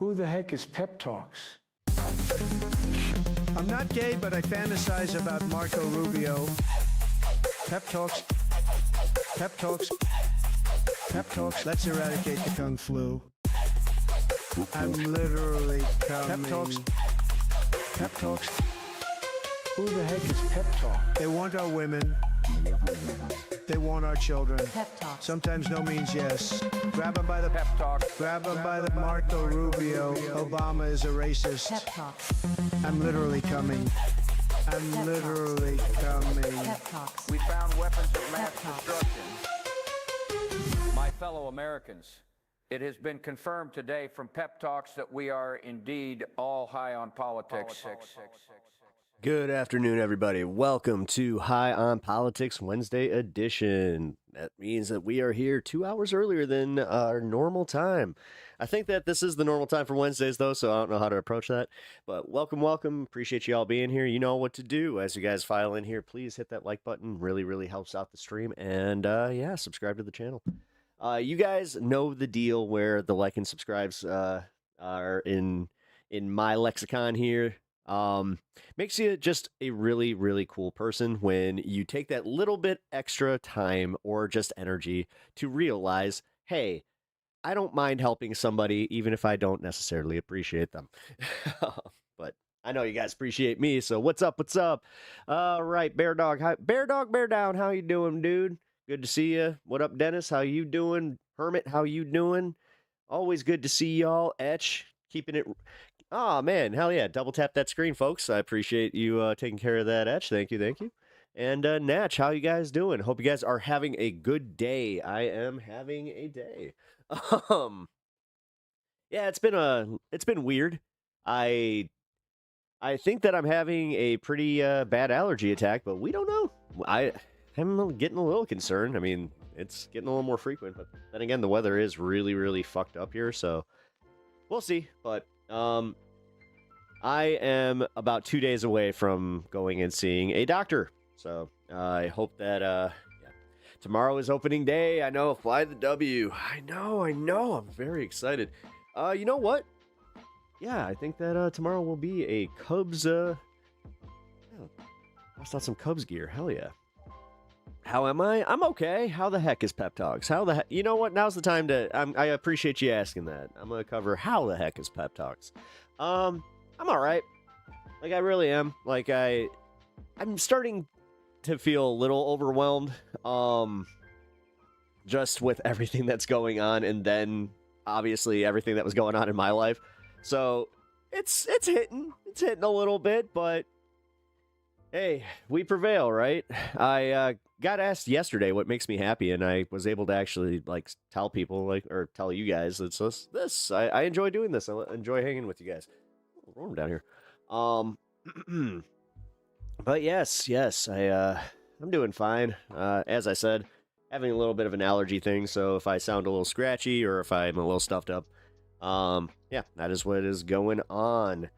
Who the heck is Pep Talks? I'm not gay, but I fantasize about Marco Rubio. Pep Talks. Pep Talks. Pep Talks. Let's eradicate the Kung Flu. I'm literally coming. Pep Talks. Pep Talks. Who the heck is Pep Talk? They want our women. They want our children. Pep Talks. Sometimes no means yes. Grab them by the pep talk. Grab them by the Marco Rubio. Obama is a racist. Pep Talks. I'm literally coming. I'm Pep literally coming. Pep Talks. We found weapons of mass Pep talks. destruction. My fellow Americans, it has been confirmed today from Pep Talks that we are indeed all high on politics. Good afternoon, everybody. Welcome to High on Politics Wednesday edition. That means that we are here 2 hours earlier than our normal time. I think that this is the normal time for Wednesdays, though, so I don't know how to approach that. But welcome. Appreciate you all being here. You know what to do. As you guys file in here, please hit that like button. Really, really helps out the stream. And, yeah, subscribe to the channel. You guys know the deal where the like and subscribes are in my lexicon here. Makes you just a really, really cool person when you take that little bit extra time or just energy to realize, hey, I don't mind helping somebody even if I don't necessarily appreciate them. But I know you guys appreciate me, so what's up? All right, Bear Dog, Bear Down, how you doing, dude? Good to see you. What up, Dennis? How you doing? Hermit, how you doing? Always good to see y'all. Etch, keeping it... Oh, man, hell yeah. Double tap that screen, folks. I appreciate you taking care of that, Etch. Thank you. And Natch, how you guys doing? Hope you guys are having a good day. I am having a day. Yeah, it's been weird. I think that I'm having a pretty bad allergy attack, but we don't know. I'm getting a little concerned. I mean, it's getting a little more frequent, but then again, the weather is really, really fucked up here, so we'll see. But I am about 2 days away from going and seeing a doctor. So I hope that yeah. Tomorrow is opening day. I know, fly the W. I know. I'm very excited. You know what? Yeah, I think that tomorrow will be a Cubs. Yeah, bust out some Cubs gear. Hell yeah. How am I? I'm okay. How the heck is Pep Talks? You know what? Now's the time to... I appreciate you asking that. I'm going to cover how the heck is Pep Talks. I'm all right. Like, I really am. Like, I'm starting to feel a little overwhelmed. Just with everything that's going on, and then, obviously, everything that was going on in my life. So, it's hitting. It's hitting a little bit, but... Hey, we prevail, right? I got asked yesterday what makes me happy, and I was able to actually tell people, or tell you guys, it's this. I enjoy doing this. I enjoy hanging with you guys. Warm down here. But yes, I'm doing fine. As I said, having a little bit of an allergy thing, so if I sound a little scratchy or if I'm a little stuffed up, yeah, that is what is going on.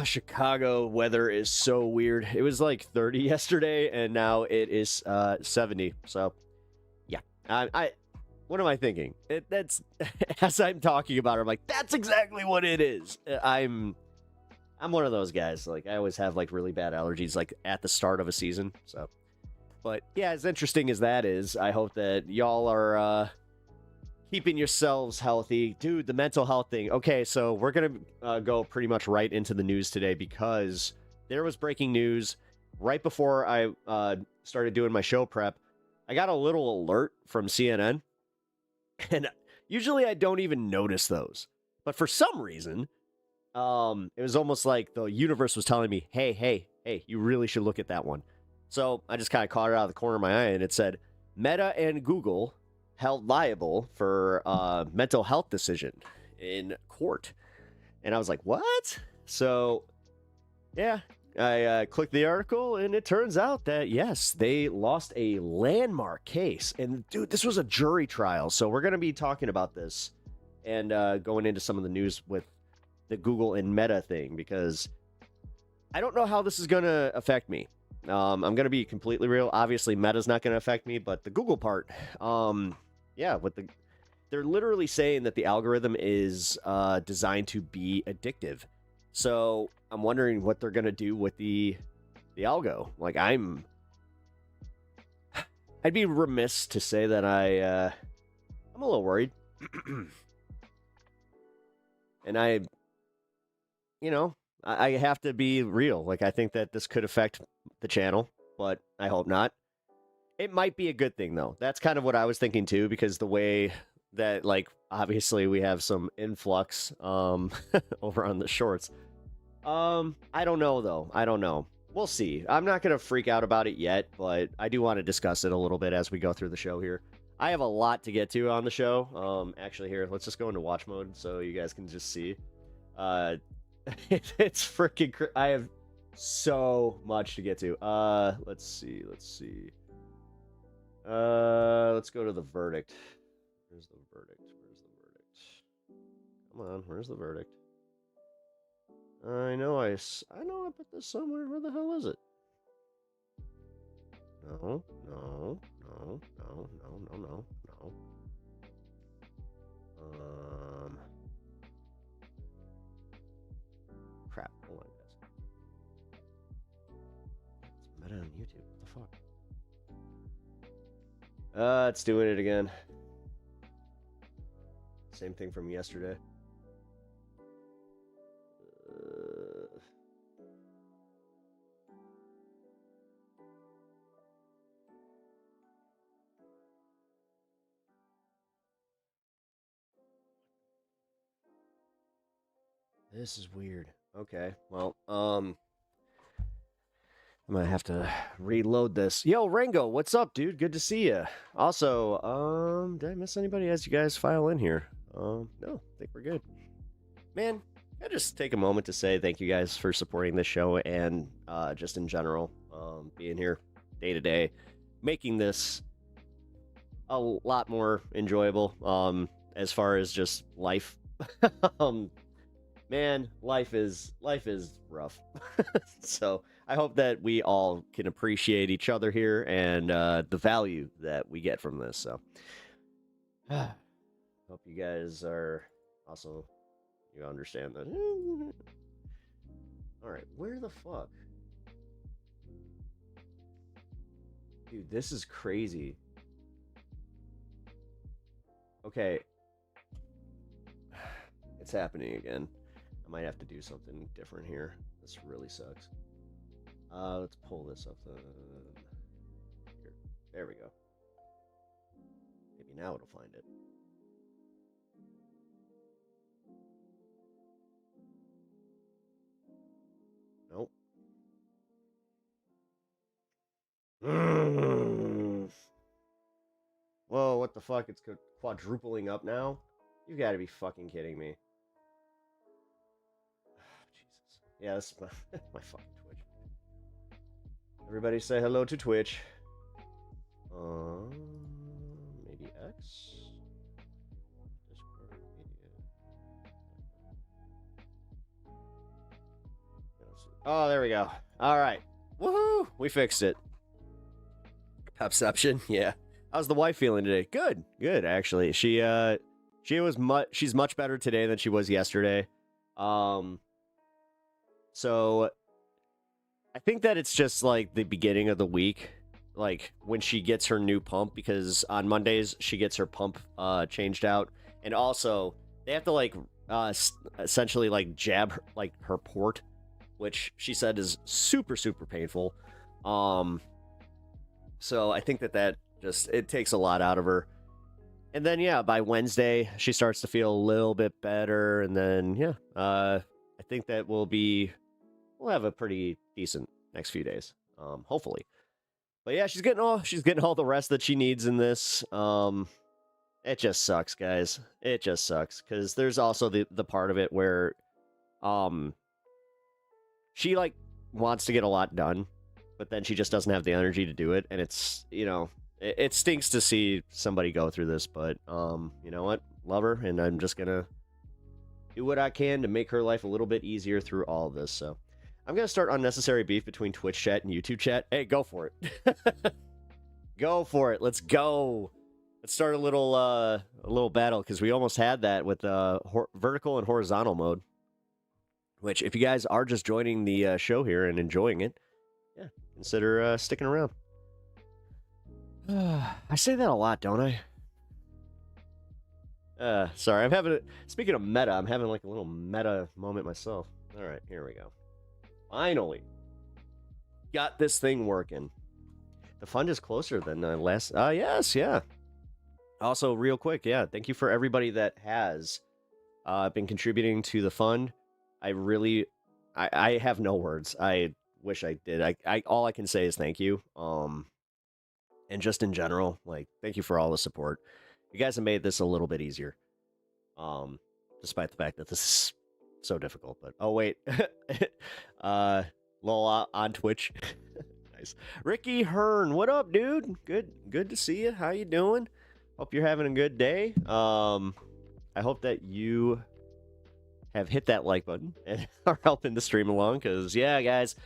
Chicago weather is so weird. It was like 30 yesterday, and now it is 70. So, yeah. What am I thinking? That's as I'm talking about it, I'm like, that's exactly what it is. I'm one of those guys. Like, I always have really bad allergies at the start of a season. So, but yeah, as interesting as that is, I hope that y'all are keeping yourselves healthy. Dude, the mental health thing. Okay, so we're going to go pretty much right into the news today because there was breaking news right before I started doing my show prep. I got a little alert from CNN, and usually I don't even notice those. But for some reason, it was almost like the universe was telling me, hey, you really should look at that one. So I just kind of caught it out of the corner of my eye, and it said, Meta and Google held liable for a mental health decision in court. And I was like, what? So, yeah, I clicked the article, and it turns out that, yes, they lost a landmark case. And, dude, this was a jury trial. So we're going to be talking about this and going into some of the news with the Google and Meta thing, because I don't know how this is going to affect me. I'm going to be completely real. Obviously, Meta's not going to affect me, but the Google part, yeah, with the they're literally saying that the algorithm is designed to be addictive. So I'm wondering what they're gonna do with the algo. Like I'd be remiss to say that I'm a little worried. And I have to be real. Like, I think that this could affect the channel, but I hope not. It might be a good thing, though. That's kind of what I was thinking, too, because the way that, like, obviously we have some influx over on the shorts. I don't know, though. I don't know. We'll see. I'm not going to freak out about it yet, but I do want to discuss it a little bit as we go through the show here. I have a lot to get to on the show. Actually, here, let's just go into watch mode so you guys can just see. It's freaking I have so much to get to. Let's see. Let's go to the verdict. Where's the verdict? Come on, where's the verdict? I know I put this somewhere. Where the hell is it? No. Crap. Hold on, guys. It's meta on YouTube. What the fuck? It's doing it again. Same thing from yesterday. This is weird. Okay, well, I might have to reload this. Yo, Rango, what's up, dude? Good to see you. Also, did I miss anybody as you guys file in here? No, I think we're good. Man, I just take a moment to say thank you guys for supporting this show and just in general, being here day to day, making this a lot more enjoyable as far as just life. Man, life is rough. So I hope that we all can appreciate each other here and the value that we get from this. So hope you guys are also, you understand that. All right, where the fuck? Dude, this is crazy. Okay. It's happening again. I might have to do something different here. This really sucks. Let's pull this up. Here. There we go. Maybe now it'll find it. Nope. Whoa, what the fuck? It's quadrupling up now? You gotta be fucking kidding me. Jesus. Yeah, this is my fucking Twitch. Everybody say hello to Twitch. Maybe X? Discord media. Oh, there we go. Alright. Woohoo! We fixed it. Perception, yeah. How's the wife feeling today? Good, good, actually. She's much better today than she was yesterday. So I think that it's just like the beginning of the week, like when she gets her new pump, because on Mondays she gets her pump changed out, and also they have to like essentially like jab her, like her port, which she said is super painful. So I think that just, it takes a lot out of her. And then, yeah, by Wednesday, she starts to feel a little bit better. And then, yeah, I think that we'll have a pretty decent next few days, hopefully. But yeah, she's getting all the rest that she needs in this. It just sucks, guys. It just sucks, because there's also the part of it where she, like, wants to get a lot done, but then she just doesn't have the energy to do it. And it's, it stinks to see somebody go through this, but you know what? Love her, and I'm just gonna do what I can to make her life a little bit easier through all of this. So I'm gonna start unnecessary beef between Twitch chat and YouTube chat. Hey, go for it. Go for it. Let's go. Let's start a little battle because we almost had that with vertical and horizontal mode. Which, if you guys are just joining the show here and enjoying it, yeah, consider sticking around. I say that a lot, don't I? Sorry, I'm having speaking of meta, I'm having like a little meta moment myself. All right, here we go. Finally, got this thing working. The fund is closer than last. Yes, yeah. Also, real quick, yeah, thank you for everybody that has been contributing to the fund. I have no words. I wish I did. All I can say is thank you. And just in general, like, thank you for all the support. You guys have made this a little bit easier. Despite the fact that this is so difficult. But oh wait, Lola on Twitch. Nice. Ricky Hearn, what up, dude? Good to see you. How you doing? Hope you're having a good day. I hope that you have hit that like button and are helping the stream along, because yeah, guys,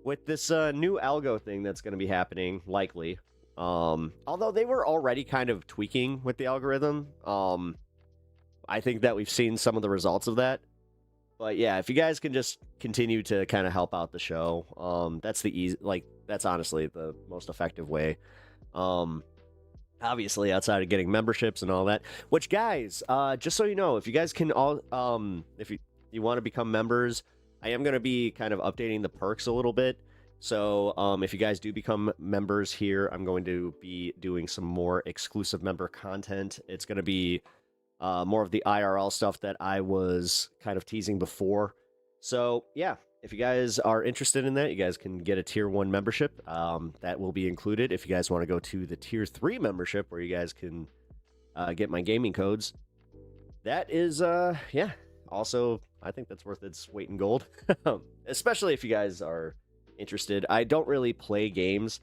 with this new algo thing that's going to be happening, likely, although they were already kind of tweaking with the algorithm, I think that we've seen some of the results of that. But yeah, if you guys can just continue to kind of help out the show, that's that's honestly the most effective way. Obviously, outside of getting memberships and all that. Which, guys, just so you know, if you guys can all, if you want to become members, I am going to be kind of updating the perks a little bit. So, if you guys do become members here, I'm going to be doing some more exclusive member content. It's going to be more of the IRL stuff that I was kind of teasing before. So, yeah. If you guys are interested in that, you guys can get a Tier 1 membership. That will be included. If you guys want to go to the Tier 3 membership, where you guys can get my gaming codes, that is, yeah. Also, I think that's worth its weight in gold. Especially if you guys are interested. I don't really play games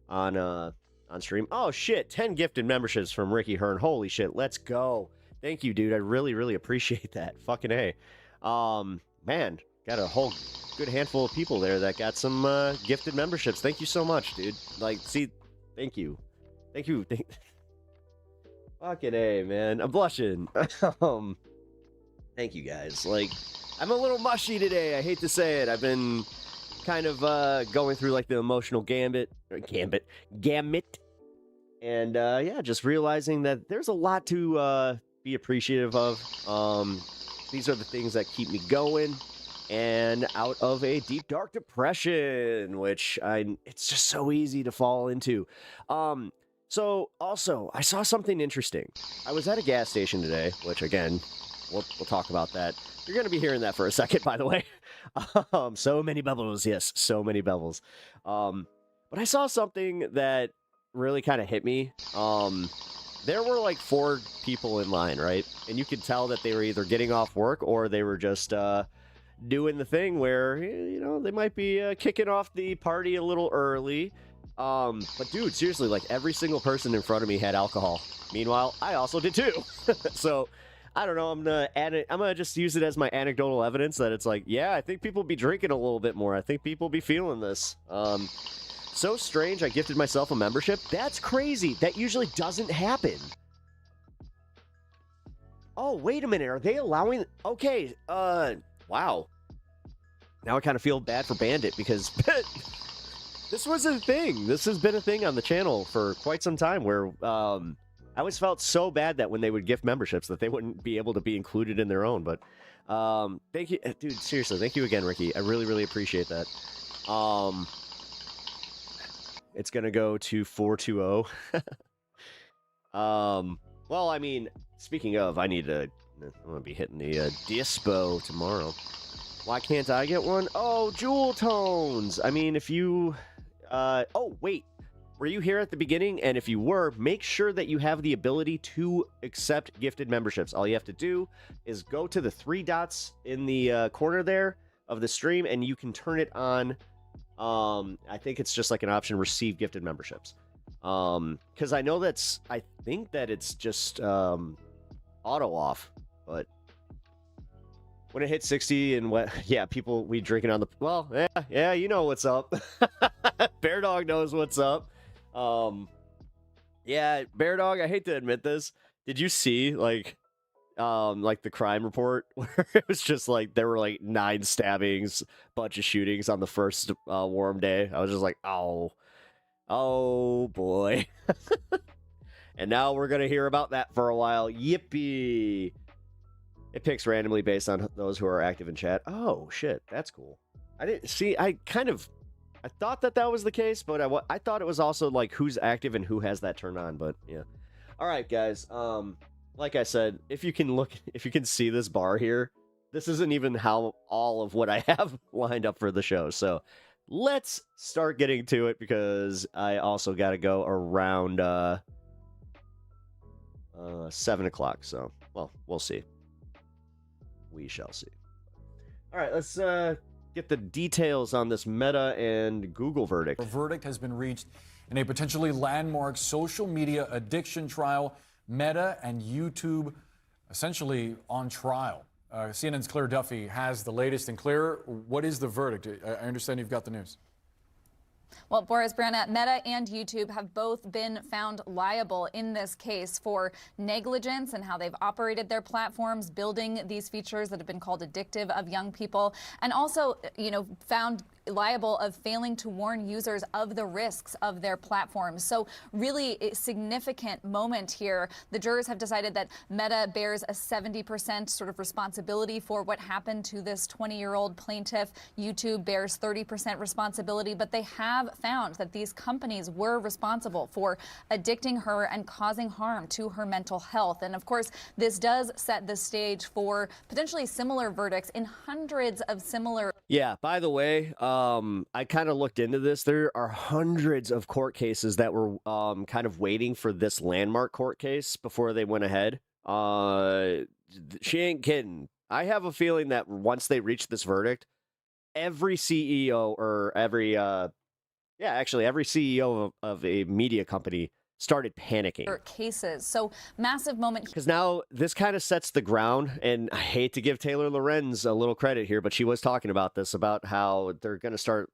on stream. Oh, shit. 10 gifted memberships from Ricky Hearn. Holy shit. Let's go. Thank you, dude. I really, really appreciate that. Fucking A. Man, got a whole good handful of people there that got some gifted memberships. Thank you so much, dude. Like, see, thank you. Thank you. Fucking A, man. I'm blushing. Thank you, guys. Like, I'm a little mushy today. I hate to say it. I've been kind of going through, like, the emotional gambit. And, yeah, just realizing that there's a lot to be appreciative of. These are the things that keep me going and out of a deep, dark depression, which it's just so easy to fall into. So also, I saw something interesting. I was at a gas station today, which again, we'll talk about that. You're going to be hearing that for a second, by the way. So many bubbles. Yes, so many bubbles. But I saw something that really kind of hit me. There were like 4 people in line, right? And you could tell that they were either getting off work or they were just doing the thing where, you know, they might be kicking off the party a little early. But dude, seriously, like every single person in front of me had alcohol. Meanwhile, I also did too. So I don't know. I'm gonna just use it as my anecdotal evidence that it's like, yeah, I think people be drinking a little bit more. I think people be feeling this. So strange. I gifted myself a membership. That's crazy. That usually doesn't happen. Oh, wait a minute. Are they allowing? Okay. Wow. Now I kind of feel bad for Bandit because this was a thing. This has been a thing on the channel for quite some time where I always felt so bad that when they would gift memberships that they wouldn't be able to be included in their own. But thank you, dude. Seriously, thank you again, Ricky. I really, really appreciate that. It's gonna go to 420. Well, I mean, speaking of, I'm gonna be hitting the Dispo tomorrow. Why can't I get one? Oh, Jewel Tones. I mean, if you, oh wait, were you here at the beginning? And if you were, make sure that you have the ability to accept gifted memberships. All you have to do is go to the 3 dots in the corner there of the stream, and you can turn it on. I think it's just like an option, receive gifted memberships. Because I know I think that it's just auto off, but when it hits 60 and what, yeah, people, we drinking on the, well, yeah, you know what's up. Bear Dog knows what's up. Yeah, Bear Dog, I hate to admit this. Did you see like the crime report where it was just like there were like 9 stabbings, bunch of shootings on the first warm day? I was just like, oh boy. And now we're gonna hear about that for a while. Yippee! It picks randomly based on those who are active in chat. Oh shit, that's cool. I didn't see. I thought that was the case, but I thought it was also like who's active and who has that turned on. But yeah. All right, guys. Like I said, if you can see this bar here, this isn't even how all of what I have lined up for the show. So let's start getting to it because I also got to go around 7 o'clock. So, well, we'll see. We shall see. All right, let's get the details on this Meta and Google verdict. A verdict has been reached in a potentially landmark social media addiction trial. Meta and YouTube essentially on trial. CNN's Claire Duffy has the latest. And Claire, what is the verdict? I understand you've got the news. Well, Boris, Brianna, Meta and YouTube have both been found liable in this case for negligence and how they've operated their platforms, building these features that have been called addictive of young people, and also, found liable of failing to warn users of the risks of their platforms. So really a significant moment here. The jurors have decided that Meta bears a 70% sort of responsibility for what happened to this 20-year-old plaintiff. YouTube bears 30% responsibility, but they have found that these companies were responsible for addicting her and causing harm to her mental health. And of course, this does set the stage for potentially similar verdicts in hundreds of similar. Yeah, by the way, I kind of looked into this. There are hundreds of court cases that were kind of waiting for this landmark court case before they went ahead. She ain't kidding. I have a feeling that once they reach this verdict, every CEO or every CEO of a media company started panicking. Cases. So massive moment. Because now this kind of sets the ground, and I hate to give Taylor Lorenz a little credit here, but she was talking about this, about how they're going to start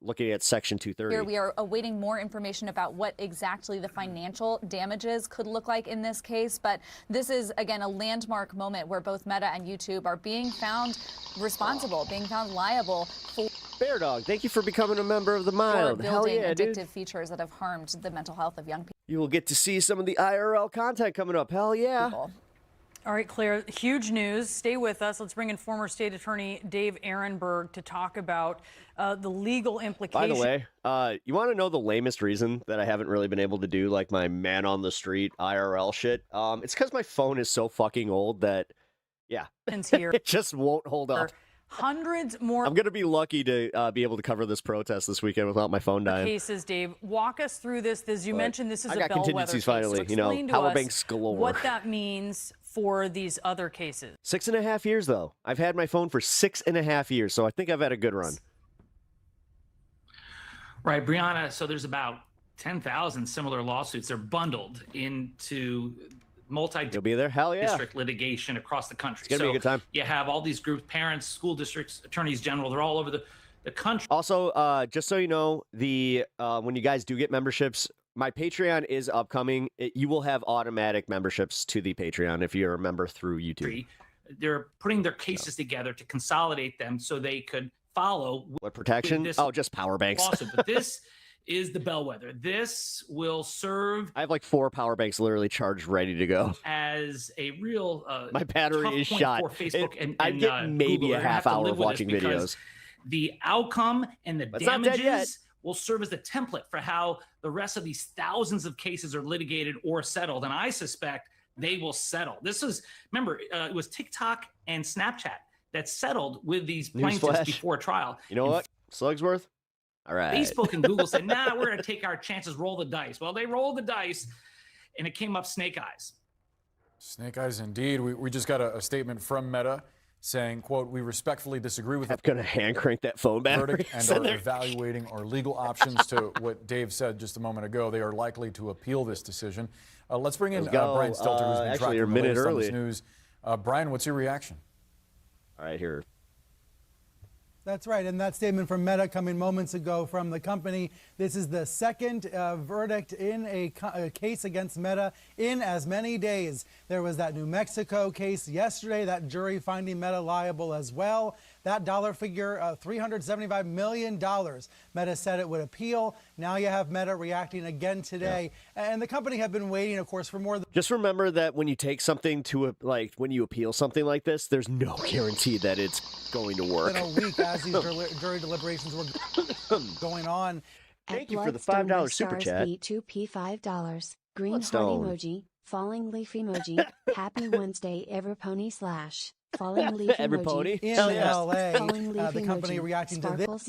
looking at Section 230. Here we are awaiting more information about what exactly the financial damages could look like in this case. But this is, again, a landmark moment where both Meta and YouTube are being found responsible, being found liable for Bear Dog, thank you for becoming a member of the Mild. Hell building yeah, addictive dude. features that have harmed the mental health of young people. You will get to see some of the IRL content coming up. Hell yeah. All right, Claire, huge news. Stay with us. Let's bring in former state attorney Dave Ehrenberg to talk about the legal implications. By the way, you want to know the lamest reason that I haven't really been able to do like my man on the street IRL shit? It's because my phone is so fucking old that, yeah, here. it just won't hold up. Hundreds more. I'm going to be lucky to be able to cover this protest this weekend without my phone dying. Cases, Dave. Walk us through this. As you mentioned, this is a got bellwether contingencies case. finally, So power banks galore. What that means for these other cases. 6.5 years, though. I've had my phone for 6.5 years, so I think I've had a good run. Right, Brianna. So there's about 10,000 similar lawsuits. They're bundled into You'll be there? Hell yeah. district litigation across the country. It's going to be a good time. You have all these groups, parents, school districts, attorneys general. They're all over the country. Also, just so you know, when you guys do get memberships, my Patreon is upcoming. You will have automatic memberships to the Patreon if you're a member through YouTube. They're putting their cases together to consolidate them so they could follow. What protection? Oh, just power banks. Lawsuit. But this is the bellwether. This will serve. I have like 4 power banks literally charged, ready to go. As a real my battery is shot. Facebook I get maybe Google. a half hour of watching videos. The outcome and the But it's not dead yet. damages will serve as the template for how the rest of these thousands of cases are litigated or settled. And I suspect they will settle. This is, remember, it was TikTok and Snapchat that settled with these plaintiffs before trial. You know what? Slugsworth? All right. Facebook and Google said, nah, we're going to take our chances, roll the dice. Well, they rolled the dice, and it came up snake eyes. Snake eyes indeed. We just got a statement from Meta saying, quote, we respectfully disagree with I'm going to hand crank that phone battery. verdict and are evaluating our legal options. To what Dave said just a moment ago, they are likely to appeal this decision. Let's bring in Brian Stelter, who's been tracking the latest on this news. Brian, what's your reaction? All right, here. That's right, and that statement from Meta coming moments ago from the company. This is the second verdict in a case against Meta in as many days. There was that New Mexico case yesterday, that jury finding Meta liable as well. That dollar figure, $375 million. Meta said it would appeal. Now you have Meta reacting again today. Yeah. And the company have been waiting, of course, for more than... Just remember that when you take something to, when you appeal something like this, there's no guarantee that it's going to work. In a week as these jury deliberations were going on. Thank you for the $5 super chat. B2P $5. Green heart Bloodstone. emoji. Falling leaf emoji. Happy Wednesday, Everpony slash. Falling leaf emoji. Everpony? In Hell yeah. LA, Falling leaf the company emoji. reacting to this. Sparkles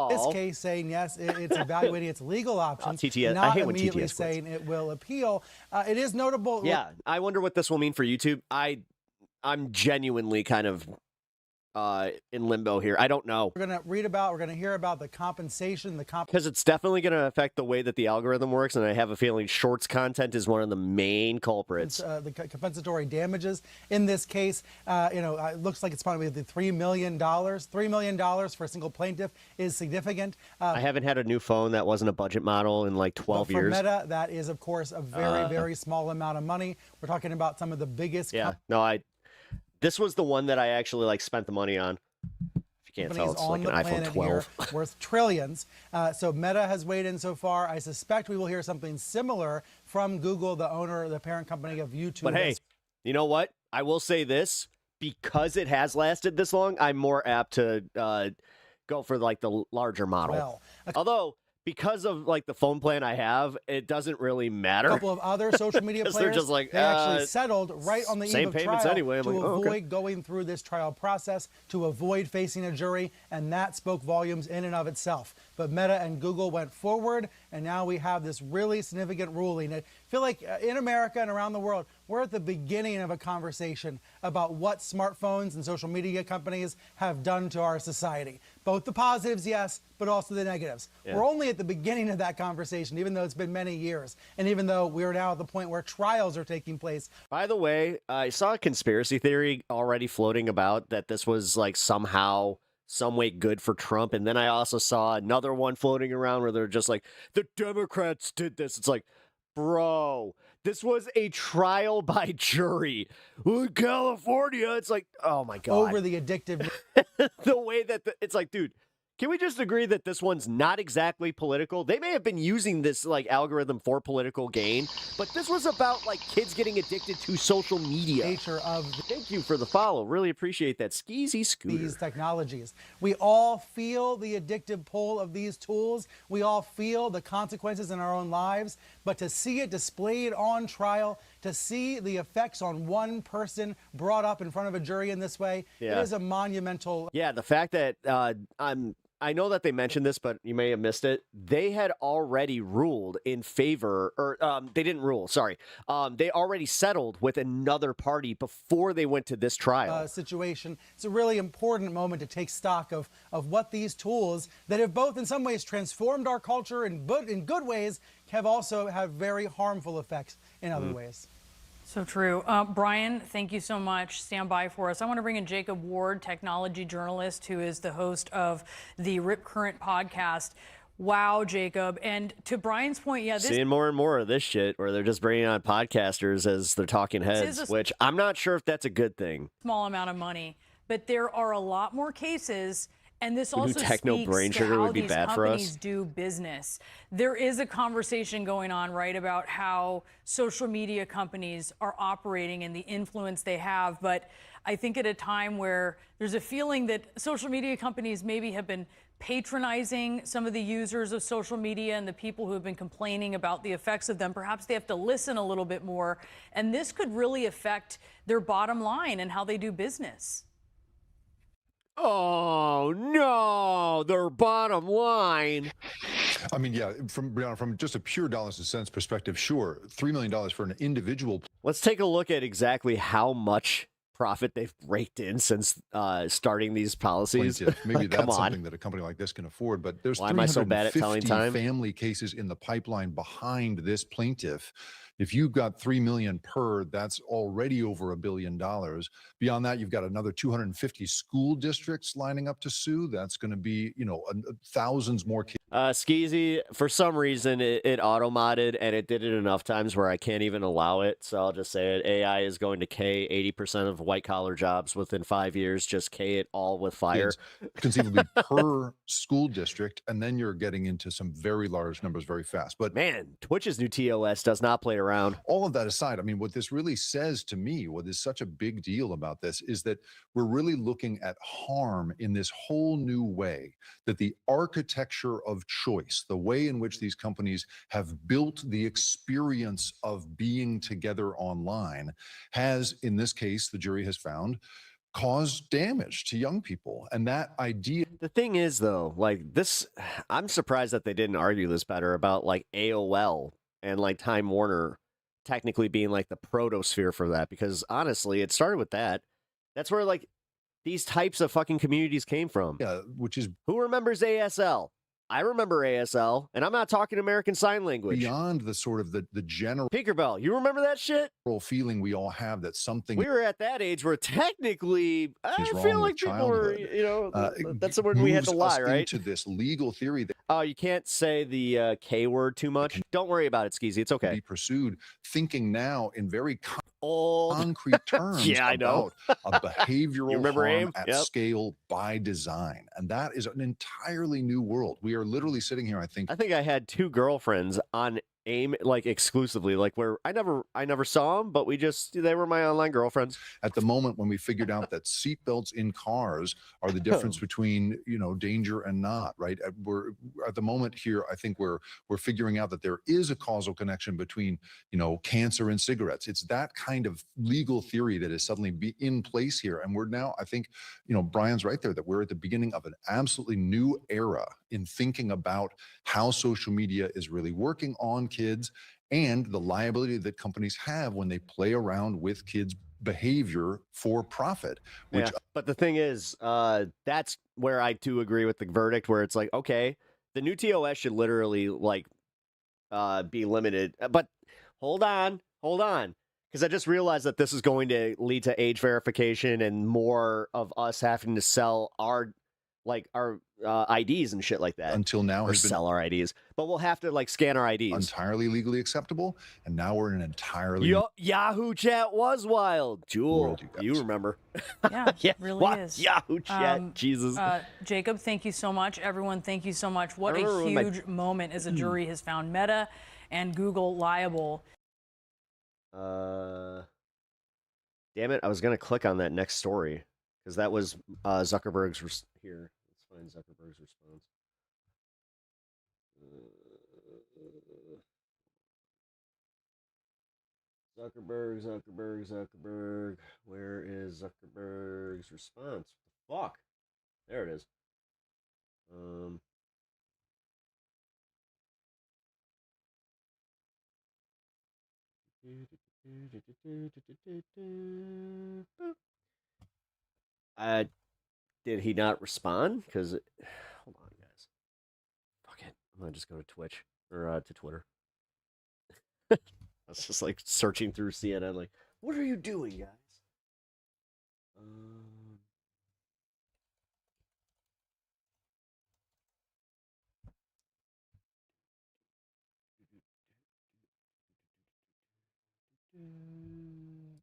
This case saying yes, it's evaluating its legal options, TTS. I not hate when immediately TTS saying it will appeal. It is notable. Yeah, I wonder what this will mean for YouTube. I'm genuinely kind of in limbo here. I don't know. We're going to hear about the compensation, because it's definitely going to affect the way that the algorithm works, and I have a feeling shorts content is one of the main culprits. The compensatory damages in this case, it looks like it's probably the $3 million. $3 million for a single plaintiff is significant. I haven't had a new phone that wasn't a budget model in like 12 years. For Meta, that is, of course, a very, very small amount of money. We're talking about some of the biggest. Yeah, this was the one that I actually spent the money on. If you can't tell, it's like an iPhone 12. Here, worth trillions. So Meta has weighed in so far. I suspect we will hear something similar from Google, the owner, the parent company of YouTube. But hey, you know what? I will say this. Because it has lasted this long, I'm more apt to go for the larger model. Well, although, because of the phone plan I have, it doesn't really matter. A couple of other social media players, they're just they actually settled right on the eve of payments trial anyway. to avoid going through this trial process, to avoid facing a jury, and that spoke volumes in and of itself. But Meta and Google went forward, and now we have this really significant ruling. I feel like in America and around the world, we're at the beginning of a conversation about what smartphones and social media companies have done to our society. Both the positives, yes, but also the negatives. Yeah. We're only at the beginning of that conversation, even though it's been many years. And even though we're now at the point where trials are taking place. By the way, I saw a conspiracy theory already floating about that this was somehow, some way good for Trump. And then I also saw another one floating around where they're just the Democrats did this. It's bro, this was a trial by jury. In California, it's oh my God. Over the addictive. The way that it's dude, can we just agree that this one's not exactly political? They may have been using this algorithm for political gain, but this was about kids getting addicted to social media. Nature of Thank you for the follow. Really appreciate that. Skeezy Scooter. These technologies. We all feel the addictive pull of these tools. We all feel the consequences in our own lives, but to see it displayed on trial, to see the effects on one person brought up in front of a jury in this way, it is a monumental. Yeah, the fact that I know that they mentioned this, but you may have missed it. They had already ruled in favor, or they didn't rule, sorry. They already settled with another party before they went to this trial. Situation. It's a really important moment to take stock of what these tools that have both in some ways transformed our culture in good ways have also had very harmful effects in other ways. So true. Brian, thank you so much. Stand by for us. I want to bring in Jacob Ward, technology journalist, who is the host of the Rip Current podcast. Wow, Jacob. And to Brian's point, seeing more and more of this shit where they're just bringing on podcasters as they're talking heads, which I'm not sure if that's a good thing. Small amount of money, but there are a lot more cases. And this also techno brain speaks to sugar how would be these bad for companies us. do business. There is a conversation going on, right, about how social media companies are operating and the influence they have. But I think at a time where there's a feeling that social media companies maybe have been patronizing some of the users of social media and the people who have been complaining about the effects of them. Perhaps they have to listen a little bit more. And this could really affect their bottom line and how they do business. Oh, no, their bottom line. I mean, yeah, from just a pure dollars and cents perspective, sure, $3 million for an individual. Let's take a look at exactly how much profit they've raked in since starting these policies. Plaintiff. Maybe Come that's on. something that a company like this can afford, but there's Why am I so bad at telling 350 time? family cases in the pipeline behind this plaintiff. If you've got 3 million per, that's already over $1 billion. Beyond that, you've got another 250 school districts lining up to sue. That's going to be, thousands more kids. Skeezy, for some reason, it auto-modded, and it did it enough times where I can't even allow it. So I'll just say it. AI is going to K 80% of white-collar jobs within 5 years. Just K it all with fire. Conceivably per school district, and then you're getting into some very large numbers very fast. But man, Twitch's new TOS does not play around. All of that aside, I mean, what this really says to me, what is such a big deal about this, is that we're really looking at harm in this whole new way, that the architecture of choice, the way in which these companies have built the experience of being together online has, in this case, the jury has found, caused damage to young people. And that idea. The thing is, though, like this, I'm surprised that they didn't argue this better about like AOL and like Time Warner technically being like the protosphere for that, because honestly, it started with that. That's where like these types of fucking communities came from. Yeah, which is who remembers ASL? I remember ASL, and I'm not talking American Sign Language. Beyond the sort of the general Tinkerbell, you remember that shit? Feeling we all have that something. We were at that age where technically I feel like people were, that's when we had to lie, right? Into this legal theory that oh, you can't say the K word too much. Don't worry about it, Skeezy. It's okay. Be pursued, thinking now in very concrete terms yeah, I know. about a behavioral harm AIM? at scale by design, and that is an entirely new world. We are literally sitting here. I think I had 2 girlfriends on AIM, like exclusively, like where I never saw them, but they were my online girlfriends. At the moment when we figured out that seatbelts in cars are the difference between danger and not, right? We're at the moment here. I think we're figuring out that there is a causal connection between cancer and cigarettes. It's that kind of legal theory that is suddenly in place here, and we're now. I think Brian's right there that we're at the beginning of an absolutely new era in thinking about how social media is really working on kids and the liability that companies have when they play around with kids' behavior for profit. Which, but the thing is, that's where I do agree with the verdict, where it's like, okay, the new TOS should literally like be limited. But hold on, because I just realized that this is going to lead to age verification and more of us having to sell our IDs and shit like that. Until now, or sell our IDs, but we'll have to like scan our IDs. Entirely legally acceptable, and now we're in an entirely Yahoo Chat was wild. Jewel, you remember? Yeah, it really is. Yahoo Chat, Jesus. Jacob, thank you so much. Everyone, thank you so much. What a huge moment as a jury has found Meta and Google liable. Damn it! I was gonna click on that next story because that was Zuckerberg's here. Let's find Zuckerberg's response. Zuckerberg. Where is Zuckerberg's response? What the fuck? There it is. Did he not respond? Because hold on, guys. Fuck it. I'm gonna just go to Twitch or to Twitter. I was just like searching through CNN, like, what are you doing, guys?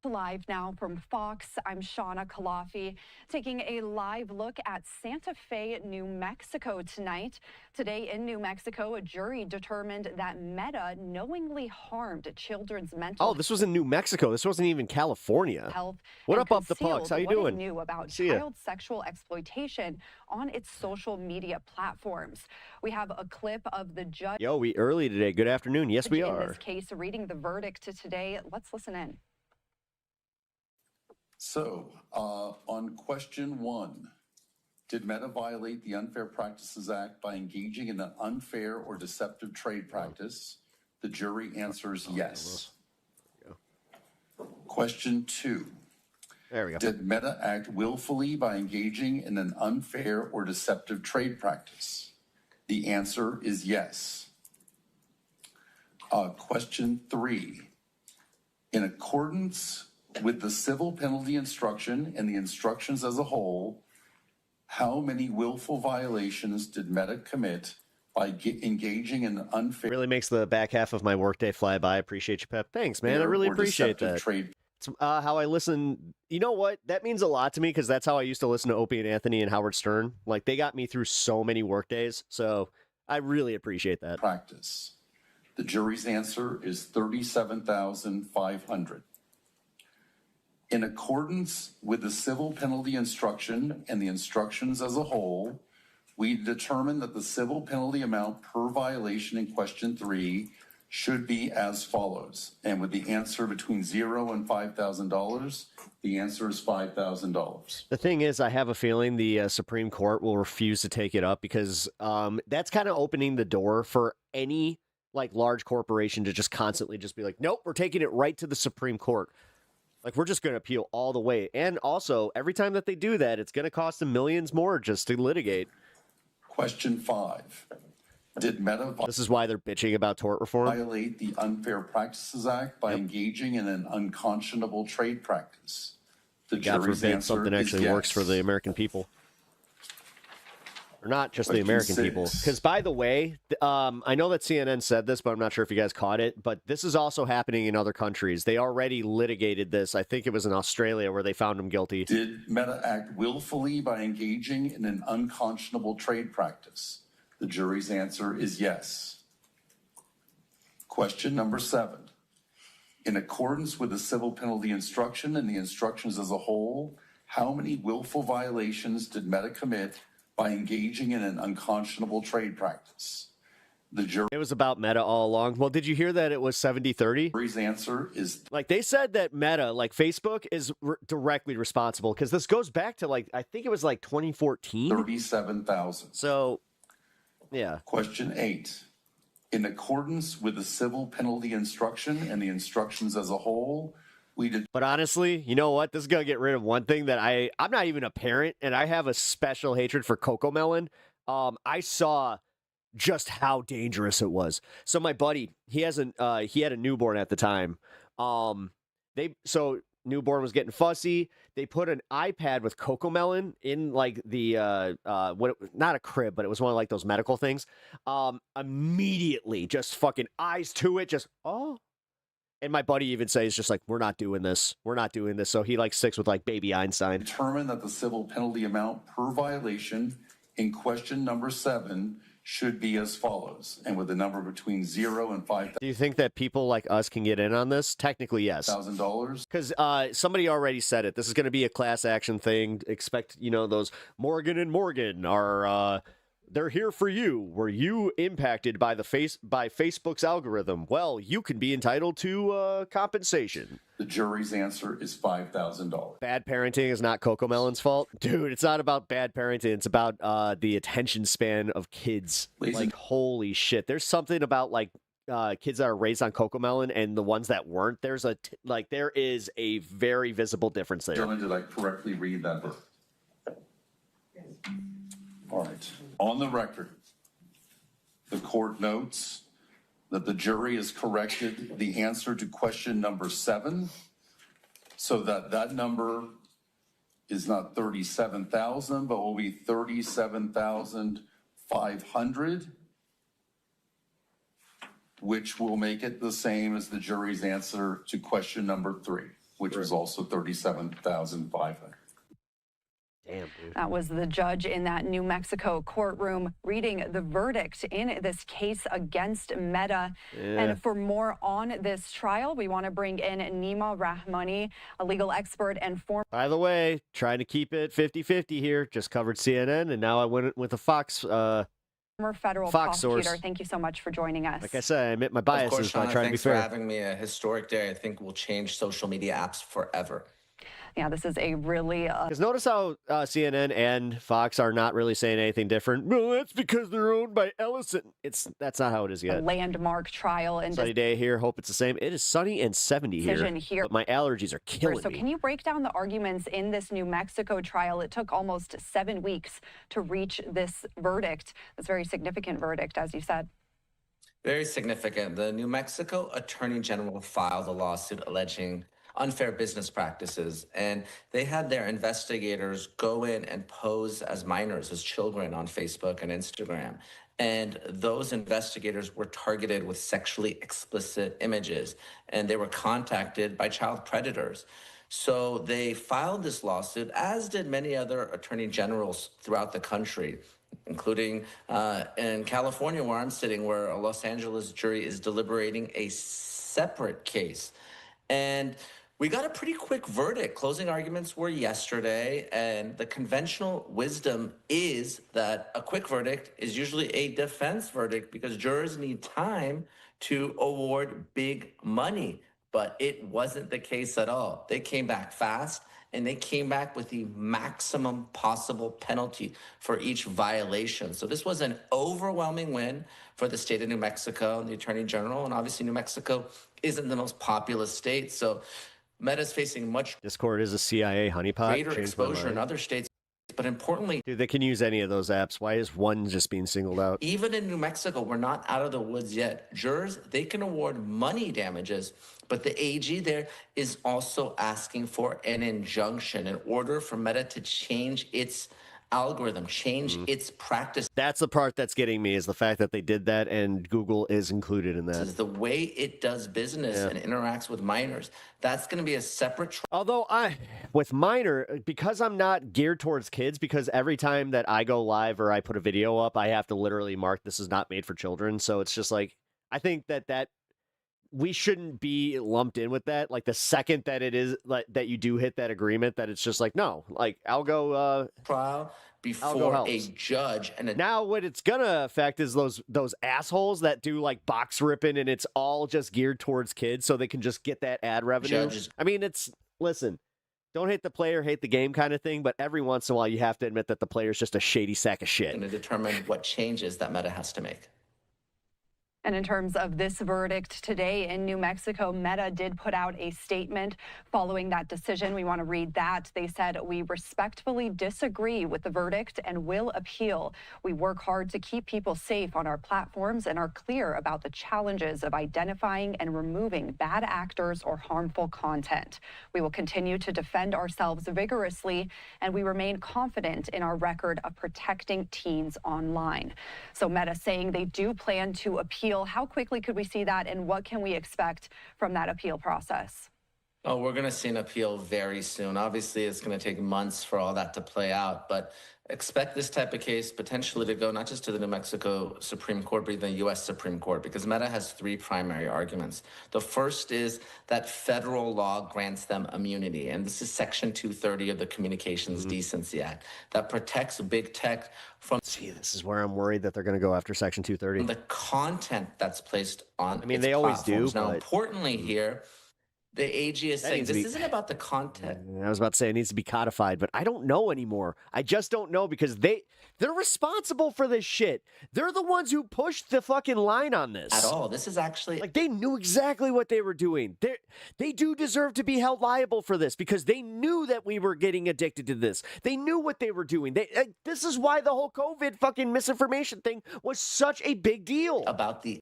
Live now from Fox, I'm Shauna Kalafi, taking a live look at Santa Fe, New Mexico tonight. Today in New Mexico, a jury determined that Meta knowingly harmed children's mental. Oh, this was in New Mexico. This wasn't even California. Health. What up the pucks? How you doing? What it knew about child sexual exploitation on its social media platforms. We have a clip of the judge. Yo, we early today. Good afternoon. Yes, we are. In this case, reading the verdict to today. Let's listen in. So, on question 1, did Meta violate the Unfair Practices Act by engaging in an unfair or deceptive trade practice? The jury answers yes. Question 2. There we go. Did Meta act willfully by engaging in an unfair or deceptive trade practice? The answer is yes. Question 3. In accordance with the civil penalty instruction and the instructions as a whole, how many willful violations did Meta commit by engaging in an unfair... Really makes the back half of my workday fly by. Appreciate you, Pep. Thanks, man. I really appreciate that. It's how I listen. You know what? That means a lot to me because that's how I used to listen to Opie and Anthony and Howard Stern. Like, they got me through so many workdays. So I really appreciate that. Practice. The jury's answer is 37,500. In accordance with the civil penalty instruction and the instructions as a whole, we determined that the civil penalty amount per violation in question 3 should be as follows. And with the answer between $0 and $5,000, the answer is $5,000. The thing is, I have a feeling the Supreme Court will refuse to take it up because that's kind of opening the door for any like large corporation to just constantly just be like, nope, we're taking it right to the Supreme Court. Like, we're just going to appeal all the way. And also, every time that they do that, it's going to cost them millions more just to litigate. Question 5. Did Meta This is why they're bitching about tort reform. Violate the Unfair Practices Act by engaging in an unconscionable trade practice? The God jury's forbid answer something is actually yes. works for the American people. Or not just the Question American 6. people. Because, by the way, I know that CNN said this, but I'm not sure if you guys caught it. But this is also happening in other countries. They already litigated this. I think it was in Australia where they found him guilty. Did Meta act willfully by engaging in an unconscionable trade practice? The jury's answer is yes. Question number 7. In accordance with the civil penalty instruction and the instructions as a whole, how many willful violations did Meta commit by engaging in an unconscionable trade practice? The It was about Meta all along. Well, did you hear that it was 70-30? jury's answer is Like, they said that Meta, like Facebook, is directly responsible because this goes back to, like, I think it was like 2014. 37,000. So, yeah. Question 8. In accordance with the civil penalty instruction and the instructions as a whole, we did. But honestly, you know what? This is going to get rid of one thing that I'm not even a parent, and I have a special hatred for Cocomelon. I saw just how dangerous it was. So my buddy, he had a newborn at the time. Newborn was getting fussy. They put an iPad with Cocomelon in like the not a crib, but it was one of like those medical things. Immediately, just fucking eyes to it, just And my buddy even says, just like, we're not doing this. We're not doing this. So he like sticks with like baby Einstein. Determine that the civil penalty amount per violation in question number 7 should be as follows. And with the number between 0 and $5,000. Do you think that people like us can get in on this? Technically, yes. Because somebody already said it. This is going to be a class action thing. Expect, those Morgan and Morgan are... they're here for you. Were you impacted by by Facebook's algorithm? Well, you can be entitled to compensation. The jury's answer is $5,000. Bad parenting is not Cocomelon's fault. Dude, it's not about bad parenting. It's about the attention span of kids. Like, holy shit. There's something about, like, kids that are raised on Cocomelon and the ones that weren't. There is a very visible difference there. Gentlemen, did I correctly read that book? All right. On the record, the court notes that the jury has corrected the answer to question number 7 so that number is not 37,000, but will be 37,500, which will make it the same as the jury's answer to question number 3, which was also 37,500. Damn, dude. That was the judge in that New Mexico courtroom reading the verdict in this case against Meta. Yeah. And for more on this trial, we want to bring in Nima Rahmani, a legal expert and former. By the way, trying to keep it 50-50 here. Just covered CNN, and now I went with a Fox Former federal Fox prosecutor. source. Thank you so much for joining us. Like I said, I admit my biases Of course, by Shauna, trying to be thanks fair. for having me. A historic day, I think, will change social media apps forever. Yeah, this is a really Because notice how CNN and Fox are not really saying anything different. Well, that's because they're owned by Ellison. That's not how it is yet. landmark trial and Sunny day here. Hope it's the same. It is sunny and 70 decision here. here. But my allergies are killing So me. can you break down the arguments in this New Mexico trial? It took almost 7 weeks to reach this verdict, this very significant verdict, as you said. Very significant. The New Mexico Attorney General filed a lawsuit alleging unfair business practices, and they had their investigators go in and pose as minors, as children on Facebook and Instagram. And those investigators were targeted with sexually explicit images, and they were contacted by child predators. So they filed this lawsuit, as did many other attorney generals throughout the country, including in California, where I'm sitting, where a Los Angeles jury is deliberating a separate case. And we got a pretty quick verdict. Closing arguments were yesterday, and the conventional wisdom is that a quick verdict is usually a defense verdict because jurors need time to award big money. But it wasn't the case at all. They came back fast, and they came back with the maximum possible penalty for each violation. So this was an overwhelming win for the state of New Mexico and the Attorney General. And obviously New Mexico isn't the most populous state. So Meta's facing much Discord is a CIA honeypot. greater Changed my exposure in mind. other states. But importantly, Dude, they can use any of those apps. Why is one just being singled out? even in New Mexico, we're not out of the woods yet. Jurors, they can award money damages, but the AG there is also asking for an injunction in order for Meta to change its algorithm, change its practice. That's the part that's getting me, is the fact that they did that and Google is included in that. Is the way it does business and interacts with minors. That's going to be a separate Although with minor, because I'm not geared towards kids, because every time that I go live or I put a video up, I have to literally mark this is not made for children. So it's just like, I think that we shouldn't be lumped in with that. Like the second that it is like that you do hit that agreement, that it's just like, no, like I'll go trial before a judge. And now what it's gonna affect is those assholes that do like box ripping and it's all just geared towards kids so they can just get that ad revenue. I mean, listen, don't hate the player, hate the game kind of thing, but every once in a while you have to admit that the player's just a shady sack of shit. And to determine what changes that Meta has to make. And in terms of this verdict today in New Mexico, Meta did put out a statement following that decision. We want to read that. They said, "We respectfully disagree with the verdict and will appeal. We work hard to keep people safe on our platforms and are clear about the challenges of identifying and removing bad actors or harmful content. We will continue to defend ourselves vigorously, and we remain confident in our record of protecting teens online." So Meta saying they do plan to appeal. How quickly could we see that, and what can we expect from that appeal process? Oh, we're going to see an appeal very soon. Obviously, it's going to take months for all that to play out, but expect this type of case potentially to go not just to the New Mexico Supreme Court, but the U.S. Supreme Court, because Meta has three primary arguments. The first is that federal law grants them immunity, and this is Section 230 of the Communications Decency Act that protects big tech from... See, this is where I'm worried that they're going to go after Section 230. The content that's placed on I mean, its they always do, platforms. Now, but... importantly here, the AG is saying this isn't about the content. I was about to say it needs to be codified, but I don't know anymore. I just don't know because they're responsible for this shit. They're the ones who pushed the fucking line on this. At all. This is actually... Like, they knew exactly what they were doing. They do deserve to be held liable for this because they knew that we were getting addicted to this. They knew what they were doing. This is why the whole COVID fucking misinformation thing was such a big deal.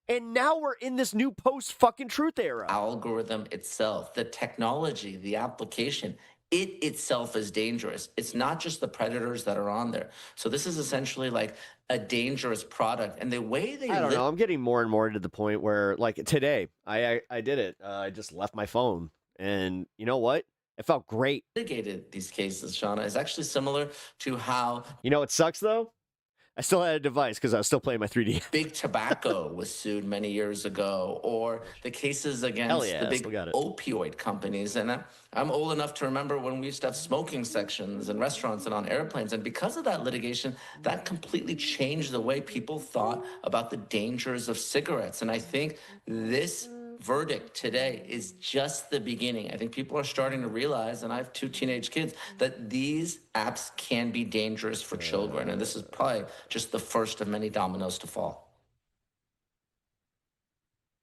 And now we're in this new post-fucking truth era. Algorithm itself. The technology, the application, it itself is dangerous. It's not just the predators that are on there. So this is essentially like a dangerous product. And the way they... I don't know. I'm getting more and more to the point where, like, today, I did it. I just left my phone. And you know what? It felt great. Litigated these cases, Shauna, is actually similar to how... You know what sucks, though? I still had a device because I was still playing my 3D. Big Tobacco was sued many years ago, or the cases against the big opioid companies. And I'm old enough to remember when we used to have smoking sections in restaurants and on airplanes. And because of that litigation, that completely changed the way people thought about the dangers of cigarettes. And I think this verdict today is just the beginning. I think people are starting to realize, and I have 2 teenage kids, that these apps can be dangerous for children. And this is probably just the first of many dominoes to fall.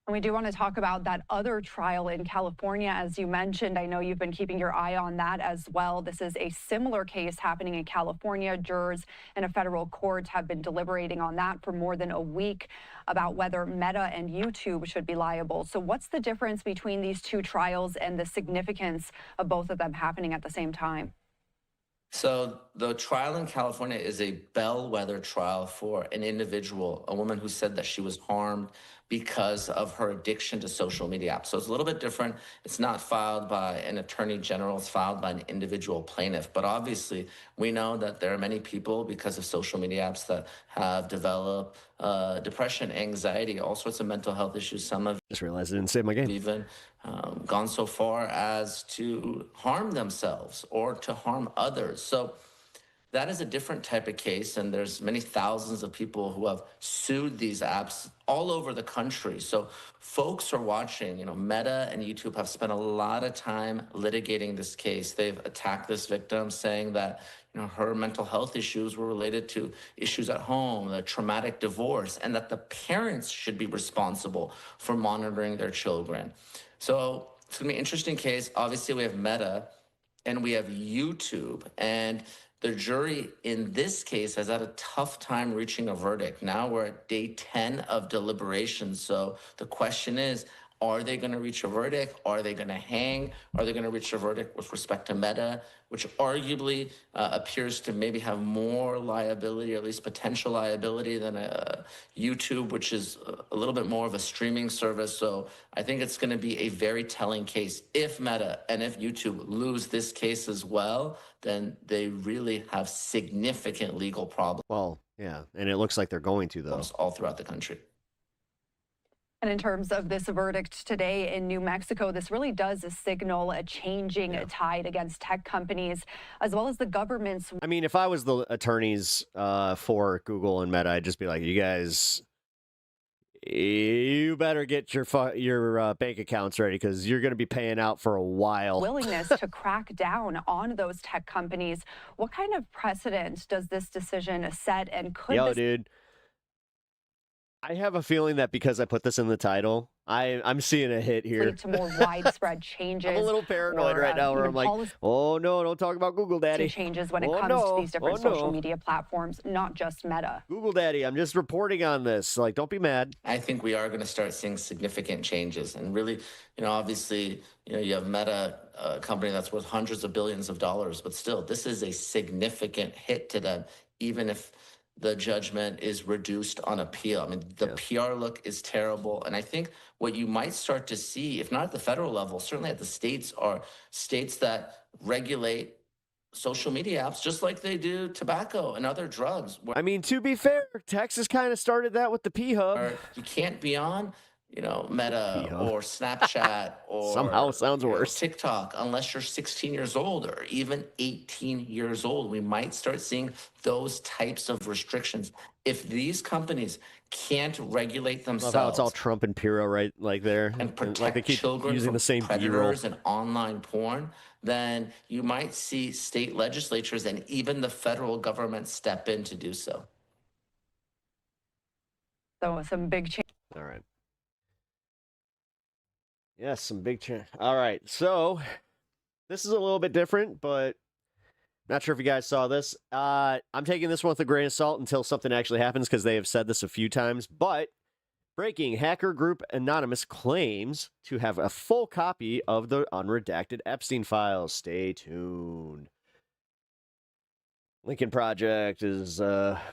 And we do want to talk about that other trial in California, as you mentioned. I know you've been keeping your eye on that as well. This is a similar case happening in California. Jurors in a federal court have been deliberating on that for more than a week about whether Meta and YouTube should be liable. So what's the difference between these 2 trials and the significance of both of them happening at the same time? So the trial in California is a bellwether trial for an individual, a woman who said that she was harmed because of her addiction to social media apps. So it's a little bit different. It's not filed by an attorney general, it's filed by an individual plaintiff. But obviously, we know that there are many people, because of social media apps, that have developed depression, anxiety, all sorts of mental health issues. Some have just realized I didn't save my game. Even gone so far as to harm themselves or to harm others. So that is a different type of case, and there's many thousands of people who have sued these apps all over the country. So folks are watching. Meta and YouTube have spent a lot of time litigating this case. They've attacked this victim, saying that her mental health issues were related to issues at home, a traumatic divorce, and that the parents should be responsible for monitoring their children. So it's going to be an interesting case. Obviously, we have Meta and we have YouTube, and the jury in this case has had a tough time reaching a verdict. Now we're at day 10 of deliberations. So the question is, are they going to reach a verdict? Are they going to hang? Are they going to reach a verdict with respect to Meta, which arguably appears to maybe have more liability, or at least potential liability, than YouTube, which is a little bit more of a streaming service. So I think it's going to be a very telling case. If Meta and if YouTube lose this case as well, then they really have significant legal problems. Well, yeah, and it looks like they're going to, though. All throughout the country. And in terms of this verdict today in New Mexico, this really does signal a changing tide against tech companies, as well as the government's. I mean, if I was the attorneys for Google and Meta, I'd just be like, you guys, you better get your bank accounts ready, because you're going to be paying out for a while. Willingness to crack down on those tech companies. What kind of precedent does this decision set, and could this... dude, I have a feeling that because I put this in the title, I'm seeing a hit here. Lead to more widespread changes. I'm a little paranoid right now, where I'm like, oh no, don't talk about Google Daddy. Changes when it comes to these different social media platforms, not just Meta. Google Daddy, I'm just reporting on this. Like, don't be mad. I think we are going to start seeing significant changes, and really, obviously, you have Meta, a company that's worth hundreds of billions of dollars, but still, this is a significant hit to them, even if the judgment is reduced on appeal. I mean, the PR look is terrible. And I think what you might start to see, if not at the federal level, certainly at the states, are states that regulate social media apps just like they do tobacco and other drugs. I mean, to be fair, Texas kind of started that with the P-Hub. You can't be on, Meta or Snapchat or somehow sounds worse. TikTok, unless you're 16 years old or even 18 years old. We might start seeing those types of restrictions. If these companies can't regulate themselves, how it's all Trump and Piro right like there, and protect like they keep children using from the same predators and online porn, then you might see state legislatures and even the federal government step in to do so. So some big change. All right. Yes, some big change. All right, so this is a little bit different, but not sure if you guys saw this. I'm taking this one with a grain of salt until something actually happens, because they have said this a few times. But breaking, hacker group Anonymous claims to have a full copy of the unredacted Epstein files. Stay tuned. Lincoln Project is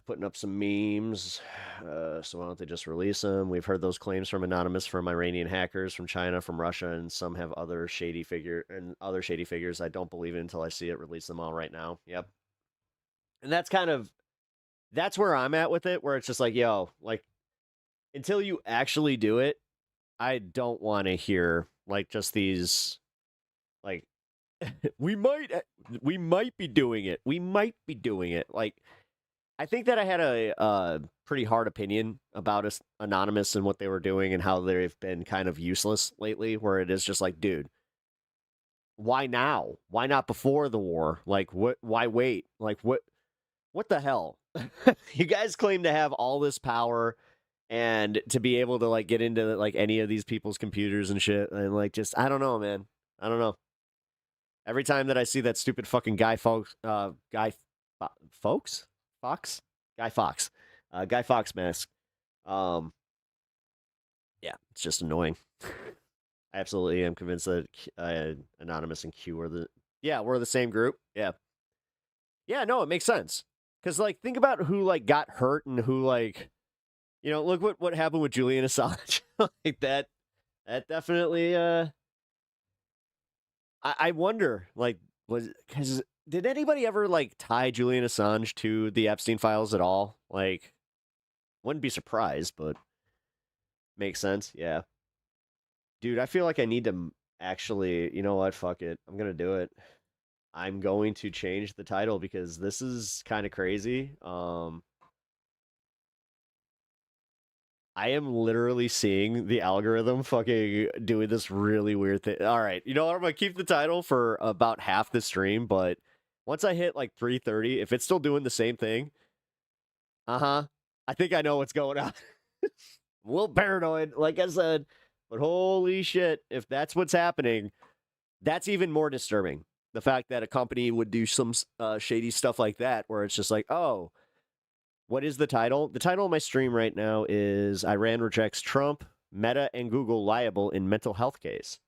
putting up some memes, so why don't they just release them? We've heard those claims from Anonymous, from Iranian hackers, from China, from Russia, and some have other shady figures. I don't believe it until I see it. Release them all right now. Yep. And that's where I'm at with it, where it's just like, yo, like, until you actually do it, I don't want to hear like just these, like, we might be doing it. We might be doing it. Like, I think that I had a pretty hard opinion about us Anonymous and what they were doing and how they've been kind of useless lately, where it is just like, dude, why now? Why not before the war? Like, what? Why wait? Like, what the hell? You guys claim to have all this power and to be able to like get into like any of these people's computers and shit, and like just I don't know, man. I don't know. Every time that I see that stupid fucking Guy Fawkes, Fox, Guy Fox mask, um, yeah, it's just annoying. I absolutely am convinced that Anonymous and Q are we're the same group. Yeah, yeah, no, it makes sense because like think about who like got hurt and who like look what happened with Julian Assange like that definitely I wonder, like, because did anybody ever like tie Julian Assange to the Epstein files at all? Like, wouldn't be surprised, but makes sense. Yeah, dude, I feel like I need to actually, you know what? Fuck it, I'm gonna do it. I'm going to change the title because this is kind of crazy. I am literally seeing the algorithm fucking doing this really weird thing. All right, you know what? I'm gonna keep the title for about half the stream, but once I hit like 3:30, if it's still doing the same thing, I think I know what's going on. A little paranoid, like I said, but holy shit, if that's what's happening, that's even more disturbing. The fact that a company would do some shady stuff like that, where it's just like, oh. What is the title? The title of my stream right now is Iran rejects Trump, Meta and Google liable in mental health case.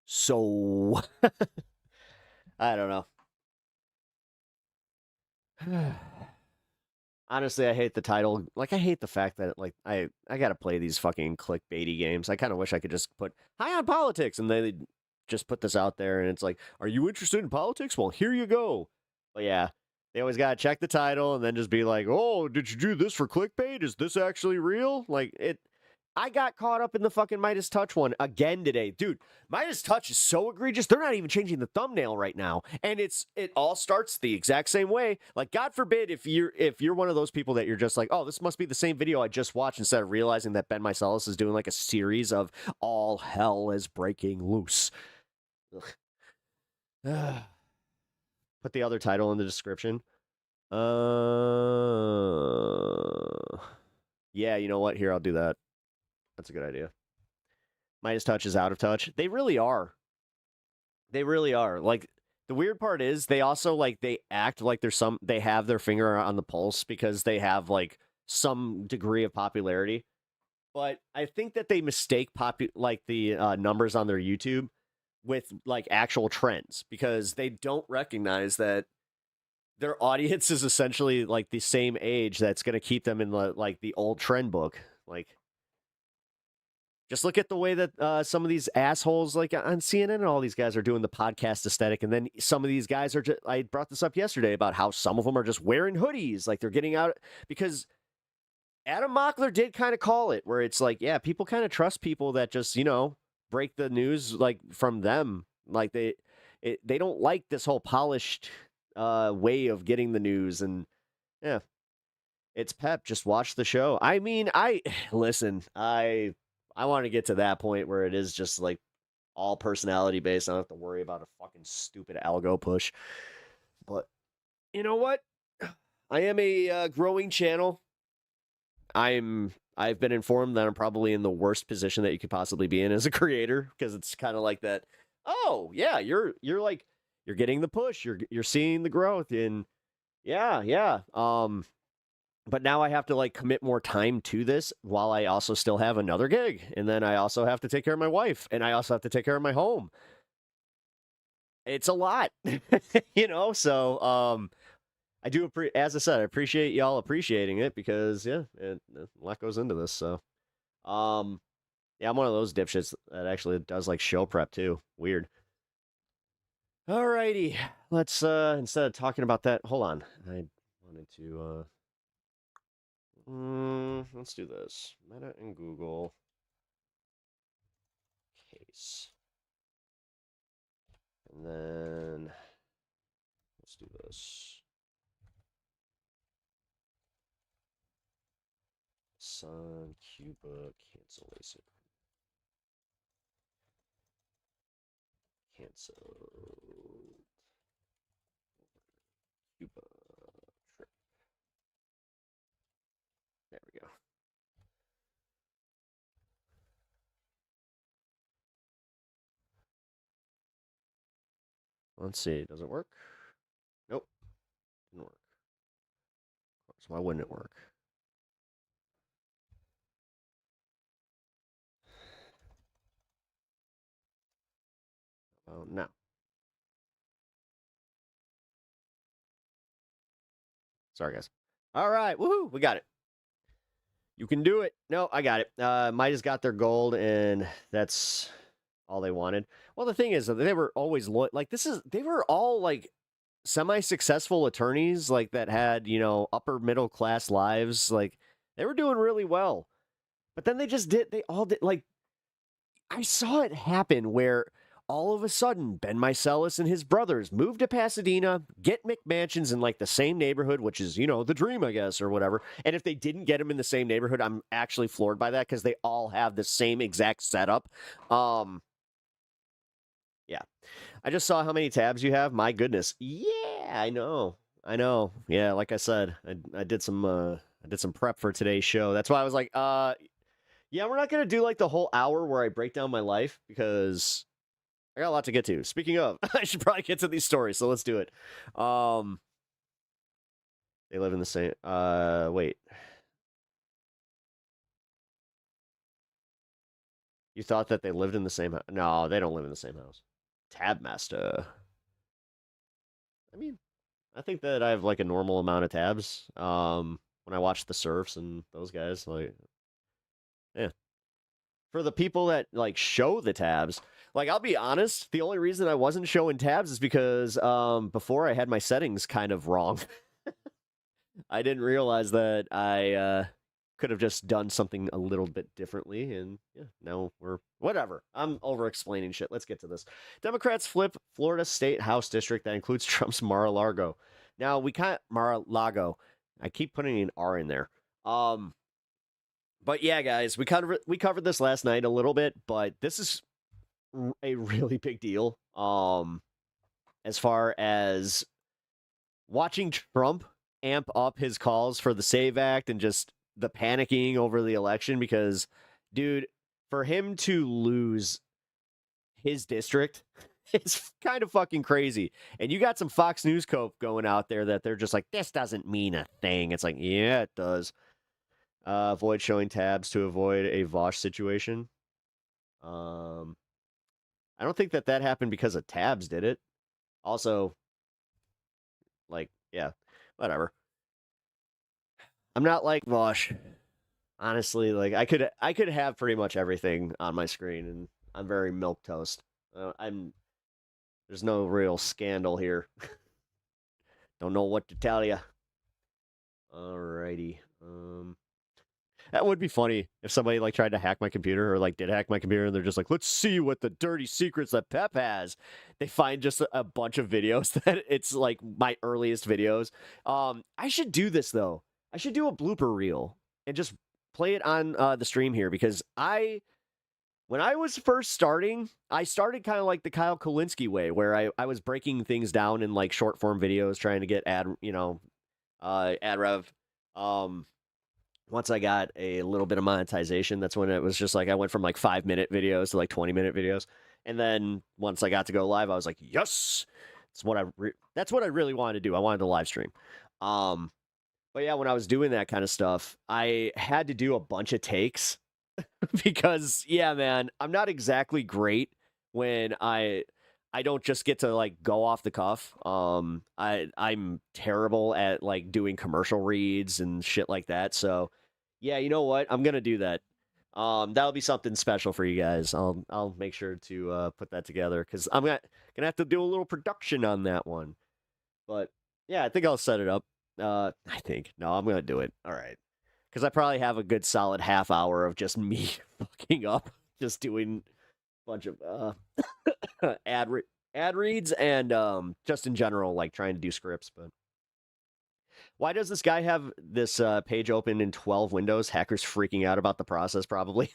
So, I don't know. Honestly, I hate the title. Like, I hate the fact that, like, I got to play these fucking clickbaity games. I kind of wish I could just put, hi on politics, and they just put this out there, and it's like, are you interested in politics? Well, here you go. But yeah. They always got to check the title and then just be like, oh, did you do this for clickbait? Is this actually real? Like, I got caught up in the fucking Midas Touch one again today. Dude, Midas Touch is so egregious. They're not even changing the thumbnail right now. And it all starts the exact same way. Like, God forbid if you're one of those people that you're just like, oh, this must be the same video I just watched, instead of realizing that Ben Meiselas is doing like a series of all hell is breaking loose. Put the other title in the description. Yeah, you know what? Here, I'll do that. That's a good idea. Midas Touch is out of touch. They really are. They really are. Like, the weird part is they also, like, they act like they have their finger on the pulse because they have, like, some degree of popularity. But I think that they mistake the numbers on their YouTube with, like, actual trends because they don't recognize that their audience is essentially like the same age that's going to keep them in the old trend book. Like, just look at the way that some of these assholes like on CNN and all these guys are doing the podcast aesthetic. And then some of these guys are just, I brought this up yesterday about how some of them are just wearing hoodies. Like, they're getting out because Adam Mockler did kind of call it, where it's like, yeah, people kind of trust people that just, break the news like from them. Like, they don't like this whole polished way of getting the news. And yeah, it's Pep. Just watch the show. I mean, listen, I want to get to that point where it is just like all personality based. I don't have to worry about a fucking stupid algo push. But you know what? I am a growing channel. I've been informed that I'm probably in the worst position that you could possibly be in as a creator, because it's kind of like that. Oh yeah, you're getting the push. You're seeing the growth, and yeah. But now I have to like commit more time to this while I also still have another gig, and then I also have to take care of my wife, and I also have to take care of my home. It's a lot, So I do as I said, I appreciate y'all appreciating it, because a lot goes into this. So yeah, I'm one of those dipshits that actually does like show prep too. Weird. Alrighty, let's instead of talking about that, hold on. I wanted to let's do this. Meta and Google case. And then let's do this. Hasan, Cuba, cancellation. Cancel. Cuba trip. There we go. Let's see. Does it work? Nope. Didn't work. Of course, why wouldn't it work? Oh, no. Sorry, guys. All right. Woohoo. We got it. You can do it. No, I got it. Midas got their gold, and that's all they wanted. Well, the thing is, they were always like they were all like semi-successful attorneys, like that had upper middle class lives. Like they were doing really well, but then they all did like I saw it happen where all of a sudden Ben Meiselas and his brothers moved to Pasadena, get McMansions in like the same neighborhood, which is, the dream, I guess, or whatever. And if they didn't get them in the same neighborhood, I'm actually floored by that because they all have the same exact setup. Yeah. I just saw how many tabs you have. My goodness. Yeah, I know. Yeah, like I said, I did some prep for today's show. That's why I was like, yeah, we're not going to do like the whole hour where I break down my life because I got a lot to get to. Speaking of, I should probably get to these stories, so let's do it. They live in the same wait. You thought that they lived in the same house? No, they don't live in the same house. Tabmaster. I mean, I think that I have like a normal amount of tabs. When I watch the Surfs and those guys, like, yeah. For the people that like show the tabs, like I'll be honest, the only reason I wasn't showing tabs is because before I had my settings kind of wrong. I didn't realize that I could have just done something a little bit differently, and yeah, now we're whatever. I'm over explaining shit. Let's get to this. Democrats flip Florida State House district that includes Trump's Mar-a-Lago. Now we can't Mar-a-Lago. I keep putting an R in there. But yeah, guys, we covered this last night a little bit, but this is a really big deal. As far as watching Trump amp up his calls for the SAVE Act and just the panicking over the election, because, dude, for him to lose his district, it's kind of fucking crazy. And you got some Fox News cope going out there that they're just like, this doesn't mean a thing. It's like, yeah, it does. Avoid showing tabs to avoid a Vosh situation. I don't think that happened because of tabs, did it? Also, like, yeah, whatever. I'm not like Vosh. Honestly, like I could have pretty much everything on my screen, and I'm very milquetoast. There's no real scandal here. Don't know what to tell you. Alrighty. That would be funny if somebody like tried to hack my computer or like did hack my computer and they're just like, let's see what the dirty secrets that Pep has. They find just a bunch of videos that it's like my earliest videos. I should do this though. I should do a blooper reel and just play it on the stream here because when I was first starting, I started kind of like the Kyle Kulinski way where I was breaking things down in like short form videos, trying to get ad rev. Once I got a little bit of monetization, that's when it was just like I went from like 5-minute videos to like 20-minute videos. And then once I got to go live, I was like, yes, that's what I really wanted to do. I wanted to live stream. But yeah, when I was doing that kind of stuff, I had to do a bunch of takes because yeah, man, I'm not exactly great when I don't just get to like go off the cuff. I'm terrible at like doing commercial reads and shit like that. So yeah, you know what? I'm gonna do that. That'll be something special for you guys. I'll make sure to put that together because I'm gonna have to do a little production on that one. But yeah, I think I'll set it up. I'm gonna do it. All right, because I probably have a good solid half hour of just me fucking up, just doing a bunch of ad reads and just in general like trying to do scripts. But Why does this guy have this page open in 12 windows? Hackers freaking out about the process, probably.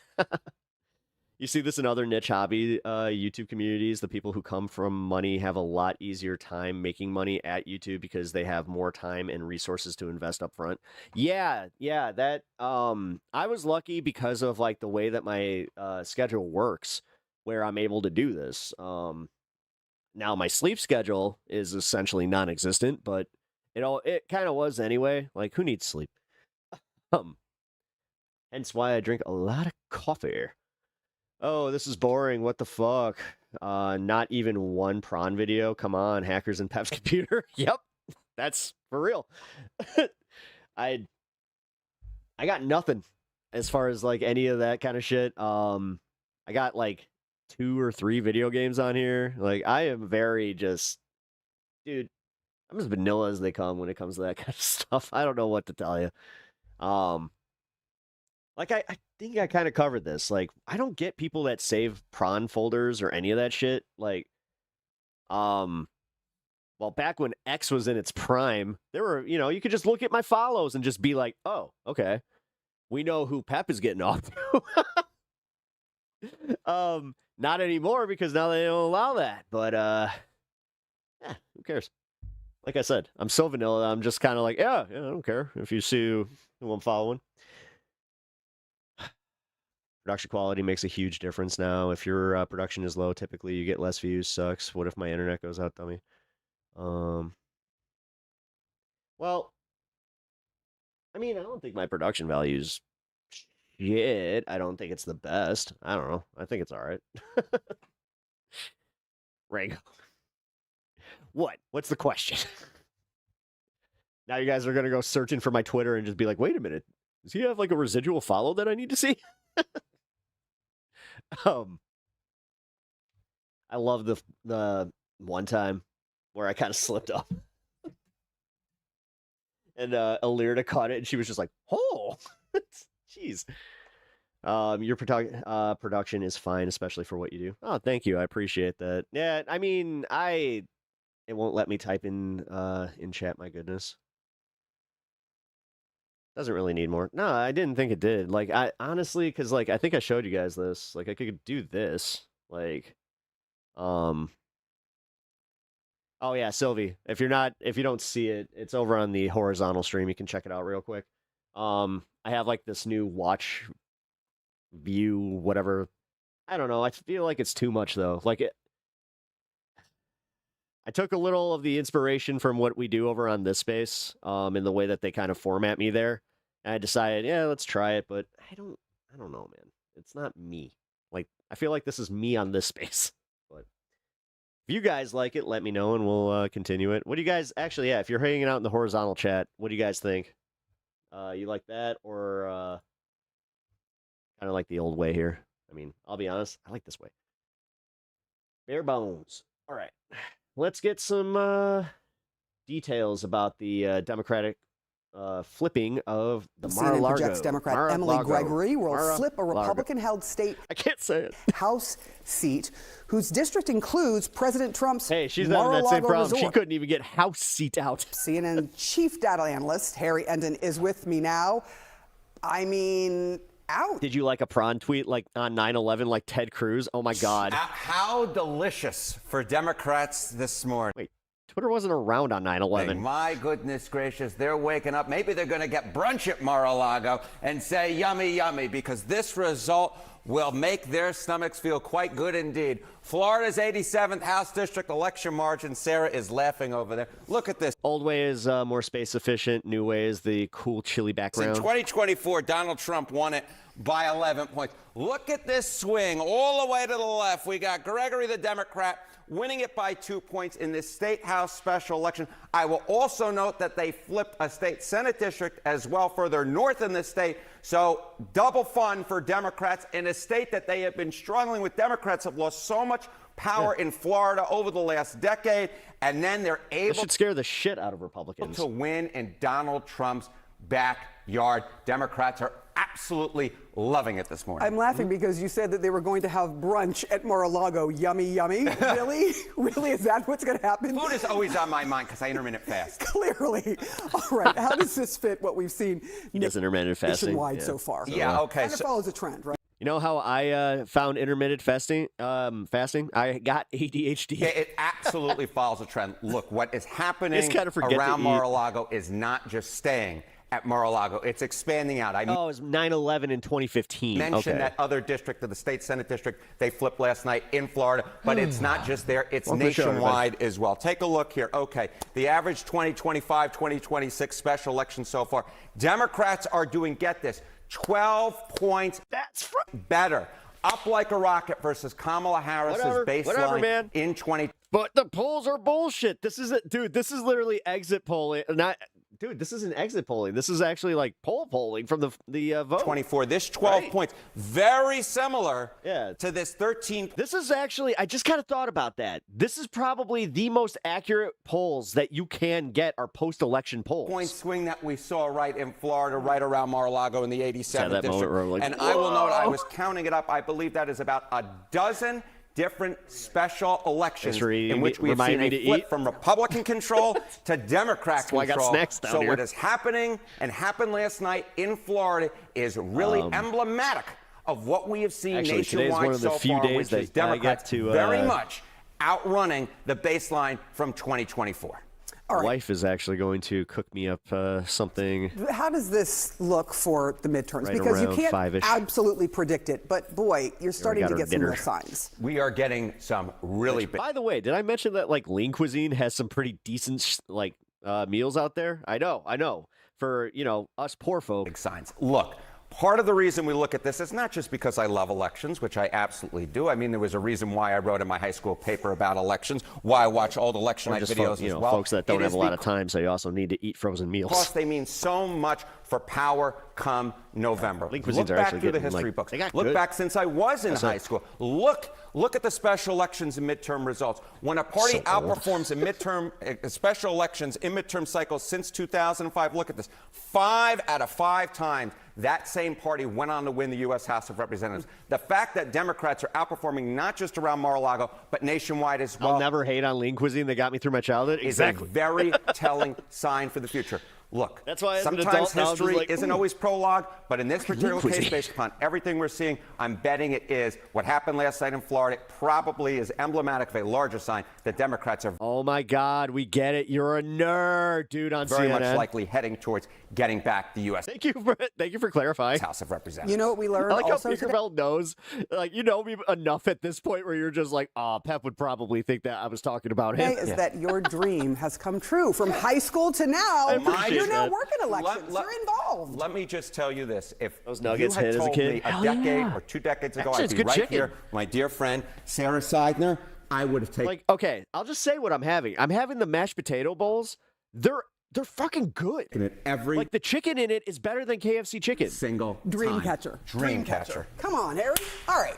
You see this in other niche hobby YouTube communities. The people who come from money have a lot easier time making money at YouTube because they have more time and resources to invest up front. Yeah, that I was lucky because of like the way that my schedule works, where I'm able to do this. Now my sleep schedule is essentially non-existent, but it kind of was anyway. Like, who needs sleep? Hence why I drink a lot of coffee. Oh, this is boring. What the fuck? Not even one prawn video. Come on, hackers in Pep's computer. Yep, that's for real. I got nothing as far as like any of that kind of shit. I got like 2 or 3 video games on here. Like, I am very just, dude, I'm as vanilla as they come when it comes to that kind of stuff. I don't know what to tell you. Like, I think I kind of covered this. Like, I don't get people that save prawn folders or any of that shit. Like, well, back when X was in its prime, there were, you could just look at my follows and just be like, oh, okay, we know who Pep is getting off to. Not anymore, because now they don't allow that. But, yeah, who cares? Like I said, I'm so vanilla, I'm just kind of like, yeah, I don't care if you see who I'm following. Production quality makes a huge difference now. If your production is low, typically you get less views. Sucks. What if my internet goes out, dummy? Well, I mean, I don't think my production value's shit. I don't think it's the best. I don't know. I think it's all right. Rango. What? What's the question? Now you guys are going to go searching for my Twitter and just be like, wait a minute. Does he have like a residual follow that I need to see? I love the one time where I kind of slipped up. And Alirda caught it and she was just like, oh, jeez. Your production is fine, especially for what you do. Oh, thank you. I appreciate that. Yeah, I mean, it won't let me type in chat, my goodness. Doesn't really need more. No, I didn't think it did. Like, I honestly, because like I think I showed you guys this. Like, I could do this. Like, oh yeah, Sylvie. If you don't see it, it's over on the horizontal stream. You can check it out real quick. I have like this new watch view, whatever. I don't know. I feel like it's too much though. Like I took a little of the inspiration from what we do over on this space, in the way that they kind of format me there. And I decided, yeah, let's try it, but I don't know, man. It's not me. Like, I feel like this is me on this space. But if you guys like it, let me know and we'll continue it. What do you guys, actually, yeah, if you're hanging out in the horizontal chat, what do you guys think? You like that or kind of like the old way here? I mean, I'll be honest, I like this way. Bare bones. All right. Let's get some details about the Democratic flipping of the CNN projects Democrat Emily Gregory will flip a Republican-held state I can't say it. House seat, whose district includes President Trump's Hey, she's having that same problem. Resort. She couldn't even get House seat out. CNN chief data analyst Harry Endon is with me now. I mean, out. Did you like a prawn tweet like on 9/11 like Ted Cruz? Oh my God. How delicious for Democrats this morning. Wait, Twitter wasn't around on 9/11. My goodness gracious, they're waking up. Maybe they're going to get brunch at Mar-a-Lago and say yummy, yummy, because this result will make their stomachs feel quite good indeed. Florida's 87th House District election margin. Sarah is laughing over there. Look at this. Old way is more space efficient. New way is the cool chilly background. In 2024, Donald Trump won it by 11 points. Look at this swing all the way to the left. We got Gregory, the Democrat, winning it by 2 points in this state house special election. I will also note that they flipped a state Senate district as well further north in the state. So double fun for Democrats in a state that they have been struggling with. Democrats have lost so much power in Florida over the last decade, and then they're able This should scare the shit out of Republicans to win in Donald Trump's backyard. Democrats are absolutely loving it this morning. I'm laughing because you said that they were going to have brunch at Mar-a-Lago. Yummy, yummy. Really? Really? Is that what's going to happen? Food is always on my mind because I intermittent fast. Clearly. All right. How does this fit what we've seen He does intermittent fasting. nationwide so far? Yeah, okay. Kind of follows a trend, right? You know how I found intermittent fasting? I got ADHD. Yeah, it absolutely follows a trend. Look, what is happening kinda forget to around eat. Mar-a-Lago is not just staying at Mar-a-Lago. It's expanding out. I it was 9/11 in 2015. mentioned Okay. that other district of the state Senate district they flipped last night in Florida, but it's not just there, it's Welcome to the show, nationwide as well. Take a look here. Okay, the average 2025, 2026 special election so far, Democrats are doing, get this, 12 points better. Up like a rocket versus Kamala Harris's baseline in 20. But the polls are bullshit. This isn't, dude. This is literally exit polling. Dude, this isn't exit polling. This is actually like polling from the vote. 24. This 12 points, very similar to this 13. This is actually, I just kind of thought about that. This is probably the most accurate polls that you can get are post-election polls. Point swing that we saw right in Florida, right around Mar-a-Lago in the 87th district. Like, and I will note, I was counting it up. I believe that is about a dozen different special elections in which we have seen a flip from Republican control to Democrat control. I got snacks down so here. what is happening and happened last night in Florida is really emblematic of what we have seen Actually, today's nationwide one of the so few far, days which is that I get Democrats to, very much outrunning the baseline from 2024. My wife is actually going to cook me up something. How does this look for the midterms? Right Because you around can't 5-ish. absolutely predict it, but boy, you're starting to get some real signs. We are getting some really big. By the way, did I mention that like Lean Cuisine has some pretty decent meals out there? I know. For, us poor folk. Big signs. Look, part of the reason we look at this is not just because I love elections, which I absolutely do. I mean, there was a reason why I wrote in my high school paper about elections, why I watch old election night videos as well. Folks that don't It have is a lot of time, so you also need to eat frozen meals. Because they mean so much for power come November. Lean Look Cuisines are back actually through the getting, history books. got Look good. back since I was in high school. Look at the special elections and midterm results. When a party outperforms in midterm special elections in midterm cycles since 2005, look at this. 5 out of 5 times that same party went on to win the U.S. House of Representatives. The fact that Democrats are outperforming not just around Mar-a-Lago, but nationwide as well. I'll never hate on Lean Cuisine. They got me through my childhood. Is a very telling sign for the future. Look, that's why as an sometimes adult, now I'm just history like, isn't always prologue, but in this particular Lean case, Cuisine. based upon everything we're seeing, I'm betting it is. What happened last night in Florida probably is emblematic of a larger sign that Democrats are Oh my God, we get it. You're a nerd, dude, on very CNN. much likely heading towards getting back the U.S. Thank you for clarifying. House of Representatives. You know what we learned I like also how today? Tinkerbell knows, you know me enough at this point where you're just like, Pep would probably think that I was talking about him. Is that your dream has come true. From high school to now, you're now working elections. You're involved. Let me just tell you this. If Those nuggets you had hit as a told kid. me a Hell decade yeah. or 2 decades ago, Actually, I'd it's be good right chicken. here, my dear friend Sarah Seidner, I would have taken. Like, okay, I'll just say what I'm having. I'm having the mashed potato bowls. They're fucking good. Like the chicken in it is better than KFC chicken. Single Dreamcatcher. Dreamcatcher. Come on, Harry. All right.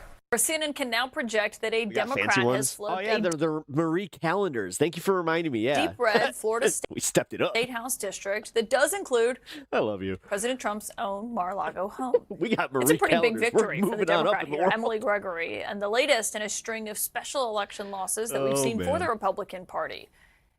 can now project that a Democrat Fancy has ones. flipped Oh yeah, they're Marie calendars. Thank you for reminding me. Yeah. deep red Florida We stepped it up. State House district that does include I love you. President Trump's own Mar-a-Lago home. We got Marie It's a pretty big calendars. We're victory for the moving on up Democrat in the here, world. Emily Gregory, and the latest in a string of special election losses that we've Oh, seen for man. the Republican Party.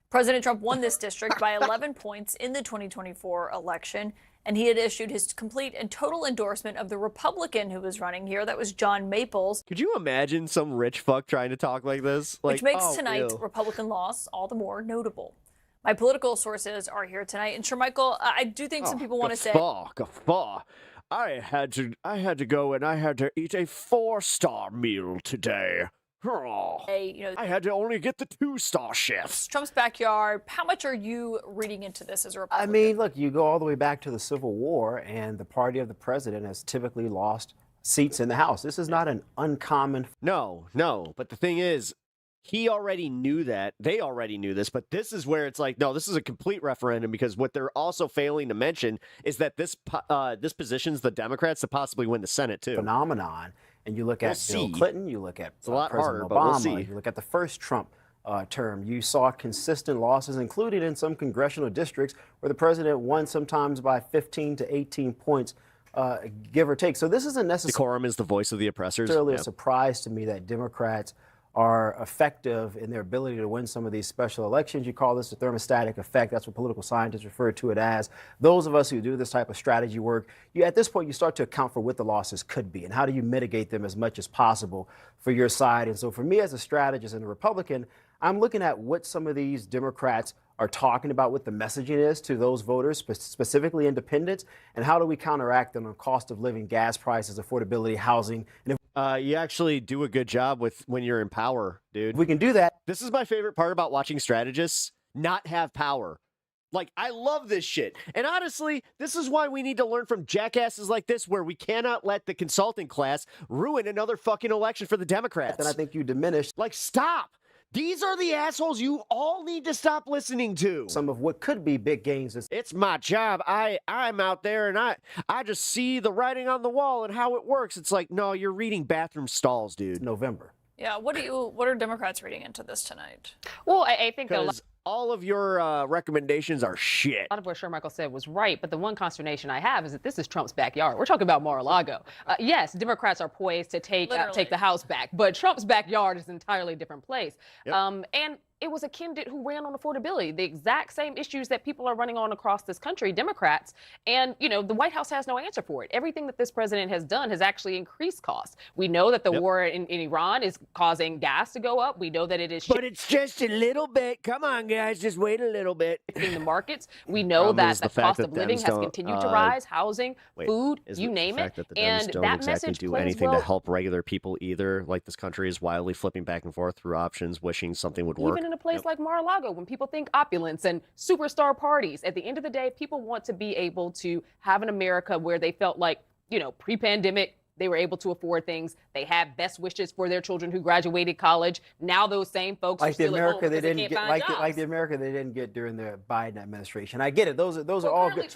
President Trump won this district by 11 points in the 2024 election, and he had issued his complete and total endorsement of the Republican who was running here. That was John Maples, Could you imagine some rich fuck trying to talk like this? Like, which makes oh, tonight's ew. Republican loss all the more notable. My political sources are here tonight, and Shermichael, I do think some people want to say Guffaw. I had to go and I had to eat a 4-star meal today. Oh, I had to only get the 2-star chefs. Trump's backyard. How much are you reading into this as a Republican? I mean, look, you go all the way back to the Civil War, and the party of the president has typically lost seats in the House. This is not an uncommon. No. But the thing is, he already knew that. They already knew this. But this is where it's like, no, this is a complete referendum because what they're also failing to mention is that this positions the Democrats to possibly win the Senate too. Phenomenon. And you look at Bill Clinton, you look at It's a lot President harder, Obama, but we'll see. you look at the first Trump term. You saw consistent losses, including in some congressional districts where the president won sometimes by 15 to 18 points give or take. So this isn't necessarily Decorum is the voice of the oppressors. a surprise to me that Democrats are effective in their ability to win some of these special elections. You call this a thermostatic effect. That's what political scientists refer to it as. Those of us who do this type of strategy work, at this point, you start to account for what the losses could be and how do you mitigate them as much as possible for your side. And so for me as a strategist and a Republican, I'm looking at what some of these Democrats are talking about, what the messaging is to those voters, specifically independents, and how do we counteract them on cost of living, gas prices, affordability, housing. And if you actually do a good job with when you're in power, dude. we can do that. This is my favorite part about watching strategists not have power. Like, I love this shit. And honestly, this is why we need to learn from jackasses like this, where we cannot let the consulting class ruin another fucking election for the Democrats. And I think you diminish. Like, stop. These are the assholes you all need to stop listening to. Some of what could be big gains. It's my job. I'm out there and I just see the writing on the wall and how it works. It's like, no, you're reading bathroom stalls, dude. November. Yeah, what are Democrats reading into this tonight? Well, I think a lot, Because all of your recommendations are shit. a lot of what Michael said was right, but the one consternation I have is that this is Trump's backyard. We're talking about Mar-a-Lago. Yes, Democrats are poised to take the House back, but Trump's backyard is an entirely different place. Yep. And it was a candidate who ran on affordability, the exact same issues that people are running on across this country, Democrats. And, the White House has no answer for it. Everything that this president has done has actually increased costs. We know that the war in Iran is causing gas to go up. We know that it is. But it's just a little bit. Come on, guys, just wait a little bit. In the markets, we know that the cost of living has continued to rise, housing, food, you name it. And don't that exactly message do plays anything well. to help regular people either. Like, this country is wildly flipping back and forth through options, wishing something would work. Even in a place like Mar-a-Lago, when people think opulence and superstar parties, at the end of the day, people want to be able to have an America where they felt like, pre-pandemic, they were able to afford things. They had best wishes for their children who graduated college. Now those same folks are still at home because they can't find jobs. Like the America they didn't get during the Biden administration. I get it. Those are all good.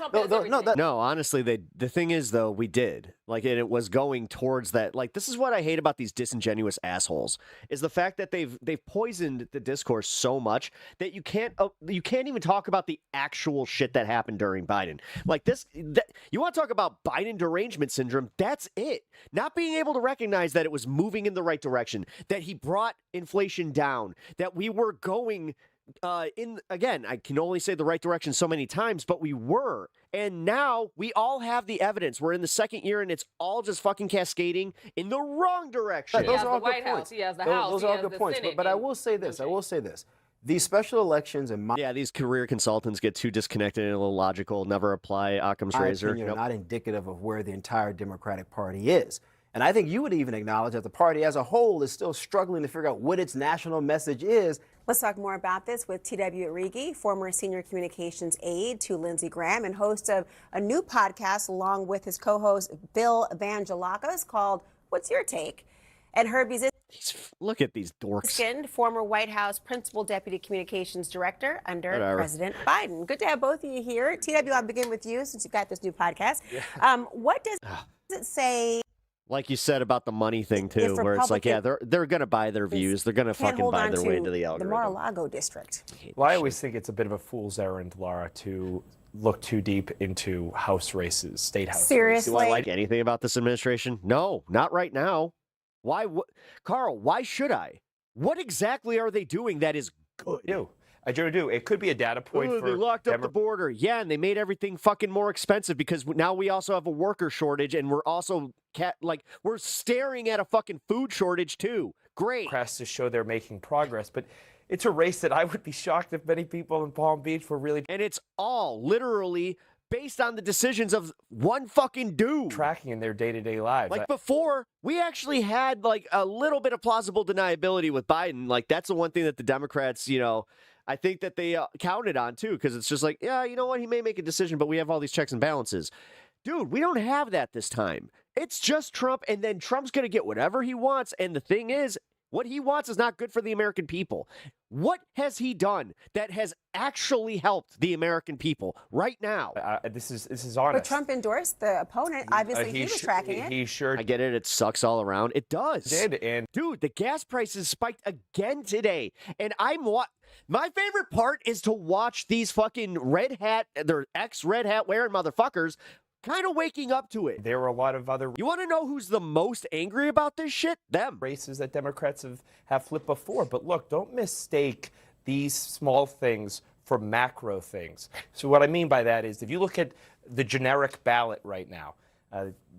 No, honestly, the thing is, though, we did. Like, and it was going towards that. Like, this is what I hate about these disingenuous assholes, is the fact that they've poisoned the discourse so much that you can't even talk about the actual shit that happened during Biden. Like you want to talk about Biden derangement syndrome? That's it. Not being able to recognize that it was moving in the right direction, that he brought inflation down, that we were going again, I can only say the right direction so many times, but we were. And now we all have the evidence. We're in the second year and it's all just fucking cascading in the wrong direction. Those are all White good House, points. he has the House, Those he are all has good the points. Senate, But I will say this. These special elections and these career consultants get too disconnected and illogical, never apply Occam's razor. Are not indicative of where the entire Democratic Party is. And I think you would even acknowledge that the party as a whole is still struggling to figure out what its national message is. Let's talk more about this with T.W. Arrighi, former senior communications aide to Lindsey Graham and host of a new podcast along with his co-host Bill Evangelakis called What's Your Take? And Herbie's Look at these dorks. Former White House Principal Deputy Communications Director under President Biden. Good to have both of you here. TW, I'll begin with you since you've got this new podcast. What does it say? Like you said about the money thing too, where it's like, yeah, they're gonna buy their views, they're gonna fucking buy their way into the algorithm. The Mar-a-Lago district. Well, I always think it's a bit of a fool's errand, Laura, to look too deep into House races, state House races. Do I like anything about this administration? No, not right now. Why, Carl? Why should I? What exactly are they doing that is good? I do. It could be a data point for they locked up the border. Yeah, and they made everything fucking more expensive because now we also have a worker shortage, and we're also we're staring at a fucking food shortage too. Great. Press to show they're making progress, but it's a race that I would be shocked if many people in Palm Beach were really. And it's all literally based on the decisions of one fucking dude. Tracking in their day-to-day lives. Like before, we actually had like a little bit of plausible deniability with Biden. Like that's the one thing that the Democrats, I think that they counted on too, because it's just like, yeah, you know what? He may make a decision, but we have all these checks and balances. Dude, we don't have that this time. It's just Trump, and then Trump's going to get whatever he wants. And the thing is, what he wants is not good for the American people. What has he done that has actually helped the American people right now? This is honest. But Trump endorsed the opponent. Obviously, he was tracking it. He sure. I get it. It sucks all around. It does. And dude, the gas prices spiked again today. And my favorite part is to watch these fucking red hat, they're ex-red hat wearing motherfuckers kind of waking up to it. There were a lot of other You want to know who's the most angry about this shit? Them. races that Democrats have flipped before. But look, don't mistake these small things for macro things. So what I mean by that is if you look at the generic ballot right now,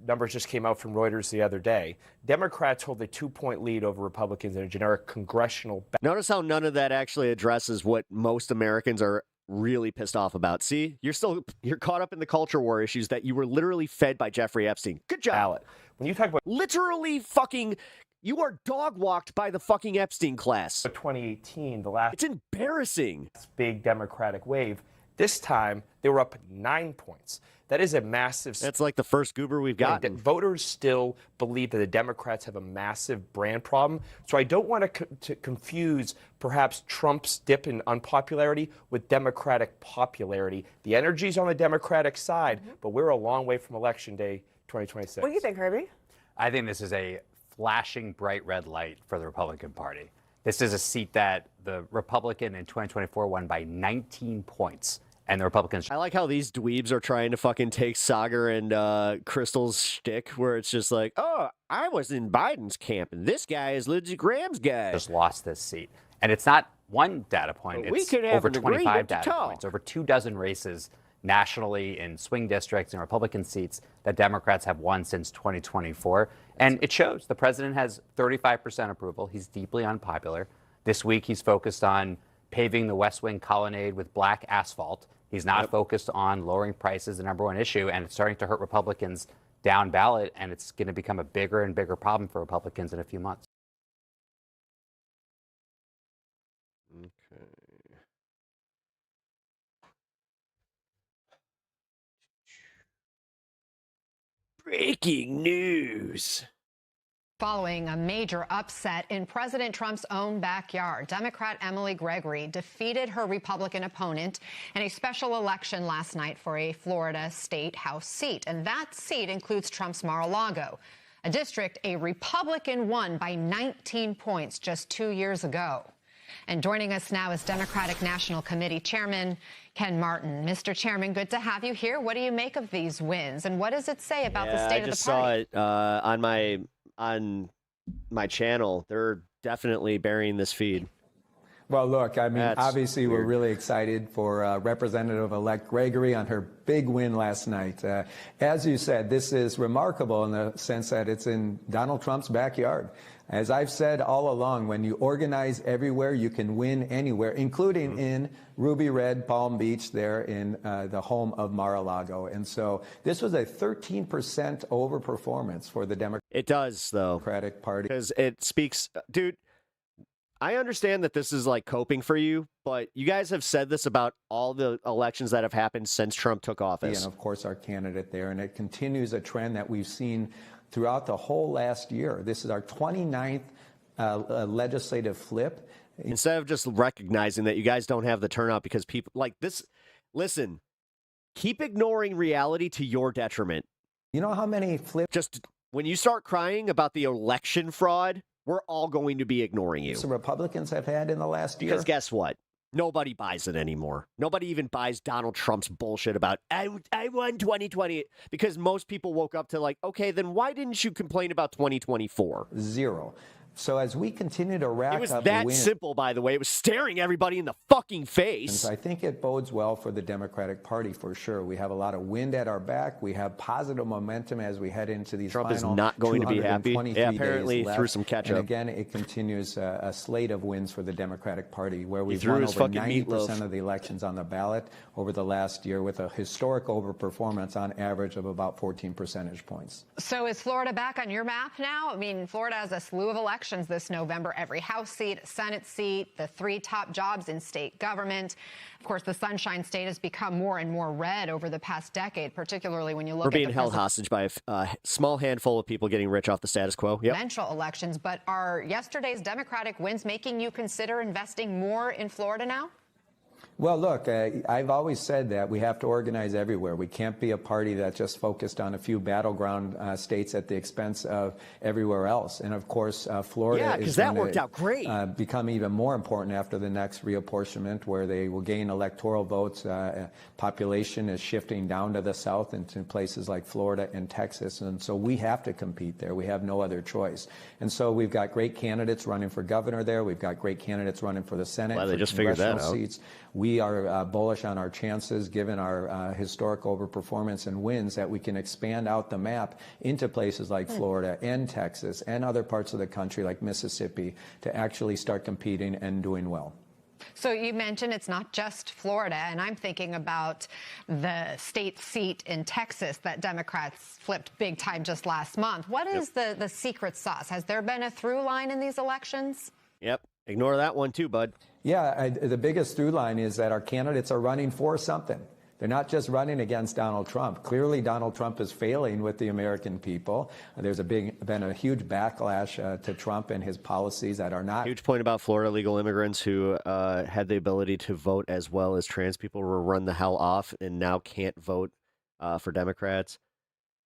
numbers just came out from Reuters the other day. Democrats hold a 2-point lead over Republicans in a generic congressional ballot. Notice how none of that actually addresses what most Americans are really pissed off about. See, you're caught up in the culture war issues that you were literally fed by Jeffrey Epstein. Good job. When you talk about literally fucking, you are dog walked by the fucking Epstein class. 2018, the last it's embarrassing. Big Democratic wave. This time they were up 9 points. That is a massive. That's like the first goober we've gotten. Voters still believe that the Democrats have a massive brand problem. So I don't want to confuse perhaps Trump's dip in unpopularity with Democratic popularity. The energy's on the Democratic side, but we're a long way from Election Day 2026. What do you think, Herbie? I think this is a flashing bright red light for the Republican Party. This is a seat that the Republican in 2024 won by 19 points. And the Republicans. I like how these dweebs are trying to fucking take Sagar and Crystal's shtick, where it's just like, oh, I was in Biden's camp, and this guy is Lindsey Graham's guy. Just lost this seat. And it's not one data point. But we it's could have over an 25 agreement to data talk. points, over 24 races nationally in swing districts and Republican seats that Democrats have won since 2024. And it shows. The president has 35% approval. He's deeply unpopular. This week, he's focused on paving the West Wing colonnade with black asphalt. He's not focused on lowering prices, the number one issue, and it's starting to hurt Republicans down ballot, and it's going to become a bigger and bigger problem for Republicans in a few months. Okay. Breaking news. Following a major upset in President Trump's own backyard, Democrat Emily Gregory defeated her Republican opponent in a special election last night for a Florida state House seat. And that seat includes Trump's Mar-a-Lago, a district a Republican won by 19 points just 2 years ago. And joining us now is Democratic National Committee Chairman Ken Martin. Mr. Chairman, good to have you here. What do you make of these wins? And what does it say about the state of the party? I just saw it on my channel. They're definitely burying this feed. Well, look, I mean, That's obviously weird. we're really excited for Representative-elect Gregory on her big win last night. As you said, this is remarkable in the sense that it's in Donald Trump's backyard. As I've said all along, when you organize everywhere, you can win anywhere, including in Ruby Red Palm Beach there in the home of Mar-a-Lago. And so this was a 13% overperformance for the Democratic It does, though. Party. Because it speaks, dude, I understand that this is like coping for you, but you guys have said this about all the elections that have happened since Trump took office. And of course, our candidate there. And it continues a trend that we've seen throughout the whole last year. This is our 29th legislative flip. Instead of just recognizing that you guys don't have the turnout because people like this, listen, keep ignoring reality to your detriment. You know how many flips? Just when you start crying about the election fraud, we're all going to be ignoring you. Some Republicans have had in the last year. Because guess what? Nobody buys it anymore. Nobody even buys Donald Trump's bullshit about, I won 2020. Because most people woke up to like, okay, then why didn't you complain about 2024? Zero. So as we continue to rack up It was that wins, simple, by the way. It was staring everybody in the fucking face. I think it bodes well for the Democratic Party for sure. We have a lot of wind at our back. We have positive momentum as we head into these Trump final is not going to be happy. 223 Yeah, apparently days left. threw some ketchup. And again, it continues a slate of wins for the Democratic Party where we've threw won his over fucking 90% meatloaf. of the elections on the ballot over the last year with a historic overperformance on average of about 14 percentage points. So is Florida back on your map now? I mean, Florida has a slew of elections this November. Every House seat, Senate seat, the 3 top jobs in state government. Of course, the Sunshine State has become more and more red over the past decade, particularly when you look We're at being the held hostage by a small handful of people getting rich off the status quo. Yep. presidential elections. But are yesterday's Democratic wins making you consider investing more in Florida now? Well, look, I've always said that we have to organize everywhere. We can't be a party that's just focused on a few battleground states at the expense of everywhere else. And of course, Florida Yeah, is because that gonna, worked out great. Become even more important after the next reapportionment, where they will gain electoral votes. Population is shifting down to the south into places like Florida and Texas. And so we have to compete there. We have no other choice. And so we've got great candidates running for governor there. We've got great candidates running for the Senate. Well, they for just figured that congressional out. seats. We are bullish on our chances, given our historic overperformance and wins, that we can expand out the map into places like Florida and Texas and other parts of the country like Mississippi to actually start competing and doing well. So you mentioned it's not just Florida, and I'm thinking about the state seat in Texas that Democrats flipped big time just last month. What is the secret sauce? Has there been a through line in these elections? Yep. Ignore that one too, bud. Yeah, the biggest through line is that our candidates are running for something. They're not just running against Donald Trump. Clearly, Donald Trump is failing with the American people. There's been a huge backlash to Trump and his policies that are not. Huge point about Florida legal immigrants who had the ability to vote as well as trans people were run the hell off and now can't vote for Democrats.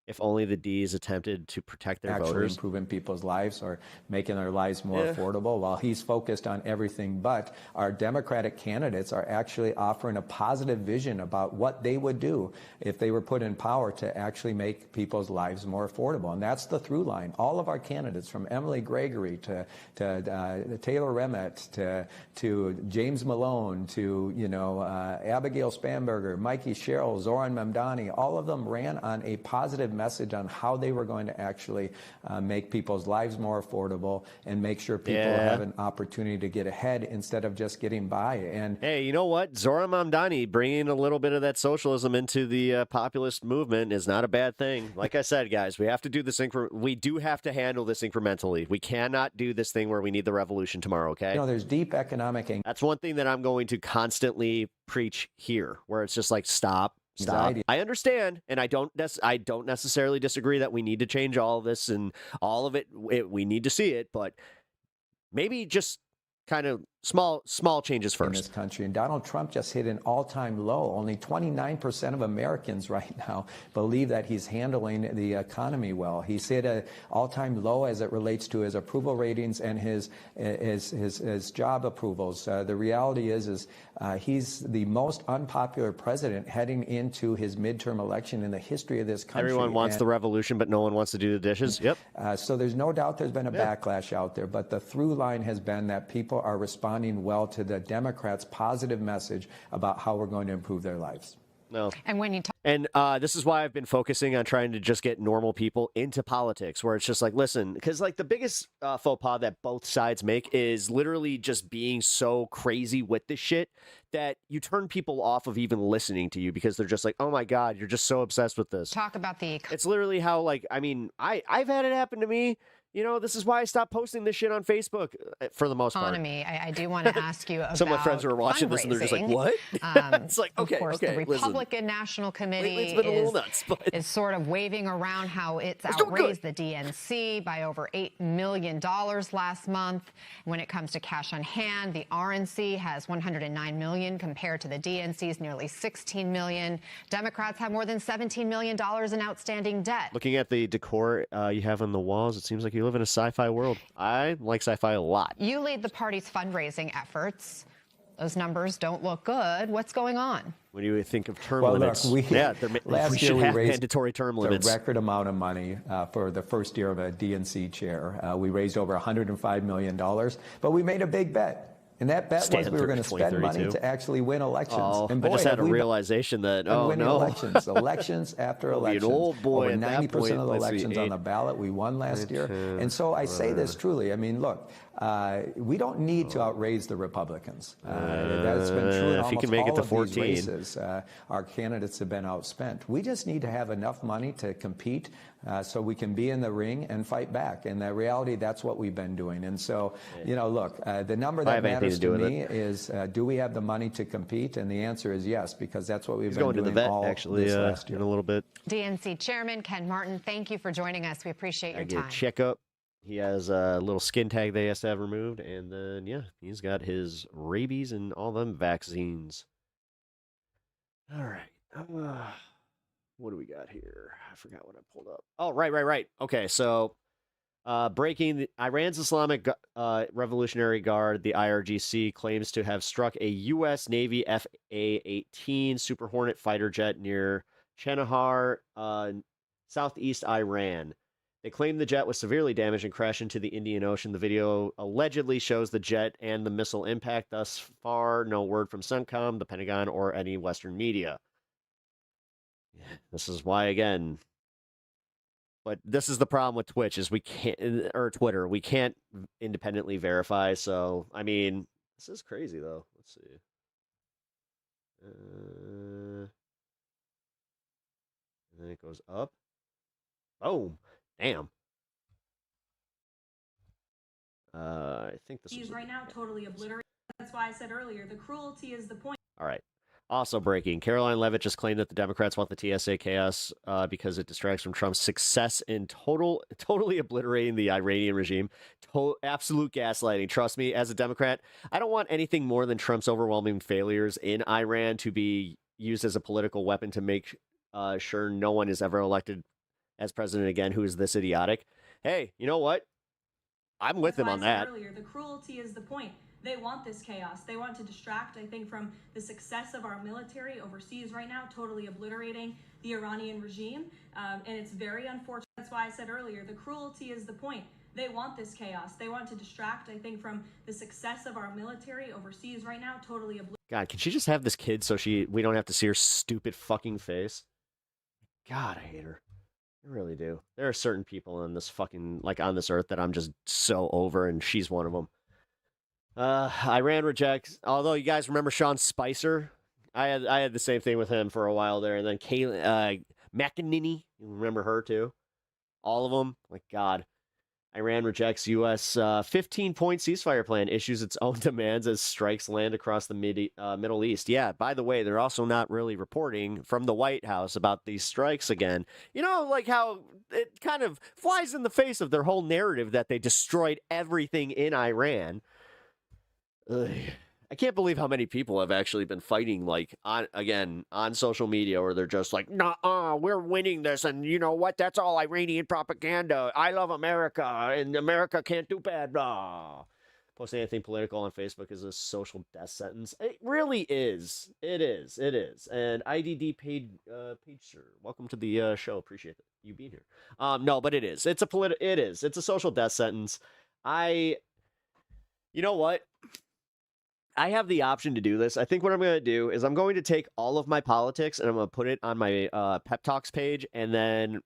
If only the D's attempted to protect their Actually voters. improving people's lives or making their lives more affordable, while he's focused on everything but. Our Democratic candidates are actually offering a positive vision about what they would do if they were put in power to actually make people's lives more affordable. And that's the through line. All of our candidates, from Emily Gregory to Taylor Remmett to James Malone to Abigail Spanberger, Mikey Sherrill, Zoran Mamdani, all of them ran on a positive message on how they were going to actually make people's lives more affordable and make sure people have an opportunity to get ahead instead of just getting by. And hey, you know what? Zoran Mamdani bringing a little bit of that socialism into the populist movement is not a bad thing. Like I said, guys, we have to do this. We do have to handle this incrementally. We cannot do this thing where we need the revolution tomorrow. Okay? there's deep economic. That's one thing that I'm going to constantly preach here, where it's just like stop. Stop. I understand, and I don't necessarily disagree that we need to change all of this and all of it. We need to see it, but maybe just kind of small changes first. In this country. And Donald Trump just hit an all-time low. Only 29% of Americans right now believe that he's handling the economy well. He's hit an all-time low as it relates to his approval ratings and his job approvals. The reality is he's the most unpopular president heading into his midterm election in the history of this country. Everyone wants the revolution, but no one wants to do the dishes. Yep. So there's no doubt there's been a backlash out there, but the through line has been that people are responding well to the Democrats' positive message about how we're going to improve their lives. No. And when you talk. And this is why I've been focusing on trying to just get normal people into politics, where it's just like, listen, because like the biggest faux pas that both sides make is literally just being so crazy with this shit that you turn people off of even listening to you because they're just like, oh my God, you're just so obsessed with this. Talk about the. It's literally how, like, I mean, I've had it happen to me. You know, this is why I stopped posting this shit on Facebook for the most part. Economy. I do want to ask you about some of my friends are watching this and they're just like, what? It's like, okay, of course, okay, the Republican National Committee it's been a little nuts, but is sort of waving around how it's outraised the DNC by over $8 million last month. When it comes to cash on hand, the RNC has $109 million compared to the DNC's nearly $16 million. Democrats have more than $17 million in outstanding debt. Looking at the decor you have on the walls, it seems like you live in a sci-fi world. I like sci-fi a lot. You lead the party's fundraising efforts. Those numbers don't look good. What's going on? When you think of term Well, limits, look, we should have mandatory term limits. A record amount of money for the first year of a DNC chair. We raised over $105 million, but we made a big bet. And that bet was we were going to spend money to actually win elections. Oh, and boy, I just had a realization that, elections after elections. An old boy over 90% of the let's see, elections on the ballot we won last year. And so I say this truly. I mean, look, we don't need to outraise the Republicans. That's been true in if you almost can make it all to of 14. these races. Our candidates have been outspent. We just need to have enough money to compete so we can be in the ring and fight back. And the reality, that's what we've been doing. And so, you know, look, the number that matters to me is, do we have the money to compete? And the answer is yes, because that's what we've been doing going to the vet, all actually, this last year. in a little bit. DNC Chairman Ken Martin, thank you for joining us. We appreciate your Get time. a checkup. He has a little skin tag they has to have removed, and then he's got his rabies and all them vaccines. All right. What do we got here? I forgot what I pulled up. Oh, right. Okay, so breaking Iran's Islamic Revolutionary Guard, the IRGC, claims to have struck a U.S. Navy FA-18 Super Hornet fighter jet near Chandahar, southeast Iran. They claim the jet was severely damaged and crashed into the Indian Ocean. The video allegedly shows the jet and the missile impact. Thus far, no word from CENTCOM, the Pentagon, or any Western media. This is why, again, but this is the problem with Twitch is we can't, or Twitter, we can't independently verify. So, I mean, this is crazy though. Let's see. And then it goes up. Boom. Damn. I think this is right now totally obliterated. That's why I said earlier, the cruelty is the point. all right. Also breaking, Caroline Leavitt just claimed that the Democrats want the TSA chaos because it distracts from Trump's success in totally obliterating the Iranian regime. Absolute gaslighting. Trust me, as a Democrat, I don't want anything more than Trump's overwhelming failures in Iran to be used as a political weapon to make sure no one is ever elected as president again who is this idiotic. Hey, you know what? I'm with him on that. Earlier, the cruelty is the point. They want this chaos. They want to distract, I think, from the success of our military overseas right now, totally obliterating the Iranian regime. And it's very unfortunate. That's why I said earlier, the cruelty is the point. They want this chaos. They want to distract, I think, from the success of our military overseas right now, totally obliterating. God, can she just have this kid so we don't have to see her stupid fucking face? God, I hate her. I really do. There are certain people on this fucking, like, on this earth that I'm just so over, and she's one of them. Iran rejects. Although you guys remember Sean Spicer, I had the same thing with him for a while there, and then Kayla McEnany, you remember her too? All of them. Like God, Iran rejects U.S. 15-point ceasefire plan, issues its own demands as strikes land across the Middle East. Yeah. By the way, they're also not really reporting from the White House about these strikes again. You know, like how it kind of flies in the face of their whole narrative that they destroyed everything in Iran. Ugh. I can't believe how many people have actually been fighting, like, on social media, where they're just like, nah, we're winning this, and you know what? That's all Iranian propaganda. I love America, and America can't do bad. Nah. Posting anything political on Facebook is a social death sentence. It really is. It is. And IDD paid sir. Welcome to the show. Appreciate you being here. No, but it is. It's a social death sentence. You know what? I have the option to do this. I think what I'm going to do is I'm going to take all of my politics and I'm going to put it on my Pep Talks page. And then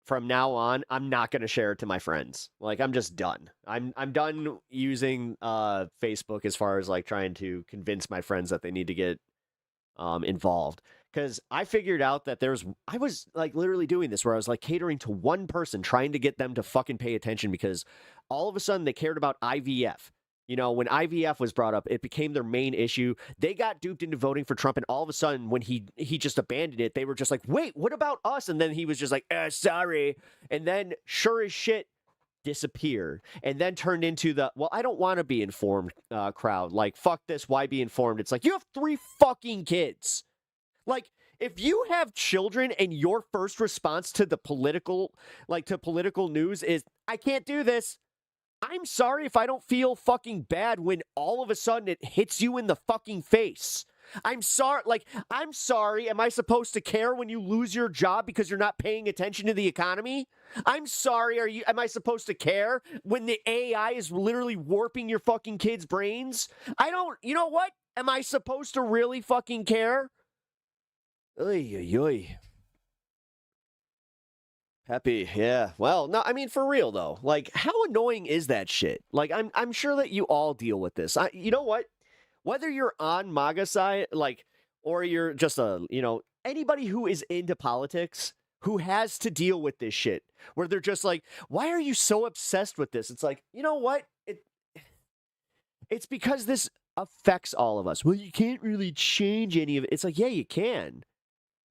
from now on, I'm not going to share it to my friends. Like, I'm just done. I'm done using Facebook as far as like trying to convince my friends that they need to get involved. Because I figured out that I was like literally doing this where I was like catering to one person, trying to get them to fucking pay attention because all of a sudden they cared about IVF. You know, when IVF was brought up, it became their main issue. They got duped into voting for Trump, and all of a sudden, when he just abandoned it, they were just like, wait, what about us? And then he was just like, sorry. And then, sure as shit, disappeared. And then turned into I don't want to be informed crowd. Like, fuck this, why be informed? It's like, you have 3 fucking kids. Like, if you have children and your first response to political news is, I can't do this. I'm sorry if I don't feel fucking bad when all of a sudden it hits you in the fucking face. I'm sorry. Am I supposed to care when you lose your job because you're not paying attention to the economy? I'm sorry. Am I supposed to care when the AI is literally warping your fucking kids' brains? You know what? Am I supposed to really fucking care? Oy, oy, oy. Happy, yeah. Well, no, I mean, for real, though. Like, how annoying is that shit? Like, I'm sure that you all deal with this. You know what? Whether you're on MAGA side, or you're just anybody who is into politics, who has to deal with this shit, where they're just like, why are you so obsessed with this? It's like, you know what? It's because this affects all of us. Well, you can't really change any of it. It's like, yeah, you can.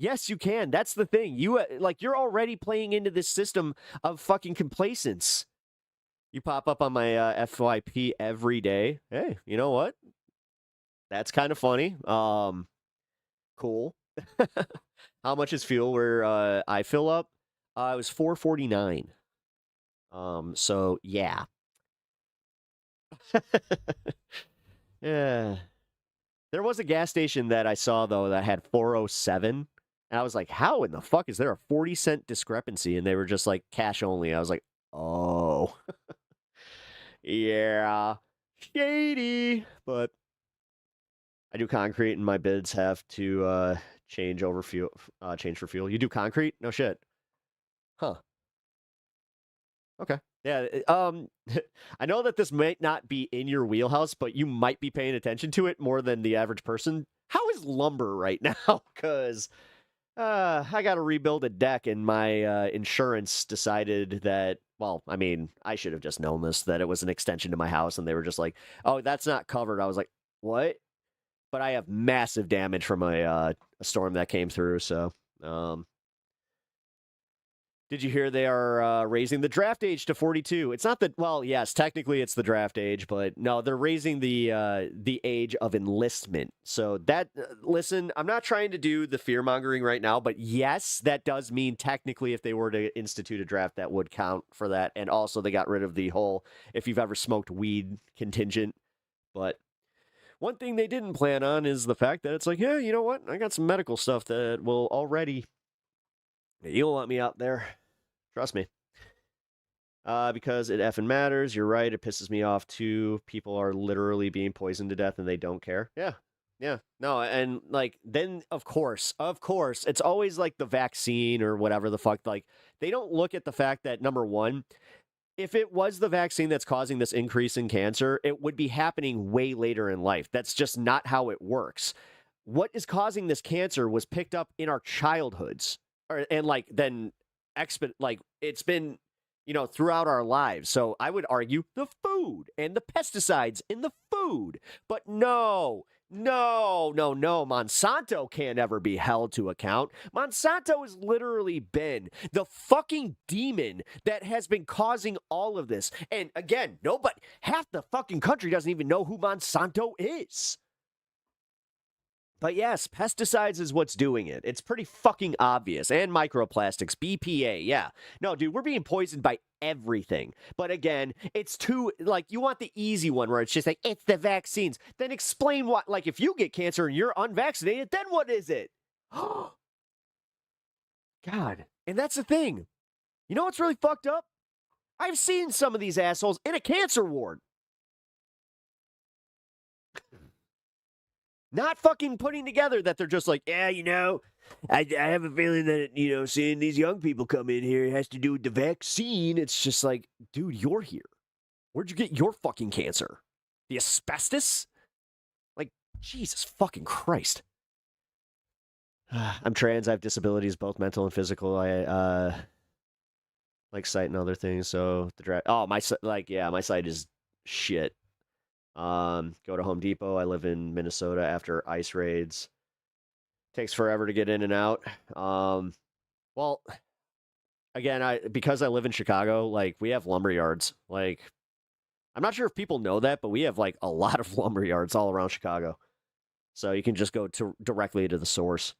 Yes, you can. That's the thing. You're already playing into this system of fucking complacence. You pop up on my FYP every day. Hey, you know what? That's kind of funny. Cool. How much is fuel where I fill up? It was $4.49. So yeah. Yeah. There was a gas station that I saw though that had 407. And I was like, how in the fuck is there a 40-cent discrepancy? And they were just like cash only. I was like, oh. Yeah. Shady. But I do concrete and my bids have to change over fuel change for fuel. You do concrete? No shit. Huh. Okay. Yeah, I know that this might not be in your wheelhouse, but you might be paying attention to it more than the average person. How is lumber right now? Because I got to rebuild a deck, and my insurance decided that, well, I mean, I should have just known this, that it was an extension to my house, and they were just like, oh, that's not covered. I was like, what? But I have massive damage from a storm that came through, so... Did you hear they are raising the draft age to 42? It's not that, well, yes, technically it's the draft age, but no, they're raising the age of enlistment. So that, listen, I'm not trying to do the fear-mongering right now, but yes, that does mean technically if they were to institute a draft, that would count for that. And also they got rid of the whole, if you've ever smoked weed contingent. But one thing they didn't plan on is the fact that it's like, yeah, you know what? I got some medical stuff that will already... You don't want me out there. Trust me. Because it effing matters. You're right. It pisses me off, too. People are literally being poisoned to death and they don't care. Yeah. Yeah. No, and, like, then, of course, it's always, like, the vaccine or whatever the fuck. Like, they don't look at the fact that, number one, if it was the vaccine that's causing this increase in cancer, it would be happening way later in life. That's just not how it works. What is causing this cancer was picked up in our childhoods. And like then it's been, throughout our lives. So I would argue the food and the pesticides in the food. But no, Monsanto can't ever be held to account. Monsanto has literally been the fucking demon that has been causing all of this. And again, half the fucking country doesn't even know who Monsanto is. But yes, pesticides is what's doing it. It's pretty fucking obvious. And microplastics, BPA, yeah. No, dude, we're being poisoned by everything. But again, it's too, like, you want the easy one where it's just like, it's the vaccines. Then explain what, like, if you get cancer and you're unvaccinated, then what is it? God. And that's the thing. You know what's really fucked up? I've seen some of these assholes in a cancer ward. Not fucking putting together that they're just like, yeah, I have a feeling that, seeing these young people come in here has to do with the vaccine. It's just like, dude, you're here. Where'd you get your fucking cancer? The asbestos? Like, Jesus fucking Christ. I'm trans. I have disabilities, both mental and physical. I like sight and other things. So the draft. Oh, my sight is shit. Go to Home Depot. I live in Minnesota after ice raids. Takes forever to get in and out. Well, again, because I live in Chicago, like, we have lumber yards. Like, I'm not sure if people know that, but we have, like, a lot of lumber yards all around Chicago. So you can just go directly to the source.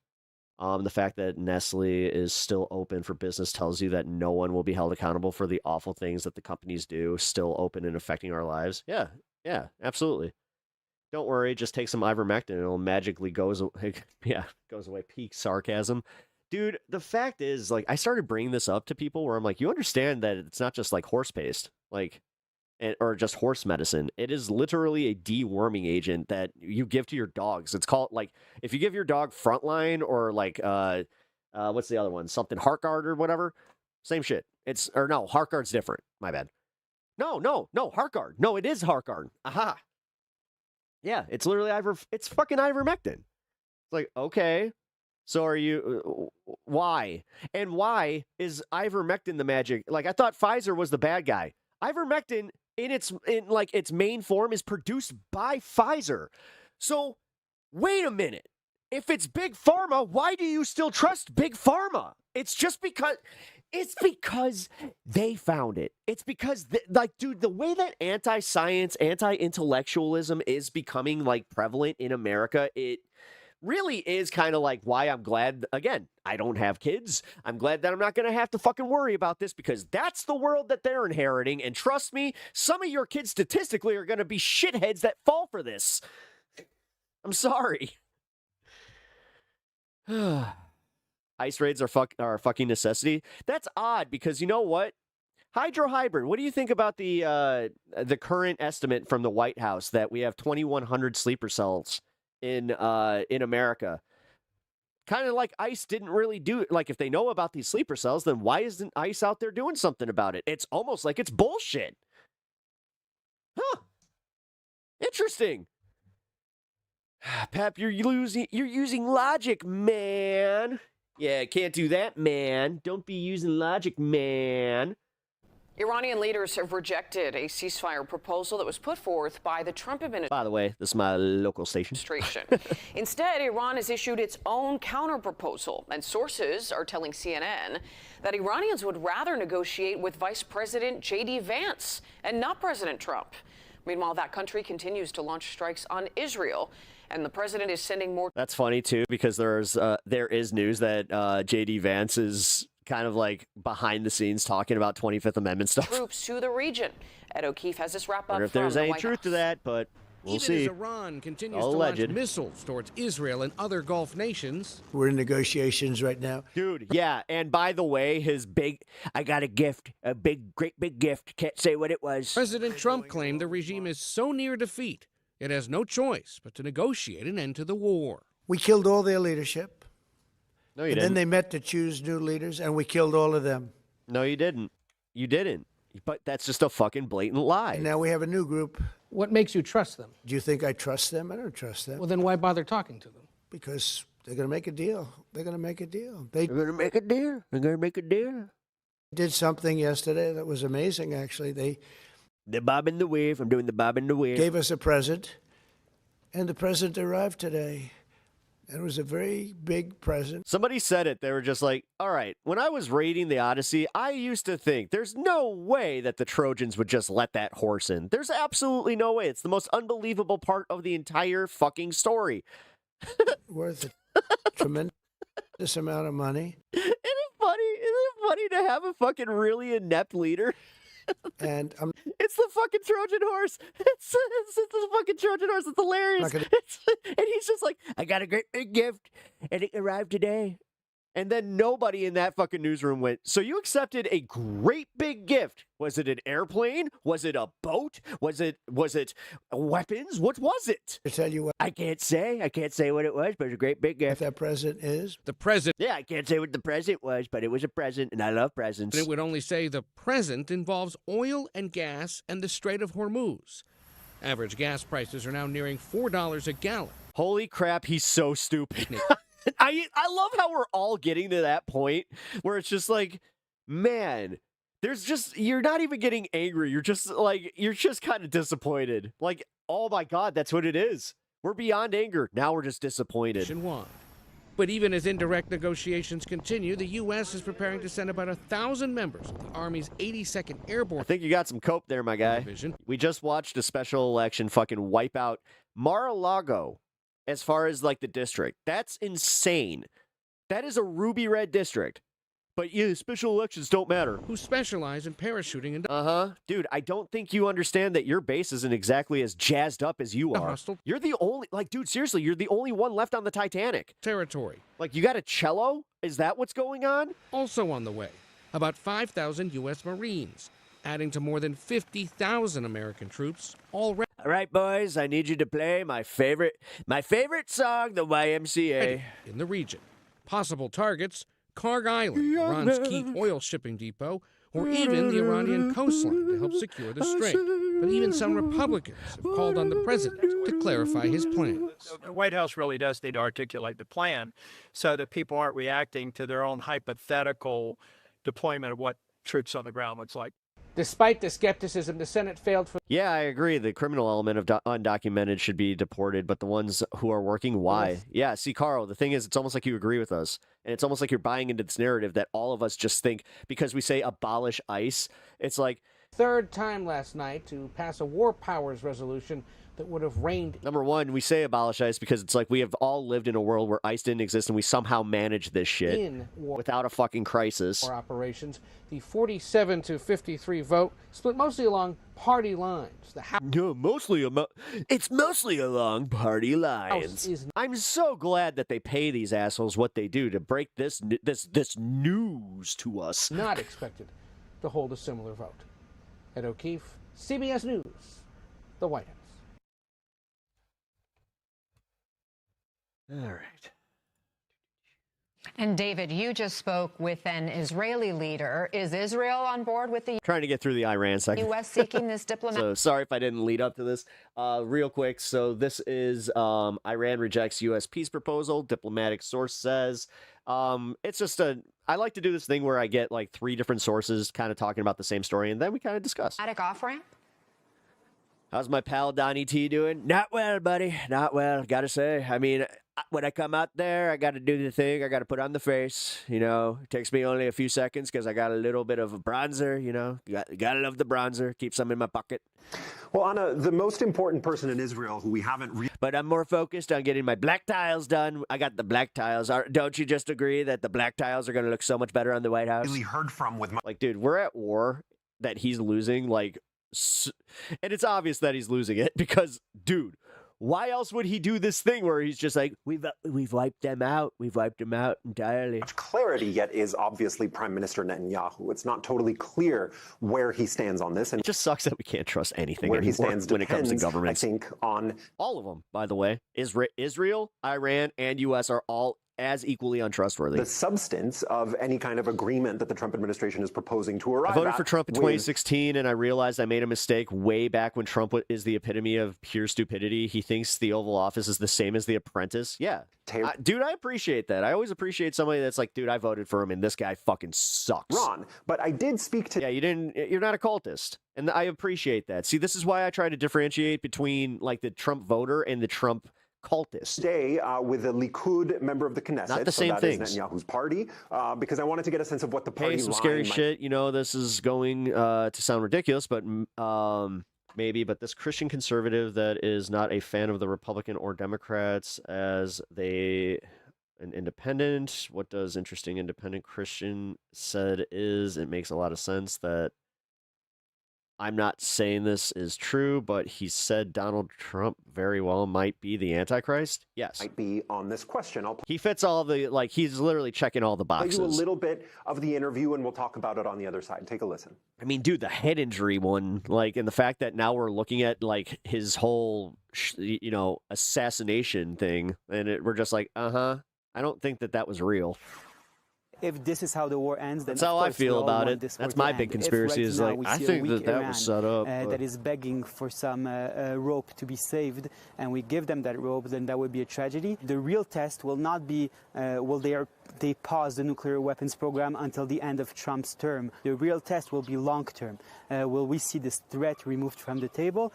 The fact that Nestle is still open for business tells you that no one will be held accountable for the awful things that the companies do, still open and affecting our lives. Yeah, absolutely. Don't worry, just take some ivermectin and it'll magically goes away. Peak sarcasm. Dude, the fact is, like, I started bringing this up to people where I'm like, you understand that it's not just like horse paste, like, or just horse medicine. It is literally a deworming agent that you give to your dogs. It's called, like, if you give your dog Frontline or like, what's the other one? Something Heartgard or whatever. Same shit. Heartgard's different. My bad. No, Heartgard. No, it is Heartgard. Aha. Yeah, it's literally it's fucking ivermectin. It's like, okay, so are you, why? And why is ivermectin the magic? Like, I thought Pfizer was the bad guy. Ivermectin, in its main form, is produced by Pfizer. So, wait a minute. If it's Big Pharma, why do you still trust Big Pharma? It's because they found it. It's because, dude, the way that anti-science, anti-intellectualism is becoming, like, prevalent in America, really is kind of like why I'm glad, again, I don't have kids. I'm glad that I'm not going to have to fucking worry about this because that's the world that they're inheriting. And trust me, some of your kids statistically are going to be shitheads that fall for this. I'm sorry. Ice raids are a fucking necessity. That's odd because you know what? Hydrohybrid. What do you think about the current estimate from the White House that we have 2,100 sleeper cells in America? Kind of like ICE didn't really do it. Like if they know about these sleeper cells, then why isn't ICE out there doing something about it? It's almost like it's bullshit. Huh. Interesting. Pep, you're using logic, man. Yeah, can't do that, man. Don't be using logic, man. Iranian leaders have rejected a ceasefire proposal that was put forth by the Trump administration. By the way, this is my local station. Instead, Iran has issued its own counterproposal, and sources are telling CNN that Iranians would rather negotiate with Vice President J.D. Vance and not President Trump. Meanwhile, that country continues to launch strikes on Israel, and the president is sending more. That's funny too, because there is news that J.D. Vance is kind of like behind the scenes talking about 25th Amendment stuff. Troops to the region. Ed O'Keefe has this wrap up. Wonder if there's any truth to that, but we'll Even see. as Iran continues All to launch alleged. missiles towards Israel and other Gulf nations. We're in negotiations right now. Dude, yeah, and by the way, I got a gift, great big gift. Can't say what it was. President Trump claimed the regime is so near defeat, it has no choice but to negotiate an end to the war. We killed all their leadership. No, you and didn't. then they met to choose new leaders, and we killed all of them. No, you didn't. You didn't. But that's just a fucking blatant lie. And now we have a new group. What makes you trust them? Do you think I trust them? I don't trust them. Well, then why bother talking to them? Because they're going to make a deal. They're going to make a deal. They're going to make a deal. They're going to make a deal. Did something yesterday that was amazing, actually. The bob and the wave. I'm doing the bob and the wave. Gave us a present, and the present arrived today. It was a very big present. Somebody said it. They were just like, all right, when I was raiding the Odyssey, I used to think there's no way that the Trojans would just let that horse in. There's absolutely no way. It's the most unbelievable part of the entire fucking story. Worth a tremendous amount of money. Isn't it funny to have a fucking really inept leader? And it's the fucking Trojan horse. It's the fucking Trojan horse. It's hilarious. And he's just like, I got a great big gift, and it arrived today. And then nobody in that fucking newsroom went, so you accepted a great big gift. Was it an airplane? Was it a boat? Was it weapons? What was it? To tell you what, I can't say what it was, but it's a great big gift. What that present is? The present. Yeah, I can't say what the present was, but it was a present, and I love presents. It would only say the present involves oil and gas and the Strait of Hormuz. Average gas prices are now nearing $4 a gallon. Holy crap, he's so stupid. I love how we're all getting to that point where it's just like, man, you're not even getting angry. You're just kind of disappointed. Like, oh my God, that's what it is. We're beyond anger. Now we're just disappointed. But even as indirect negotiations continue, the U.S. is preparing to send about 1,000 members of the Army's 82nd Airborne. I think you got some cope there, my guy. Division. We just watched a special election fucking wipe out Mar-a-Lago. As far as like the district, that's insane. That is a ruby red district. But yeah, special elections don't matter. Who specialize in parachuting and Dude, I don't think you understand that your base isn't exactly as jazzed up as you are. You're the only, dude, seriously, you're the only one left on the Titanic. Territory. Like, you got a cello? Is that what's going on? Also on the way, about 5,000 U.S. Marines, adding to more than 50,000 American troops already. All right, boys, I need you to play my favorite song, the YMCA. In the region. Possible targets, Karg Island, Iran's key oil shipping depot, or even the Iranian coastline to help secure the strait. But even some Republicans have called on the president to clarify his plans. The White House really does need to articulate the plan so that people aren't reacting to their own hypothetical deployment of what troops on the ground looks like. Despite the skepticism, the Senate failed for. Yeah, I agree. The criminal element of undocumented should be deported, but the ones who are working, why? Yeah, see, Carl, the thing is, it's almost like you agree with us. And it's almost like you're buying into this narrative that all of us just think because we say abolish ICE, it's like. Third time last night to pass a war powers resolution that would have reigned. Number one, we say abolish ICE because it's like we have all lived in a world where ICE didn't exist and we somehow managed this shit In war without a fucking crisis. operations, the 47 to 53 vote split mostly along party lines. The House It's mostly along party lines. is I'm so glad that they pay these assholes what they do to break this news to us. not expected to hold a similar vote. Ed O'Keefe, CBS News, the White House. All right. And David, you just spoke with an Israeli leader. Is Israel on board with the Trying to get through the Iran section. U.S. seeking this diplomatic? So sorry if I didn't lead up to this. Real quick. So this is Iran rejects U.S. peace proposal. Diplomatic source says. It's just I like to do this thing where I get like 3 different sources kind of talking about the same story, and then we kind of discuss. Off ramp? How's my pal Donnie T doing? Not well, buddy. Not well. Gotta say. I mean, when I come out there, I got to do the thing. I got to put on the face. You know, it takes me only a few seconds because I got a little bit of a bronzer. You know, gotta love the bronzer. Keep some in my pocket. Well, Anna, the most important person in Israel who we haven't But I'm more focused on getting my black tiles done. I got the black tiles. Don't you just agree that the black tiles are going to look so much better on the White House? really heard from with my Like, dude, we're at war that he's losing. Like, and it's obvious that he's losing it because, dude, why else would he do this thing where he's just like, we've wiped them out. We've wiped them out entirely. much clarity yet is obviously Prime Minister Netanyahu. It's not totally clear where he stands on this, and It just sucks that we can't trust anything where he anymore stands when it comes to depends, governments. I think, on All of them, by the way. Israel, Iran, and U.S. are all as equally untrustworthy. the substance of any kind of agreement that the Trump administration is proposing to arrive I voted at for Trump in with 2016, and I realized I made a mistake way back when Trump is the epitome of pure stupidity. He thinks the Oval Office is the same as The Apprentice. Yeah. Dude, I appreciate that. I always appreciate somebody that's like, dude, I voted for him, and this guy fucking sucks. Ron. But I did speak to... Yeah, you're not a cultist, and I appreciate that. See, this is why I try to differentiate between, like, the Trump voter and the Trump cultist. Today with a Likud member of the Knesset. Not the same so that is things. Netanyahu's party, because I wanted to get a sense of what the party Hey, some line scary might shit. You know, this is going to sound ridiculous, but maybe. But this Christian conservative that is not a fan of the Republican or Democrats as an independent. What does interesting independent Christian said is it makes a lot of sense that I'm not saying this is true, but he said Donald Trump very well might be the Antichrist. Yes. might be on this question. I'll He fits all the, like, he's literally checking all the play boxes. you a little bit of the interview, and we'll talk about it on the other side. Take a listen. I mean, dude, the head injury one, like, and the fact that now we're looking at, like, his whole, assassination thing, and we're just like, I don't think that was real. If this is how the war ends, then That's how of I course we feel all about want it. this war That's to my end. big If conspiracy right is now like, we I see a think weak that was set up. that is begging for some rope to be saved, and we give them that rope, then that would be a tragedy. The real test will not be will they pause the nuclear weapons program until the end of Trump's term. The real test will be long term. Will we see this threat removed from the table?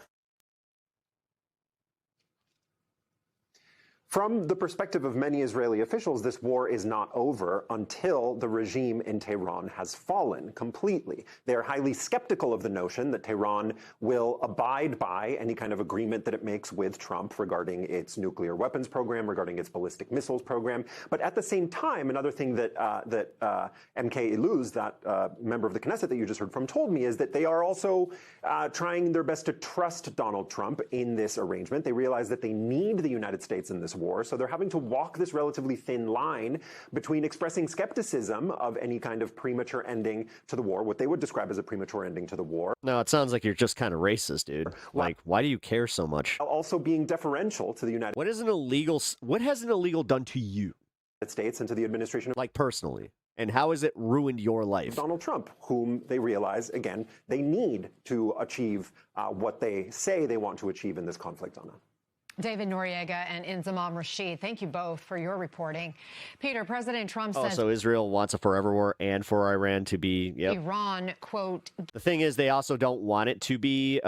From the perspective of many Israeli officials, this war is not over until the regime in Tehran has fallen completely. They are highly skeptical of the notion that Tehran will abide by any kind of agreement that it makes with Trump regarding its nuclear weapons program, regarding its ballistic missiles program. But at the same time, another thing that MK Iluz, that member of the Knesset that you just heard from, told me is that they are also trying their best to trust Donald Trump in this arrangement. They realize that they need the United States in this war, so they're having to walk this relatively thin line between expressing skepticism of any kind of premature ending to the war, what they would describe as a premature ending to the war. No, it sounds like you're just kind of racist, dude. Like, why do you care so much? Also being deferential to the United What has an illegal done to you? States and to the administration of Like, personally. And how has it ruined your life? Donald Trump, whom they realize, again, they need to achieve what they say they want to achieve in this conflict, Anna. David Noriega and Inzamam Rashid, thank you both for your reporting. Peter, President Trump says So Israel wants a forever war and for Iran to be, Iran, quote, The thing is, they also don't want it to be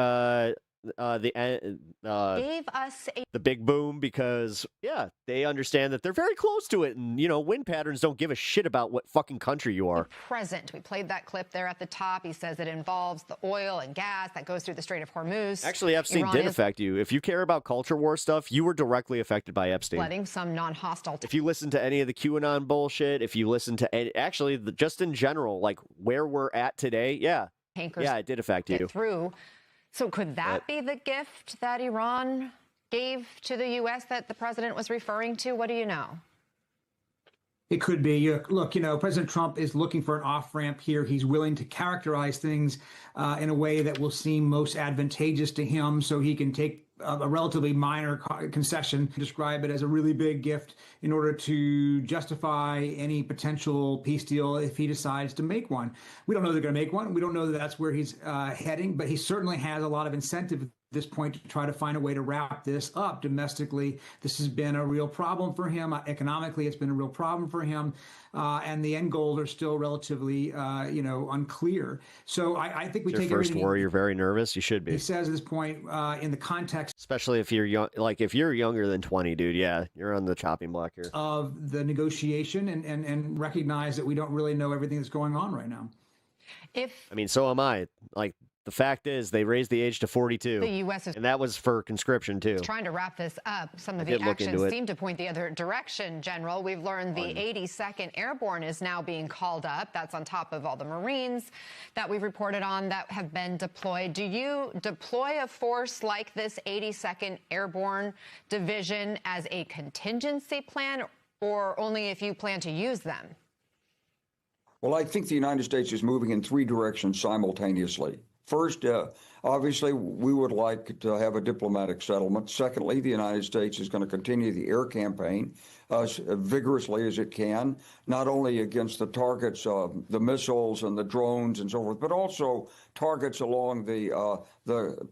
Gave us a the big boom because, yeah, they understand that they're very close to it. And, wind patterns don't give a shit about what fucking country you are. present. We played that clip there at the top. He says it involves the oil and gas that goes through the Strait of Hormuz. Actually, Epstein Iran did is affect you. If you care about culture war stuff, you were directly affected by Epstein. letting some non-hostile If you listen to any of the QAnon bullshit, if you listen to just in general, like where we're at today, yeah, tankers it did affect you. get through. So could that be the gift that Iran gave to the U.S. that the president was referring to? What do you know? It could be. Look, President Trump is looking for an off-ramp here. He's willing to characterize things in a way that will seem most advantageous to him so he can take a relatively minor concession, describe it as a really big gift in order to justify any potential peace deal if he decides to make one. We don't know they're going to make one. We don't know that that's where he's heading, but he certainly has a lot of incentive at this point to try to find a way to wrap this up domestically. This has been a real problem for him. Economically, it's been a real problem for him. And the end goals are still relatively, unclear. So I think we Your take first everything war, you're very nervous. You should he be. says at this point in the context Especially if you're young, like if you're younger than 20, dude, yeah, you're on the chopping block here. of the negotiation and recognize that we don't really know everything that's going on right now. If I mean, so am I. Like, the fact is, they raised the age to 42. The U.S. is and that was for conscription, too. trying to wrap this up, some of I the did look into actions it. seem to point the other direction, General. We've learned the 82nd Airborne is now being called up. That's on top of all the Marines that we've reported on that have been deployed. Do you deploy a force like this 82nd Airborne Division as a contingency plan, or only if you plan to use them? Well, I think the United States is moving in three directions simultaneously. First, obviously, we would like to have a diplomatic settlement. Secondly, the United States is going to continue the air campaign as vigorously as it can, not only against the targets of the missiles and the drones and so forth, but also targets along the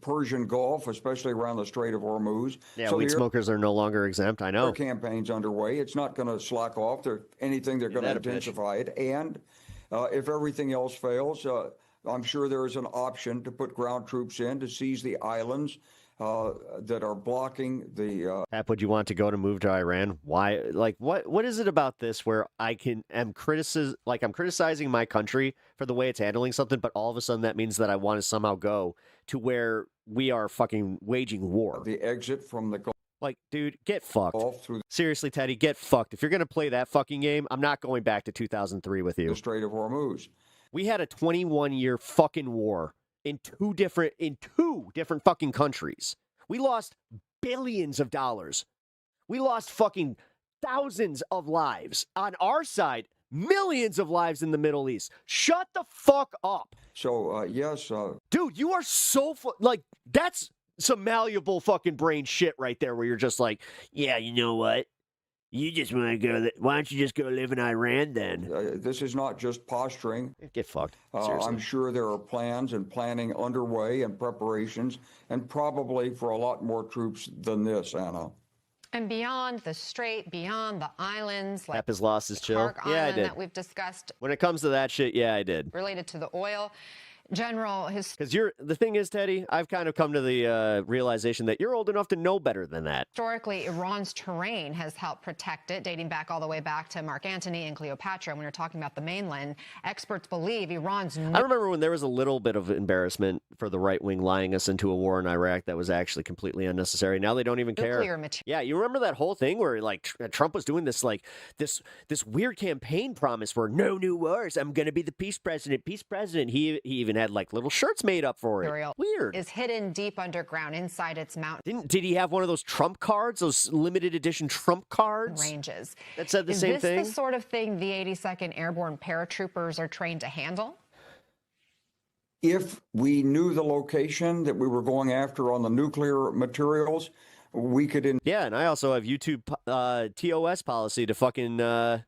Persian Gulf, especially around the Strait of Hormuz. Yeah, So weed the smokers are no longer exempt, I know. air campaign's underway. It's not going to slack off. They're going to that a bitch. intensify it. And if everything else fails, I'm sure there is an option to put ground troops in to seize the islands that are blocking the. Hap, would you want to go to move to Iran? Why? Like, what is it about this where I'm criticizing my country for the way it's handling something, but all of a sudden that means that I want to somehow go to where we are fucking waging war. The exit from the Gulf. Like, dude, get fucked. Seriously, Teddy, get fucked. If you're gonna play that fucking game, I'm not going back to 2003 with you. The Strait of Hormuz. We had a 21-year fucking war in two different fucking countries. We lost billions of dollars. We lost fucking thousands of lives on our side, millions of lives in the Middle East. Shut the fuck up. So, yes. Dude, you are so that's some malleable fucking brain shit right there where you're just like, yeah, you know what? You just want to go. Why don't you just go live in Iran then? This is not just posturing. Get fucked. Seriously. I'm sure there are plans and planning underway and preparations, and probably for a lot more troops than this, Anna. And beyond the strait, beyond the islands, like Hap has lost his chill. Clark Yeah, I Island did. that we've discussed When it comes to that shit, yeah, I did. related to the oil. General, Because the thing is, Teddy, I've kind of come to the realization that you're old enough to know better than that. historically, Iran's terrain has helped protect it, dating back all the way back to Mark Antony and Cleopatra. When you're talking about the mainland, experts believe Iran's I remember when there was a little bit of embarrassment for the right wing lying us into a war in Iraq that was actually completely unnecessary. Now they don't even care. nuclear material. Yeah, you remember that whole thing where like Trump was doing this this weird campaign promise for no new wars. I'm going to be the peace president. Peace president. He even had like little shirts made up for it. Weird. Is hidden deep underground inside its mountain Did he have one of those Trump cards, those limited edition Trump cards ranges. that said the Is same this thing? the sort of thing the 82nd Airborne paratroopers are trained to handle? If we knew the location that we were going after on the nuclear materials, we could. Yeah, and I also have YouTube TOS policy to fucking to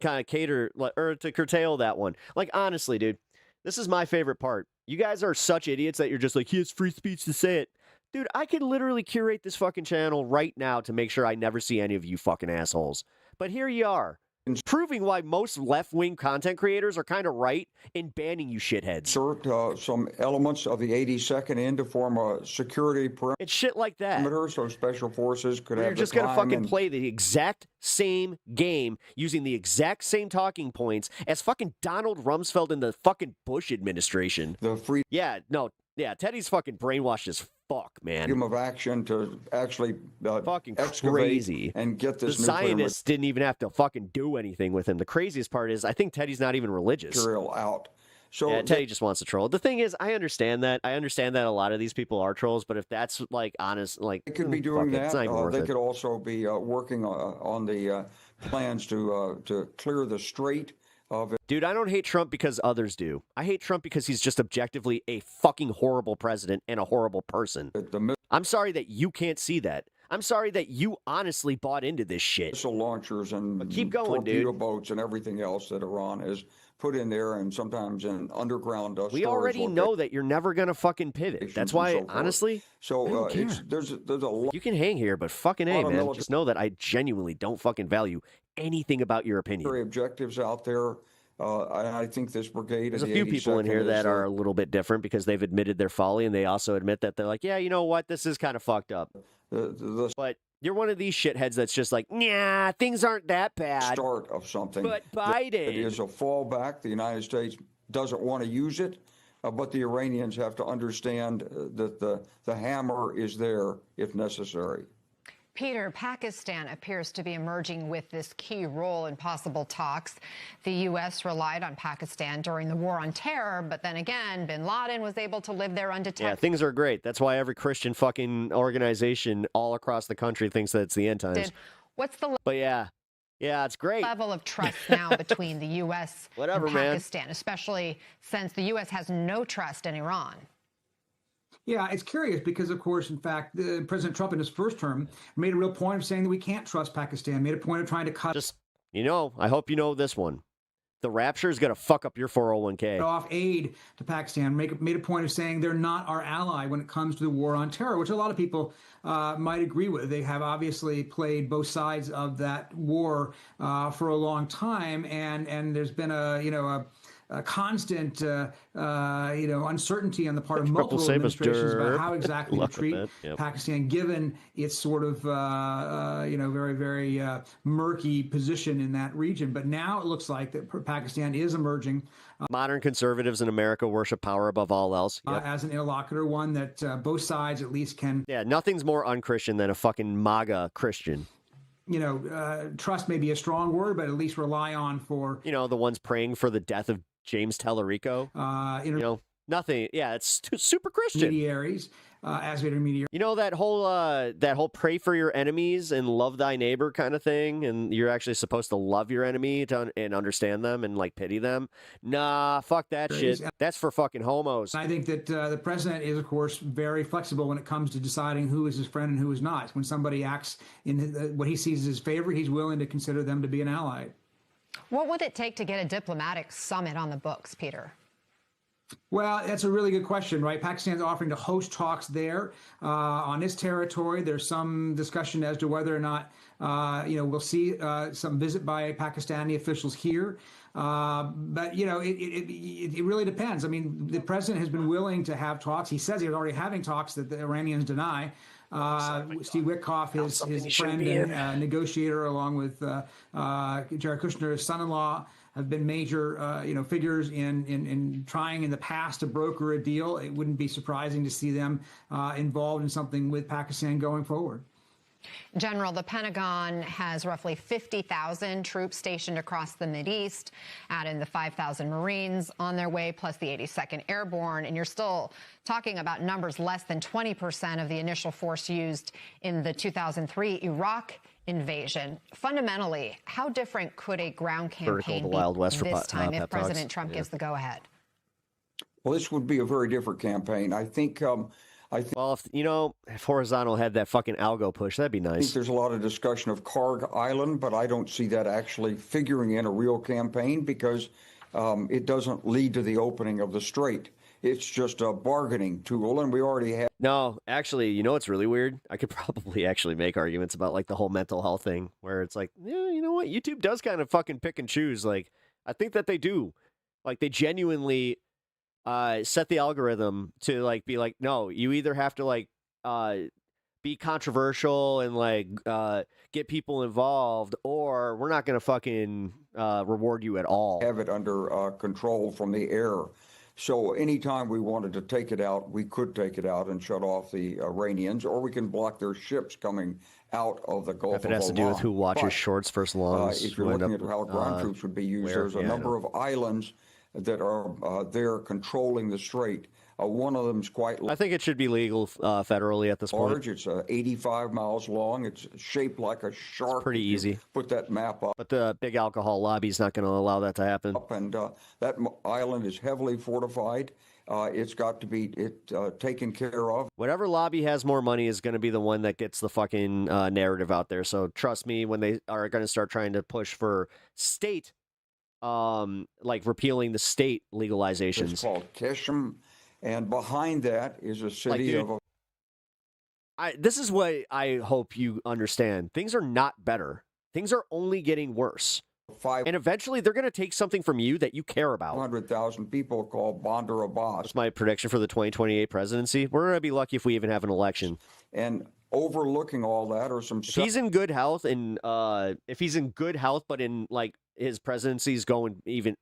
kind of cater or to curtail that one. Like honestly, dude, this is my favorite part. You guys are such idiots that you're just like, he has free speech to say it. Dude, I could literally curate this fucking channel right now to make sure I never see any of you fucking assholes. But here you are. Proving why most left-wing content creators are kind of right in banning you shitheads. Insert some elements of the 82nd in to form a security perimeter. It's shit like that. So special forces could You're have just the going to time fucking and play the exact same game using the exact same talking points as fucking Donald Rumsfeld in the fucking Bush administration. the freedom Yeah, Teddy's fucking brainwashed as fuck, man. of action to actually Fucking excavate crazy. and get The this nuclear scientists didn't even have to fucking do anything with him. The craziest part is I think Teddy's not even religious. material out. So Yeah, Teddy just wants to troll. The thing is, I understand that. I understand that a lot of these people are trolls, but if that's like honest, like they could be fuck doing it, it's that. not even worth They it. could also be working on the plans to clear the strait of it. Dude, I don't hate Trump because others do. I hate Trump because he's just objectively a fucking horrible president and a horrible person. I'm sorry that you can't see that. I'm sorry that you honestly bought into this shit. Missile launchers and But keep going, torpedo dude. boats and everything else that Iran has put in there, and sometimes in underground We storage already know that you're never gonna fucking pivot. That's and why, so forth. honestly, So I don't it's care. there's a lot. You can hang here, but fucking lot hey, of man. military- Just know that I genuinely don't fucking value anything about your opinion. Objectives out there. I think this brigade. There's a of the few people in 82nd here is, that are a little bit different because they've admitted their folly, and they also admit that they're like, yeah, you know what, this is kind of fucked up. But you're one of these shitheads that's just like, nah, things aren't that bad. start of something. But It Biden. is a fallback. The United States doesn't want to use it, but the Iranians have to understand that the hammer is there if necessary. Peter, Pakistan appears to be emerging with this key role in possible talks. The U.S. relied on Pakistan during the war on terror, but then again, bin Laden was able to live there undetected. Yeah, things are great. That's why every Christian fucking organization all across the country thinks that it's the end times. What's the But yeah, it's great. level of trust now between the U.S. Whatever, and man. Pakistan, especially since the U.S. has no trust in Iran? Yeah, it's curious because, of course, in fact, President Trump in his first term made a real point of saying that we can't trust Pakistan, made a point of trying to cut I hope you know this one. The rapture is going to fuck up your 401k. off aid to Pakistan, made a point of saying they're not our ally when it comes to the war on terror, which a lot of people might agree with. They have obviously played both sides of that war for a long time, and there's been a constant, uncertainty on the part of multiple administrations about how exactly to treat Pakistan, given its sort of, very, very murky position in that region. But now it looks like that Pakistan is emerging. Modern conservatives in America worship power above all else. Yep. As an interlocutor, one that both sides at least can. Yeah, nothing's more unchristian than a fucking MAGA Christian. Trust may be a strong word, but at least rely on for. The ones praying for the death of James Tellerico. Nothing. Yeah, it's super Christian. Intermediaries, as intermediaries. That whole pray for your enemies and love thy neighbor kind of thing, and you're actually supposed to love your enemy and understand them and like pity them. Nah, fuck that shit. That's for fucking homos. I think that the president is, of course, very flexible when it comes to deciding who is his friend and who is not. When somebody acts in what he sees as his favor, he's willing to consider them to be an ally. What would it take to get a diplomatic summit on the books, Peter? Well, that's a really good question, right? Pakistan's offering to host talks there on its territory. There's some discussion as to whether or not, we'll see some visit by Pakistani officials here. But, it really depends. I mean, the president has been willing to have talks. He says he's already having talks that the Iranians deny. Steve Witkoff, his friend and negotiator, along with Jared Kushner's son-in-law, have been major, figures in trying in the past to broker a deal. It wouldn't be surprising to see them involved in something with Pakistan going forward. General, the Pentagon has roughly 50,000 troops stationed across the Mideast, add in the 5,000 Marines on their way, plus the 82nd Airborne, and you're still talking about numbers less than 20% of the initial force used in the 2003 Iraq invasion. Fundamentally, how different could a ground campaign be this time if President Trump gives the go-ahead? Well, this would be a very different campaign. I think well, if Horizontal had that fucking algo push, that'd be nice. I think there's a lot of discussion of Karg Island, but I don't see that actually figuring in a real campaign because it doesn't lead to the opening of the strait. It's just a bargaining tool, and we already have. No, actually, you know what's really weird? I could probably actually make arguments about like the whole mental health thing, where it's like, yeah, you know what? YouTube does kind of fucking pick and choose. Like, I think that they do. Like, they genuinely set the algorithm to like be like, no, you either have to like be controversial and like get people involved, or we're not gonna fucking reward you at all. Have it under control from the air. So anytime we wanted to take it out, we could take it out and shut off the Iranians, or we can block their ships coming out of the Gulf of If it has to do with who watches shorts first longs. If you're looking at how ground troops would be used, there's a number of islands that are there controlling the strait. One of them is quite I think it should be legal federally at this large. point. It's 85 miles long. It's shaped like a shark. It's pretty easy. Put that map up. But the big alcohol lobby is not going to allow that to happen. And that island is heavily fortified. It's got to be taken care of. Whatever lobby has more money is going to be the one that gets the fucking narrative out there. So trust me, when they are going to start trying to push for state, like repealing the state legalizations. It's called Keshem. And behind that is a city of... This is what I hope you understand. Things are not better. Things are only getting worse. And eventually they're going to take something from you that you care about. 100,000 people called Bandar Abbas. That's my prediction for the 2028 presidency. We're going to be lucky if we even have an election. And overlooking all that are some... If he's in good health and if he's in good health, but in like his presidency is going even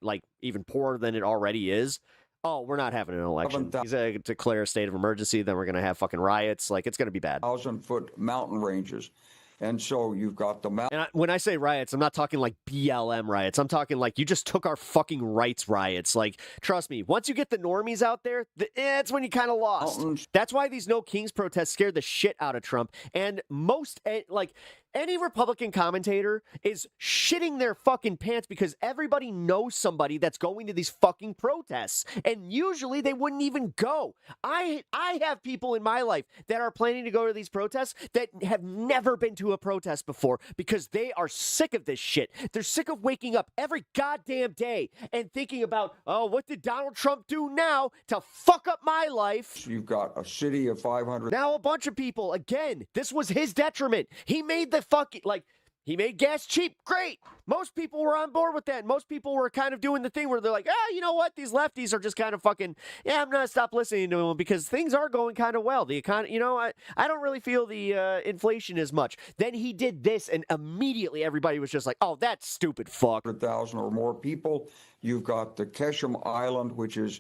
poorer than it already is, oh, we're not having an election. He's going to declare a state of emergency. Then we're going to have fucking riots. Like, it's going to be bad. 1,000-foot mountain ranges. And so you've got the mountain. And when I say riots, I'm not talking like BLM riots. I'm talking like you just took our fucking rights riots. Like, trust me, once you get the normies out there, that's when you kind of lost. Mountains. That's why these No Kings protests scared the shit out of Trump. And most, like, any Republican commentator is shitting their fucking pants because everybody knows somebody that's going to these fucking protests. And usually they wouldn't even go. I have people in my life that are planning to go to these protests that have never been to a protest before because they are sick of this shit. They're sick of waking up every goddamn day and thinking about, oh, what did Donald Trump do now to fuck up my life? You've got a city of 500. Now a bunch of people, again, this was his detriment. He made the fucking, like, he made gas cheap. Great. Most people were on board with that. Most people were kind of doing the thing where they're like, you know what? These lefties are just kind of fucking, I'm going to stop listening to them because things are going kind of well. The economy, I don't really feel the inflation as much. Then he did this and immediately everybody was just like, oh, that's stupid fuck. 100,000 or more people. You've got the Keshem Island, which is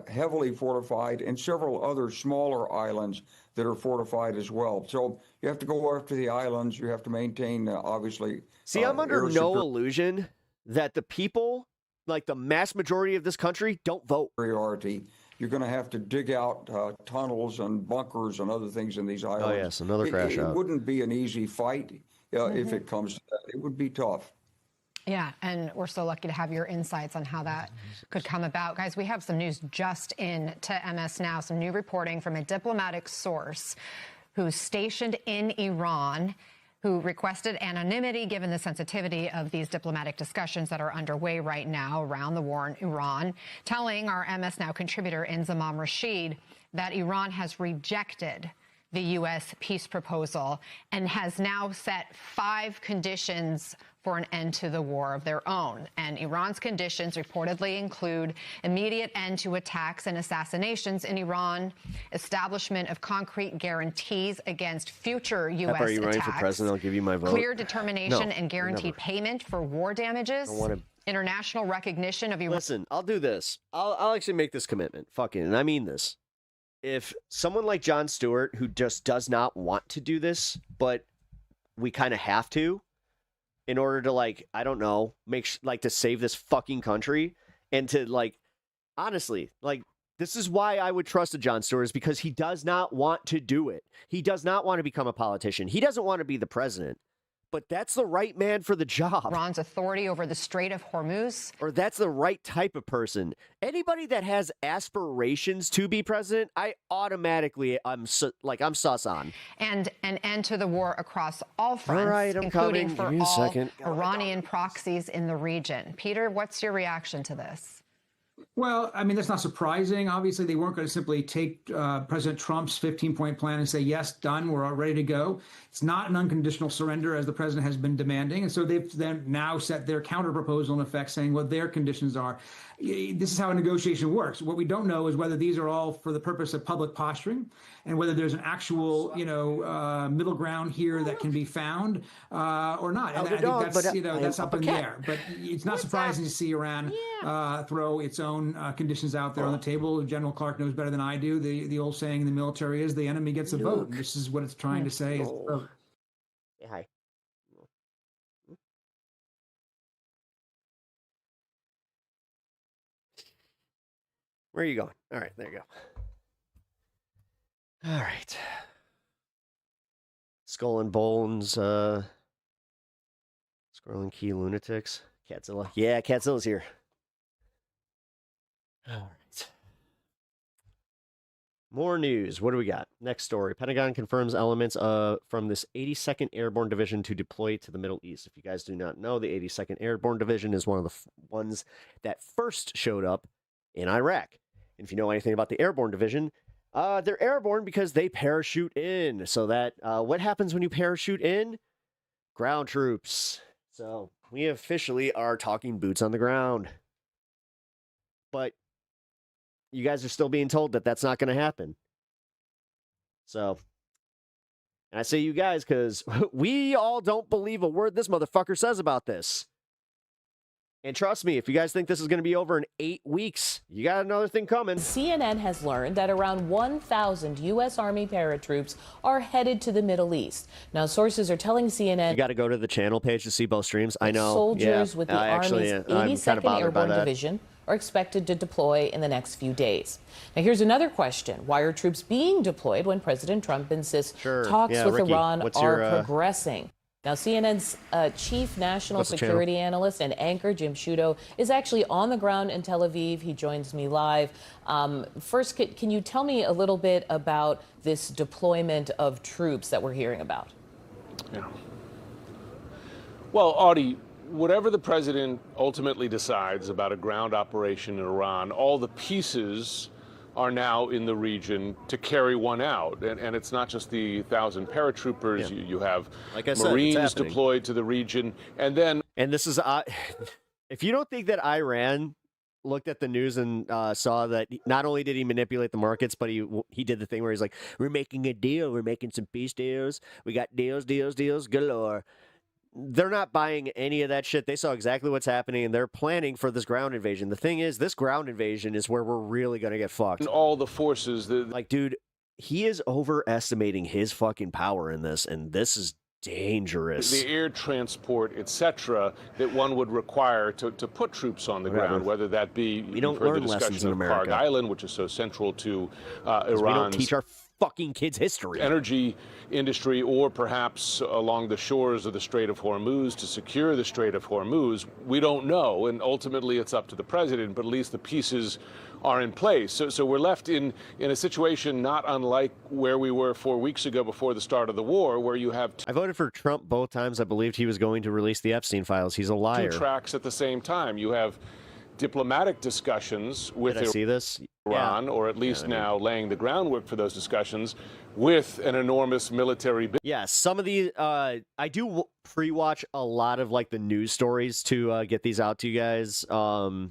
heavily fortified, and several other smaller islands that are fortified as well. So you have to go after the islands. You have to maintain, obviously. See, I'm under no illusion that the people, like the mass majority of this country, don't vote. Priority. You're going to have to dig out tunnels and bunkers and other things in these islands. Oh, yes, another crash out. It wouldn't be an easy fight if it comes to that. It would be tough. Yeah, and we're so lucky to have your insights on how that could come about. Guys, we have some news just in to MS Now, some new reporting from a diplomatic source who's stationed in Iran, who requested anonymity given the sensitivity of these diplomatic discussions that are underway right now around the war in Iran, telling our MS Now contributor Inzamam Rashid that Iran has rejected the U.S. peace proposal and has now set 5 conditions for an end to the war of their own. And Iran's conditions reportedly include immediate end to attacks and assassinations in Iran, establishment of concrete guarantees against future U.S. Are you attacks, running for president? I'll give you my vote. clear determination No, and guaranteed never. payment for war damages, international recognition of Iran. Listen, I'll do this. I'll actually make this commitment. Fucking, and I mean this. If someone like Jon Stewart, who just does not want to do this, but we kind of have to, in order to, like, I don't know, to save this fucking country, and to, like, honestly, like, this is why I would trust a Jon Stewart, is because he does not want to do it. He does not want to become a politician. He doesn't want to be the president. But that's the right man for the job. Iran's authority over the Strait of Hormuz. Or that's the right type of person. Anybody that has aspirations to be president, I automatically, I'm sus on. And an end to the war across all fronts, All right, I'm including coming. for Give me a all second. Iranian proxies in the region. Peter, what's your reaction to this? Well, I mean, that's not surprising. Obviously, they weren't going to simply take President Trump's 15-point plan and say, yes, done, we're all ready to go. It's not an unconditional surrender, as the president has been demanding. And so they've then now set their counterproposal in effect, saying what their conditions are. This is how a negotiation works. What we don't know is whether these are all for the purpose of public posturing and whether there's an actual, middle ground here that can be found or not. And I think that's up in the air. But it's not surprising to see Iran throw its own conditions out there on the table. General Clark knows better than I do. The old saying in the military is the enemy gets a vote. And this is what it's trying to say. Hi. Where are you going? All right, there you go. All right. Skull and Bones, Skull and Key Lunatics. Catzilla. Yeah, Catzilla's here. All right. More news. What do we got? Next story. Pentagon confirms elements from this 82nd Airborne Division to deploy to the Middle East. If you guys do not know, the 82nd Airborne Division is one of the ones that first showed up in Iraq. And if you know anything about the Airborne Division, they're airborne because they parachute in. So that what happens when you parachute in? Ground troops. So we officially are talking boots on the ground. But you guys are still being told that that's not going to happen. So, and I say you guys because we all don't believe a word this motherfucker says about this. And trust me, if you guys think this is going to be over in 8 weeks, you got another thing coming. CNN has learned that around 1,000 U.S. Army paratroops are headed to the Middle East. Now, sources are telling CNN... You got to go to the channel page to see both streams. I know. Soldiers with the Army's 82nd Airborne Division are expected to deploy in the next few days. Now, here's another question. Why are troops being deployed when President Trump insists talks with Ricky, Iran are progressing? Now, CNN's chief national security analyst and anchor, Jim Sciutto, is actually on the ground in Tel Aviv. He joins me live. First, can you tell me a little bit about this deployment of troops that we're hearing about? Yeah. Well, Audie, whatever the president ultimately decides about a ground operation in Iran, all the pieces are now in the region to carry one out. And it's not just the 1,000 paratroopers. Yeah. You have like Marines deployed to the region. And then... And this is... if you don't think that Iran looked at the news and saw that not only did he manipulate the markets, but he did the thing where he's like, we're making a deal. We're making some peace deals. We got deals galore. They're not buying any of that shit. They saw exactly what's happening, and they're planning for this ground invasion. The thing is, this ground invasion is where we're really going to get fucked. And all the forces... Like, dude, he is overestimating his fucking power in this, and this is dangerous. The air transport, etc., that one would require to put troops on the ground, whether that be... We don't learn lessons in America. Karg Island, which is so central to Iran's... We don't teach our fucking kids history. Energy industry, or perhaps along the shores of the Strait of Hormuz to secure the Strait of Hormuz. We don't know, and ultimately it's up to the president, but at least the pieces are in place. So we're left in a situation not unlike where we were 4 weeks ago before the start of the war, where you have... I voted for Trump both times. I believed he was going to release the Epstein files. He's a liar. Two tracks at the same time. You have diplomatic discussions with Iran, or at least now laying the groundwork for those discussions with an enormous military... Yeah, some of the... I do pre-watch a lot of, like, the news stories to get these out to you guys.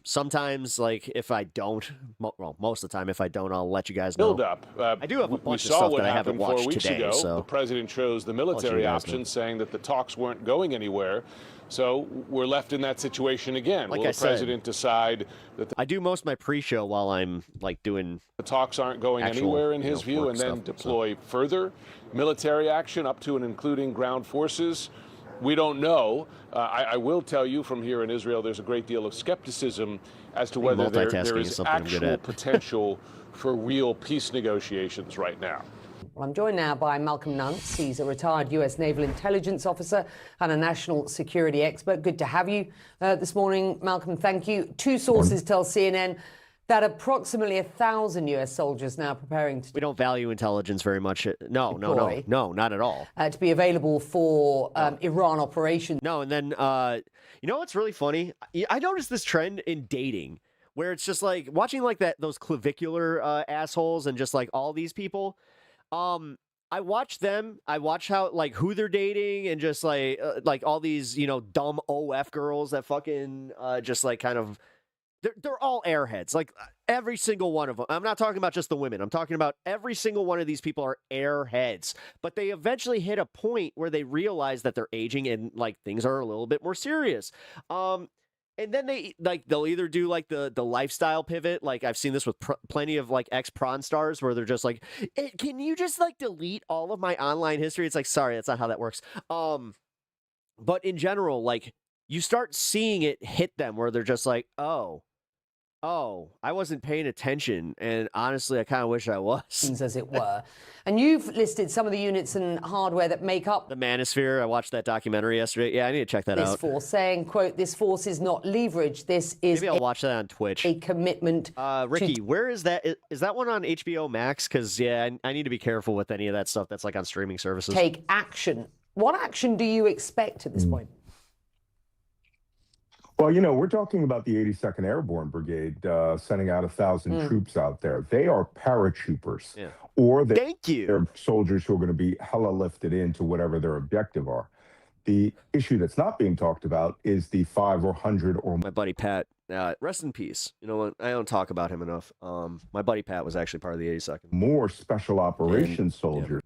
Sometimes, like, if I don't... Well, most of the time, if I don't, I'll let you guys know. Build up. I do have a bunch of stuff that I haven't watched today. Ago. So the president chose the military option, saying that the talks weren't going anywhere. So we're left in that situation again. Like Will the president decide that... I do most of my pre-show while I'm, like, doing... The talks aren't going anywhere in his view, and then deploy further military action up to and including ground forces? We don't know. I will tell you from here in Israel, there's a great deal of skepticism as to whether there is actual potential for real peace negotiations right now. Well, I'm joined now by Malcolm Nunts. He's a retired U.S. Naval Intelligence officer and a national security expert. Good to have you this morning, Malcolm. Thank you. Two sources tell CNN that approximately 1,000 U.S. soldiers now preparing to... We don't value intelligence very much. No, not at all. To be available for Iran operations. No, and then, you know what's really funny? I noticed this trend in dating where it's just like watching like those clavicular assholes and just like all these people. I watch them. I watch how like who they're dating and just like all these dumb OF girls that fucking just like kind of they're all airheads. Like every single one of them. I'm not talking about just the women. I'm talking about every single one of these people are airheads. But they eventually hit a point where they realize that they're aging and like things are a little bit more serious. And then they'll either do like the lifestyle pivot. Like I've seen this with plenty of like ex-prawn stars where they're just like, can you just like delete all of my online history? It's like, sorry, that's not how that works. But in general, like you start seeing it hit them where they're just like, oh, I wasn't paying attention. And honestly, I kind of wish I was. As it were. And you've listed some of the units and hardware that make up the Manosphere. I watched that documentary yesterday. Yeah, I need to check that out. This force, saying, quote, this force is not leverage. This is Maybe I'll watch that on Twitch. A commitment. Ricky, where is that? Is that one on HBO Max? Because, yeah, I need to be careful with any of that stuff that's like on streaming services. Take action. What action do you expect at this point? Well, we're talking about the 82nd Airborne Brigade sending out 1,000 troops out there. They are paratroopers, or they're soldiers who are going to be hella lifted into whatever their objective are. The issue that's not being talked about is the 5 or 100 or my buddy Pat. Rest in peace. You know what? I don't talk about him enough. My buddy Pat was actually part of the 82nd. More special operations soldiers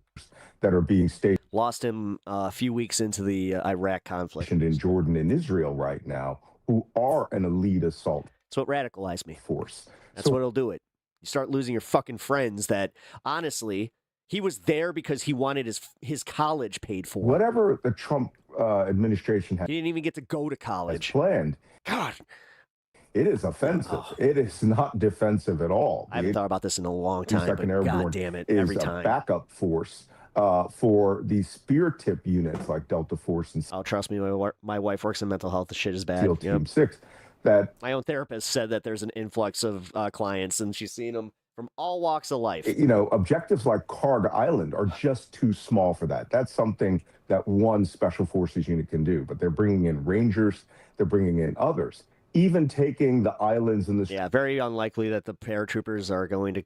that are being stationed. Lost him a few weeks into the Iraq conflict. In Jordan and Israel right now, who are an elite assault. That's what radicalized me. Force. That's what'll do it. You start losing your fucking friends that, honestly, he was there because he wanted his college paid for. Whatever the Trump administration had. He didn't even get to go to college. Planned. God. It is offensive. Oh. It is not defensive at all. I haven't thought about this in a long time, but God damn it, every time. A backup force for the spear tip units like Delta Force and... Oh, trust me, my wife works in mental health. The shit is bad. SEAL Team 6. That my own therapist said that there's an influx of clients, and she's seen them from all walks of life. Objectives like Karg Island are just too small for that. That's something that one Special Forces unit can do. But they're bringing in Rangers. They're bringing in others. Even taking the islands in the... Yeah, very unlikely that the paratroopers are going to...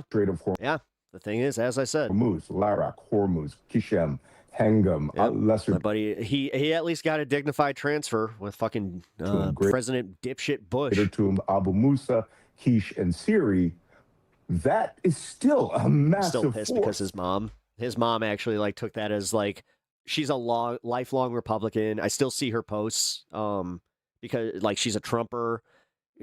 Strait of Hormuz. Yeah, the thing is, as I said... Larak, Hormuz, Kishem, Hengam, Lesser... My buddy, he at least got a dignified transfer with fucking President dipshit Bush. To Abu Musa, Kish, and Siri. That is still a massive Still pissed force. Because his mom actually like took that as like, she's a lifelong Republican. I still see her posts because like she's a Trumper.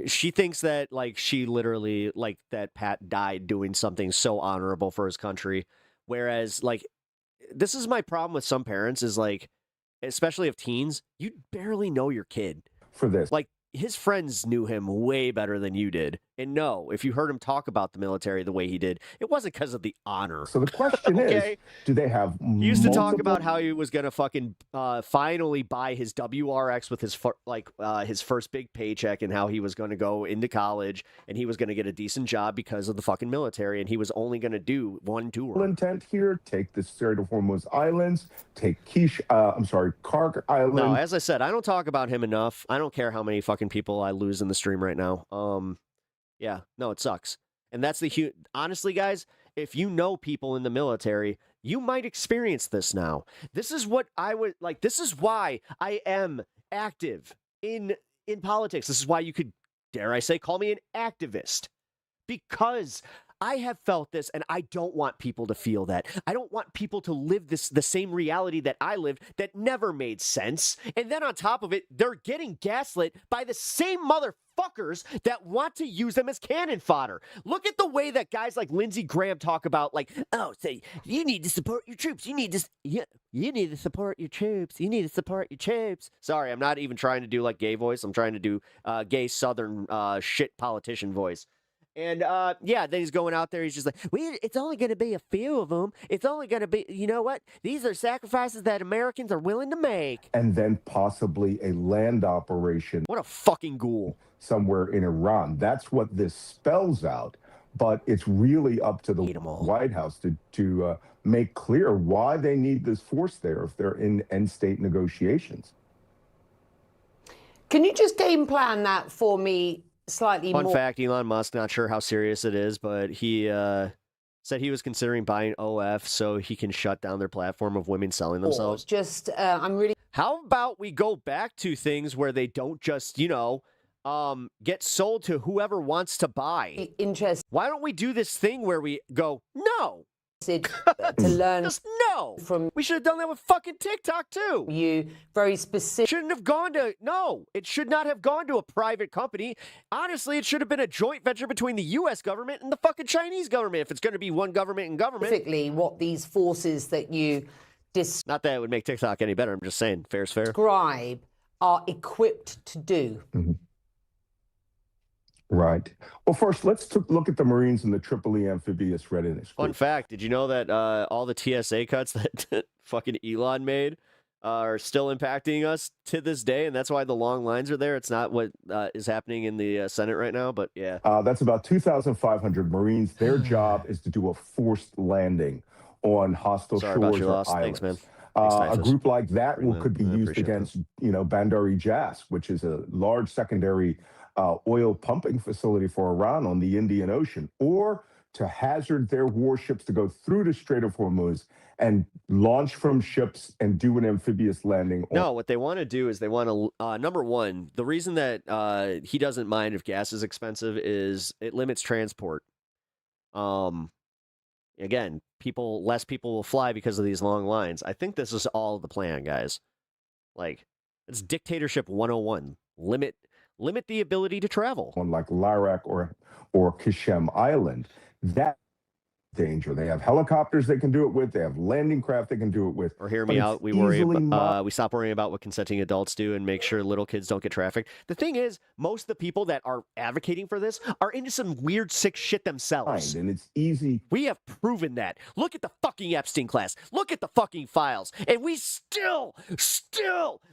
She thinks that like she literally like that Pat died doing something so honorable for his country. Whereas like, this is my problem with some parents is like, especially of teens, you barely know your kid. For this. Like, his friends knew him way better than you did. And no, if you heard him talk about the military the way he did, it wasn't because of the honor. So the question is, do they have He used to talk about how he was going to fucking finally buy his WRX with his his first big paycheck, and how he was going to go into college and he was going to get a decent job because of the fucking military, and he was only going to do one tour. Intent here, take the Strait of Hormuz Islands, take Karg Island. No, as I said, I don't talk about him enough. I don't care how many fucking people I lose in the stream right now. Yeah, no, it sucks. And that's honestly, guys, if you know people in the military, you might experience this now. This is what I would like. This is why I am active in politics. This is why you could, dare I say, call me an activist, because I have felt this, and I don't want people to feel that. I don't want people to live the same reality that I lived that never made sense. And then on top of it, they're getting gaslit by the same motherfuckers that want to use them as cannon fodder. Look at the way that guys like Lindsey Graham talk about, like, oh, say, you need to support your troops. You need to support your troops. You need to support your troops. Sorry, I'm not even trying to do like gay voice. I'm trying to do gay Southern shit politician voice. And, then he's going out there. He's just like, it's only going to be a few of them. It's only going to be, you know what? These are sacrifices that Americans are willing to make. And then possibly a land operation. What a fucking ghoul. Somewhere in Iran. That's what this spells out. But it's really up to the White House to make clear why they need this force there if they're in end state negotiations. Can you just game plan that for me slightly Fun more. fact, Elon Musk, not sure how serious it is, but he said he was considering buying OF so he can shut down their platform of women selling themselves. Just, I'm really. How about we go back to things where they don't just, get sold to whoever wants to buy? Interest. Why don't we do this thing where we go, no? To learn just no. We should have done that with fucking TikTok too. You very specific. Shouldn't have gone to it should not have gone to a private company. Honestly, it should have been a joint venture between the US government and the fucking Chinese government if it's going to be one government and government. Specifically, what these forces that you not that it would make TikTok any better. I'm just saying, fair's fair. Describe are equipped to do. Mm-hmm. Right. Well, first, let's look at the Marines and the Tripoli Amphibious Readiness Group. Fun fact, did you know that all the TSA cuts that fucking Elon made are still impacting us to this day, and that's why the long lines are there? It's not what is happening in the Senate right now, but yeah. That's about 2,500 Marines. Their job is to do a forced landing on hostile Sorry about shores your or loss. islands. Thanks, man. A group like that could be used against, Bandar Ijas, which is a large secondary oil pumping facility for Iran on the Indian Ocean, or to hazard their warships to go through the Strait of Hormuz and launch from ships and do an amphibious landing. No, what they want to do is they want to, number one, the reason that he doesn't mind if gas is expensive is it limits transport. Again, less people will fly because of these long lines. I think this is all the plan, guys. Like, it's dictatorship 101. Limit the ability to travel. On like Larak or Kishem Island, that danger. They have helicopters they can do it with. They have landing craft they can do it with. Or hear me out. We stop worrying about what consenting adults do and make sure little kids don't get trafficked. The thing is, most of the people that are advocating for this are into some weird, sick shit themselves. And it's easy. We have proven that. Look at the fucking Epstein class. Look at the fucking files. And we still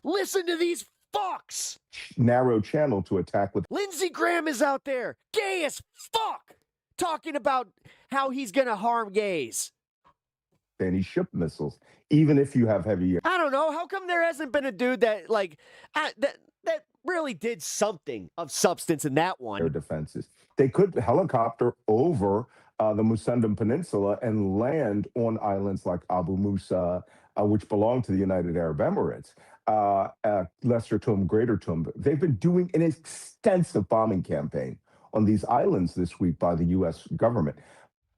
listen to these fucks. Narrow channel to attack with. Lindsey Graham is out there, gay as fuck, talking about how he's gonna harm gays. Anti-ship missiles, even if you have heavy. I don't know. How come there hasn't been a dude that that really did something of substance in that one? Air defenses. They could helicopter over the Musandam Peninsula and land on islands like Abu Musa, which belong to the United Arab Emirates. Lesser Tum, Greater Tum. They've been doing an extensive bombing campaign on these islands this week by the U.S. government.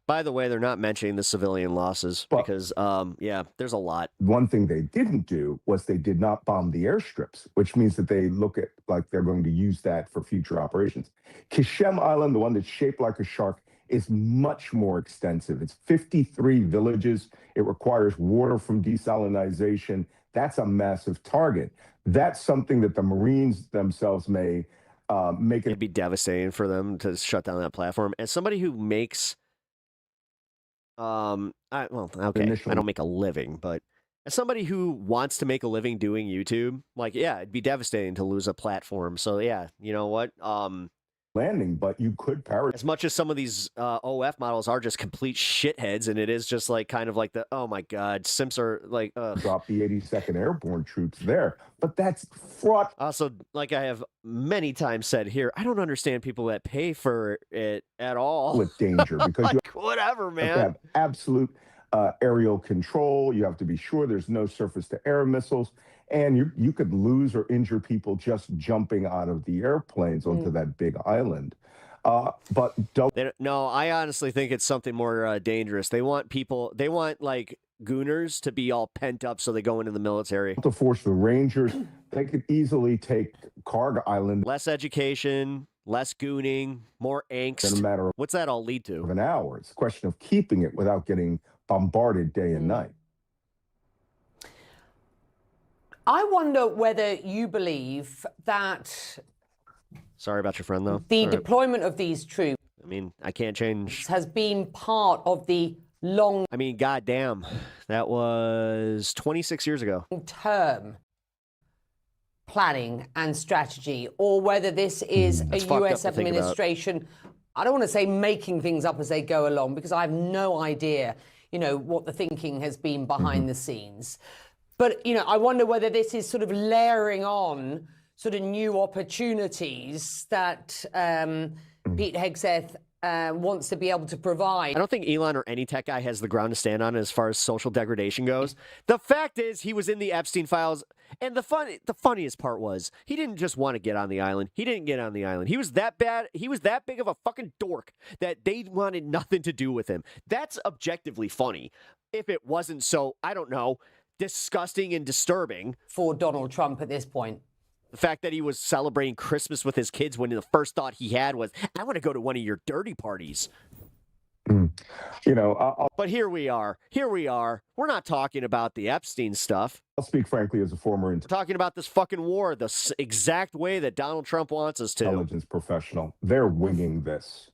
By the way, they're not mentioning the civilian losses because, there's a lot. One thing they didn't do was they did not bomb the airstrips, which means that they look at like they're going to use that for future operations. Kishem Island, the one that's shaped like a shark, is much more extensive. It's 53 villages. It requires water from desalinization. That's a massive target. That's something that the Marines themselves may make it. It'd be devastating for them to shut down that platform. As somebody who makes, I don't make a living, but as somebody who wants to make a living doing YouTube, it'd be devastating to lose a platform. So yeah, you know what? Landing, but you could parachute. As much as some of these OF models are just complete shitheads, and it is just kind of like the, oh my God, simps are like... Drop the 82nd Airborne troops there. But that's fraught. Also, like I have many times said here, I don't understand people that pay for it at all. With danger, because whatever, man. You have absolute aerial control. You have to be sure there's no surface-to-air missiles. And you could lose or injure people just jumping out of the airplanes onto that big island. But don't. No, I honestly think it's something more dangerous. They want gooners to be all pent up so they go into the military. To force the Rangers, they could easily take Karg Island. Less education, less gooning, more angst. In a matter of what's that all lead to? An hour. It's a question of keeping it without getting bombarded day and night. I wonder whether you believe that... Sorry about your friend, though. The deployment of these troops... I mean, I can't change... ...has been part of the long... I mean, goddamn. That was 26 years ago. ...term planning and strategy, or whether this is a U.S. administration... I don't want to say making things up as they go along, because I have no idea, what the thinking has been behind the scenes. But, I wonder whether this is sort of layering on sort of new opportunities that Pete Hegseth wants to be able to provide. I don't think Elon or any tech guy has the ground to stand on as far as social degradation goes. The fact is, he was in the Epstein files, and the funniest part was he didn't just want to get on the island. He didn't get on the island. He was that bad. He was that big of a fucking dork that they wanted nothing to do with him. That's objectively funny. If it wasn't so, I don't know, disgusting and disturbing for Donald Trump at this point. The fact that he was celebrating Christmas with his kids when the first thought he had was, I want to go to one of your dirty parties. You know, but here we are. We're not talking about the Epstein stuff. I'll speak frankly as a former We're talking about this fucking war the exact way that Donald Trump wants us to. Intelligence professional. They're winging this.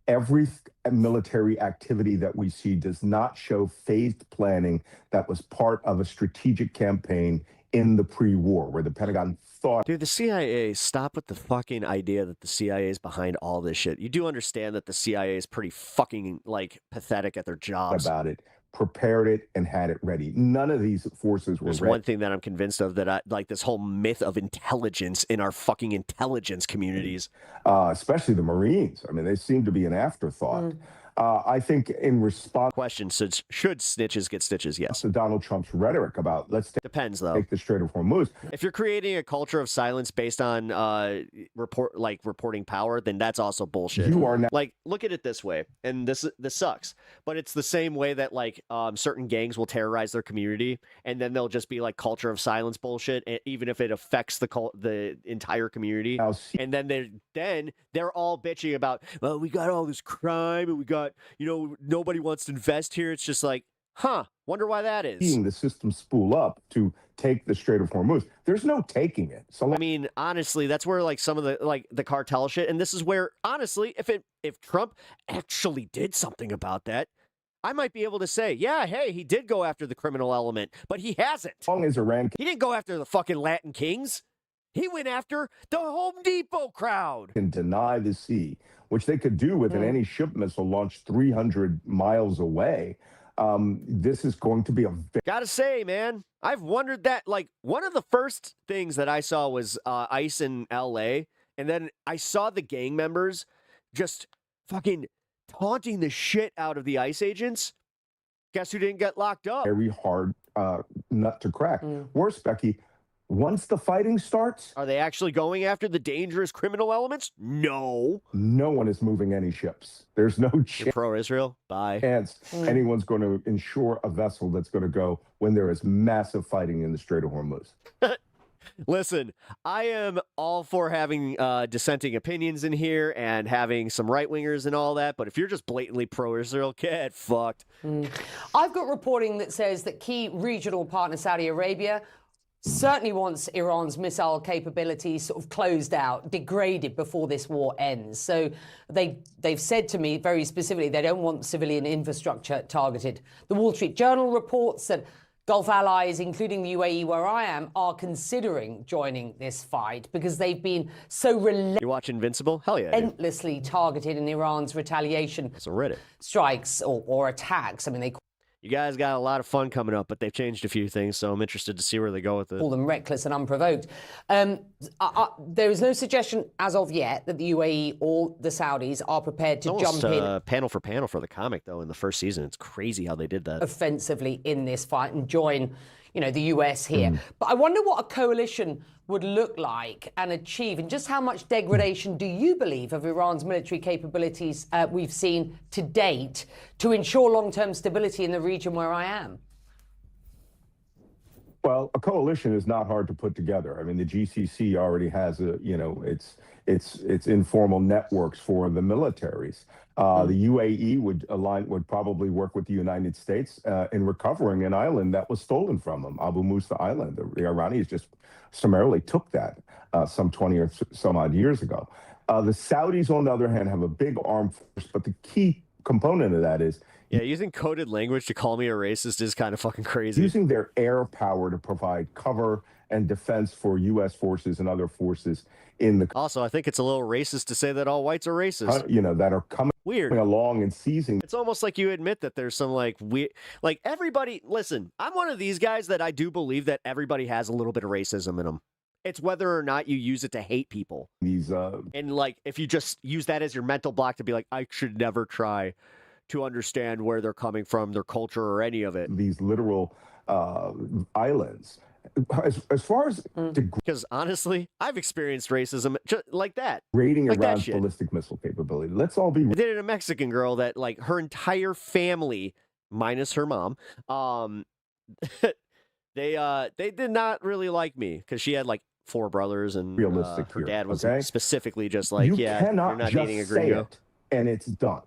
Every military activity that we see does not show phased planning that was part of a strategic campaign in the pre-war, where the Pentagon thought... Dude, the CIA, stop with the fucking idea that the CIA is behind all this shit. You do understand that the CIA is pretty fucking, like, pathetic at their jobs. About it, prepared it, and had it ready. None of these forces were There's ready. one thing that I'm convinced of, that like this whole myth of intelligence in our fucking intelligence communities. Especially the Marines. I mean, they seem to be an afterthought. I think in response... Question, should snitches get stitches? Yes. To Donald Trump's rhetoric about, Depends, though. Take the Strait of Hormuz. If you're creating a culture of silence based on reporting power, then that's also bullshit. You are not... Like, look at it this way, and this sucks, but it's the same way that, like, certain gangs will terrorize their community, and then they'll just be like culture of silence bullshit, even if it affects the entire community. And then they're all bitching about, well, we got all this crime, and we got, nobody wants to invest here. It's just like, wonder why that is. Seeing the system spool up to take the Strait of Hormuz. There's no taking it. So I mean, honestly, that's where like some of the cartel shit, and this is where, honestly, if Trump actually did something about that, I might be able to say, yeah, hey, he did go after the criminal element, but he hasn't. As long as Iran... He didn't go after the fucking Latin kings. He went after the Home Depot crowd. ...can deny the sea, which they could do with an anti-ship missile launched 300 miles away. This is going to be a... Gotta say, man, I've wondered that. Like, one of the first things that I saw was ICE in L.A., and then I saw the gang members just fucking taunting the shit out of the ICE agents. Guess who didn't get locked up? Very hard nut to crack. Worse, Becky, once the fighting starts... Are they actually going after the dangerous criminal elements? No. No one is moving any ships. There's no chance. Pro-Israel? Bye. Anyone's going to insure a vessel that's going to go when there is massive fighting in the Strait of Hormuz. Listen, I am all for having dissenting opinions in here and having some right-wingers and all that, but if you're just blatantly pro-Israel, get fucked. I've got reporting that says that key regional partner Saudi Arabia certainly wants Iran's missile capabilities sort of closed out, degraded before this war ends. So they've said to me very specifically they don't want civilian infrastructure targeted. The Wall Street Journal reports that Gulf allies, including the UAE, where I am, are considering joining this fight because they've been so You watch Invincible? Hell yeah. relentlessly targeted in Iran's retaliation So Reddit. strikes or attacks. I mean, they You guys got a lot of fun coming up, but they've changed a few things, so I'm interested to see where they go with it. call them reckless and unprovoked. There is no suggestion as of yet that the UAE or the Saudis are prepared to jump in panel for the comic, though, in the first season. It's crazy how they did that. offensively in this fight and join, the US here. But I wonder what a coalition would look like and achieve, and just how much degradation do you believe of Iran's military capabilities we've seen to date to ensure long-term stability in the region where I am? Well, a coalition is not hard to put together. I mean, the GCC already has its informal networks for the militaries. The UAE would probably work with the United States in recovering an island that was stolen from them, Abu Musa Island. The Iranians just summarily took that some 20 or some odd years ago. The Saudis, on the other hand, have a big armed force, but the key component of that is using coded language to call me a racist is kind of fucking crazy. Using their air power to provide cover and defense for U.S. forces and other forces in the... Also, I think it's a little racist to say that all whites are racist. That are coming along and seizing. It's almost like you admit that there's some everybody... Listen, I'm one of these guys that I do believe that everybody has a little bit of racism in them. It's whether or not you use it to hate people. And like, if you just use that as your mental block to be like, I should never try to understand where they're coming from, their culture, or any of it. These literal islands. As far as because honestly, I've experienced racism just like that. degrading Like that Iran's shit. ballistic missile capability, let's all be. I did it a Mexican girl that like her entire family, minus her mom, they did not really like me because she had like 4 brothers and Realistic her here, dad was okay? specifically just like, you yeah, cannot you're not just dating a say gringo. it and it's done.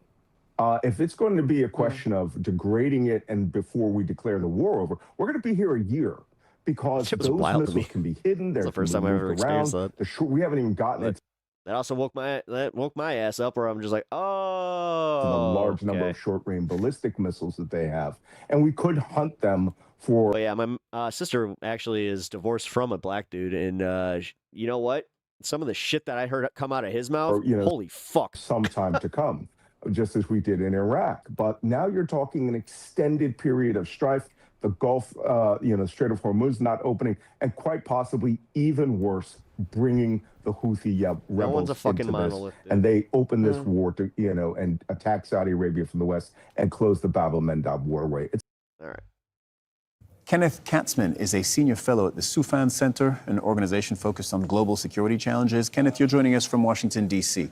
If it's going to be a question of degrading it and before we declare the war over, we're going to be here a year because It was those wild to me. missiles can be hidden. It's They're the first time I ever experienced that. We haven't even gotten it. That also woke my ass up, where I'm just like, The oh, large number of short-range ballistic missiles that they have, and we could hunt them for. Oh, yeah, my sister actually is divorced from a black dude, and you know what? Some of the shit that I heard come out of his mouth, holy fuck. Some time to come, just as we did in Iraq. But now you're talking an extended period of strife. The Gulf, Strait of Hormuz not opening, and quite possibly even worse, bringing the Houthi rebels a fucking into this, monolith, dude. and they open this war to, and attack Saudi Arabia from the west and close the Bab el-Mandab waterway. All right. Kenneth Katzman is a senior fellow at the Soufan Center, an organization focused on global security challenges. Kenneth, you're joining us from Washington, D.C.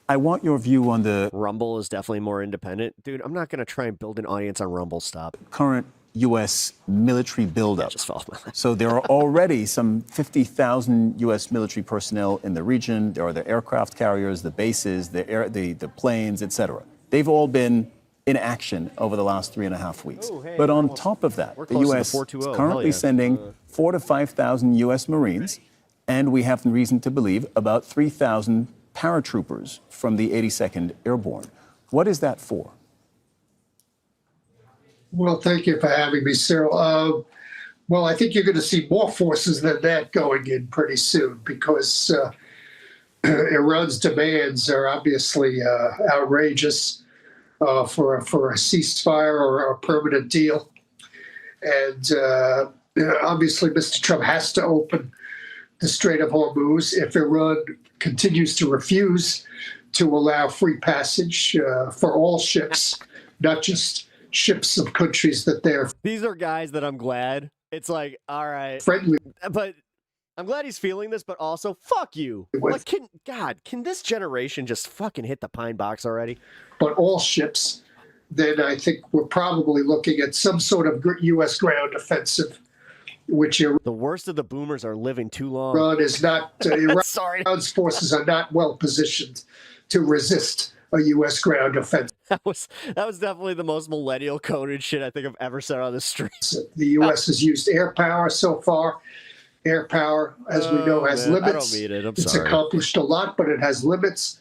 I want your view on the Rumble is definitely more independent. Dude, I'm not going to try and build an audience on Rumble. Stop. current U.S. military buildup. Just fell off my lap. So there are already some 50,000 U.S. military personnel in the region. There are the aircraft carriers, the bases, the planes, etc. They've all been in action over the last 3.5 weeks. Oh, hey, but on top of that, the close to the U.S. 420. is Hell currently yeah. sending 4,000 to 5,000 U.S. Marines, and we have reason to believe about 3,000 paratroopers from the 82nd Airborne. What is that for? Well, thank you for having me, Cyril. Well, I think you're going to see more forces than that going in pretty soon because Iran's demands are obviously outrageous for a ceasefire or a permanent deal. And obviously, Mr. Trump has to open the Strait of Hormuz. If Iran continues to refuse to allow free passage for all ships, not just ships of countries that they're These are guys that I'm glad. It's like, all right. friendly. But I'm glad he's feeling this, but also, fuck you. Like, can this generation just fucking hit the pine box already? But all ships, then I think we're probably looking at some sort of U.S. ground offensive, which the worst of the boomers are living too long. Iran is not. Iran's forces are not well positioned to resist a U.S. ground offensive. That was definitely the most millennial coded shit I think I've ever said on the street. The U.S. has used air power so far. Air power, as we know, has limits. I don't mean it. It's sorry. accomplished a lot, but it has limits.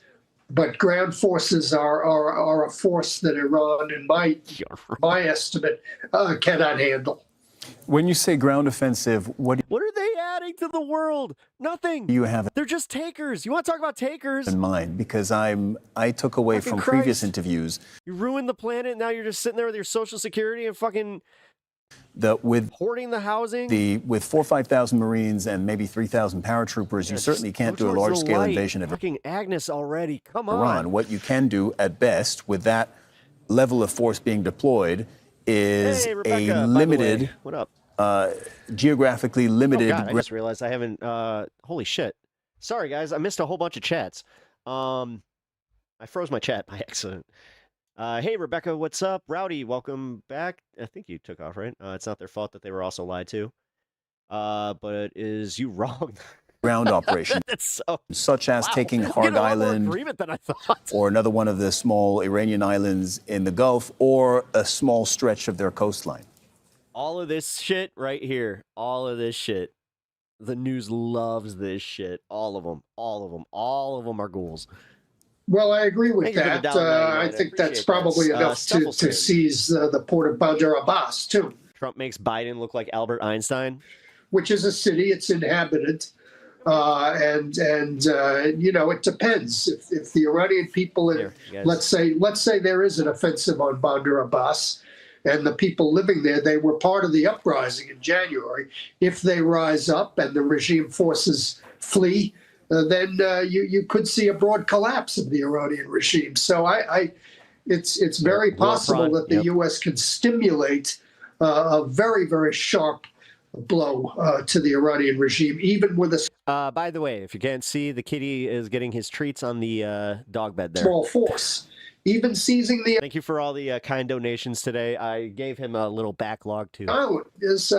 But ground forces are a force that Iran, in my estimate, cannot handle. When you say ground offensive, what are they adding to the world? Nothing. do you have They're just takers. You want to talk about takers? in mind? Because I took away Fucking from Christ. previous interviews You ruined the planet. And now you're just sitting there with your Social Security and fucking that with hoarding the housing. with 4,000 or 5,000 Marines and maybe 3,000 paratroopers, you certainly can't do a large-scale invasion of Fucking Agnes already. Come on. Iran. What you can do at best with that level of force being deployed is Hey, Rebecca, by a the limited, way. What up? geographically limited. Oh God, I just realized I haven't. Holy shit! Sorry guys, I missed a whole bunch of chats. I froze my chat by accident. Hey Rebecca, what's up? Rowdy, welcome back. I think you took off, right? It's not their fault that they were also lied to. But is you wrong? ground operation, That's so, such as wow. taking I'm Harg getting a lot more Island agreement than I thought. or another one of the small Iranian islands in the Gulf, or a small stretch of their coastline. All of this shit right here. All of this shit. The news loves this shit. All of them. All of them. All of them are ghouls. Well, I agree with Thank you for the that. $1.99. I think that's appreciate probably that. enough to Stuffleton. seize the port of Bandar Abbas, too, Trump makes Biden look like Albert Einstein. which is a city. It's inhabited. It depends. If the Iranian people, Here, you guys. let's say there is an offensive on Bandar Abbas, and the people living there, they were part of the uprising in January. If they rise up and the regime forces flee, then you could see a broad collapse of the Iranian regime. So it's very possible that the U.S. can stimulate a very, very sharp blow to the Iranian regime, even with a by the way, if you can't see, the kitty is getting his treats on the dog bed there. small force. Even seizing the Thank you for all the kind donations today. I gave him a little backlog too. island is,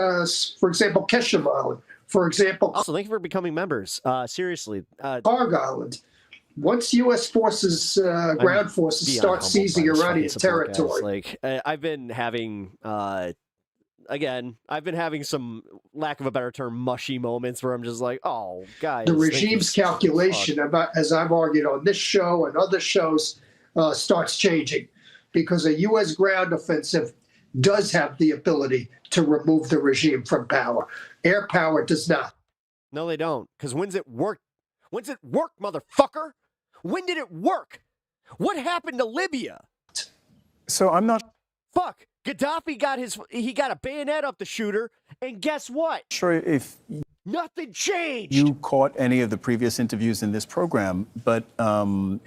for example, Keshem Island. For example, Also, thank you for becoming members. Seriously. Karg Island. Once U.S. forces, ground forces, beyond start humbled seizing by this Iranian fucking support, guys. territory, Like, I've been having, I've been having some, lack of a better term, mushy moments where I'm just like, oh, guys. the thank you regime's so calculation, about, as I've argued on this show and other shows, starts changing, because a U.S. ground offensive does have the ability to remove the regime from power. Air power does not. No, they don't. Because when's it work? When's it work, motherfucker? When did it work? What happened to Libya? So I'm not Fuck. Gaddafi got a bayonet up the shooter, and guess what? sure if Nothing changed. you caught any of the previous interviews in this program, but I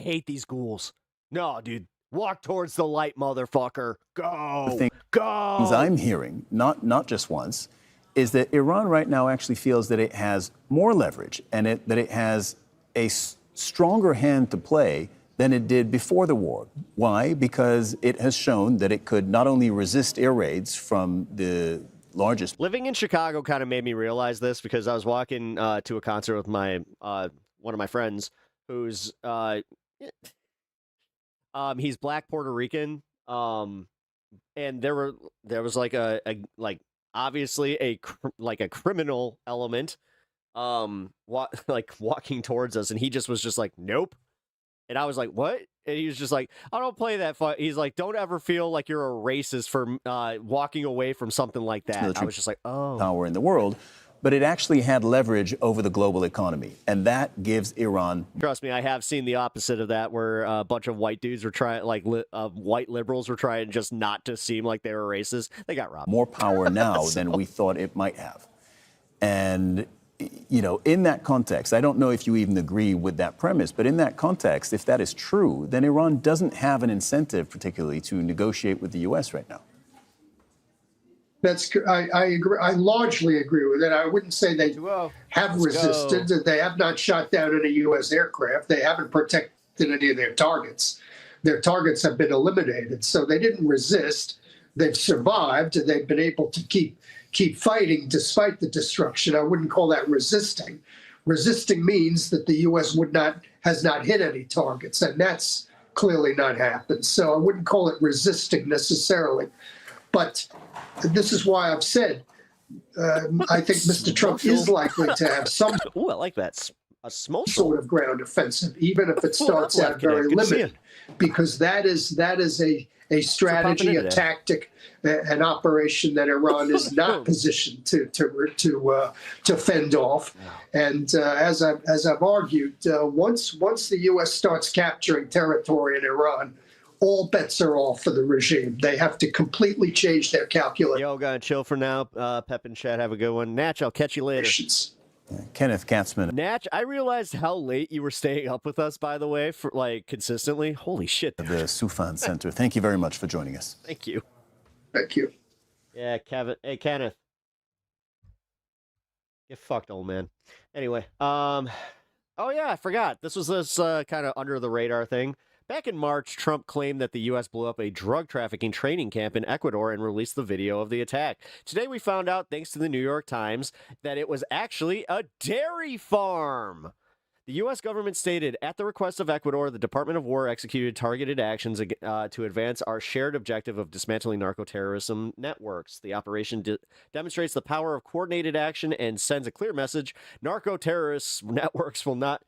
hate these ghouls. No, dude. Walk towards the light, motherfucker. Go. things I'm hearing, not just once, is that Iran right now actually feels that it has more leverage and that it has a stronger hand to play than it did before the war. Why? Because it has shown that it could not only resist air raids from the largest. Living in Chicago kind of made me realize this, because I was walking to a concert with my one of my friends who's he's Black Puerto Rican, and there was like a obviously a criminal element walking towards us, and he just was just like, nope. And I was like, what? And he was just like, I don't play that fun. He's like, don't ever feel like you're a racist for walking away from something like that. I was just like, oh. Power in the world, but it actually had leverage over the global economy, and that gives Iran. Trust me, I have seen the opposite of that, where a bunch of white dudes were trying, white liberals were trying just not to seem like they were racist. They got robbed. More power now than we thought it might have. And, you know, in that context, I don't know if you even agree with that premise, but in that context, if that is true, then Iran doesn't have an incentive, particularly, to negotiate with the U.S. right now. I agree. I largely agree with it. I wouldn't say they have resisted. They have not shot down any U.S. aircraft. They haven't protected any of their targets. Their targets have been eliminated. So they didn't resist. They've survived. They've been able to keep fighting despite the destruction. I wouldn't call that resisting. Resisting means that the U.S. has not hit any targets, and that's clearly not happened. So I wouldn't call it resisting necessarily. But this is why I've said I think Mr. Trump is likely to have some I like that. A small sort of ground offensive, even if it starts out very limited, because that is a strategy, a tactic, an operation that Iran is not positioned to fend off. And as I've argued, once the U.S. starts capturing territory in Iran, all bets are off for the regime. They have to completely change their calculation. Yo, gotta chill for now. Pep and Chad, have a good one. Natch, I'll catch you later. Kenneth Katzman. Natch, I realized how late you were staying up with us, by the way, for consistently. Holy shit. The Soufan Center. Thank you very much for joining us. Thank you. Thank you. Yeah, Kevin. Hey, Kenneth. Get fucked, old man. Anyway, oh yeah, I forgot. This was this kind of under the radar thing. Back in March, Trump claimed that the U.S. blew up a drug trafficking training camp in Ecuador and released the video of the attack. Today, we found out, thanks to the New York Times, that it was actually a dairy farm. The U.S. government stated, at the request of Ecuador, the Department of War executed targeted actions to advance our shared objective of dismantling narco-terrorism networks. The operation demonstrates the power of coordinated action and sends a clear message. Narco-terrorist networks will not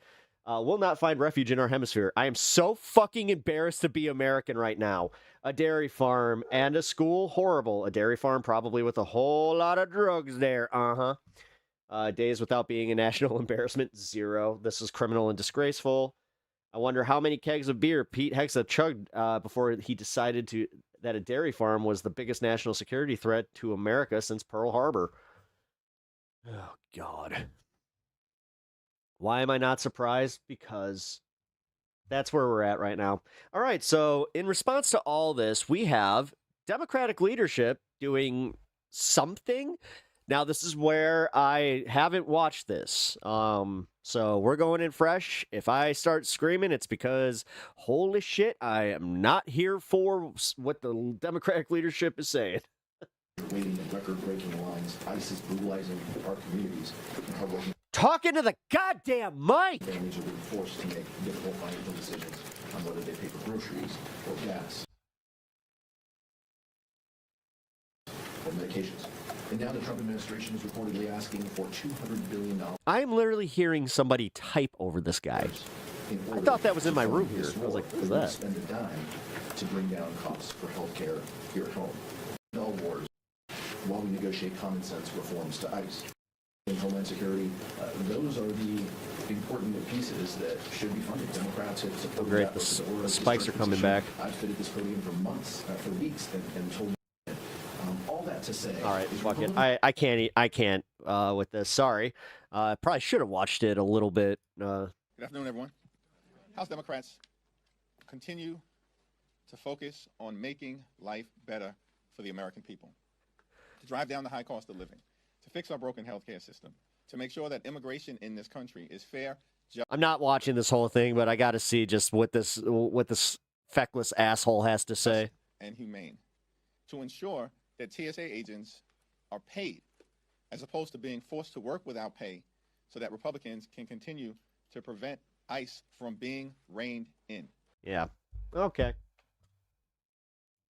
find refuge in our hemisphere. I am so fucking embarrassed to be American right now. A dairy farm and a school, horrible. A dairy farm probably with a whole lot of drugs there. Days without being a national embarrassment, 0. This is criminal and disgraceful. I wonder how many kegs of beer Pete Hegseth chugged before he decided that a dairy farm was the biggest national security threat to America since Pearl Harbor. Oh, God. Why am I not surprised? Because that's where we're at right now. All right, so in response to all this, we have Democratic leadership doing something. Now, this is where I haven't watched this. So we're going in fresh. If I start screaming, it's because, holy shit, I am not here for what the Democratic leadership is saying. Waiting in record-breaking lines, ICE is brutalizing our communities. Talking to the goddamn mic! Families are being forced to make difficult financial decisions on whether they pay for groceries or gas or medications. And now the Trump administration is reportedly asking for $200 billion. I'm literally hearing somebody type over this guy. I thought that was in my room here. I was like, what is that? Spend a dime to bring down costs for healthcare here at home. All wars while we negotiate common sense reforms to ICE. And Homeland Security, those are the important pieces that should be funded. Democrats have supported great. that. The spikes are coming back. I've fitted this podium for months, for weeks, and told all that to say. All right, fuck it. I can't with this. Sorry. Probably should have watched it a little bit. Good afternoon, everyone. House Democrats continue to focus on making life better for the American people, to drive down the high cost of living, to fix our broken healthcare system, to make sure that immigration in this country is fair. I'm not watching this whole thing, but I got to see just what this feckless asshole has to say. And humane, to ensure that TSA agents are paid as opposed to being forced to work without pay, so that Republicans can continue to prevent ICE from being reined in. Yeah. Okay.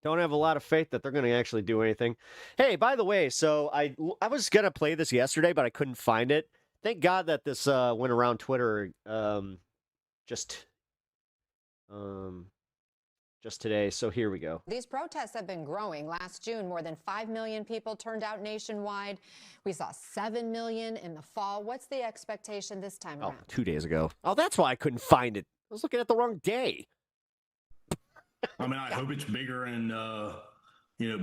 Don't have a lot of faith that they're going to actually do anything. Hey, by the way, so I was going to play this yesterday, but I couldn't find it. Thank God that this went around Twitter just today. So here we go. These protests have been growing. Last June, more than 5 million people turned out nationwide. We saw 7 million in the fall. What's the expectation this time around? 2 days ago. Oh, that's why I couldn't find it. I was looking at the wrong day. I mean, I hope it's bigger and,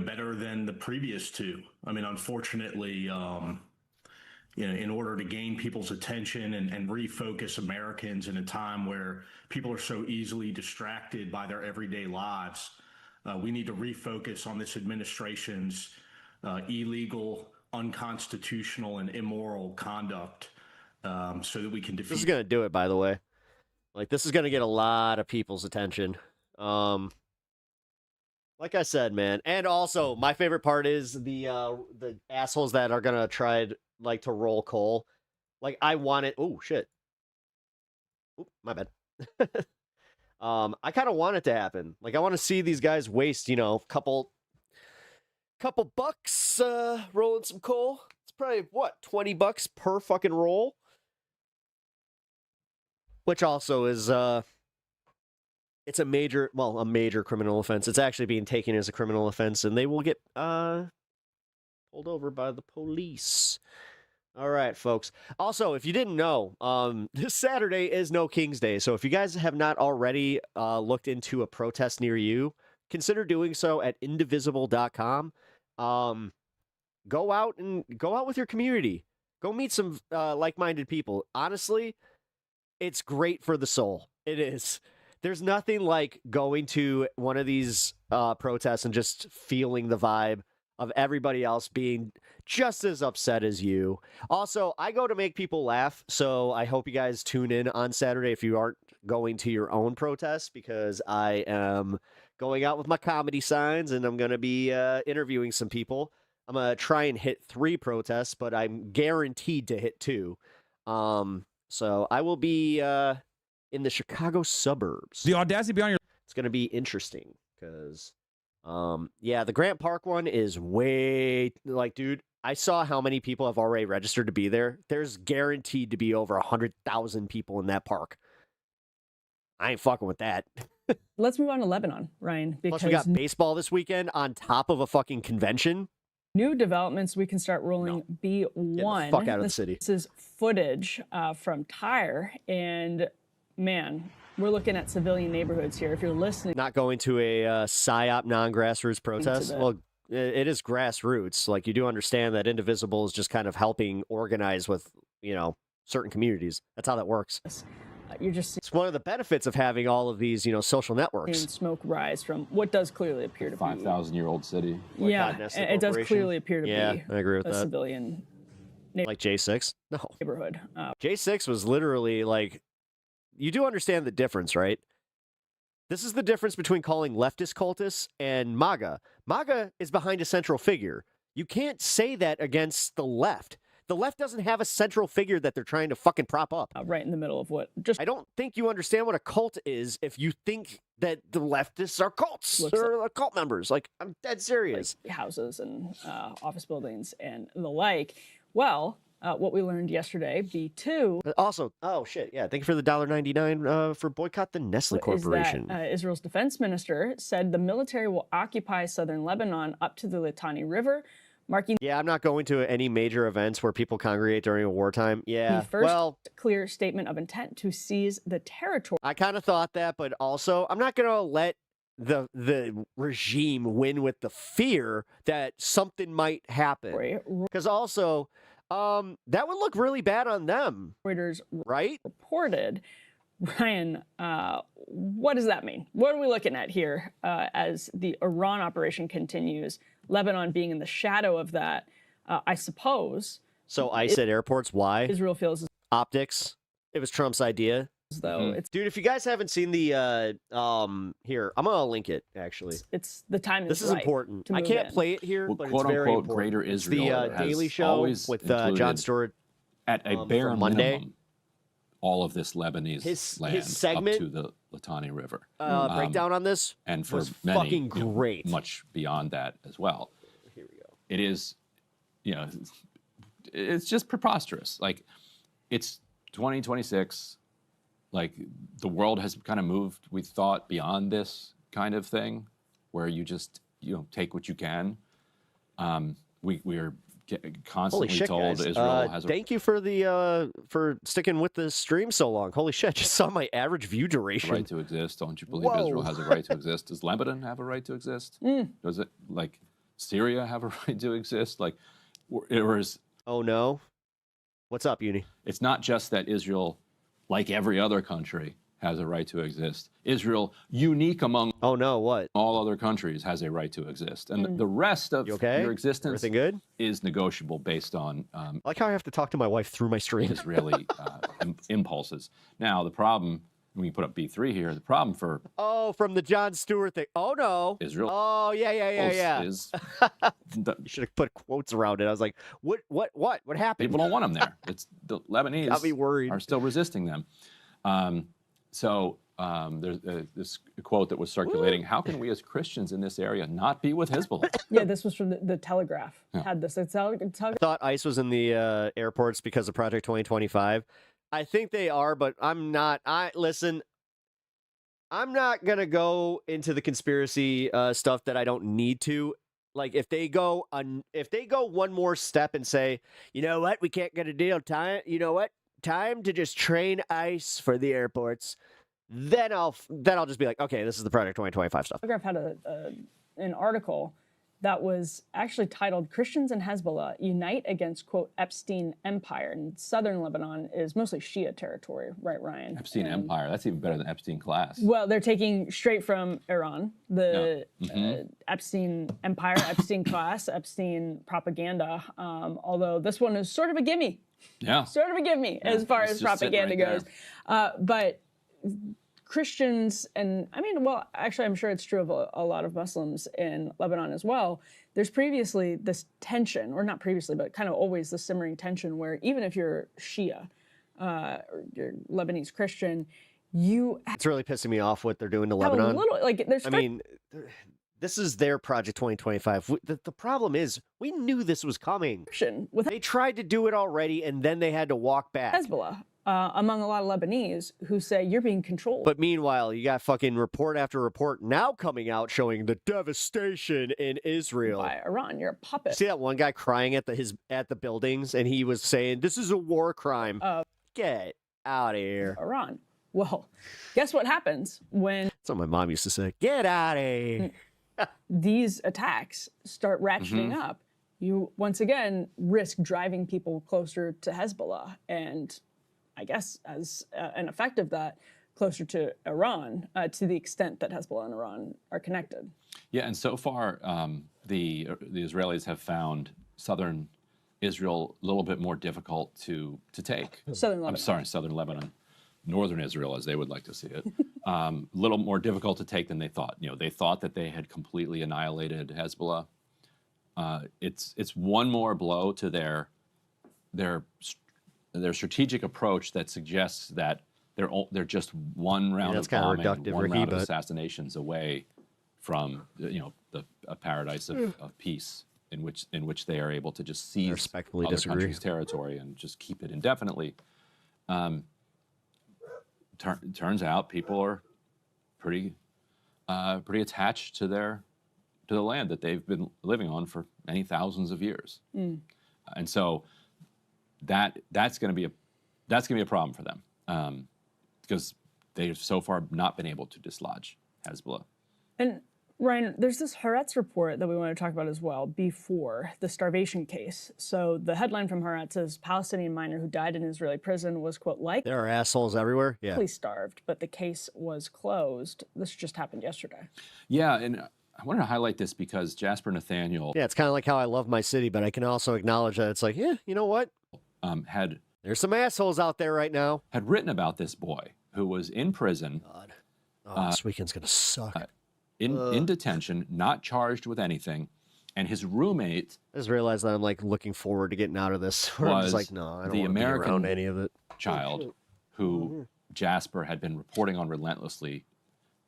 better than the previous two. I mean, unfortunately, in order to gain people's attention and refocus Americans in a time where people are so easily distracted by their everyday lives, we need to refocus on this administration's illegal, unconstitutional, and immoral conduct so that we can defeat. This is going to do it, by the way. Like, this is going to get a lot of people's attention. Like I said, man. And also, my favorite part is the assholes that are going to try to roll coal. Like, I want it. Oh, shit. Oop, my bad. I kind of want it to happen. Like, I want to see these guys waste, a couple bucks rolling some coal. It's probably, what, $20 per fucking roll? Which also is, it's a major criminal offense. It's actually being taken as a criminal offense, and they will get pulled over by the police. All right, folks. Also, if you didn't know, this Saturday is No King's Day. So if you guys have not already looked into a protest near you, consider doing so at indivisible.com. Go out with your community. Go meet some like-minded people. Honestly, it's great for the soul. It is. There's nothing like going to one of these protests and just feeling the vibe of everybody else being just as upset as you. Also, I go to make people laugh, so I hope you guys tune in on Saturday if you aren't going to your own protest, because I am going out with my comedy signs and I'm going to be interviewing some people. I'm going to try and hit 3 protests, but I'm guaranteed to hit 2. So I will be in the Chicago suburbs. The audacity beyond your... It's going to be interesting because, the Grant Park one is way, dude, I saw how many people have already registered to be there. There's guaranteed to be over 100,000 people in that park. I ain't fucking with that. Let's move on to Lebanon, Ryan. Plus, we got baseball this weekend on top of a fucking convention. New developments, we can start rolling B1. Get the fuck out of the city. This is footage from Tyre, and man, We're looking at civilian neighborhoods here. If you're listening, Not going to a PSYOP non-grassroots protest? the- Well, it is grassroots. Like, you do understand that Indivisible is just kind of helping organize with, certain communities. That's how that works. you're just It's one of the benefits of having all of these, social networks. seeing smoke rise from what does clearly appear to be 5,000-year-old city. Yeah, it does clearly appear to Yeah, be I agree with a that. civilian Like J6? No. neighborhood. J6 was literally like, you do understand the difference, right? This is the difference between calling leftist cultists and MAGA. MAGA is behind a central figure. You can't say that against the left. The left doesn't have a central figure that they're trying to fucking prop up. Right in the middle of what I don't think you understand what a cult is if you think that the leftists are cults or cult members. Like, I'm dead serious. Like houses and office buildings and the like. Well, what we learned yesterday, B2. Also, oh shit, yeah, thank you for the $1.99 for boycott the Nestle Corporation. Is that, Israel's defense minister said the military will occupy southern Lebanon up to the Litani River, marking Yeah, I'm not going to any major events where people congregate during a wartime. Yeah, the first well, clear statement of intent to seize the territory. I kind of thought that, but also I'm not going to let the regime win with the fear that something might happen. Because also, that would look really bad on them. Reuters right? reported. Ryan, what does that mean? What are we looking at here as the Iran operation continues? Lebanon being in the shadow of that, I suppose. So ICE at airports, why? Israel feels optics. It was Trump's idea. Though it's Dude, if you guys haven't seen the here, I'm gonna link it actually. It's the time. This is right important. to I move can't in. play it here, Well, but quote it's very unquote important. Greater It's Israel the has Daily Show always with Jon included Stewart at a bare from Monday. minimum all of this Lebanese land segment, up to the Litani River. Breakdown on this and for was many, fucking great. Much beyond that as well. Here we go. It is, it's just preposterous. Like, it's 2026. Like, the world has kind of moved, we thought, beyond this kind of thing, where you just take what you can. We are constantly Holy shit, told guys. Israel has a Thank you for the for sticking with the stream so long. Holy shit, just saw my average view duration. right to exist. Don't you believe Israel has a right to exist? Does Lebanon have a right to exist? Does it, like, Syria have a right to exist? Like, or is... Oh, no? What's up, Uni? It's not just that Israel, like every other country, has a right to exist. Israel, unique among all other countries, has a right to exist. And the rest of your existence Everything good? is negotiable based on I like how I have to talk to my wife through my stream. Israeli impulses. Now, the problem, when you put up B3 here, the problem for Oh, from the Jon Stewart thing. Oh, no. Israel Oh, yeah. is You should have put quotes around it. I was like, what happened? people don't want them there. It's the Lebanese Got me worried. are still resisting them. So there's this quote that was circulating. How can we as Christians in this area not be with Hezbollah? Yeah, this was from the Telegraph. Yeah. Had this. I thought ICE was in the airports because of Project 2025. I think they are, but I'm not. Listen, I'm not going to go into the conspiracy stuff that I don't need to. Like, if they go one more step and say, you know what, we can't get a deal, time to just train ICE for the airports, then I'll just be like, okay, this is the Project 2025 stuff. Telegraph had an article that was actually titled "Christians and Hezbollah Unite Against quote Epstein Empire." And southern Lebanon is mostly Shia territory, right, Ryan? Epstein Empire. That's even better than Epstein class. Well, they're taking straight from Iran, the Epstein Empire, Epstein class, Epstein propaganda. Although this one is sort of a gimme. Yeah. Sort of a gimme as far as just sitting propaganda right goes. But Christians, and I mean, well, actually, I'm sure it's true of a lot of Muslims in Lebanon as well. There's previously this tension, or not previously, but kind of always the simmering tension where even if you're Shia, or you're Lebanese Christian, It's really pissing me off what they're doing to have Lebanon. a little, like, there's. I mean, this is their Project 2025. The problem is, we knew this was coming. They tried to do it already, and then they had to walk back. Hezbollah, among a lot of Lebanese who say you're being controlled. But meanwhile, you got fucking report after report now coming out showing the devastation in Israel. By Iran, you're a puppet. See that one guy crying at the buildings, and he was saying, "This is a war crime." Get out of here. Iran. Well, guess what happens when That's what my mom used to say. Get out of here. these attacks start ratcheting Mhm. up? You once again risk driving people closer to Hezbollah, and I guess as an effect of that, closer to Iran, to the extent that Hezbollah and Iran are connected. Yeah, and so far, the Israelis have found southern Israel a little bit more difficult to take. Southern Lebanon. I'm sorry, southern Lebanon, northern Israel, as they would like to see it. A little more difficult to take than they thought. You know, they thought that they had completely annihilated Hezbollah. It's one more blow to their strategic approach that suggests that they're just one round that's of kinda bombing, reductive, one Ricky, round of but- assassinations away from a paradise of peace in which they are able to just seize respectfully other disagree. countries' territory and just keep it indefinitely. Turns out people are pretty attached to the land that they've been living on for many thousands of years, and so that's going to be a problem for them because they've so far not been able to dislodge Hezbollah. And Ryan, there's this Haaretz report that we want to talk about as well before the starvation case. So the headline from Haaretz says Palestinian miner who died in an Israeli prison was, quote, There are assholes everywhere. Yeah. likely starved, but the case was closed. This just happened yesterday. Yeah, and I wanted to highlight this because Jasper Nathaniel Yeah, it's kind of like how I love my city, but I can also acknowledge that it's like, yeah, you know what? There's some assholes out there right now. Had written about this boy who was in prison. God. Oh, this weekend's going to suck. In detention, not charged with anything, and his roommate. I just realized that I'm like looking forward to getting out of this. I'm Was just like, no, I don't the want to be American around any of it. child who Jasper had been reporting on relentlessly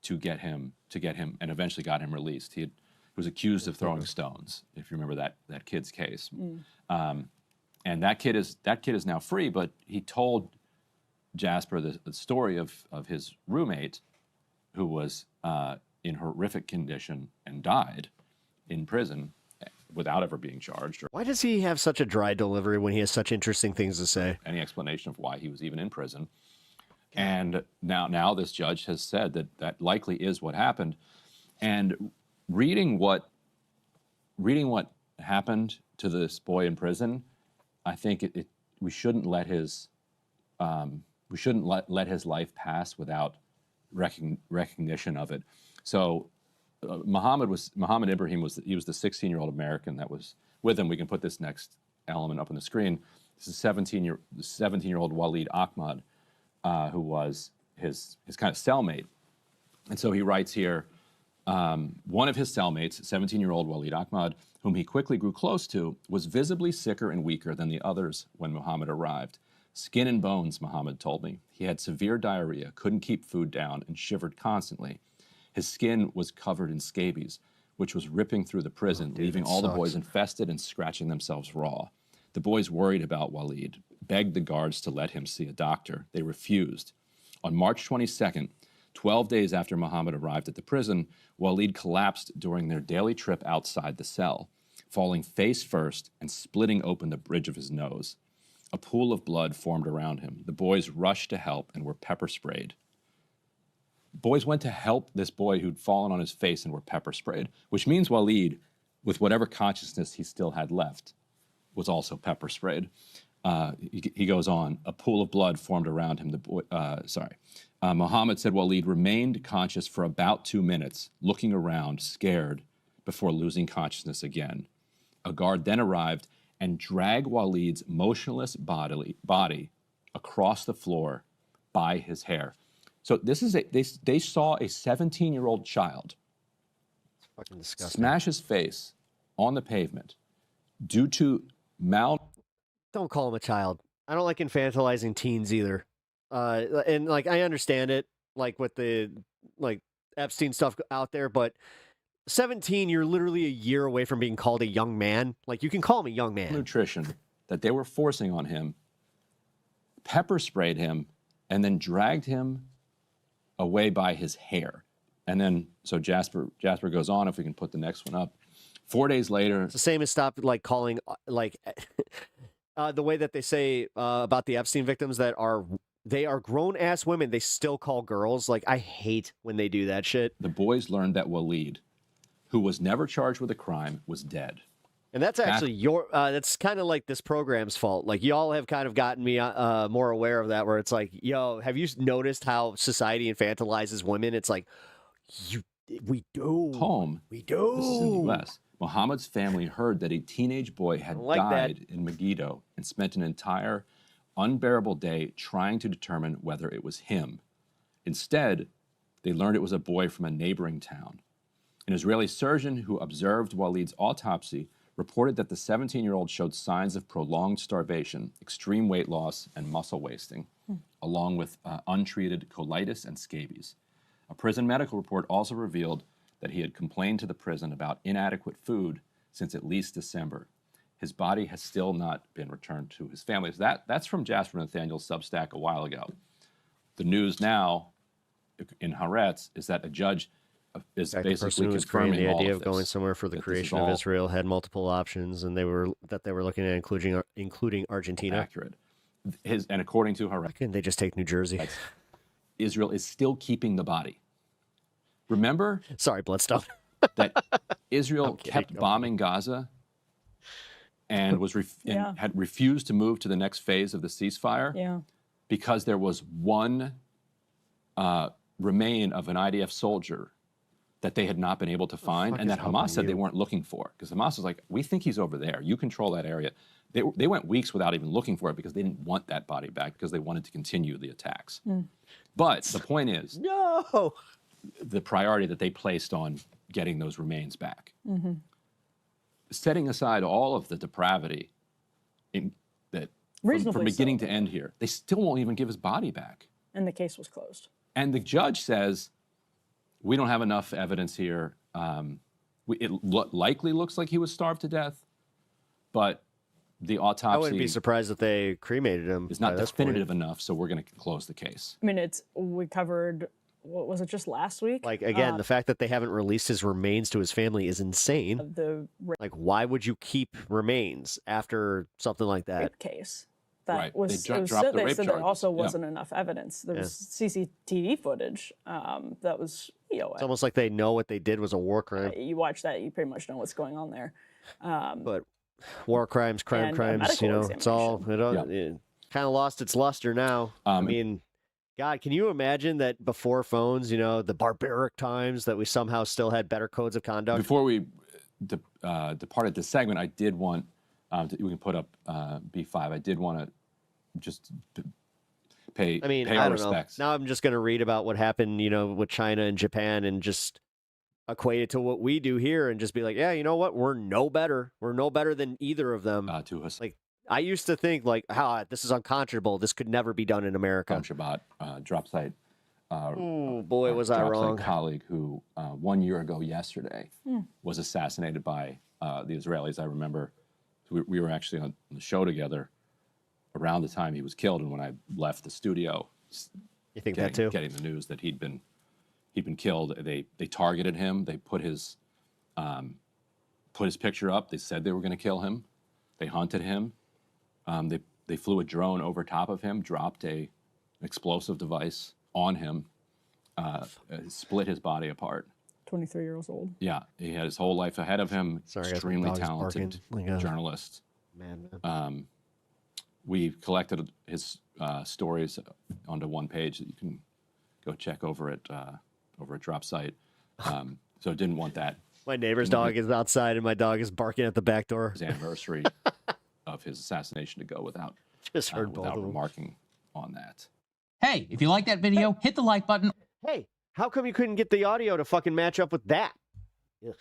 to get him, and eventually got him released. He was accused of throwing stones, if you remember that kid's case. And that kid is now free, but he told Jasper the story of his roommate who was in horrific condition and died in prison without ever being charged. Why does he have such a dry delivery when he has such interesting things to say? Any explanation of why he was even in prison. And now this judge has said that likely is what happened. And reading what happened to this boy in prison, I think we shouldn't let his life pass without recognition of it. So Muhammad Ibrahim was the 16-year-old American that was with him. We can put this next element up on the screen. This is 17-year-old Walid Ahmad, who was his kind of cellmate. And so he writes here, one of his cellmates, 17-year-old Walid Ahmad, whom he quickly grew close to, was visibly sicker and weaker than the others when Muhammad arrived. Skin and bones, Muhammad told me. He had severe diarrhea, couldn't keep food down, and shivered constantly. His skin was covered in scabies, which was ripping through the prison, leaving all the boys infested and scratching themselves raw. The boys worried about Walid, begged the guards to let him see a doctor. They refused. On March 22nd, 12 days after Muhammad arrived at the prison, Walid collapsed during their daily trip outside the cell, falling face first and splitting open the bridge of his nose. A pool of blood formed around him. The boys rushed to help and were pepper sprayed. Boys went to help this boy who'd fallen on his face and were pepper sprayed, which means Walid, with whatever consciousness he still had left, was also pepper sprayed. He goes on, a pool of blood formed around him. Muhammad said Walid remained conscious for about 2 minutes, looking around, scared, before losing consciousness again. A guard then arrived and dragged Walid's motionless body across the floor by his hair. So this is they saw a 17-year-old child fucking disgusting. Smash his face on the pavement due to Don't call him a child. I don't like infantilizing teens either. And like I understand it, like with the Epstein stuff out there, but 17, you're literally a year away from being called a young man. Like you can call me young man. Nutrition that they were forcing on him, pepper sprayed him, and then dragged him away by his hair. And then, so Jasper goes on, if we can put the next one up. 4 days later. It's the same as stop calling the way that they say about the Epstein victims that are They are grown-ass women. They still call girls. Like, I hate when they do that shit. The boys learned that Walid, who was never charged with a crime, was dead. And that's actually that's kind of like this program's fault. Like, y'all have kind of gotten me more aware of that, where it's like, yo, have you noticed how society infantilizes women? It's like, we do. We do. This is in the U.S. Muhammad's family heard that a teenage boy had died in Megiddo and spent an entire unbearable day trying to determine whether it was him. Instead, they learned it was a boy from a neighboring town. An Israeli surgeon who observed Walid's autopsy reported that the 17-year-old showed signs of prolonged starvation, extreme weight loss, and muscle wasting, along with untreated colitis and scabies. A prison medical report also revealed that he had complained to the prison about inadequate food since at least December. His body has still not been returned to his family. So that's from Jasper Nathaniel's Substack a while ago. The news now in Haaretz is that a judge is The person basically who was creating confirming the all idea of of this, going somewhere for the that this is creation of all Israel had multiple options, and they were looking at including Argentina. accurate. And according to Haaretz, couldn't they just take New Jersey? Israel is still keeping the body. Remember? Sorry, Bloodstone. that Israel kept bombing Gaza and was Yeah. had refused to move to the next phase of the ceasefire Yeah. because there was one remain of an IDF soldier that they had not been able to find, fuck and is that helping Hamas said they you? weren't looking for. Because Hamas was like, we think he's over there. You control that area. They went weeks without even looking for it because they didn't want that body back because they wanted to continue the attacks. But the point is, no, the priority that they placed on getting those remains back. Setting aside all of the depravity that from Reasonably beginning so. to end here, they still won't even give his body back. And the case was closed. And the judge says, we don't have enough evidence here. It likely looks like he was starved to death, but the autopsy I wouldn't be surprised if they cremated him. is not by this point. definitive enough, so we're going to close the case. I mean, we covered, what was it, just last week? Like, again, the fact that they haven't released his remains to his family is insane. Like, why would you keep remains after something like that? rape case. That Right. was, They it was dropped said, the they rape said there charges. also Yeah. wasn't enough evidence. There was CCTV footage that was, It's almost like they know what they did was a war crime. you watch that, you pretty much know what's going on there. But war crimes, and a crimes, medical it's all, it kind of lost its luster now. I mean, God, can you imagine that before phones, the barbaric times that we somehow still had better codes of conduct? Before we departed this segment, I did want, we can put up B5, I did want to just pay I our don't respects. know. Now I'm just going to read about what happened, with China and Japan and just equate it to what we do here and just be like, yeah, you know what? We're no better. We're no better than either of them. To us. Like, I used to think, like, this is unconscionable. This could never be done in America. Shabbat, drop site. Oh, boy, was I wrong. Colleague who 1 year ago yesterday was assassinated by the Israelis. I remember we were actually on the show together around the time he was killed, and when I left the studio, you think that too? Getting the news that he'd been killed, they targeted him. They put his picture up. They said they were going to kill him. They hunted him. They flew a drone over top of him, dropped an explosive device on him, split his body apart. 23 years old. Yeah, he had his whole life ahead of him. Sorry, guys, my extremely dog's talented barking like a journalist. Man. We collected his stories onto one page that you can go check over at Drop Site. So didn't want that. My neighbor's dog is outside, and my dog is barking at the back door. His anniversary of his assassination to go without Just heard both without of them. remarking on that. Hey, if you like that video, hit the like button. Hey, how come you couldn't get the audio to fucking match up with that? Ugh.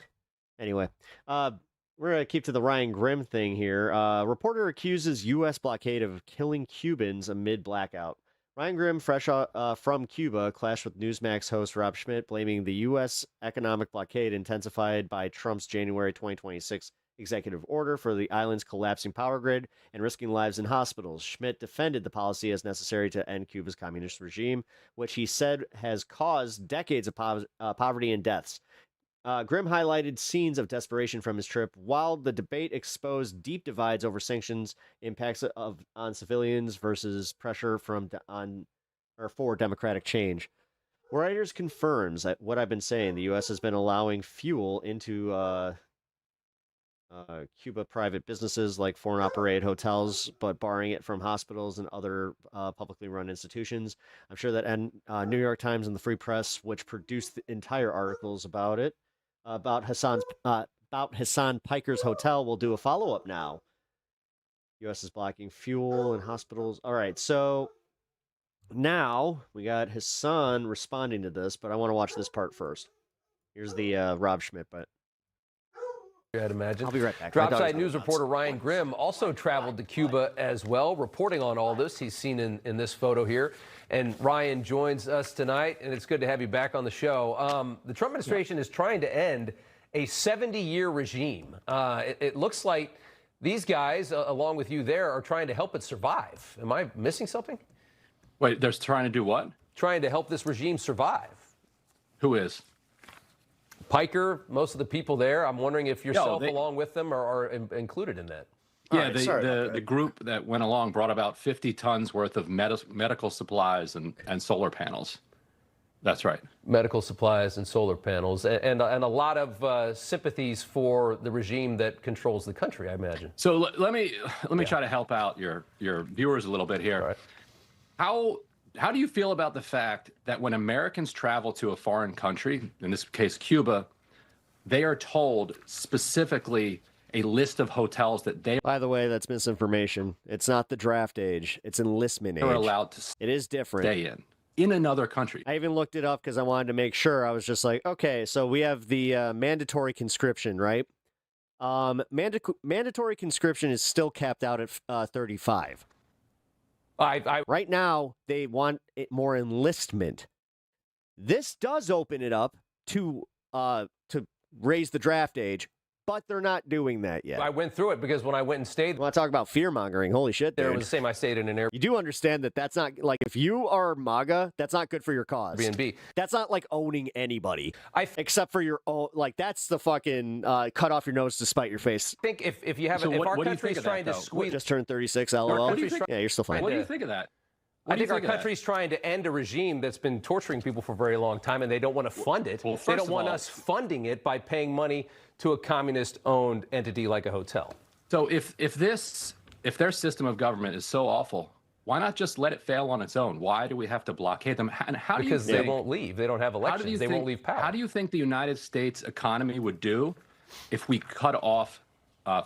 Anyway, we're going to keep to the Ryan Grimm thing here. Reporter accuses U.S. blockade of killing Cubans amid blackout. Ryan Grimm, fresh from Cuba, clashed with Newsmax host Rob Schmidt, blaming the U.S. economic blockade intensified by Trump's January 2026 executive order for the island's collapsing power grid and risking lives in hospitals. Schmidt defended the policy as necessary to end Cuba's communist regime, which he said has caused decades of poverty and deaths. Grimm highlighted scenes of desperation from his trip, while the debate exposed deep divides over sanctions, impacts on civilians versus pressure on or for democratic change. Reuters confirms that what I've been saying. The U.S. has been allowing fuel into Cuba private businesses like foreign operated hotels, but barring it from hospitals and other publicly run institutions. I'm sure that New York Times and the Free Press, which produced the entire articles about it, about Hasan Piker's hotel, will do a follow-up now. U.S. is blocking fuel in hospitals. All right, so now we got Hasan responding to this, but I want to watch this part first. Here's the Rob Schmidt, but I'd imagine. I'll be right back. Dropside News reporter Ryan Grimm also traveled to Cuba as well, reporting on all this. He's seen in this photo here. And Ryan joins us tonight, and it's good to have you back on the show. The Trump administration is trying to end a 70-year regime. It looks like these guys, along with you there, are trying to help it survive. Am I missing something? Wait, they're trying to do what? Trying to help this regime survive. Who is? Piker, most of the people there. I'm wondering if yourself, along with them, are included in that. Yeah, the group that went along brought about 50 tons worth of medical supplies and solar panels. That's right. Medical supplies and solar panels, and a lot of sympathies for the regime that controls the country, I imagine. So let me try to help out your viewers a little bit here. Right. How do you feel about the fact that when Americans travel to a foreign country, in this case Cuba, they are told specifically a list of hotels that they... By the way, that's misinformation. It's not the draft age. It's enlistment age. Are allowed to it is different. Stay in another country. I even looked it up because I wanted to make sure. I was just like, okay, so we have the mandatory conscription, right? Mandatory conscription is still capped out at 35. Right now, they want it more enlistment. This does open it up to raise the draft age, but they're not doing that yet. I went through it because when I went and stayed... You want to talk about fear-mongering? Holy shit, dude. There was the same. I stayed in an Airbnb. You do understand that that's not, like, if you are MAGA, that's not good for your cause. That's not, like, owning anybody. Except for your own, like, that's the fucking cut off your nose to spite your face. I think if you have... So if our country's trying to squeeze... Just turned 36, LOL. Yeah, you're still fine. What do you think of that? I think our country's trying to end a regime that's been torturing people for a very long time, and they don't want to fund it. Well, they don't want us funding it by paying money to a communist-owned entity like a hotel. So if their system of government is so awful, why not just let it fail on its own? Why do we have to blockade them? And how because do you think, they won't leave. They don't have elections. They won't leave power. How do you think the United States economy would do if we cut off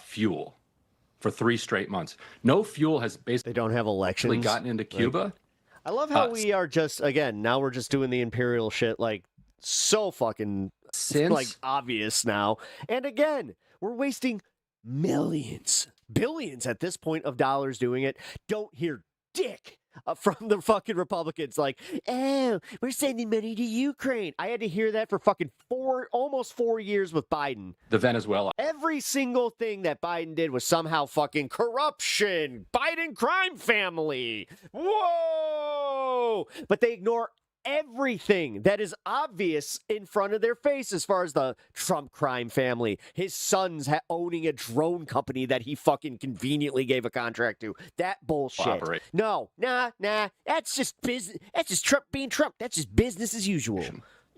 fuel for 3 straight months? No fuel has basically... They don't have elections. ...gotten into Cuba. I love how we are just, again, now we're just doing the imperial shit, like, so fucking, like, obvious now. And again, we're wasting millions, billions at this point of dollars doing it. Don't hear dick from the fucking Republicans like, oh, we're sending money to Ukraine. I had to hear that for fucking almost 4 years with Biden. The Venezuela. Every single thing that Biden did was somehow fucking corruption. Biden crime family. Whoa! But they ignore everything that is obvious in front of their face as far as the Trump crime family. His son's owning a drone company that he fucking conveniently gave a contract to. That bullshit. No, nah. That's just business. That's just Trump being Trump. That's just business as usual.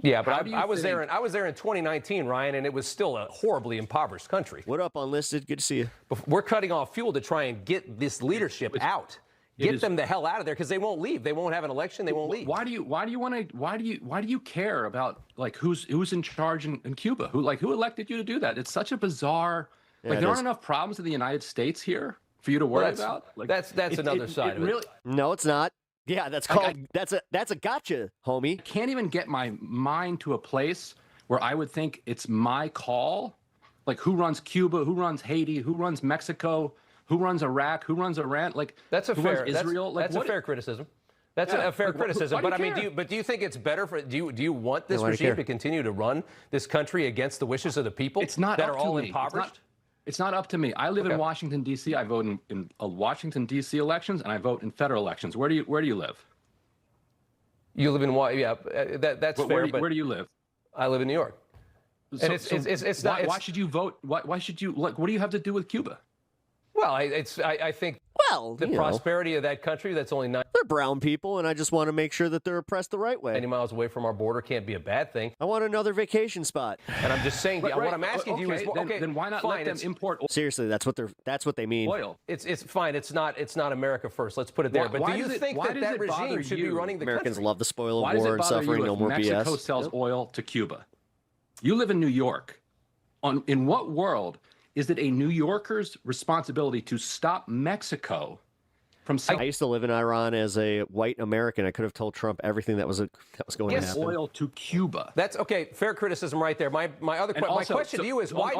Yeah, but I was there in 2019, Ryan, and it was still a horribly impoverished country. What up, Unlisted? Good to see you. We're cutting off fuel to try and get this leadership out. Get them the hell out of there because they won't leave. They won't have an election. They won't leave. Why do you care about like who's in charge in Cuba? Who elected you to do that? It's such a bizarre. Like there aren't enough problems in the United States here for you to worry about. Like, that's another side of it. Really, no, it's not. Yeah, that's called that's a gotcha, homie. I can't even get my mind to a place where I would think it's my call. Like who runs Cuba? Who runs Haiti? Who runs Mexico? Who runs Iraq? Who runs Iran? Like that's a fair Israel. That's a fair criticism. That's a fair criticism. But I mean, do you think it's better for? Do you want this regime to continue to run this country against the wishes of the people? It's not that up are to all me. impoverished. It's not up to me. I live in Washington D.C. I vote in Washington D.C. elections, and I vote in federal elections. Where do you live? You live in that's fair. Where do you live? I live in New York. So, and it's not. Why should you vote? Why should you? What do you have to do with Cuba? Well, I think the prosperity of that country, that's only 9. They're brown people, and I just want to make sure that they're oppressed the right way. 90 miles away from our border can't be a bad thing. I want another vacation spot. And I'm just saying, what I'm asking you is, then why not let them import oil? Seriously, that's what they mean. Oil. It's fine. It's not America first. Let's put it there. But do you think that regime should be running the Americans country? love the spoil of Why war does it and bother suffering. you No if more Mexico BS. sells oil to Cuba? You live in New York. In what world is it a New Yorker's responsibility to stop Mexico from selling? I used to live in Iran as a white American. I could have told Trump everything that was going to happen. Oil to Cuba. That's okay. Fair criticism right there. My question to you is, why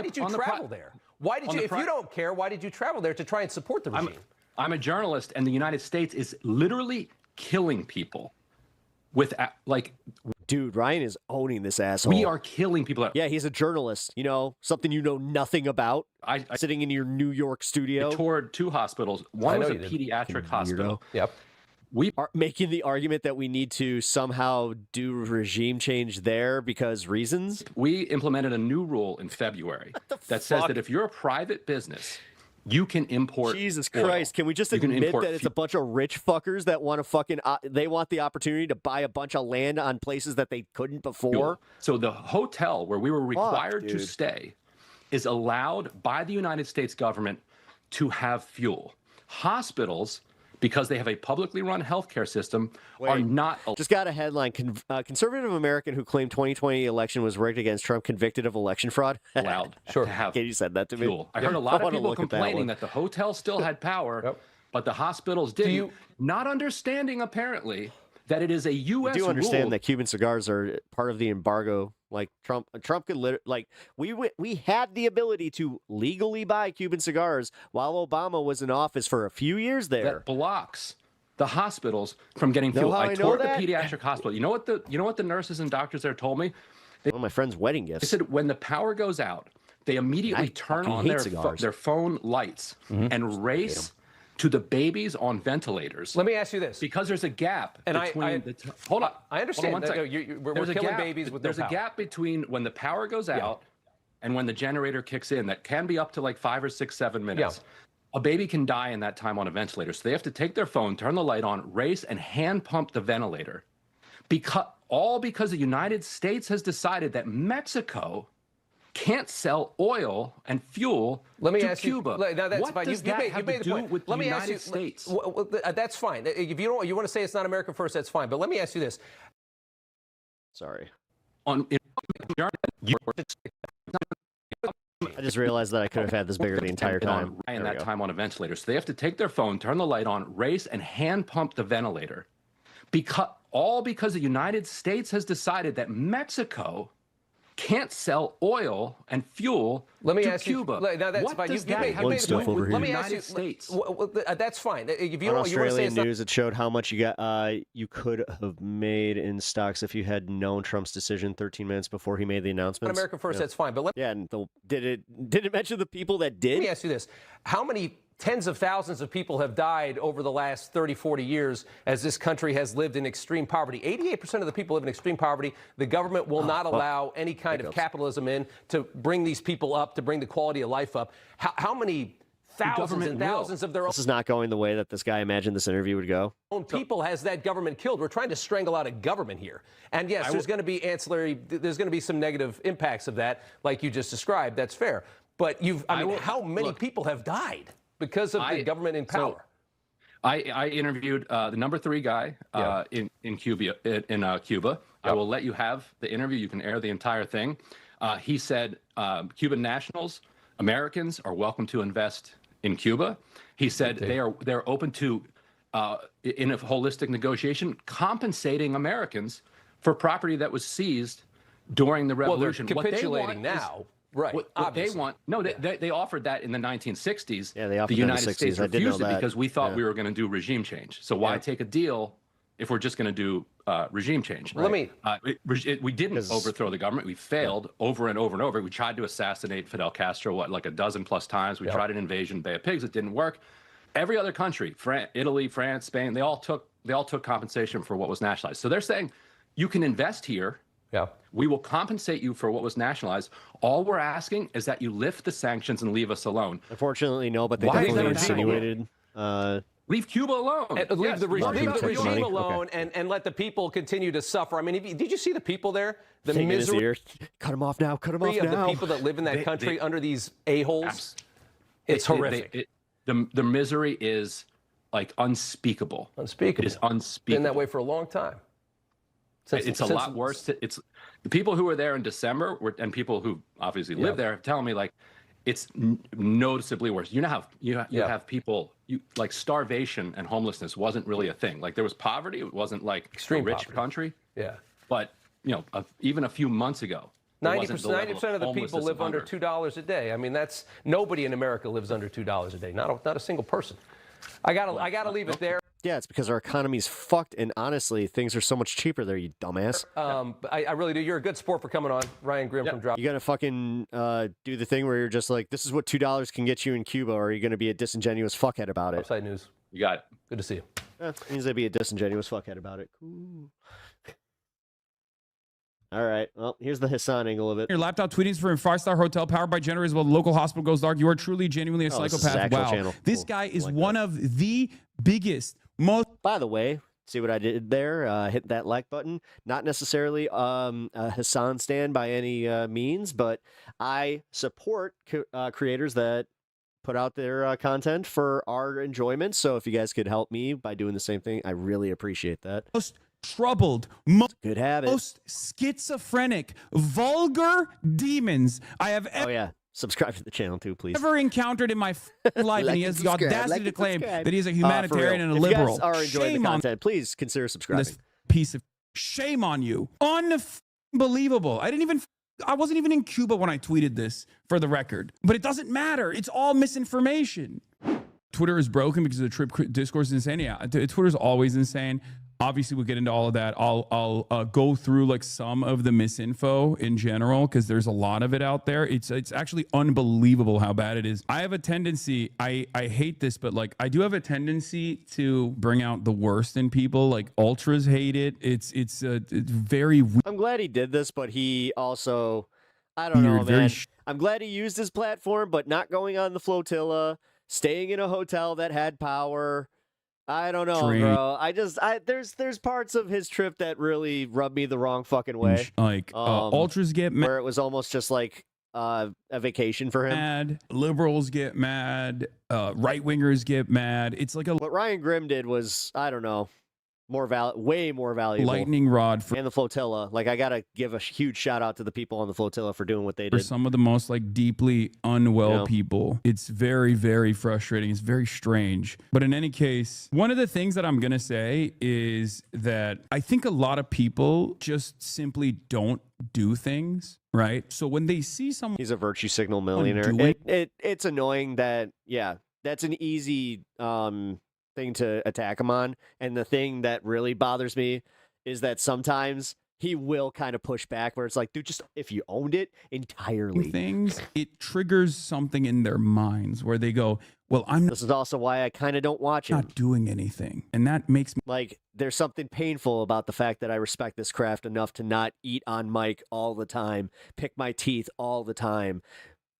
did you travel there? Why did you? If you don't care, why did you travel there to try and support the regime? I'm a journalist, and the United States is literally killing people with Dude, Ryan is owning this asshole. We are killing people. Yeah, he's a journalist. You know, something you know nothing about. I sitting in your New York studio. I toured 2 hospitals. One was a pediatric hospital. Yep. We are making the argument that we need to somehow do regime change there because reasons. We implemented a new rule in February that says that if you're a private business, you can import Jesus oil. Christ, can we just admit that it's a bunch of rich fuckers that want to fucking, they want the opportunity to buy a bunch of land on places that they couldn't before? So the hotel where we were required to stay is allowed by the United States government to have fuel. Hospitals, because they have a publicly run healthcare system, are not. Just got a headline. Conservative American who claimed 2020 election was rigged against Trump convicted of election fraud. Allowed to have Okay, you said that to me. fuel. I heard a lot of wanna people look at that complaining one. that the hotel still had power, but the hospitals didn't. Not understanding, apparently, that it is a U.S. I do understand rule. that Cuban cigars are part of the embargo. Like Trump could we had the ability to legally buy Cuban cigars while Obama was in office for a few years there. That blocks the hospitals from getting Know fuel. how I know toured the that? pediatric hospital. You know what the nurses and doctors there told me? One of my friend's wedding gifts. They said when the power goes out, they immediately turn on their phone lights and race to the babies on ventilators. Let me ask you this. Because there's a gap And between hold on. I understand. Hold on one No, second. we're There's a killing gap- babies with There's no a power. gap between when the power goes out and when the generator kicks in that can be up to like 5 or 6, 7 minutes. A baby can die in that time on a ventilator. So they have to take their phone, turn the light on, race, and hand pump the ventilator. Because the United States has decided that Mexico can't sell oil and fuel to Cuba. What does that have to do with the United States? That's fine. If you want to say it's not America first, that's fine. But let me ask you this. Sorry. I just realized that I could have had this bigger the entire time. In that time on a ventilator. So they have to take their phone, turn the light on, race, and hand pump the ventilator. Because the United States has decided that Mexico can't sell oil and fuel to Cuba. What does that have to do with the United States? That's fine. If you On want to say Australian it's not, news, it showed how much you could have made in stocks if you had known Trump's decision 13 minutes before he made the announcement. America first, that's fine. But did it mention the people that did? Let me ask you this: how many tens of thousands of people have died over the last 30, 40 years as this country has lived in extreme poverty? 88% of the people live in extreme poverty. The government will not allow any kind of capitalism in to bring these people up, to bring the quality of life up. How many thousands and thousands of their own... This is not going the way that this guy imagined this interview would go. own people has that government killed? We're trying to strangle out a government here. And yes, there's going to be there's going to be some negative impacts of that, like you just described. That's fair. But how many people have died because of the government in power? I interviewed the number 3 guy in Cuba. Cuba. I will let you have the interview. You can air the entire thing. He said Cuban nationals, Americans, are welcome to invest in Cuba. He said they're open to, in a holistic negotiation, compensating Americans for property that was seized during the revolution. Well, they're capitulating now. Right. What they want? No, they offered that in the 1960s. Yeah, they offered the that in the United 60s. States I did refused know it that. because we thought we were going to do regime change. So why take a deal if we're just going to do regime change? Let me. We didn't overthrow the government. We failed over and over and over. We tried to assassinate Fidel Castro, like a dozen plus times. We tried an invasion, Bay of Pigs. It didn't work. Every other country, Italy, France, Spain, they all took compensation for what was nationalized. So they're saying you can invest here. Yeah. We will compensate you for what was nationalized. All we're asking is that you lift the sanctions and leave us alone. Unfortunately, no, but they Why is definitely that a big deal? insinuated Leave Cuba alone. And leave the regime alone, Okay. and let the people continue to suffer. I mean, did you see the people there? The Thing in his misery ear. Cut him off now. Cut him off of now. the people that live in that country under these a-holes. It's horrific. The misery is like unspeakable. Unspeakable. It is unspeakable. Been that way for a long time. It's a lot worse. It's the people who were there in December and people who obviously live there telling me like it's noticeably worse. You know how you have people like starvation and homelessness wasn't really a thing. Like there was poverty. It wasn't like extreme a rich poverty. country. Yeah. But even a few months ago, 90% of the people live under $2 a day. I mean, that's nobody in America lives under $2 a day. Not a single person. I gotta leave it there. Yeah, it's because our economy's fucked, and honestly, things are so much cheaper there, you dumbass. I really do. You're a good sport for coming on, Ryan Grimm from Drop. You gotta fucking do the thing where you're just like, this is what $2 can get you in Cuba, or are you gonna be a disingenuous fuckhead about it? Upside News. You got it. Good to see you. Means to be a disingenuous fuckhead about it. Cool. All right. Well, here's the Hasan angle of it. Your laptop tweeting for a 5-star hotel powered by generators while the local hospital goes dark. You are truly, genuinely a psychopath. Wow. This guy is one of the biggest, most. By the way, see what I did there? Hit that like button. Not necessarily a Hasan stan by any means, but I support creators that put out their content for our enjoyment. So if you guys could help me by doing the same thing, I really appreciate that. Most troubled, good habit. Most schizophrenic, vulgar demons I have ever. Subscribe to the channel too, please. Ever encountered in my life, and he has the audacity to claim that he is a humanitarian and a liberal. If you guys are enjoying the content, please consider subscribing. This piece of shame on you. Unbelievable. I wasn't even in Cuba when I tweeted this, for the record. But it doesn't matter. It's all misinformation. Twitter is broken because the trip discourse is insane. Yeah, Twitter's always insane. Obviously, we'll get into all of that. I'll go through like some of the misinfo in general because there's a lot of it out there. It's actually unbelievable how bad it is. I have a tendency, I hate this, but like I do have a tendency to bring out the worst in people. Like ultras hate it. It's very weird. I'm glad he did this, but he also, I don't know, man. I'm glad he used his platform, but not going on the flotilla, staying in a hotel that had power. I don't know, bro. There's parts of his trip that really rubbed me the wrong fucking way. Like ultras get mad, where it was almost just like a vacation for him. Mad. Liberals get mad. Right wingers get mad. It's like what Ryan Grimm did was, I don't know, way more valuable. Lightning rod for and the flotilla. Like I gotta give a huge shout out to the people on the flotilla for doing what they for did. some of the most like deeply unwell people. It's very, very frustrating. It's very strange. But in any case, one of the things that I'm gonna say is that I think a lot of people just simply don't do things right. So when they see someone, he's a virtue signal millionaire. It's annoying that that's an easy thing to attack him on, and the thing that really bothers me is that sometimes he will kind of push back where it's like, dude, just if you owned it entirely, things, it triggers something in their minds where they go, well, this is also why I kind of don't watch him. Not doing anything, and that makes me like there's something painful about the fact that I respect this craft enough to not eat on mic all the time, pick my teeth all the time,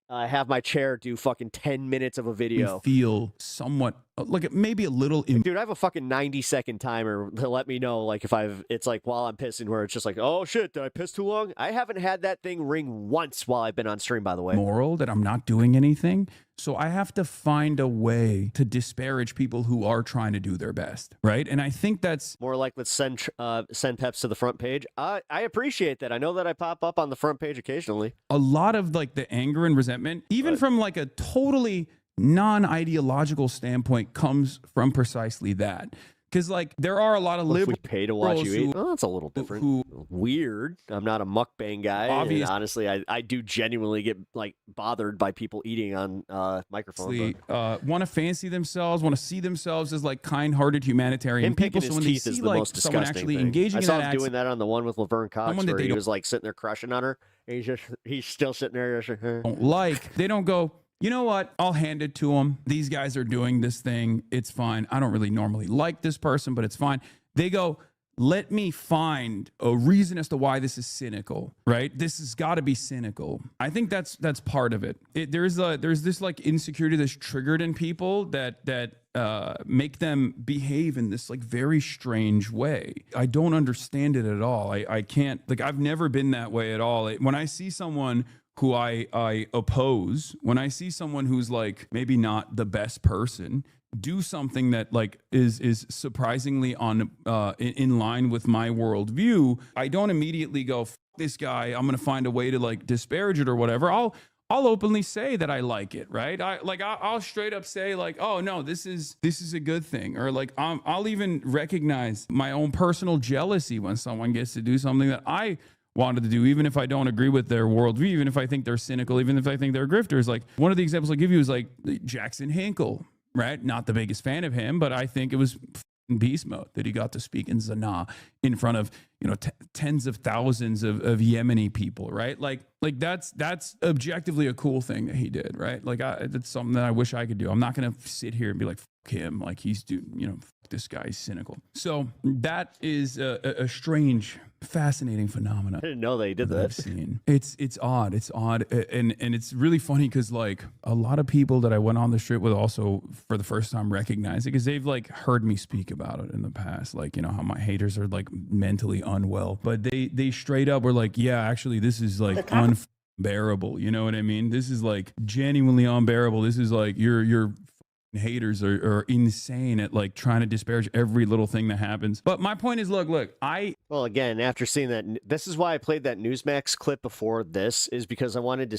have my chair do fucking 10 minutes of a video. Feel somewhat like maybe a little. Dude, I have a fucking 90-second timer to let me know, like if it's like while I'm pissing, where it's just like, oh shit, did I piss too long? I haven't had that thing ring once while I've been on stream, by the way. Moral that I'm not doing anything. So I have to find a way to disparage people who are trying to do their best, right? And I think that's more like let's send peps to the front page. I appreciate that. I know that I pop up on the front page occasionally. A lot of like the anger and resentment, even from like a totally non-ideological standpoint, comes from precisely that. Because like there are a lot of liberals. We pay to watch you eat. Oh, that's a little different. Weird. I'm not a mukbang guy. And honestly, I do genuinely get like bothered by people eating on microphones. Want to fancy themselves, want to see themselves as like kind-hearted humanitarian people. So when they see like someone actually engaging in that, I saw him doing that on the one with Laverne Cox, where he was like sitting there crushing on her. And he's still sitting there. They don't go, you know what? I'll hand it to them. These guys are doing this thing. It's fine. I don't really normally like this person, but it's fine. They go, let me find a reason as to why this is cynical, right? This has got to be cynical. I think that's part of it. There's this like insecurity that's triggered in people that make them behave in this like very strange way. I don't understand it at all. I can't, like, I've never been that way at all. When I see someone who I oppose, when I see someone who's like maybe not the best person do something that like is surprisingly on in line with my worldview, I don't immediately go, F this guy, I'm gonna find a way to like disparage it or whatever. I'll openly say that I like it, right? I'll straight up say like, oh no, this is a good thing, or like I'll even recognize my own personal jealousy when someone gets to do something that I wanted to do, even if I don't agree with their worldview, even if I think they're cynical, even if I think they're grifters. Like one of the examples I'll give you is like Jackson Hinkle, right? Not the biggest fan of him, but I think it was beast mode that he got to speak in Sanaa in front of, you know, tens of thousands of Yemeni people, right? Like that's objectively a cool thing that he did, right? Like that's something that I wish I could do. I'm not going to sit here and be like, F him, like he's doing, you know, this guy's cynical. So that is a strange, fascinating phenomenon. I didn't know they did that. I've seen. It's odd. It's odd, and it's really funny because like a lot of people that I went on the trip with also for the first time recognize it because they've like heard me speak about it in the past, like, you know, how my haters are like mentally unwell, but they straight up were like, yeah, actually this is like unbearable. You know what I mean? This is like genuinely unbearable. This is like your haters are insane at like trying to disparage every little thing that happens. But my point is, look, well, again, after seeing that, this is why I played that Newsmax clip before this, is because I wanted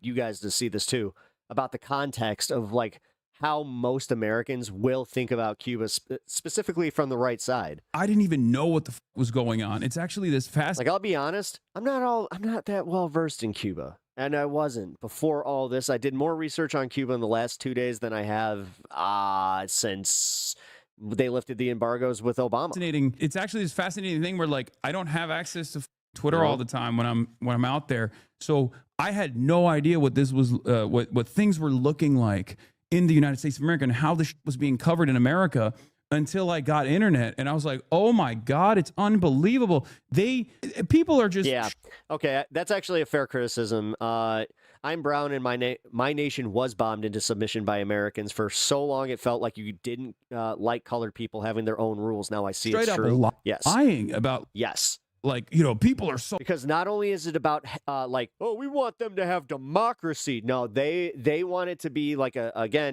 you guys to see this too, about the context of like how most Americans will think about Cuba, specifically from the right side. I didn't even know what the was going on. It's actually this fast. Like, I'll be honest, I'm not that well versed in Cuba. And I wasn't before all this. I did more research on Cuba in the last 2 days than I have since they lifted the embargoes with Obama. Fascinating. It's actually this fascinating thing where like I don't have access to Twitter all the time when I'm out there, so I had no idea what this was, what things were looking like in the United States of America and how this was being covered in America. Until I got internet, and I was like, "Oh my God, it's unbelievable!" People are just Okay, that's actually a fair criticism. I'm brown, and my nation was bombed into submission by Americans for so long. It felt like you didn't like colored people having their own rules. Now I see straight it's up true. Lying about like, you know, people are so, because not only is it about like, oh, we want them to have democracy. No, they want it to be like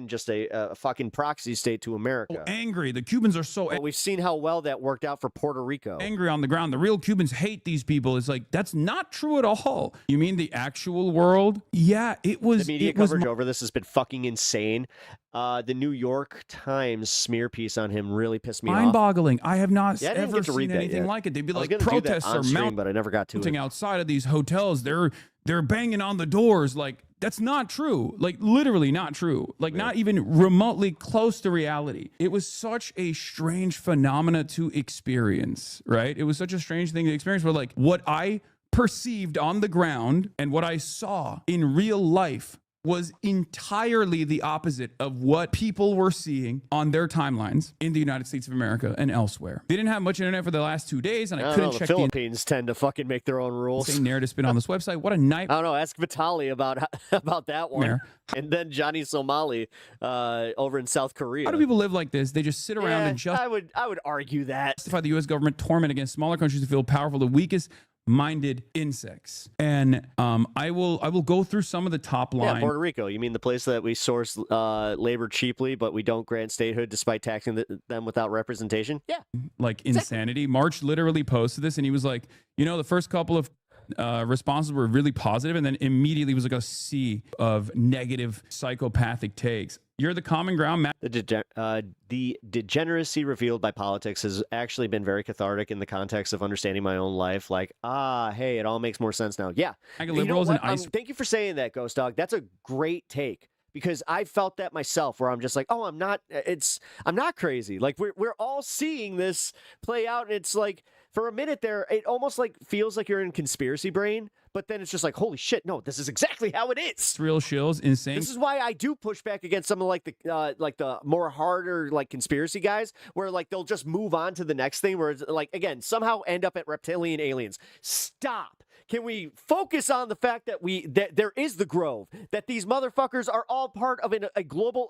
just a fucking proxy state to America. Angry. The Cubans are so we've seen how well that worked out for Puerto Rico. Angry on the ground. The real Cubans hate these people. It's like, that's not true at all. You mean the actual world? Yeah, it was. The media coverage over this has been fucking insane. The New York Times smear piece on him really pissed me off. Mind-boggling. I have not I ever seen anything like it. They'd be like, protests are mounting, but I never got to it. Outside of these hotels. They're banging on the doors. Like, that's not true. Like, literally not true. Like, not even remotely close to reality. It was such a strange phenomena to experience, right? It was such a strange thing to experience where, like, what I perceived on the ground and what I saw in real life was entirely the opposite of what people were seeing on their timelines in the United States of America and elsewhere. They didn't have much internet for the last 2 days, and I couldn't check the Philippines tend to fucking make their own rules. Same narrative spin on this website. What a night! I don't know. Ask Vitali about that one. And then Johnny Somali over in South Korea. How do people live like this? They just sit around and just. I would argue that justify the U.S. government torment against smaller countries to feel powerful, the weakest minded insects. And I will go through some of the top line. Yeah, Puerto Rico. You mean the place that we source labor cheaply, but we don't grant statehood despite taxing them without representation? Yeah. Like insanity. March literally posted this, and he was like, you know, the first couple of responses were really positive, and then immediately was like a sea of negative psychopathic takes. You're the common ground. The degeneracy revealed by politics has actually been very cathartic in the context of understanding my own life. Like, hey, it all makes more sense now. Yeah. Liberals and thank you for saying that, Ghost Dog. That's a great take. Because I felt that myself, where I'm just like, oh, I'm not crazy. Like we're all seeing this play out, and it's like for a minute there, it almost like feels like you're in conspiracy brain, but then it's just like, holy shit, no, this is exactly how it is. Real shills, insane. This is why I do push back against some of like the more harder like conspiracy guys, where like they'll just move on to the next thing, where it's like, again, somehow end up at reptilian aliens. Stop. Can we focus on the fact that there is the Grove, that these motherfuckers are all part of a global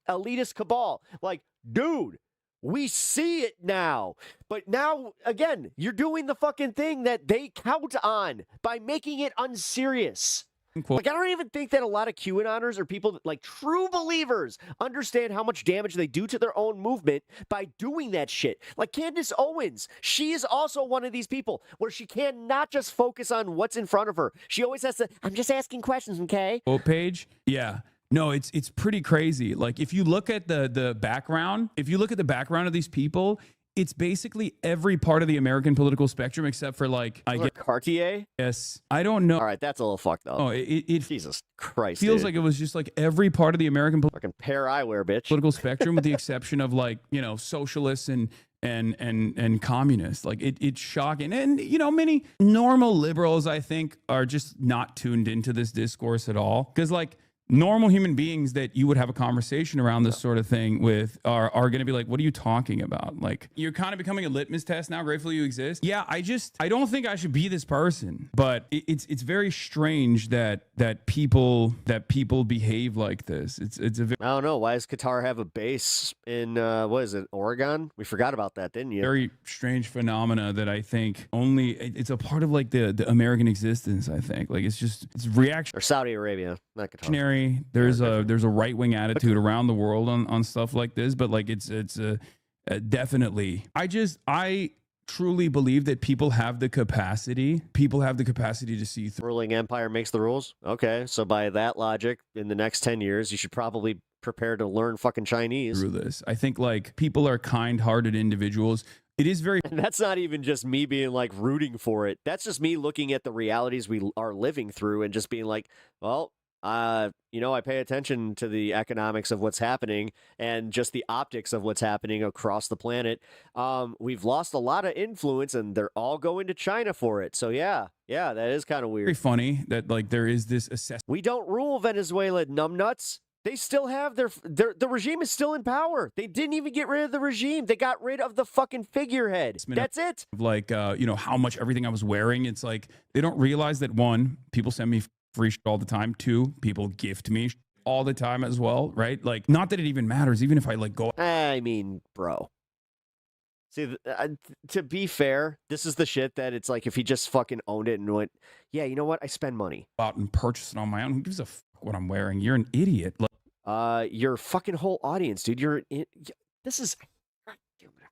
elitist cabal? Like, dude, we see it now. But now, again, you're doing the fucking thing that they count on by making it unserious. Like, I don't even think that a lot of QAnoners or people like true believers understand how much damage they do to their own movement by doing that shit. Like Candace Owens, she is also one of these people where she cannot just focus on what's in front of her. She always has to, I'm just asking questions, okay? Quote page? Yeah. No, it's pretty crazy. Like if you look at the background, of these people, it's basically every part of the American political spectrum except for like Cartier. Yes, I don't know. All right, that's a little fucked up. Oh, it Jesus Christ feels dude. like it was just like every part of the American fucking pair eyewear, bitch. Political spectrum, with the exception of like socialists and communists. Like it's shocking, and many normal liberals I think are just not tuned into this discourse at all, because like normal human beings that you would have a conversation around this sort of thing with are going to be like, what are you talking about? Like, you're kind of becoming a litmus test now. Grateful you exist. Yeah, I don't think I should be this person, but it's very strange that people behave like this. I don't know. Why does Qatar have a base in what is it, Oregon? We forgot about that, didn't you? Very strange phenomena that I think it's a part of like the American existence. I think like it's reaction or Saudi Arabia, not Qatar. There's a right-wing attitude around the world on stuff like this, but like it's definitely. I truly believe that people have the capacity to see through. Ruling empire makes the rules. Okay, so by that logic, in the next 10 years, you should probably prepare to learn fucking Chinese. Through this, I think like people are kind-hearted individuals. It is very. And that's not even just me being like rooting for it. That's just me looking at the realities we are living through and just being like, well. I pay attention to the economics of what's happening and just the optics of what's happening across the planet. We've lost a lot of influence and they're all going to China for it. So yeah, that is kind of weird. Very funny that like there is this assessment. We don't rule Venezuela, numbnuts. They still have the regime is still in power. They didn't even get rid of the regime. They got rid of the fucking figurehead. That's it. Like, how much everything I was wearing. It's like, they don't realize that one, people send me free shit all the time. Two, people gift me all the time as well, right? Like, not that it even matters, even if I like go. I mean, bro. See, to be fair, this is the shit that it's like if he just fucking owned it and went, yeah, you know what? I spend money. Out and purchase it on my own. Who gives a fuck what I'm wearing? You're an idiot. Like, your fucking whole audience, dude. This is. I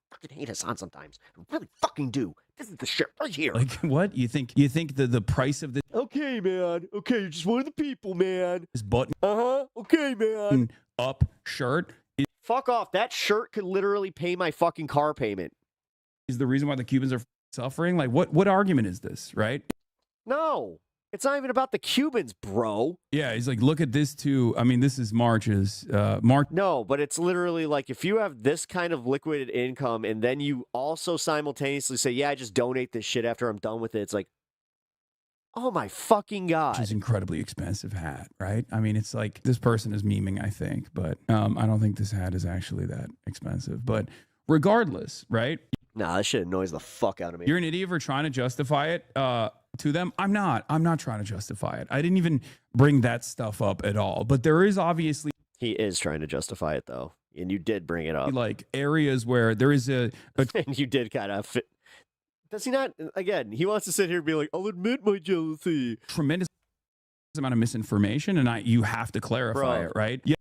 fucking hate Hasan sometimes. I really fucking do. This is the shit right here. Like what? You think the price of the okay, man. Okay, you're just one of the people, man. This button. Okay, man. Up shirt. Fuck off. That shirt could literally pay my fucking car payment. Is the reason why the Cubans are suffering? Like what argument is this, right? No. It's not even about the Cubans, bro. Yeah, he's like, look at this too. I mean, this is March's. March. No, but it's literally like if you have this kind of liquid income and then you also simultaneously say, yeah, I just donate this shit after I'm done with it. It's like, oh my fucking God. Which is incredibly expensive hat, right? I mean, it's like this person is memeing, I think, but I don't think this hat is actually that expensive. But regardless, right? Nah, that shit annoys the fuck out of me. You're an idiot for trying to justify it. To them, I'm not trying to justify it. I didn't even bring that stuff up at all. But there is obviously he is trying to justify it though, and you did bring it up. Like areas where there is a and you did kind of fit. Does he not? Again, he wants to sit here and be like, "I'll admit my jealousy." Tremendous amount of misinformation, and you have to clarify it, right? Yeah.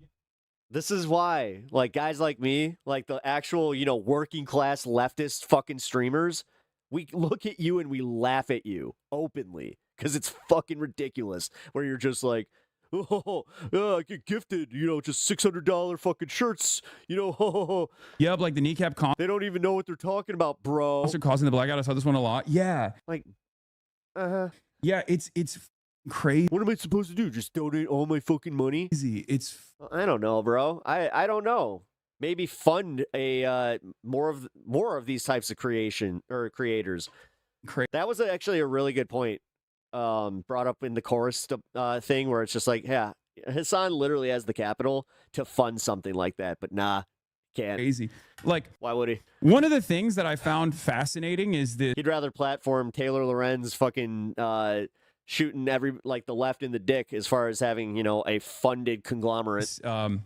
This is why, like guys like me, like the actual, working class leftist fucking streamers. We look at you and we laugh at you openly because it's fucking ridiculous. Where you're just like, I get gifted, just $600 fucking shirts, Yep, like the kneecap They don't even know what they're talking about, bro. Also causing the blackout. I saw this one a lot. Yeah. Like, yeah, it's crazy. What am I supposed to do? Just donate all my fucking money? It's. I don't know, bro. I don't know. maybe fund a more of these types of creators. That was actually a really good point brought up in the chorus thing, where it's just like, yeah, Hasan literally has the capital to fund something like that, but nah, can't. Crazy. Like, why would he? One of the things that I found fascinating is that he'd rather platform Taylor Lorenz fucking shooting the left in the dick as far as having, a funded conglomerate.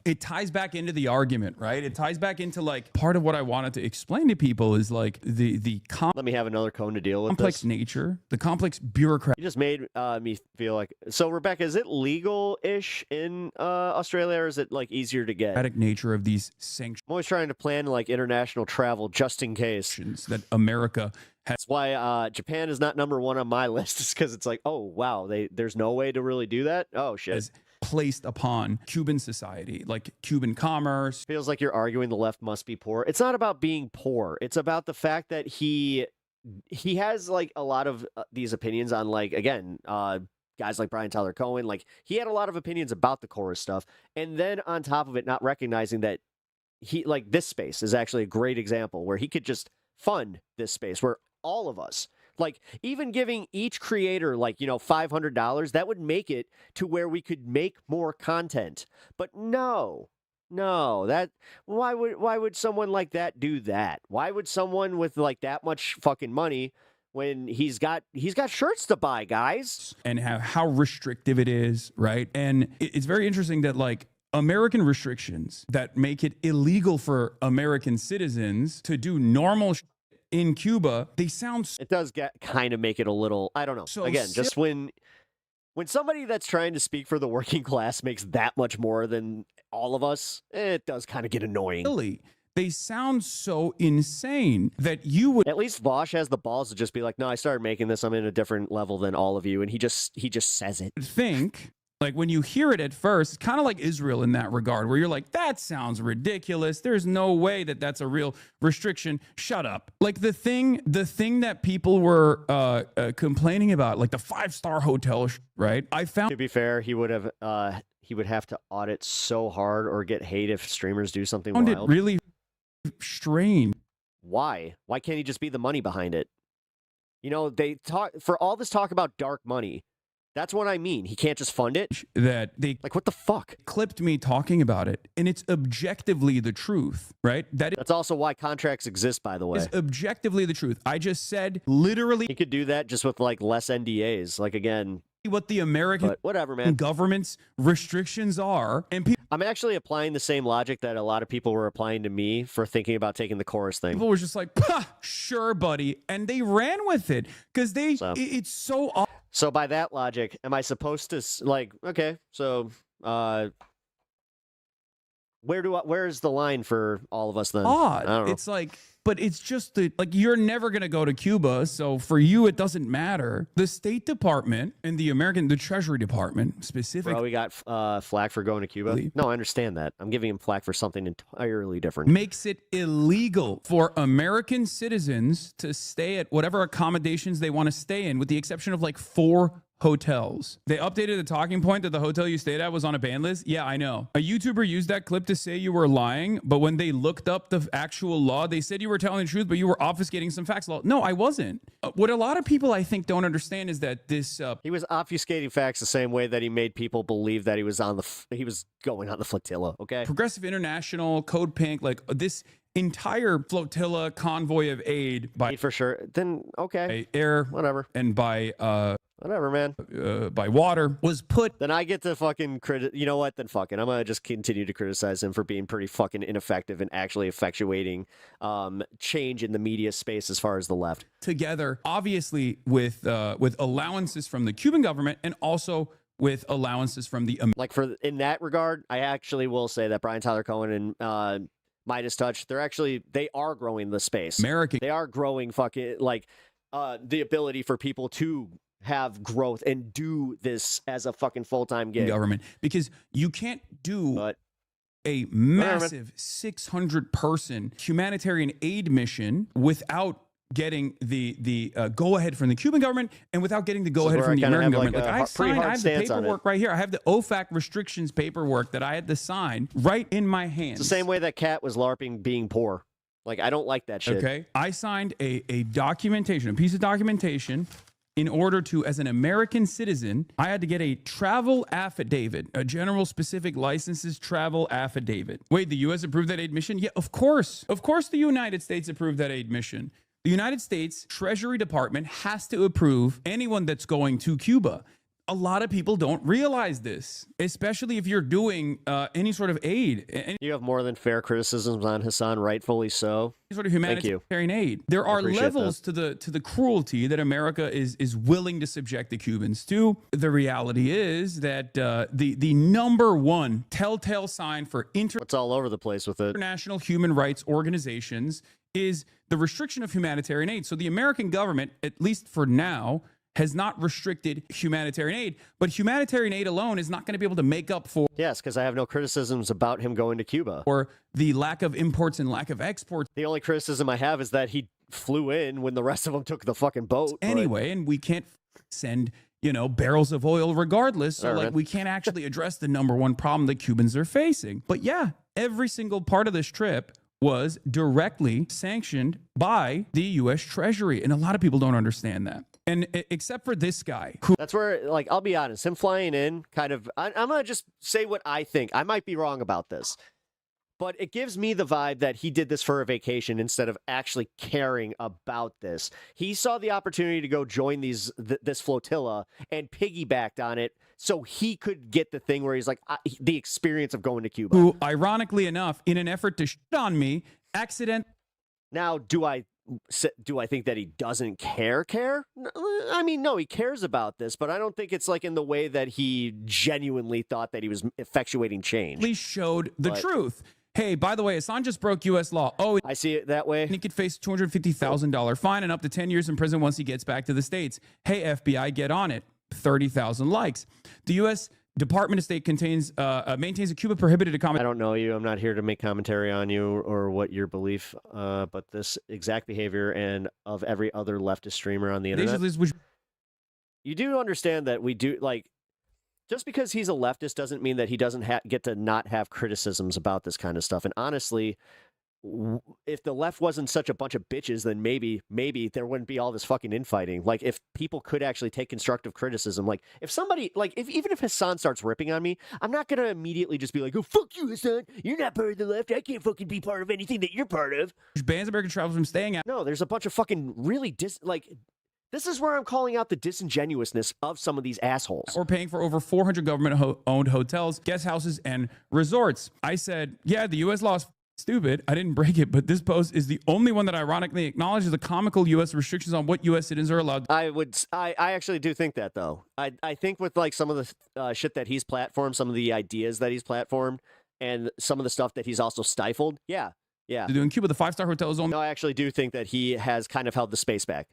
It ties back into the argument, right? It ties back into like part of what I wanted to explain to people is like let me have another cone to deal with complex this. nature, the complex bureaucratic. You just made me feel like, so Rebecca, is it legal-ish in Australia, or is it like easier to get? Nature of these sanctions. I'm always trying to plan like international travel just in case. That America has. That's why Japan is not number one on my list, is because it's like, oh wow, there's no way to really do that. Oh shit. Placed upon Cuban society, like Cuban commerce. Feels like you're arguing the left must be poor. It's not about being poor. It's about the fact that he has like a lot of these opinions on, like, again, guys like Brian Tyler Cohen. Like, he had a lot of opinions about the chorus stuff, and then on top of it, not recognizing that this space is actually a great example where he could just fund this space where all of us, like, even giving each creator like, $500, that would make it to where we could make more content. But no, that why would someone like that do that? Why would someone with like that much fucking money, when he's got shirts to buy, guys? And how restrictive it is, right? And it's very interesting that like American restrictions that make it illegal for American citizens to do normal in Cuba, they sound. It does kind of make it a little, I don't know. So again, just when somebody that's trying to speak for the working class makes that much more than all of us, it does kind of get annoying. Really, they sound so insane that you would. At least Vosh has the balls to just be like, no, I started making this, I'm in a different level than all of you, and he just says it. Think. Like, when you hear it at first, it's kind of like Israel in that regard, where you're like, that sounds ridiculous. There's no way that that's a real restriction. Shut up. Like, the thing that people were complaining about, like the 5-star hotel, right? I found. To be fair, he would have to audit so hard or get hate if streamers do something wild. It really strange. Why? Why can't he just be the money behind it? They talk for all this talk about dark money. That's what I mean. He can't just fund it. That they like, what the fuck? Clipped me talking about it, and it's objectively the truth, right? That's also why contracts exist, by the way. It's objectively the truth. I just said literally. He could do that just with like less NDAs. Like, again, what the American whatever, man, government's restrictions are, and I'm actually applying the same logic that a lot of people were applying to me for thinking about taking the chorus thing. People were just like, sure, buddy, and they ran with it because it's so. So by that logic, am I supposed to like, okay, so where's the line for all of us then? Odd. I don't know. It's like, but it's just you're never going to go to Cuba, so for you it doesn't matter. The State Department and the Treasury Department specifically. Bro, we got flack for going to Cuba. No, I understand that. I'm giving him flack for something entirely different. Makes it illegal for American citizens to stay at whatever accommodations they want to stay in, with the exception of like 4 hotels. They updated the talking point that the hotel you stayed at was on a ban list. Yeah, I know. A YouTuber used that clip to say you were lying, but when they looked up the actual law, they said you were telling the truth, but you were obfuscating some facts. No, I wasn't. What a lot of people, I think, don't understand is that this... he was obfuscating facts the same way that he made people believe that he was going on the flotilla, okay? Progressive International, Code Pink, like this entire flotilla convoy of aid by... For sure. Then, okay. By air. Whatever. And by... whatever, man. By water was put. Then I get to fucking you know what? Then fucking, I'm gonna just continue to criticize him for being pretty fucking ineffective and actually effectuating change in the media space as far as the left. Together, obviously, with allowances from the Cuban government and also with allowances from the in that regard, I actually will say that Brian Tyler Cohen and Midas Touch, they are growing the space. They are growing fucking the ability for people to have growth and do this as a fucking full-time gig. Government, because you can't do a massive 600-person humanitarian aid mission without getting the go ahead from the Cuban government and without getting the go ahead where from I the kinda American have, government. like, Like a I pretty signed, I hard have the stance on it. paperwork right here. I have the OFAC restrictions paperwork that I had to sign right in my hands. It's the same way that Cat was LARPing being poor. Like, I don't like that shit. Okay. I signed a documentation, a piece of documentation in order to, as an American citizen, I had to get a travel affidavit, a general specific licenses travel affidavit. Wait, the U.S. approved that aid mission? Yeah, of course. Of course the United States approved that aid mission. The United States Treasury Department has to approve anyone that's going to Cuba. A lot of people don't realize this, especially if you're doing any sort of aid. You have more than fair criticisms on Hasan, rightfully so. Any sort of Thank you. humanitarian aid. There are levels to the cruelty that America is willing to subject the Cubans to. The reality is that the number one telltale sign for It's all over the place with it. international human rights organizations is the restriction of humanitarian aid. So the American government, at least for now, has not restricted humanitarian aid, but humanitarian aid alone is not going to be able to make up for Yes, because I have no criticisms about him going to Cuba. or the lack of imports and lack of exports The only criticism I have is that he flew in when the rest of them took the fucking boat. but- anyway, and we can't send, barrels of oil regardless. So All right. we can't actually address the number one problem that Cubans are facing. But yeah, every single part of this trip was directly sanctioned by the U.S. Treasury. And a lot of people don't understand that. And except for this guy who That's where, like, I'll be honest, him flying in kind of, I'm going to just say what I think. I might be wrong about this, but it gives me the vibe that he did this for a vacation instead of actually caring about this. He saw the opportunity to go join this flotilla and piggybacked on it so he could get the thing where he's like, the experience of going to Cuba. who, ironically enough, in an effort to shit on me, Now, do I think that he doesn't care? I mean, no, he cares about this, but I don't think it's like in the way that he genuinely thought that he was effectuating change. showed the truth. Hey, by the way, Hasan just broke U.S. law. Oh, I see it that way. He could face $250,000 fine and up to 10 years in prison once he gets back to the States. Hey, FBI, get on it. 30,000 likes. The U.S. Department of State maintains a Cuba prohibited accommodation. I don't know you. I'm not here to make commentary on you or what your belief, but this exact behavior and of every other leftist streamer on the internet. You do understand that we do, like, just because he's a leftist doesn't mean that he doesn't get to not have criticisms about this kind of stuff. And honestly, if the left wasn't such a bunch of bitches, then maybe there wouldn't be all this fucking infighting. Like, if people could actually take constructive criticism, like if somebody, like even if Hasan starts ripping on me, I'm not gonna immediately just be like, oh, fuck you, Hasan, you're not part of the left, I can't fucking be part of anything that you're part of. Bans American travelers from staying at. No, there's a bunch of fucking really this is where I'm calling out the disingenuousness of some of these assholes. Or paying for over 400 government-owned hotels, guest houses, and resorts. I said, yeah, the U.S. law is stupid. I didn't break it, but this post is the only one that ironically acknowledges the comical U.S. restrictions on what U.S. citizens are allowed. I actually do think that, though. I think with like some of the shit that he's platformed, some of the ideas that he's platformed, and some of the stuff that he's also stifled, yeah. To do in Cuba, the 5-star hotels only. No, I actually do think that he has kind of held the space back.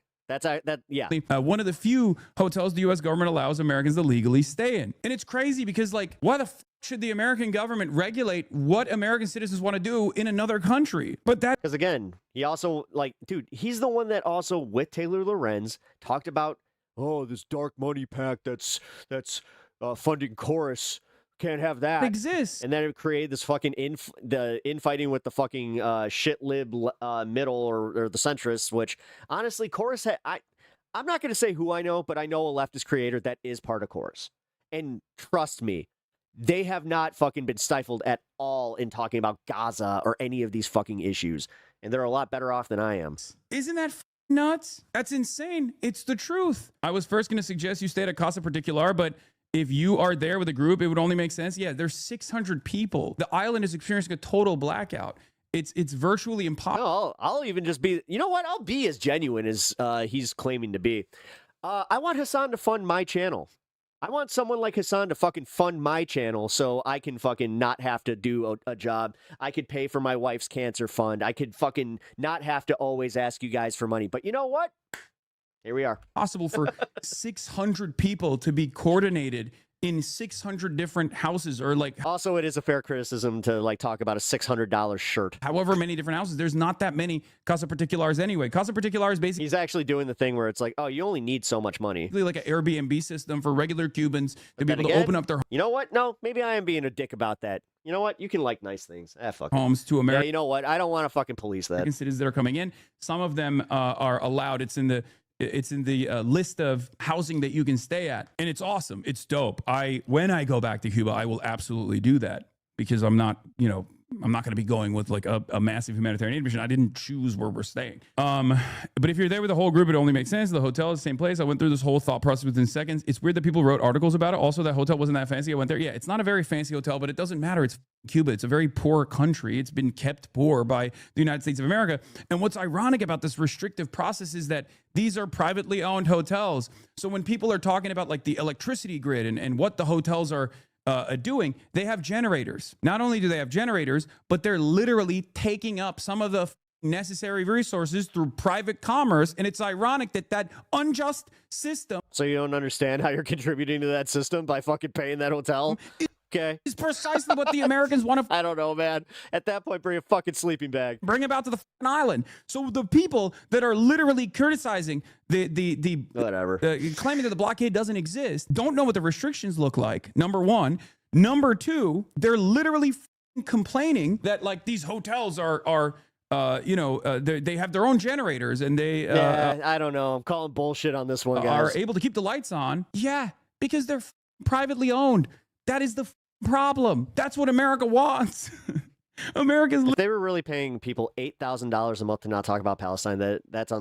Yeah. One of the few hotels the U.S. government allows Americans to legally stay in. And it's crazy because, like, why the should the American government regulate what American citizens want to do in another country? But that... Because, again, he also, like, dude, he's the one that also, with Taylor Lorenz, talked about, oh, this dark money pact that's funding Chorus. Can't have that. Exists. And then it created this fucking infighting with the fucking shit lib middle or the centrists, which honestly, Chorus, I'm not going to say who I know, but I know a leftist creator that is part of Chorus. And trust me, they have not fucking been stifled at all in talking about Gaza or any of these fucking issues. And they're a lot better off than I am. Isn't that nuts? That's insane. It's the truth. I was first going to suggest you stay at a Casa Particular, but if you are there with a group, it would only make sense. Yeah, there's 600 people. The island is experiencing a total blackout. It's virtually impossible. No, I'll even just be, you know what? I'll be as genuine as he's claiming to be. I want Hasan to fund my channel. I want someone like Hasan to fucking fund my channel so I can fucking not have to do a job. I could pay for my wife's cancer fund. I could fucking not have to always ask you guys for money. But you know what? Here we are. Possible for 600 people to be coordinated in 600 different houses, or like. Also, it is a fair criticism to like talk about a $600 shirt. However many different houses. There's not that many Casa Particulars anyway. Casa Particulars basically. He's actually doing the thing where it's like, oh, you only need so much money. Like an Airbnb system for regular Cubans to be able to open up their. You know what? No, maybe I am being a dick about that. You know what? You can like nice things. Fuck homes to America. Yeah, you know what? I don't want to fucking police that. American citizens that are coming in. Some of them are allowed. It's in the list of housing that you can stay at, and it's awesome. It's dope. When I go back to Cuba, I will absolutely do that because I'm not going to be going with like a massive humanitarian aid mission. I didn't choose where we're staying. But if you're there with a whole group, it only makes sense. The hotel is the same place. I went through this whole thought process within seconds. It's weird that people wrote articles about it. Also, that hotel wasn't that fancy. I went there. Yeah, it's not a very fancy hotel, but it doesn't matter. It's Cuba. It's a very poor country. It's been kept poor by the United States of America. And what's ironic about this restrictive process is that these are privately owned hotels. So when people are talking about like the electricity grid and what the hotels are doing, they have generators. Not only do they have generators, but they're literally taking up some of the necessary resources through private commerce. And it's ironic that unjust system. So you don't understand how you're contributing to that system by fucking paying that hotel? Okay. It's precisely what the Americans want to. I don't know, man. At that point, bring a fucking sleeping bag. Bring about to the island. So the people that are literally criticizing the whatever, claiming that the blockade doesn't exist, don't know what the restrictions look like. Number one. Number two, they're literally complaining that like these hotels are they have their own generators and they I don't know. I'm calling bullshit on this one, guys. Are able to keep the lights on. Yeah, because they're privately owned. That is the problem. That's what America wants. If they were really paying people $8,000 a month to not talk about Palestine, that's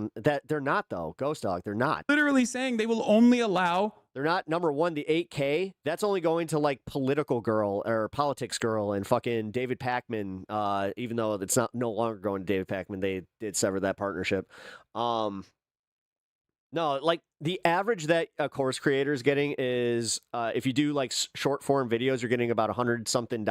they're not though. Ghost Dog, they're not. Literally saying they will only allow. They're not. Number one, the 8K, that's only going to like Political Girl or Politics Girl and fucking David Pakman. Even though it's no longer going to David Pakman, they did sever that partnership. No, like the average that a course creator is getting is if you do like short form videos, you're getting about $100-something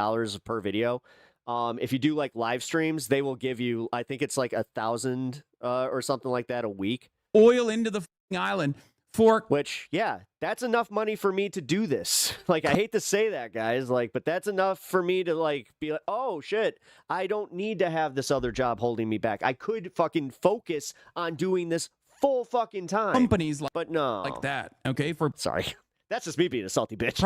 per video. If you do like live streams, they will give you, I think it's like 1,000 or something like that a week. Oil into the island for which, yeah, that's enough money for me to do this. Like, I hate to say that, guys, like, but that's enough for me to like be like, oh shit, I don't need to have this other job holding me back. I could fucking focus on doing this full fucking time. Companies like, but no, like that. Okay, sorry. That's just me being a salty bitch.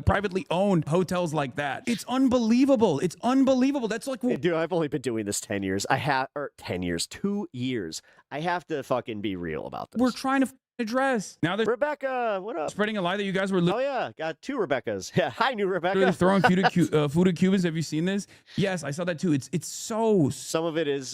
Privately owned hotels like that. It's unbelievable. It's unbelievable. That's like, dude, I've only been doing this 10 years. 2 years. I have to fucking be real about this. We're trying to address. Now there's Rebecca, what up? Spreading a lie that you guys were. Oh yeah, got 2 Rebeccas. Yeah, hi, new Rebecca. Throwing food at Cubans. Have you seen this? Yes, I saw that too. It's so. Some of it is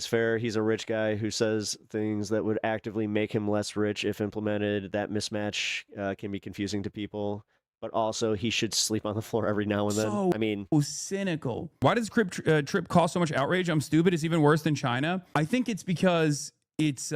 fair. He's a rich guy who says things that would actively make him less rich if implemented. That mismatch can be confusing to people. But also, he should sleep on the floor every now and then. So I mean, cynical. Why does trip cause so much outrage? I'm stupid. It's even worse than China. I think it's because. It's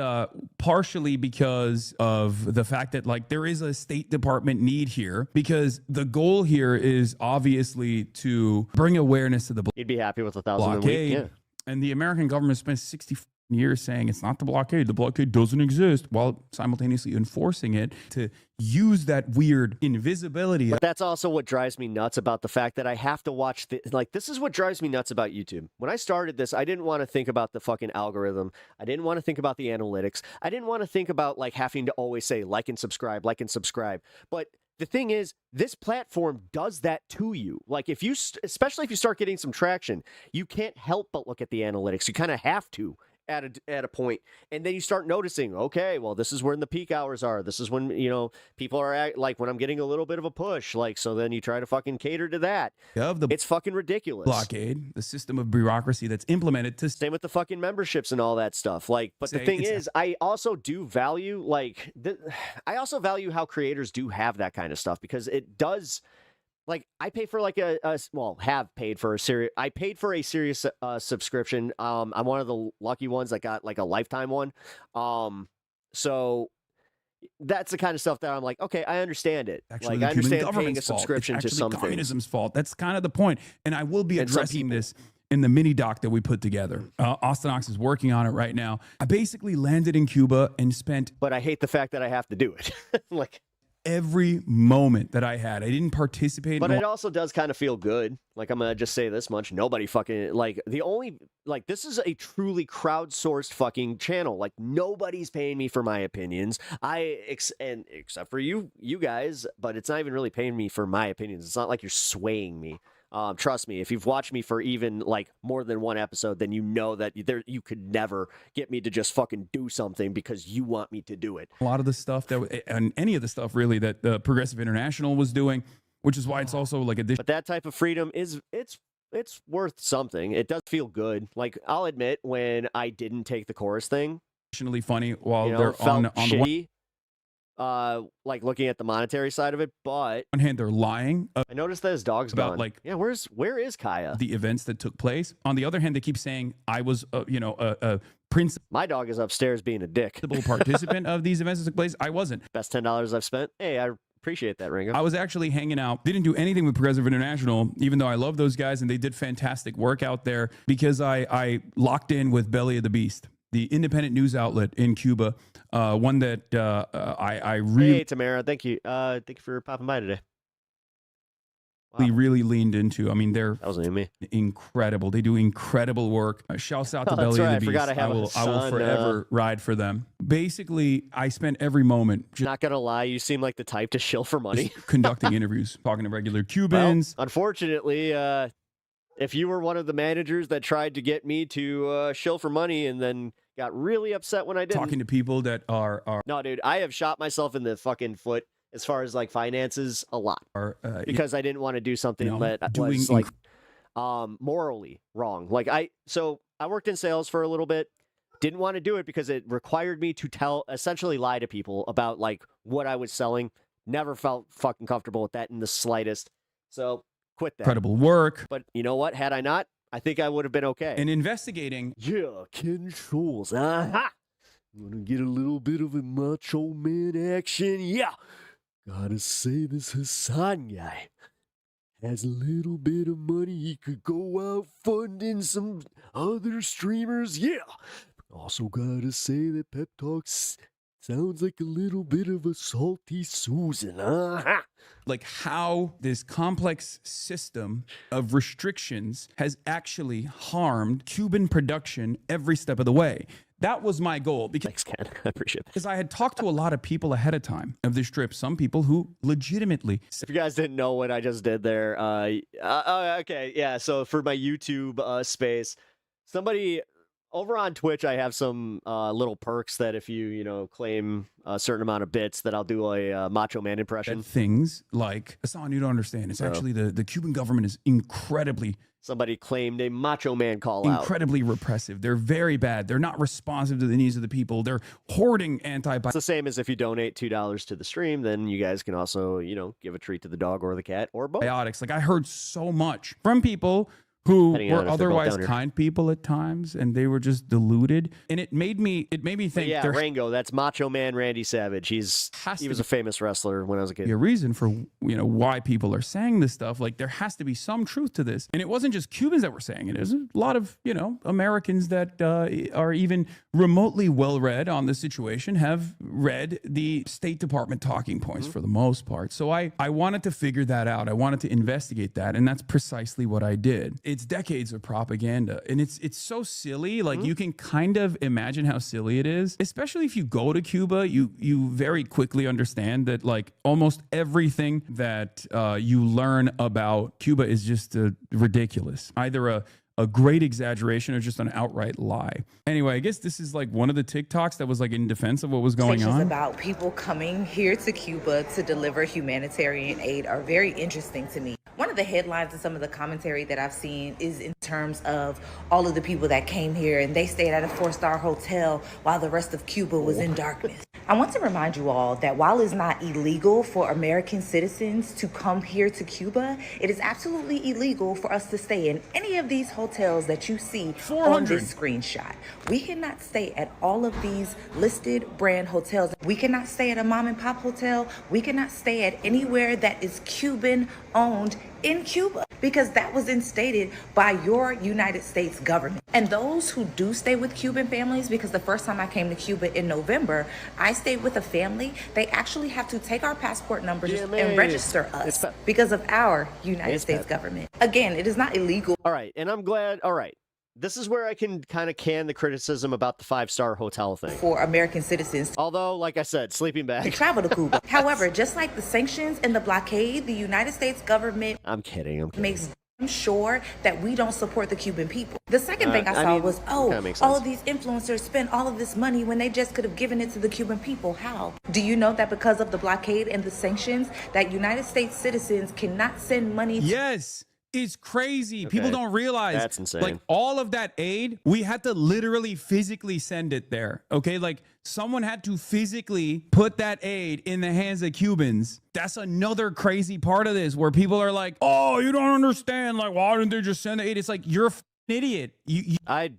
partially because of the fact that like there is a State Department need here because the goal here is obviously to bring awareness to the you'd be happy with 1,000 blockade. a week, yeah. And the American government spent 60 years saying it's not the blockade. The blockade doesn't exist while simultaneously enforcing it to use that weird invisibility. But that's also what drives me nuts about the fact that I have to watch this is what drives me nuts about YouTube. When I started this, I didn't want to think about the fucking algorithm. I didn't want to think about the analytics. I didn't want to think about like having to always say like and subscribe. But the thing is, this platform does that to you. Like if you, especially if you start getting some traction, you can't help but look at the analytics. You kind of have to. At a point, and then you start noticing, okay, well, this is when the peak hours are. This is when, people are like when I'm getting a little bit of a push, like, so then you try to fucking cater to that. It's fucking ridiculous. Blockade, the system of bureaucracy that's implemented to same with the fucking memberships and all that stuff. Like, but the thing is, I also do value I also value how creators do have that kind of stuff because it does. Like I pay for like have paid for a serious. I paid for a serious subscription. I'm one of the lucky ones that got like a lifetime one. So that's the kind of stuff that I'm like, okay, I understand it. Actually, like I understand paying a subscription to something. Communism's fault. That's kind of the point. And I will be addressing this in the mini doc that we put together. Austin Ox is working on it right now. I basically landed in Cuba and spent. But I hate the fact that I have to do it. every moment that I had. I didn't participate. But it also does kind of feel good. Like, I'm going to just say this much. Nobody fucking, like, this is a truly crowdsourced fucking channel. Like, nobody's paying me for my opinions. Except for you guys, but it's not even really paying me for my opinions. It's not like you're swaying me. Trust me, if you've watched me for even like more than one episode, then you know that you could never get me to just fucking do something because you want me to do it. A lot of the stuff and any of the stuff really that the Progressive International was doing, which is why it's also like a. But that type of freedom it's worth something. It does feel good. Like, I'll admit, when I didn't take the chorus thing, funny while they're felt on the shitty. Like, looking at the monetary side of it, but one hand they're lying. I noticed that his dog's about gone. like, yeah, where is Kaya? The events that took place. On the other hand, they keep saying I was, a principal. My dog is upstairs being a dick. Participant of these events that took place. I wasn't. Best $10 I've spent. Hey, I appreciate that, Ringo. I was actually hanging out. Didn't do anything with Progressive International, even though I love those guys and they did fantastic work out there, because I locked in with Belly of the Beast, the independent news outlet in Cuba, one that I really... Hey, Tamara, thank you. Thank you for popping by today. Wow. Really leaned into. I mean, they're me. Incredible. They do incredible work. Shouts out to Belly of the Beast. I will forever ride for them. Basically, I spent every moment. Not gonna lie, you seem like the type to shill for money. Conducting interviews, talking to regular Cubans. Well, unfortunately, if you were one of the managers that tried to get me to shill for money and then got really upset when I didn't. Talking to people that are... No, dude, I have shot myself in the fucking foot as far as like finances a lot. Because I didn't want to do something that was like morally wrong. Like, I worked in sales for a little bit. Didn't want to do it because it required me to essentially lie to people about like what I was selling. Never felt fucking comfortable with that in the slightest. So quit that. Incredible work. But you know what? Had I not, I think I would have been okay. And investigating. Yeah, Ken Scholes. Aha! Want to get a little bit of a macho man action? Yeah. Gotta say, this Hasan guy has a little bit of money. He could go out funding some other streamers. Yeah. Also gotta say that Pep Talks sounds like a little bit of a salty Susan. Uh-huh. Like how this complex system of restrictions has actually harmed Cuban production every step of the way. That was my goal. Thanks, Ken. I appreciate that. Because I had talked to a lot of people ahead of time of this trip. Some people who legitimately... If you guys didn't know what I just did there, okay, yeah. So for my YouTube space, somebody... Over on Twitch, I have some little perks that if you claim a certain amount of bits, that I'll do a Macho Man impression. Things like, Hasan, you don't understand. It's actually the Cuban government is incredibly... Somebody claimed a Macho Man call out. Incredibly repressive. They're very bad. They're not responsive to the needs of the people. They're hoarding It's the same as if you donate $2 to the stream, then you guys can also, give a treat to the dog or the cat or both. Biotics. Like, I heard so much from people who were otherwise kind people at times, and they were just deluded. And it made me think. Yeah, Rango, that's Macho Man Randy Savage. He was a famous wrestler when I was a kid. A reason for why people are saying this stuff. Like, there has to be some truth to this. And it wasn't just Cubans that were saying it. There's a lot of Americans that are even remotely well read on the situation have read the State Department talking points for the most part. So I wanted to figure that out. I wanted to investigate that, and that's precisely what I did. It's decades of propaganda, and it's so silly. Like, you can kind of imagine how silly it is, especially if you go to Cuba. You very quickly understand that like almost everything that you learn about Cuba is just ridiculous. Either a great exaggeration or just an outright lie. Anyway, I guess this is like one of the TikToks that was like in defense of what was going on. About people coming here to Cuba to deliver humanitarian aid are very interesting to me. One of the headlines and some of the commentary that I've seen is in terms of all of the people that came here and they stayed at a 4-star hotel while the rest of Cuba was in darkness. I want to remind you all that while it's not illegal for American citizens to come here to Cuba, it is absolutely illegal for us to stay in any of these hotels that you see on this screenshot. We cannot stay at all of these listed brand hotels. We cannot stay at a mom and pop hotel. We cannot stay at anywhere that is Cuban owned in Cuba, because that was instated by your United States government. And those who do stay with Cuban families, because the first time I came to Cuba in November, I stayed with a family. They actually have to take our passport numbers and register us because of our United States government. Again, it is not illegal. All right, and I'm glad. All right. This is where I can kind of can the criticism about the 5-star hotel thing. For American citizens. Although, like I said, sleeping bag. To travel to Cuba. However, just like the sanctions and the blockade, the United States government I'm kidding. Makes sure that we don't support the Cuban people. The second thing I saw was, all of these influencers spend all of this money when they just could have given it to the Cuban people. How? Do you know that because of the blockade and the sanctions, that United States citizens cannot send money to— Yes. It's crazy. People don't realize that's insane. Like all of that aid, we had to literally physically send it there. Okay. Like someone had to physically put that aid in the hands of Cubans. That's another crazy part of this where people are like, oh, you don't understand. Like, why didn't they just send the aid? It's like, you're an idiot. I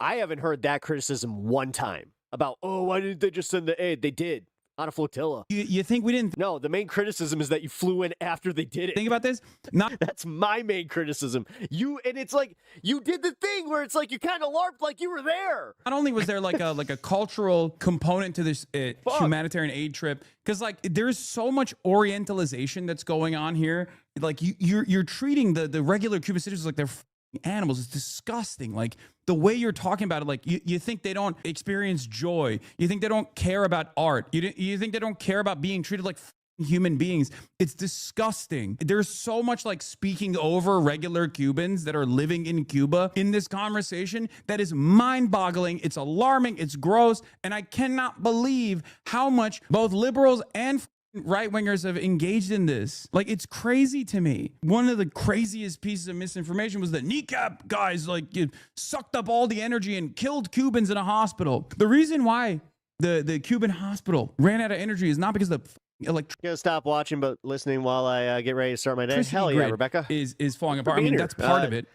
haven't heard that criticism one time about, oh, why didn't they just send the aid? They did. On a flotilla. You think we didn't? No, the main criticism is that you flew in after they did it. Think about this. That's my main criticism. And it's like you did the thing where it's like you kind of LARPed like you were there. Not only was there like a cultural component to this humanitarian aid trip, because like there's so much Orientalization that's going on here. Like you're treating the regular Cuban citizens like they're animals. It's disgusting. Like the way you're talking about it, like you think they don't experience joy. You think they don't care about art. You think they don't care about being treated like human beings. It's disgusting. There's so much like speaking over regular Cubans that are living in Cuba in this conversation that is mind-boggling. It's alarming. It's gross. And I cannot believe how much both liberals and right-wingers have engaged in this. Like, it's crazy to me. One of the craziest pieces of misinformation was that kneecap guys like sucked up all the energy and killed Cubans in a hospital. The reason why the Cuban hospital ran out of energy is not because the gonna stop watching but listening while I get ready to start my day. Hell yeah, Rebecca. Is falling apart. I mean, that's part of it.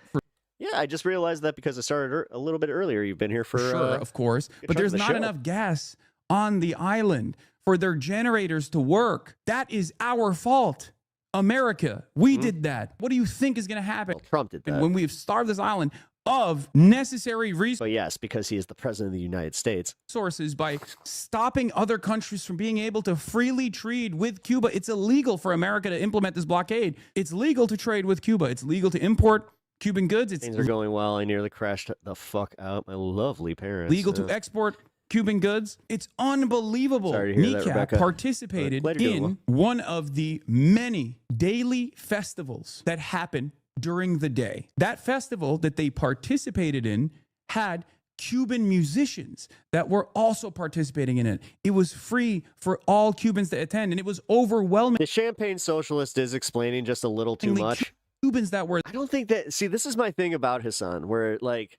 Yeah, I just realized that because I started a little bit earlier. You've been here for sure, of course. But there's not enough gas on the island for their generators to work. That is our fault. America, we did that. What do you think is going to happen? Well, Trump did that. When we've starved this island of necessary resources. Well, yes, because he is the president of the United States. Sources by stopping other countries from being able to freely trade with Cuba. It's illegal for America to implement this blockade. It's legal to trade with Cuba. It's legal to import Cuban goods. Things are going well. I nearly crashed the fuck out. My lovely parents. Legal to export Cuban goods. It's unbelievable. Sorry to hear that, Rebecca. Participated in one of the many daily festivals that happen during the day. That festival that they participated in had Cuban musicians that were also participating in it. It was free for all Cubans to attend, and it was overwhelming. The Champagne Socialist is explaining just a little too much. Cubans that were... I don't think that... See, this is my thing about Hasan, where, like...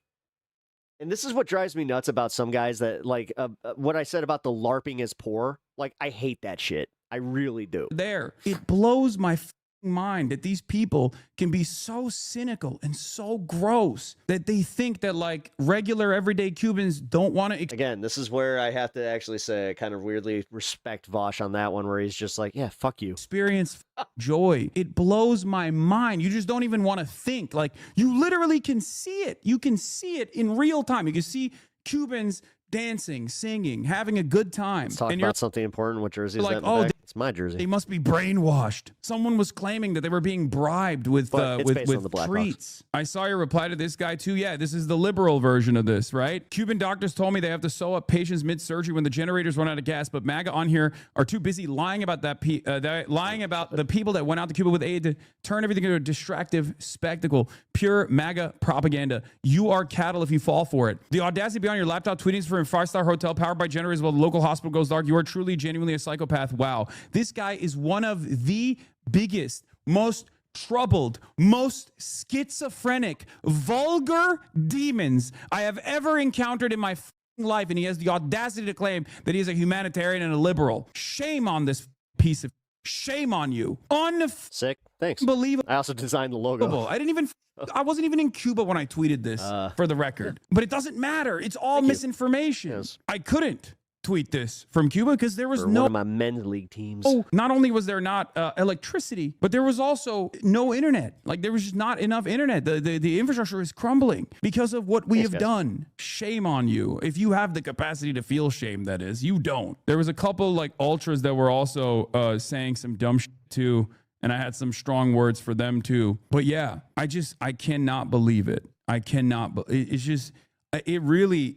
And this is what drives me nuts about some guys that, like, what I said about the LARPing is poor. Like, I hate that shit. I really do. It blows my mind that these people can be so cynical and so gross that they think that, like, regular everyday Cubans don't want to... Again, this is where I have to actually say I kind of weirdly respect Vosh on that one, where he's just like, yeah, fuck you. Experience joy. It blows my mind. You just don't even want to think. Like, you literally can see it. You can see it in real time. You can see Cubans dancing, singing, having a good time. Let's talk about something important. What jersey is like, that? Oh, it's my jersey. They must be brainwashed. Someone was claiming that they were being bribed with treats. I saw your reply to this guy too. Yeah, this is the liberal version of this, right? Cuban doctors told me they have to sew up patients mid-surgery when the generators run out of gas, but MAGA on here are too busy lying about lying about the people that went out to Cuba with aid to turn everything into a distractive spectacle. Pure MAGA propaganda. You are cattle if you fall for it. The audacity to be on your laptop tweeting for a 5-star hotel powered by generators while the local hospital goes dark. You are truly, genuinely a psychopath. Wow. This guy is one of the biggest, most troubled, most schizophrenic, vulgar demons I have ever encountered in my life. And he has the audacity to claim that he is a humanitarian and a liberal. Shame on this piece of... Shame on you. Sick. Thanks. Unbelievable. I also designed the logo. I wasn't even in Cuba when I tweeted this, for the record. But it doesn't matter. It's all misinformation. Yes. I couldn't tweet this from Cuba because there was For no one of my men's league teams. Oh, not only was there not electricity, but there was also no internet. Like there was just not enough internet. The infrastructure is crumbling because of what we have done. Shame on you. If you have the capacity to feel shame, that is, you don't. There was a couple like ultras that were also saying some dumb shit too. And I had some strong words for them too. But yeah, I cannot believe it. I cannot. It's just, it really,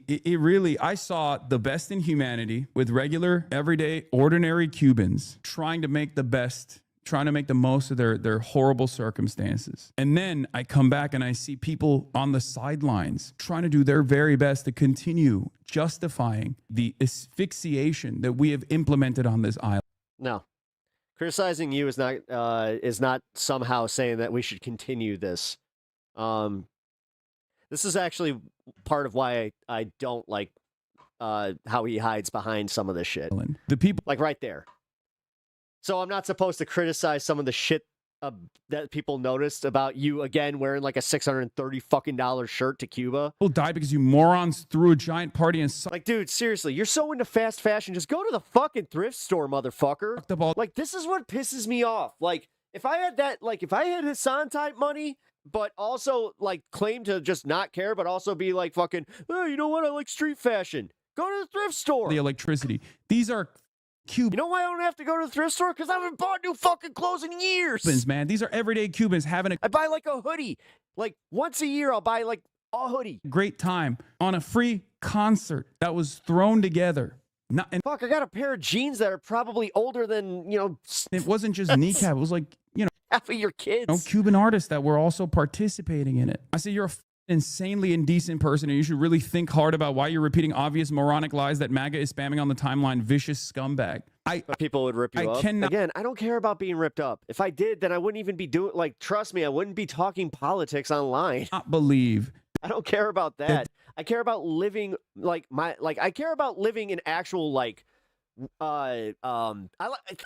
I saw the best in humanity with regular, everyday, ordinary Cubans trying to make the best, trying to make the most of their horrible circumstances. And then I come back and I see people on the sidelines trying to do their very best to continue justifying the asphyxiation that we have implemented on this island. No. Criticizing you is not somehow saying that we should continue this. This is actually part of why I don't like how he hides behind some of this shit. The people, like right there. So I'm not supposed to criticize some of the shit that people noticed about you again wearing like a $630 fucking shirt to Cuba. People died because you morons threw a giant party and like, dude, seriously, you're so into fast fashion. Just go to the fucking thrift store, motherfucker. Like, this is what pisses me off. Like, if I had that, like, if I had Hasan type money, but also like claim to just not care, but also be like fucking, oh, you know what? I like street fashion. Go to the thrift store. The electricity. These are Cubans. You know why I don't have to go to the thrift store? Because I haven't bought new fucking clothes in years. Man, these are everyday Cubans having I buy like a hoodie. Like once a year, I'll buy like a hoodie. Great time on a free concert that was thrown together. Fuck, I got a pair of jeans that are probably older than, it wasn't just kneecap. It was like, half of your kids. Cuban artists that were also participating in it. I say you're a insanely indecent person and you should really think hard about why you're repeating obvious moronic lies that MAGA is spamming on the timeline. Vicious scumbag. But people would rip you up. Again, I don't care about being ripped up. If I did, then I wouldn't even be doing, like, trust me, I wouldn't be talking politics online. Not believe. I don't care about that. I care about living I care about living in actual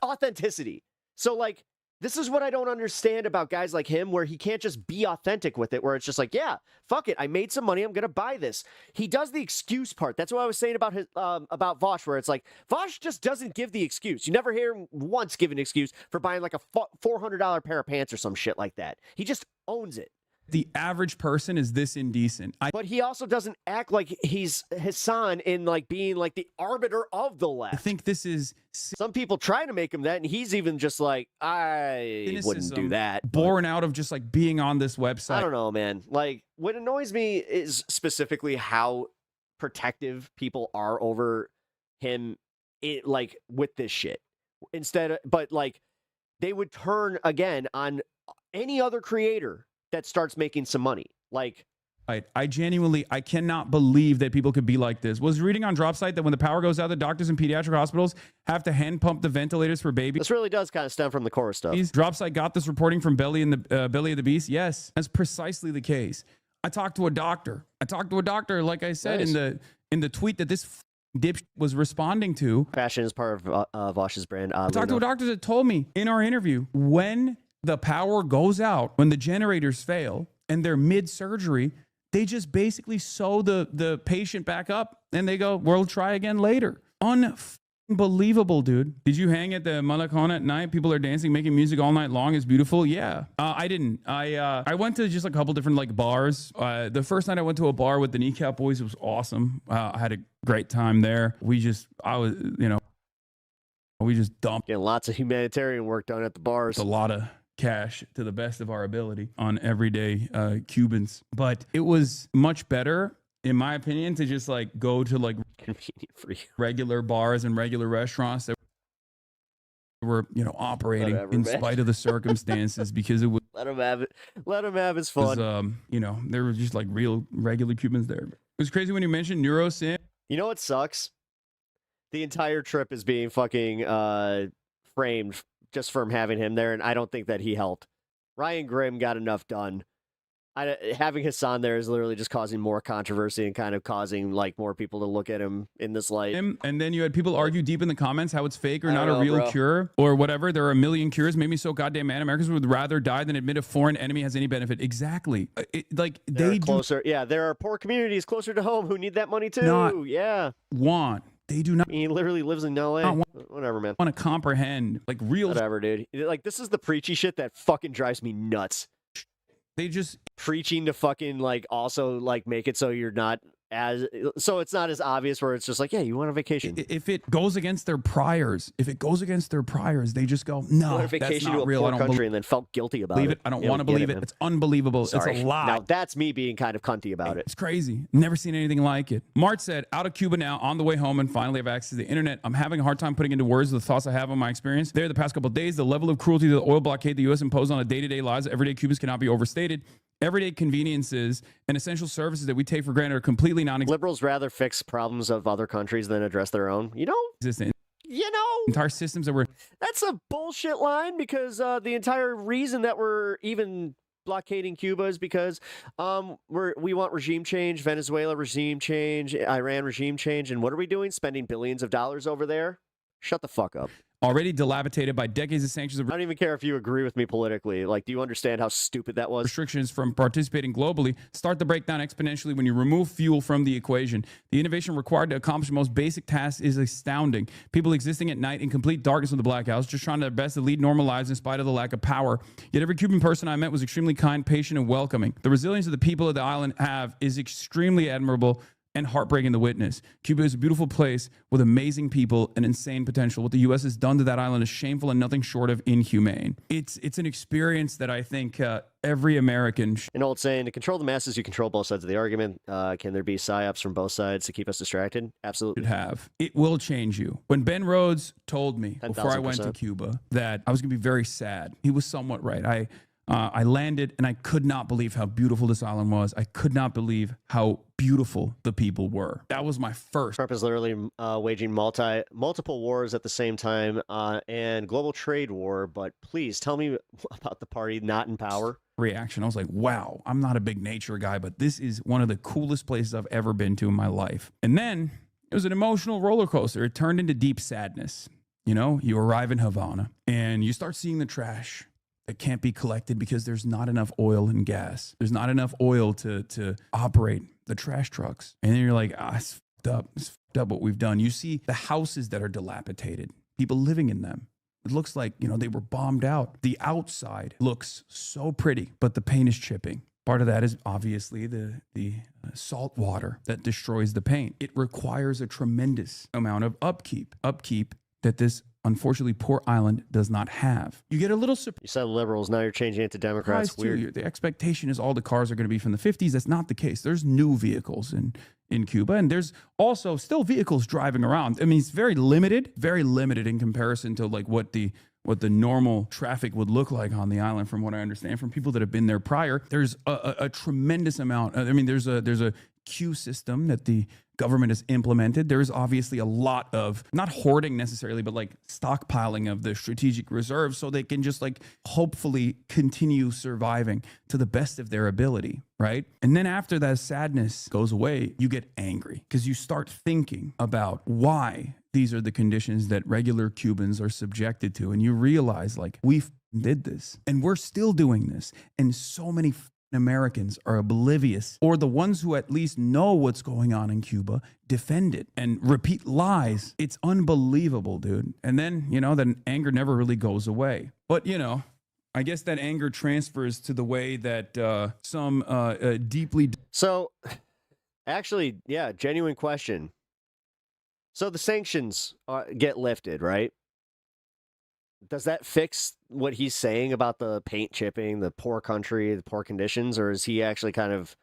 authenticity. So like this is what I don't understand about guys like him, where he can't just be authentic with it, where it's just like, yeah, fuck it, I made some money, I'm gonna buy this. He does the excuse part. That's what I was saying about about Vosh, where it's like Vosh just doesn't give the excuse. You never hear him once give an excuse for buying like a $400 pair of pants or some shit like that. He just owns it. The average person is this indecent. But he also doesn't act like he's Hasan in like being like the arbiter of the left. I think this is... Some people try to make him that, and he's even just like, I wouldn't do that. Born out of just like being on this website. I don't know, man. Like, what annoys me is specifically how protective people are over him, like, with this shit. But like, they would turn again on any other creator that starts making some money. Like, I cannot believe that people could be like this. Was reading on Dropsite that when the power goes out, the doctors in pediatric hospitals have to hand pump the ventilators for babies. This really does kind of stem from the core stuff. Dropsite got this reporting from Belly of the Beast. Yes, that's precisely the case. I talked to a doctor. Like I said, nice. in the tweet that this dip was responding to. Fashion is part of Vosh's brand. I talked to a doctor that told me in our interview, when the power goes out, when the generators fail and they're mid-surgery, they just basically sew the patient back up and they go, we'll try again later. Unbelievable, dude. Did you hang at the Malacona at night? People are dancing, making music all night long. It's beautiful. Yeah. I didn't. I went to just a couple different like bars. The first night I went to a bar with the Kneecap Boys. It was awesome. I had a great time there. We just dumped. Getting lots of humanitarian work done at the bars. A lot of cash to the best of our ability on everyday Cubans. But it was much better, in my opinion, to just like go to like convenient for you regular bars and regular restaurants that were, operating in spite of the circumstances, because it was let him have it. Let him have his fun. There were just like real regular Cubans there. It was crazy when you mentioned NeuroSim. You know what sucks? The entire trip is being fucking framed just from having him there, and I don't think that he helped. Ryan Grimm got enough done. Having Hasan there is literally just causing more controversy and kind of causing like more people to look at him in this light. And then you had people argue deep in the comments how it's fake or not a real cure or whatever. There are a million cures. Made me so goddamn mad. Americans would rather die than admit a foreign enemy has any benefit. Exactly. They're closer. Yeah, there are poor communities closer to home who need that money too. Want They do not. He literally lives in LA. Whatever, man. Want to comprehend like real. Whatever, dude. Like this is the preachy shit that fucking drives me nuts. They just preaching to fucking like also like make it so you're not as so it's not as obvious where it's just like, yeah, you want a vacation. If it goes against their priors, they just go, no, a vacation that's not to a real. poor I don't country and then felt guilty about believe it. it. I don't You want to get believe it. man. It's unbelievable. Sorry. It's a lie. Now that's me being kind of cunty about it. It's crazy. Never seen anything like it. Mart said, out of Cuba now, on the way home, and finally have access to the internet. I'm having a hard time putting into words the thoughts I have on my experience there the past couple of days. The level of cruelty to the oil blockade the U.S. imposed on a day-to-day lives of everyday Cubans cannot be overstated. Everyday conveniences and essential services that we take for granted are completely non-existent. Liberals rather fix problems of other countries than address their own. You know, entire systems that were. That's a bullshit line because the entire reason that we're even blockading Cuba is because we want regime change, Venezuela regime change, Iran regime change, and what are we doing? Spending billions of dollars over there? Shut the fuck up. Already dilapidated by decades of sanctions. I don't even care if you agree with me politically. Like, do you understand how stupid that was? Restrictions from participating globally start to break down exponentially when you remove fuel from the equation. The innovation required to accomplish the most basic tasks is astounding. People existing at night in complete darkness with the blackouts, just trying their best to lead normal lives in spite of the lack of power. Yet every Cuban person I met was extremely kind, patient, and welcoming. The resilience of the people of the island is extremely admirable and heartbreaking to witness. Cuba is a beautiful place with amazing people and insane potential. What the U.S. has done to that island is shameful and nothing short of inhumane. It's an experience that I think every American... An old saying, to control the masses, you control both sides of the argument. Can there be psyops from both sides to keep us distracted? Absolutely. Should have. It will change you. When Ben Rhodes told me before I went to Cuba that I was going to be very sad, he was somewhat right. I landed and I could not believe how beautiful this island was. I could not believe how beautiful the people were. That was my first. Trump is literally waging multiple wars at the same time and global trade war. But please tell me about the party not in power. Reaction. I was like, wow, I'm not a big nature guy, but this is one of the coolest places I've ever been to in my life. And then it was an emotional roller coaster. It turned into deep sadness. You know, you arrive in Havana and you start seeing the trash that can't be collected because there's not enough oil and gas. There's not enough oil to operate the trash trucks. And then you're like, it's fucked up. It's fucked up what we've done. You see the houses that are dilapidated, people living in them. It looks like, they were bombed out. The outside looks so pretty, but the paint is chipping. Part of that is obviously the salt water that destroys the paint. It requires a tremendous amount of upkeep that this unfortunately poor island does not have. You get a little surprised. You said liberals, now you're changing it to Democrats. Weird. The expectation is all the cars are going to be from the 50s. That's not the case. There's new vehicles in Cuba, and there's also still vehicles driving around. I mean, it's very limited in comparison to like what the normal traffic would look like on the island, from what I understand from people that have been there prior. There's a tremendous amount. I mean, there's a queue system that the government has implemented. There is obviously a lot of, not hoarding necessarily, but like stockpiling of the strategic reserves so they can just like hopefully continue surviving to the best of their ability, right? And then after that sadness goes away, you get angry because you start thinking about why these are the conditions that regular Cubans are subjected to. And you realize like we did this and we're still doing this. And so many Americans are oblivious, or the ones who at least know what's going on in Cuba defend it and repeat lies. It's unbelievable, dude. And then, that anger never really goes away. But, I guess that anger transfers to the way that some deeply... So, actually, yeah, genuine question. So the sanctions get lifted, right? Does that fix what he's saying about the paint chipping, the poor country, the poor conditions? Or is he actually kind of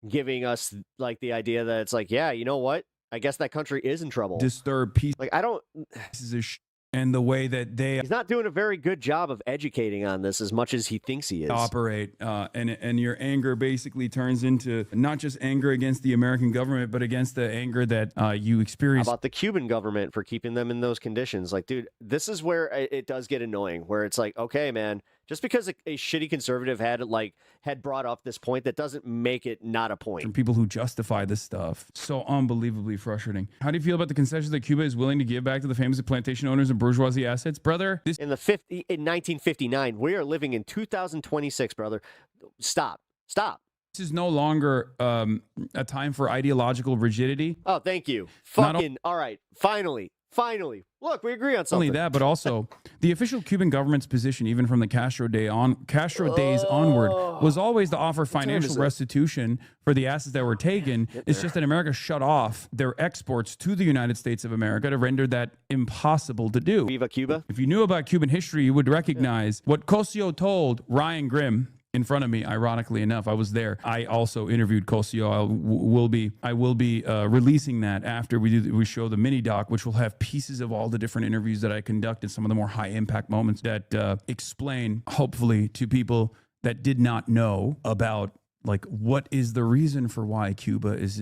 giving us like the idea that it's like, yeah, you know what? I guess that country is in trouble. Disturbed peace. Like, I don't... This is and the way that they... He's not doing a very good job of educating on this as much as he thinks he is. Operate. And your anger basically turns into not just anger against the American government, but against the anger that you experience. About the Cuban government for keeping them in those conditions. Like, dude, this is where it does get annoying, where it's like, okay, man, just because a shitty conservative had brought up this point, that doesn't make it not a point. From people who justify this stuff. So unbelievably frustrating. How do you feel about the concessions that Cuba is willing to give back to the famous plantation owners and bourgeoisie assets, brother? In 1959, we are living in 2026, brother. Stop. This is no longer a time for ideological rigidity. Oh, thank you. Not Fucking, all right. Finally. Look, we agree on Not something. only that, but also the official Cuban government's position, even from the Castro days onward, was always to offer financial restitution for the assets that were taken. It's just that America shut off their exports to the United States of America to render that impossible to do. Viva Cuba. If you knew about Cuban history, you would recognize what Cosio told Ryan Grimm in front of me. Ironically enough, I was there. I also interviewed Cosio. I will be releasing that after we show the mini doc, which will have pieces of all the different interviews that I conducted, some of the more high impact moments that explain, hopefully, to people that did not know about like what is the reason for why Cuba is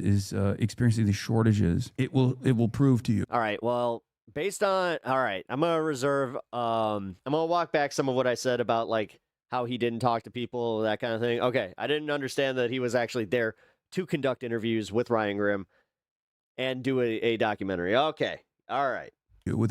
experiencing these shortages. It will prove to you. All right. Well, based on I'm gonna reserve. I'm gonna walk back some of what I said about like how he didn't talk to people, that kind of thing. Okay, I didn't understand that he was actually there to conduct interviews with Ryan Grimm and do a documentary. Okay, all right.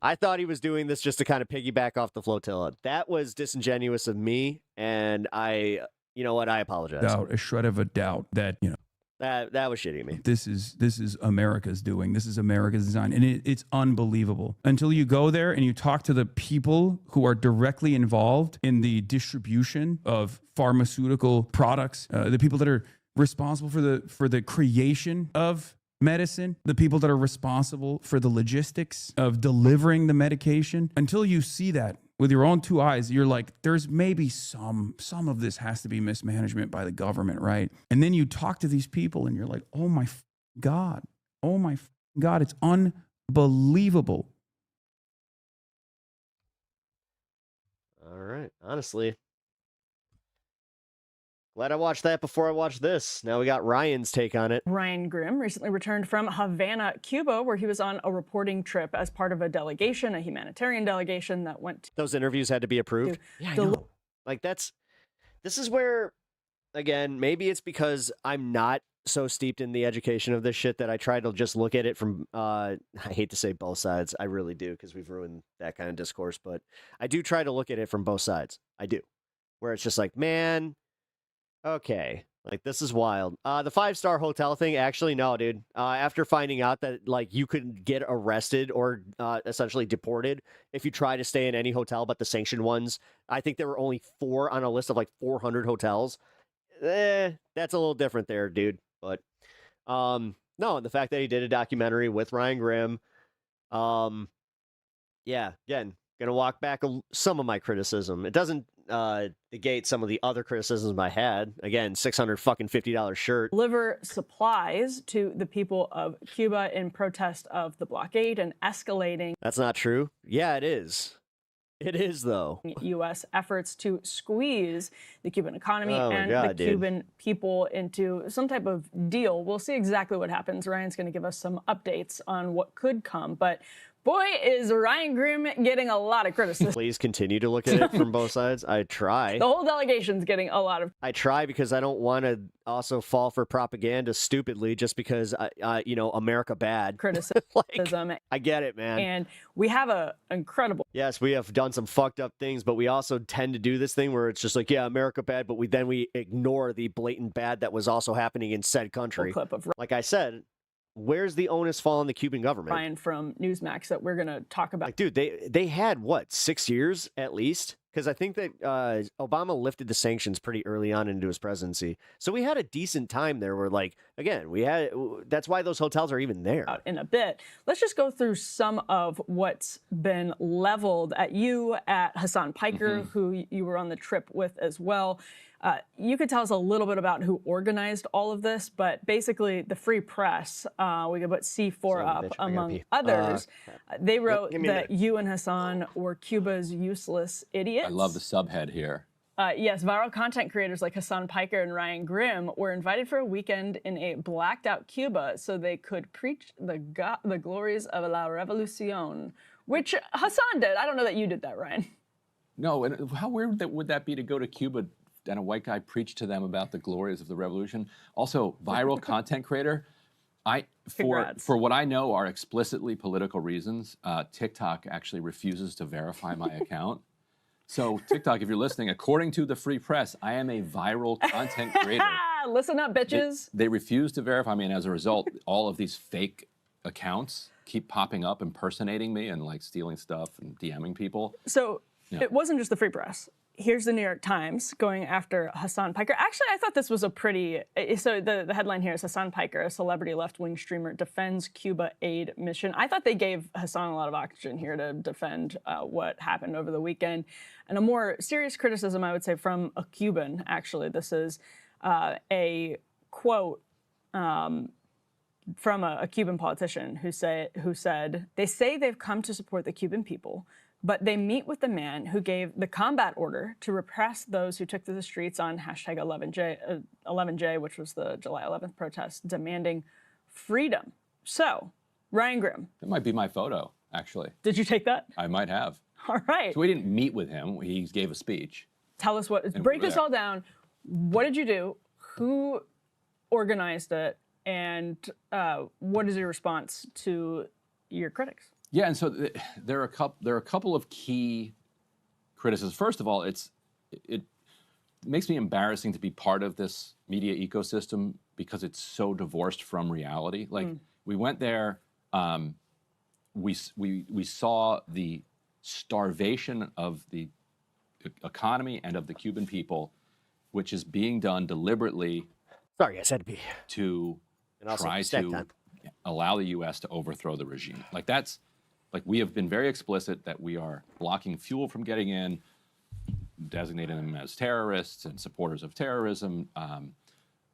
I thought he was doing this just to kind of piggyback off the flotilla. That was disingenuous of me, and you know what? I apologize. Doubt, a shred of a doubt that, you know, that was shitty of me. This is America's doing. This is America's design. And it's unbelievable. Until you go there and you talk to the people who are directly involved in the distribution of pharmaceutical products, the people that are responsible for the creation of medicine, the people that are responsible for the logistics of delivering the medication. Until you see that with your own two eyes, you're like, there's maybe some of this has to be mismanagement by the government, right? And then you talk to these people and you're like, oh my God, it's unbelievable. All right, honestly, glad I watched that before I watched this. Now we got Ryan's take on it. Ryan Grimm recently returned from Havana, Cuba, where he was on a reporting trip as part of a delegation, a humanitarian delegation that went to... Those interviews had to be approved? Yeah, I know. Like, this is where, again, maybe it's because I'm not so steeped in the education of this shit that I try to just look at it from, I hate to say both sides. I really do, because we've ruined that kind of discourse, but I do try to look at it from both sides. I do. Where it's just like, man... Okay, like this is wild. The 5-star hotel thing, actually, no, dude. After finding out that like you could get arrested or essentially deported if you try to stay in any hotel but the sanctioned ones, I think there were only 4 on a list of like 400 hotels. That's a little different there, dude. But no, the fact that he did a documentary with Ryan Grimm, yeah, again, gonna walk back some of my criticism. It doesn't negate some of the other criticisms I had. Again, $650 shirt. Deliver supplies to the people of Cuba in protest of the blockade and escalating. That's not true. Yeah, it is. It is, though. U.S. efforts to squeeze the Cuban economy and the Cuban people into some type of deal. We'll see exactly what happens. Ryan's going to give us some updates on what could come, but boy, is Ryan Grimm getting a lot of criticism. Please continue to look at it from both sides. I try. The whole delegation's getting a lot of... I try because I don't want to also fall for propaganda stupidly just because, you know, America bad. Criticism. Like, I get it, man. And we have an incredible... Yes, we have done some fucked up things, but we also tend to do this thing where it's just like, yeah, America bad, but we ignore the blatant bad that was also happening in said country. Clip of... Like I said... Where's the onus fall on the Cuban government? Ryan from Newsmax that we're going to talk about. Like, dude, they had, what, 6 years at least? Because I think that Obama lifted the sanctions pretty early on into his presidency. So we had a decent time there where, like, again, that's why those hotels are even there. In a bit. Let's just go through some of what's been leveled at you, at Hasan Piker, who you were on the trip with as well. You could tell us a little bit about who organized all of this, but basically the Free Press, we could put C4 up among others. They wrote that you and Hasan were Cuba's useless idiots. I love the subhead here. Yes, viral content creators like Hasan Piker and Ryan Grimm were invited for a weekend in a blacked out Cuba so they could preach the glories of La Revolucion, which Hasan did. I don't know that you did that, Ryan. No, and how weird would that be to go to Cuba and a white guy preached to them about the glories of the revolution? Also, viral content creator. For what I know are explicitly political reasons, TikTok actually refuses to verify my account. So TikTok, if you're listening, according to the Free Press, I am a viral content creator Listen up, bitches. They refuse to verify me, and as a result, all of these fake accounts keep popping up, impersonating me and like stealing stuff and DMing people. So it wasn't just the Free Press. Here's the New York Times going after Hasan Piker. Actually, I thought this was a pretty... So the headline here is Hasan Piker, a celebrity left-wing streamer, defends Cuba aid mission. I thought they gave Hasan a lot of oxygen here to defend what happened over the weekend. And a more serious criticism, I would say, from a Cuban, actually. This is a quote from a Cuban politician who said, "They say they've come to support the Cuban people, but they meet with the man who gave the combat order to repress those who took to the streets on hashtag 11J, which was the July 11th protest, demanding freedom." So, Ryan Grimm. That might be my photo, actually. Did you take that? I might have. All right. So we didn't meet with him. He gave a speech. Tell us break this all down. What did you do? Who organized it? And what is your response to your critics? Yeah, and so there are a couple of key criticisms. First of all, it makes me embarrassing to be part of this media ecosystem because it's so divorced from reality. Like we went there, we saw the starvation of the economy and of the Cuban people, which is being done deliberately. Sorry, I said to try to allow the U.S. to overthrow the regime. Like we have been very explicit that we are blocking fuel from getting in, designating them as terrorists and supporters of terrorism,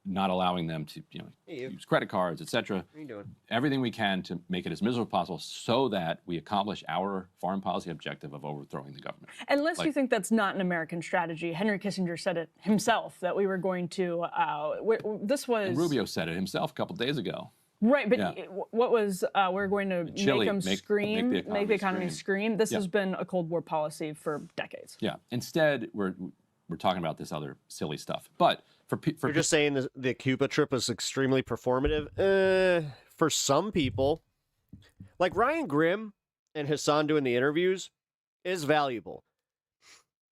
not allowing them to use credit cards, etc. What are you doing? Everything we can to make it as miserable as possible so that we accomplish our foreign policy objective of overthrowing the government. Unless you think that's not an American strategy. Henry Kissinger said it himself, that we were going to, And Rubio said it himself a couple days ago. Right, but what was, we're going to Chile, make them scream, make the economy scream. This Yeah. has been a Cold War policy for decades. Yeah. Instead, we're talking about this other silly stuff. But You're just saying the Cuba trip was extremely performative? For some people, like Ryan Grimm and Hasan doing the interviews is valuable.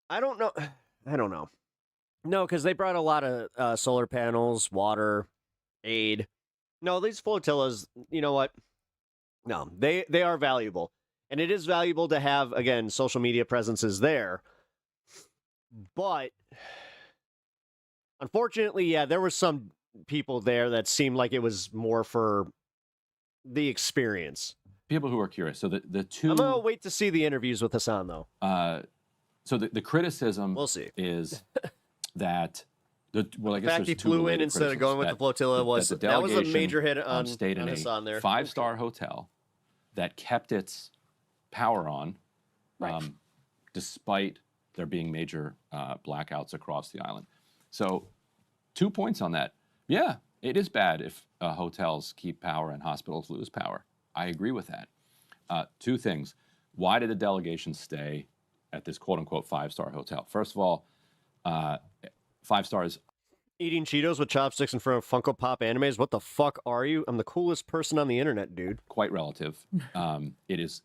I don't know. No, because they brought a lot of solar panels, water, aid. No, these flotillas, you know what? No, they are valuable. And it is valuable to have, again, social media presences there. But unfortunately, yeah, there were some people there that seemed like it was more for the experience. People who are curious. So the two... I'm going to wait to see the interviews with Hasan, though. So the criticism we'll see. Is that... Well, I guess the fact he flew in instead of going with the flotilla was that was a major hit on Hasan there. 5-star hotel that kept its power on, despite there being major blackouts across the island. So, 2 points on that. Yeah, it is bad if hotels keep power and hospitals lose power. I agree with that. 2 things. Why did the delegation stay at this quote-unquote 5-star hotel? First of all, 5 stars. Eating Cheetos with chopsticks in front of Funko Pop animes? What the fuck are you? I'm the coolest person on the internet, dude. Quite relative. It's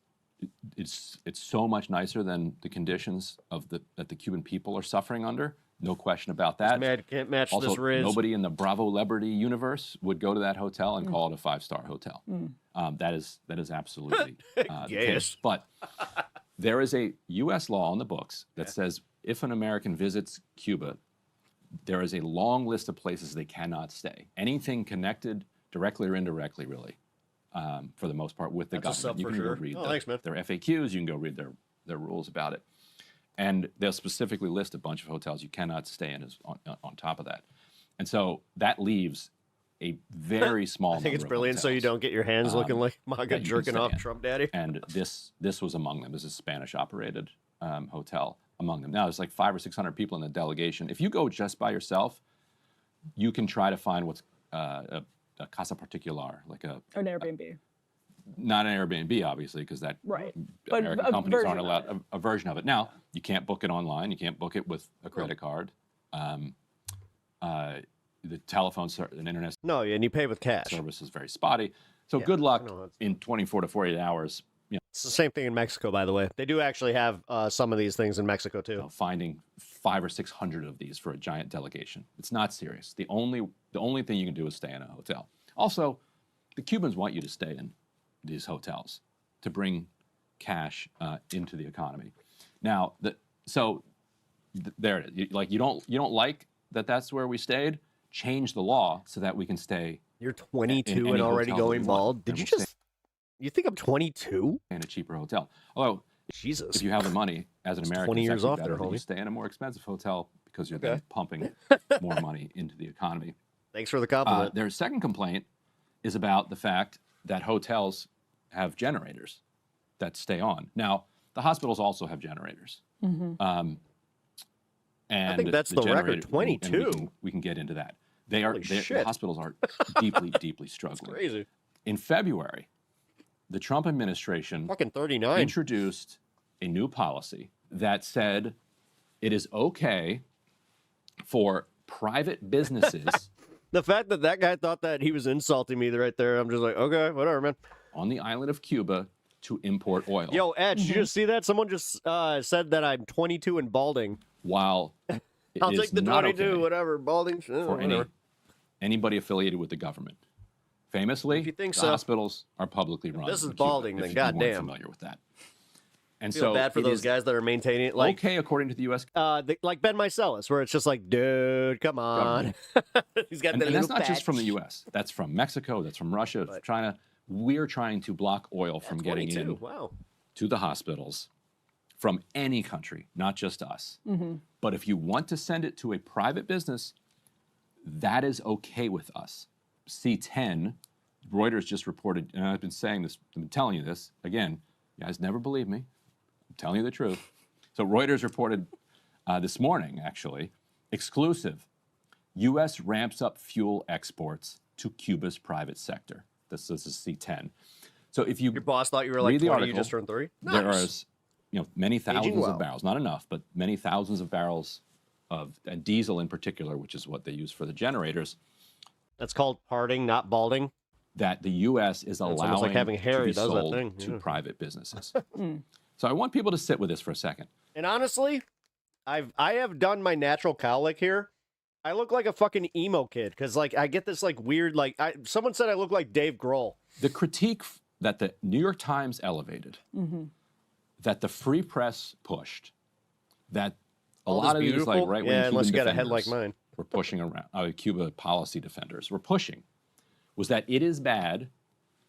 so much nicer than the conditions that the Cuban people are suffering under. No question about that. Can't match also, this Riz. Nobody in the Bravo Celebrity universe would go to that hotel and call it a 5-star hotel. That is absolutely the case. But there is a U.S. law on the books that says if an American visits Cuba, there is a long list of places they cannot stay. Anything connected, directly or indirectly, really, for the most part, with the government. You can go read their FAQs. You can go read their rules about it. And they'll specifically list a bunch of hotels you cannot stay in on top of that. And so that leaves a very small number I think it's of brilliant hotels, so you don't get your hands looking like MAGA that you can jerking stay off in. Trump daddy. And this was among them. This is a Spanish-operated hotel among them. Now, there's like 500 or 600 people in the delegation. If you go just by yourself, you can try to find what's a casa particular, like an Airbnb. Not an Airbnb, obviously, because that right. American but companies aren't allowed a version of it. Now, you can't book it online. You can't book it with a credit card. The telephone and internet. No, and you pay with cash. Service is very spotty. So good luck in 24 to 48 hours. It's the same thing in Mexico, by the way. They do actually have some of these things in Mexico too. Finding 500 or 600 of these for a giant delegation. It's not serious. The only thing you can do is stay in a hotel. Also, the Cubans want you to stay in these hotels to bring cash into the economy. Now, there it is. You don't like that that's where we stayed? Change the law so that we can stay. You're 22 and already going bald. Did you just? You think I'm 22? In a cheaper hotel. Although, Jesus, if you have the money as an American, 20 it's years actually off better there, that you homie. stay in a more expensive hotel because you're then pumping more money into the economy. Thanks for the compliment. Their second complaint is about the fact that hotels have generators that stay on. Now, the hospitals also have generators. Mm-hmm. And I think that's the record, generator- 22. and we can get into that. The shit. hospitals are deeply, deeply struggling. Crazy. In February, the Trump administration Fucking 39 introduced a new policy that said it is okay for private businesses. The fact that that guy thought that he was insulting me right there, I'm just like, okay, whatever, man. On the island of Cuba to import oil. Yo, Ed, did you just see that? Someone just said that I'm 22 and balding. While it I'll is take the not 22, okay whatever, balding. for anybody affiliated with the government. Famously, If you think the so. hospitals are publicly run. This is in Cuba, balding, if then you weren't goddamn. familiar with that. And Feel so bad for it those is guys that are maintaining it. Like, okay, according to the U.S. Like Ben Meiselas, where it's just like, dude, come on. He's got And the that's little not just from the patch. U.S. That's from Mexico. That's from Russia, China. We're trying to block oil from getting 22, in wow. to the hospitals from any country, not just us. Mm-hmm. But if you want to send it to a private business, that is okay with us. C10, Reuters just reported, and I've been saying this, I've been telling you this, again, you guys never believe me. I'm telling you the truth. So Reuters reported this morning, actually, exclusive, U.S. ramps up fuel exports to Cuba's private sector. This is C10. So if you Your boss thought you were like read the 20, article, you just turned 3? there Nice. are many thousands well. of barrels, not enough, but many thousands of barrels of and diesel in particular, which is what they use for the generators. That's called parting, not balding. That the U.S. is almost allowing like having hair, to be he does that sold thing, to yeah. private businesses. So I want people to sit with this for a second. And honestly, I have done my natural cowlick here. I look like a fucking emo kid because like I get this like weird someone said I look like Dave Grohl. The critique that the New York Times elevated, that the Free Press pushed, that a All lot this of these like beautiful? right-wing Yeah, Cuban unless you got a head like defenders mine. were pushing around, Cuba policy defenders were pushing, was that it is bad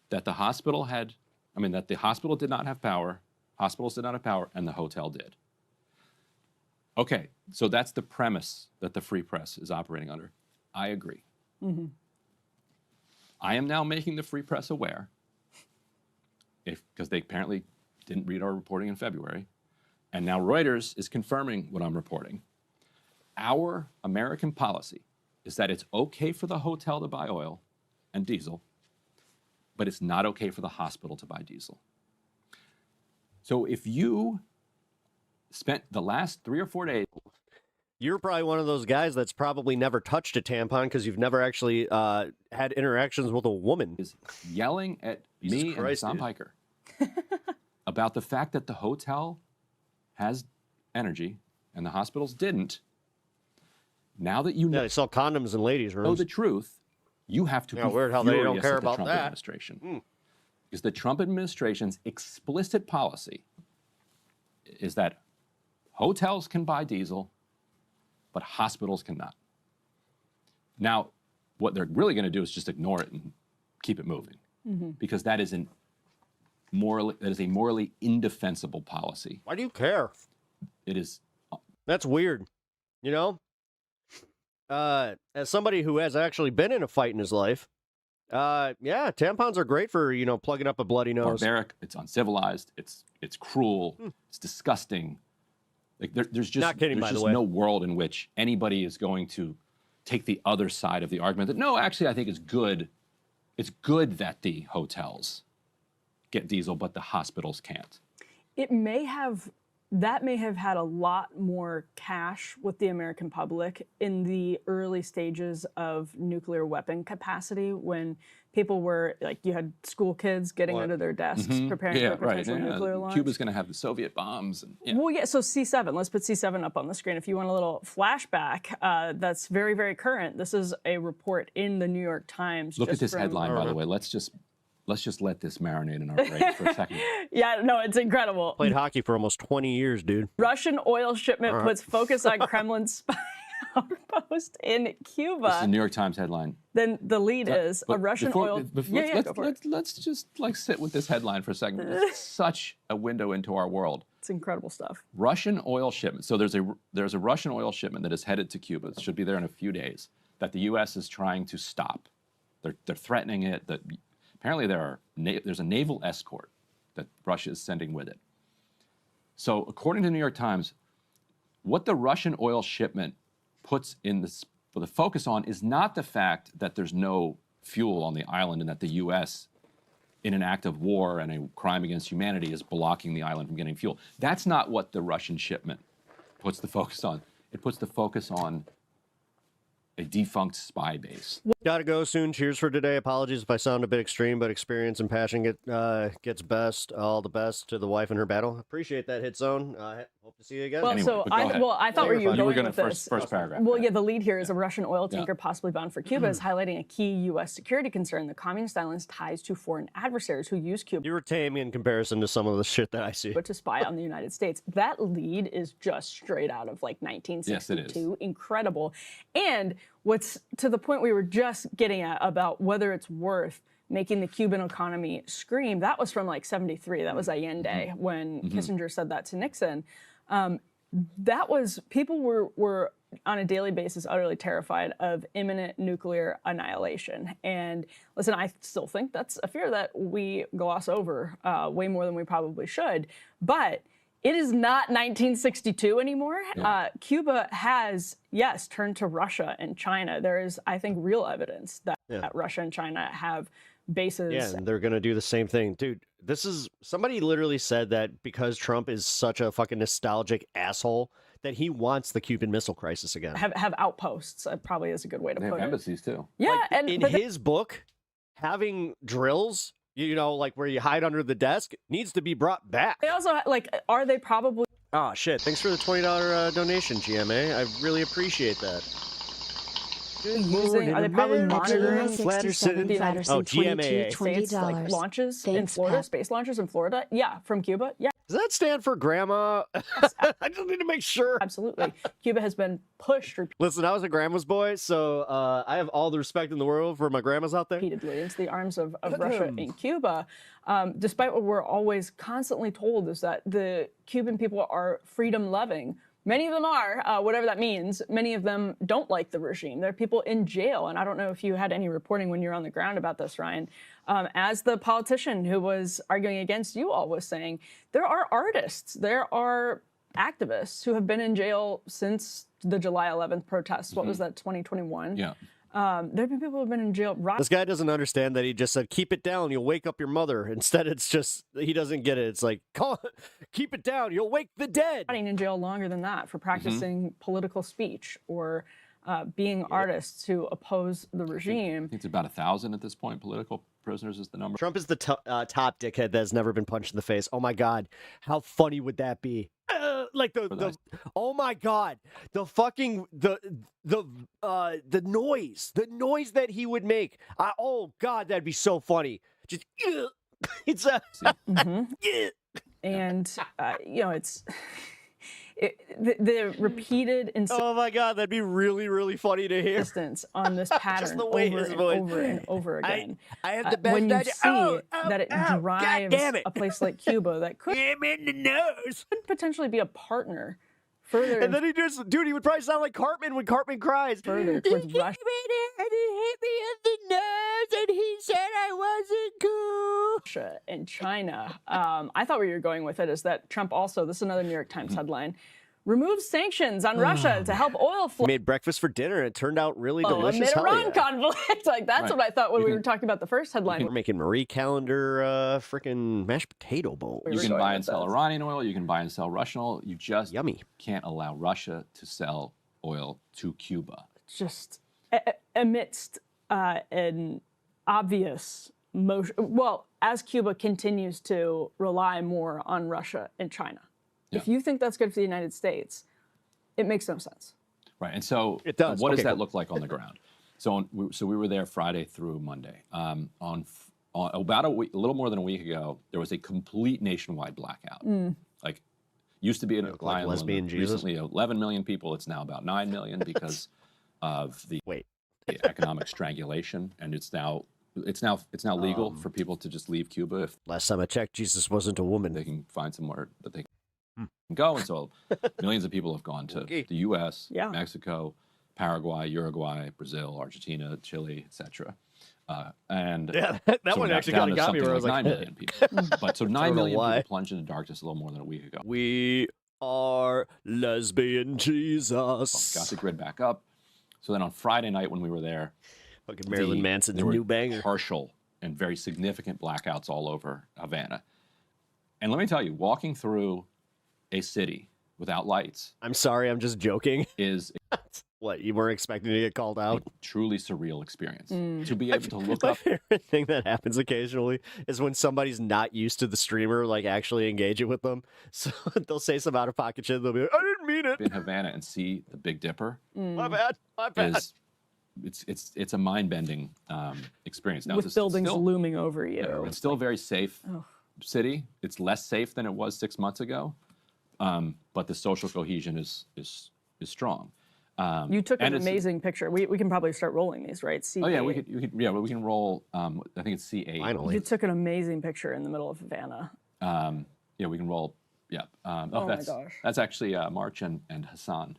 that the hospital that the hospital did not have power, hospitals did not have power, and the hotel did. Okay, so that's the premise that the Free Press is operating under. I agree. Mm-hmm. I am now making the Free Press aware, because they apparently didn't read our reporting in February, and now Reuters is confirming what I'm reporting. Our American policy is that it's okay for the hotel to buy oil and diesel, but it's not okay for the hospital to buy diesel. So if you spent the last 3 or 4 days... You're probably one of those guys that's probably never touched a tampon because you've never actually had interactions with a woman. Is yelling at Jesus me Christ, and Hassan dude. Piker about the fact that the hotel has energy and the hospitals didn't. Now that you know, they sell condoms in ladies' know rooms. the truth, you have to Yeah, be weird how they don't furious care at the about Trump that. administration. Because the Trump administration's explicit policy is that hotels can buy diesel, but hospitals cannot. Now, what they're really going to do is just ignore it and keep it moving, because that is a morally indefensible policy. Why do you care? It is. That's weird. You know? As somebody who has actually been in a fight in his life, yeah, tampons are great for, plugging up a bloody nose. Barbaric, it's uncivilized, it's cruel, it's disgusting. Like there's just, Not kidding, there's by the just way. no world in which anybody is going to take the other side of the argument that, no, actually, I think it's good. It's good that the hotels get diesel, but the hospitals can't. It may have that may have had a lot more cash with the American public in the early stages of nuclear weapon capacity, when people were like, you had school kids getting under their desks preparing for a potential nuclear launch. Cuba's going to have the Soviet bombs. And, Well, yeah, so C7, let's put C7 up on the screen. If you want a little flashback, that's very, very current. This is a report in the New York Times. Look at this headline, by the way. Let's just let this marinate in our brain for a second. Yeah, no, it's incredible. Played hockey for almost 20 years, dude. Russian oil shipment puts focus on Kremlin spy outpost in Cuba. This is a New York Times headline. Then the lead is a Russian oil. Let's just like sit with this headline for a second. It's such a window into our world. It's incredible stuff. Russian oil shipment. So there's a Russian oil shipment that is headed to Cuba. It should be there in a few days. That the U.S. is trying to stop. They're threatening it. That apparently there's a naval escort that Russia is sending with it. So according to the New York Times, what the Russian oil shipment puts in for the focus on is not the fact that there's no fuel on the island and that the U.S. in an act of war and a crime against humanity is blocking the island from getting fuel. That's not what the Russian shipment puts the focus on. It puts the focus on a defunct spy base. Gotta go soon. Cheers for today. Apologies if I sound a bit extreme, but experience and passion gets best. All the best to the wife in her battle. Appreciate that, Hit Zone. Hope to see you again. Well, Anyway, I thought where you were going with first this. paragraph. Well, yeah, the lead here is a Russian oil tanker possibly bound for Cuba is highlighting a key U.S. security concern: the communist island's ties to foreign adversaries who use Cuba. You were tame in comparison to some of the shit that I see. But to spy on the United States. That lead is just straight out of like 1962. Yes, it is. Incredible. And what's to the point we were just getting at about whether it's worth making the Cuban economy scream, that was from like 73. That was Allende when Kissinger said that to Nixon. That was, people were on a daily basis utterly terrified of imminent nuclear annihilation. And listen, I still think that's a fear that we gloss over way more than we probably should. But it is not 1962 anymore. Yeah. Cuba has, yes, turned to Russia and China. There is, I think, real evidence that Russia and China have bases. Yeah, and they're going to do the same thing. Dude, this is, somebody literally said that because Trump is such a fucking nostalgic asshole, that he wants the Cuban Missile Crisis again. Have outposts, probably is a good way to They put have it. embassies too. Yeah, Like, and in his book, having drills, you know, like where you hide under the desk, needs to be brought back. They also, like, are they probably... Oh, shit. Thanks for the $20 donation, GMA. I really appreciate that. Are they probably monitoring Flatterson. the United Oh, States GMA. States, like, launches in Florida, space launches in Florida? Yeah, from Cuba? Yeah. Does that stand for grandma? I just need to make sure. Absolutely. Cuba has been pushed Listen, I was a grandma's boy, so I have all the respect in the world for my grandmas out there. repeatedly into the arms of Russia and Cuba, despite what we're always constantly told is that the Cuban people are freedom-loving. Many of them are, whatever that means. Many of them don't like the regime. There are people in jail, and I don't know if you had any reporting when you were on the ground about this, Ryan. As the politician who was arguing against you all was saying, there are artists, there are activists who have been in jail since the July 11th protests. What was that, 2021? Yeah. There have been people who have been in jail. This guy doesn't understand that he just said, keep it down, you'll wake up your mother. Instead, it's just, he doesn't get it. It's like, keep it down, you'll wake the dead. Rotting in jail longer than that for practicing political speech or being artists who oppose the regime. I think it's about 1,000 at this point. Political prisoners is the number. Trump is the top dickhead that has never been punched in the face. Oh my God, how funny would that be? Like the oh my God, the fucking the noise that he would make. Oh God, that'd be so funny. Just it's a and you know, it's the repeated oh my God, that'd be really funny to hear. Insistence on this pattern Just the way over his and voice. over and over again. I have the best when you idea. see that it drives damn it. a place like Cuba that could in the nose. potentially be a partner further And then he just, dude, he would probably sound like Cartman when Cartman cries. further towards Russia. And he hit me in the nose, and he said I wasn't cool. Russia and China. I thought where you were going with it is that Trump also, this is another New York Times headline, removed sanctions on Russia to help oil flow. Made breakfast for dinner, and it turned out really delicious. Amid Hell Iran yeah. conflict. Like, that's what I thought when we were talking about the first headline. We're making Marie Callender freaking mashed potato bowls. You can buy and sell Iranian oil. You can buy and sell Russian oil. You just can't allow Russia to sell oil to Cuba. Just amidst an obvious motion. Well, as Cuba continues to rely more on Russia and China. If you think that's good for the United States, it makes no sense. Right, and so it does. What does that look like on the ground? So we were there Friday through Monday. On about a little more than a week ago, there was a complete nationwide blackout. Like, used to be an like lesbian Jesus? Recently 11 million people. It's now about 9 million because of the economic strangulation, and it's now legal for people to just leave Cuba. If last time I checked, Jesus wasn't a woman. They can find somewhere that they can go, and so millions of people have gone to the U.S., Mexico, Paraguay, Uruguay, Brazil, Argentina, Chile, etc. And that one actually kind of got me where I was like 9 million people. But so 9 million people plunged into darkness a little more than a week ago. We are lesbian Jesus. Got the grid back up. So then on Friday night when we were there, fucking Marilyn Manson's new banger. Partial and very significant blackouts all over Havana. And let me tell you, walking through a city without lights. I'm sorry, I'm just joking. Is what, you weren't expecting to get called out? Truly surreal experience. To be able to look My up. favorite thing that happens occasionally is when somebody's not used to the streamer, like actually engaging with them. So they'll say some out of pocket shit. They'll be like, I didn't mean it. In Havana and see the Big Dipper. My bad. My bad. It's a mind-bending experience. Now, with buildings looming over you. Yeah, it's still a very safe city. It's less safe than it was 6 months ago, but the social cohesion is strong. You took an amazing picture. We can probably start rolling these, right? C8. Oh yeah, we can roll. I think it's C8. Finally. You took an amazing picture in the middle of Havana. Yeah, we can roll. Yeah. Oh my gosh. That's actually March and Hasan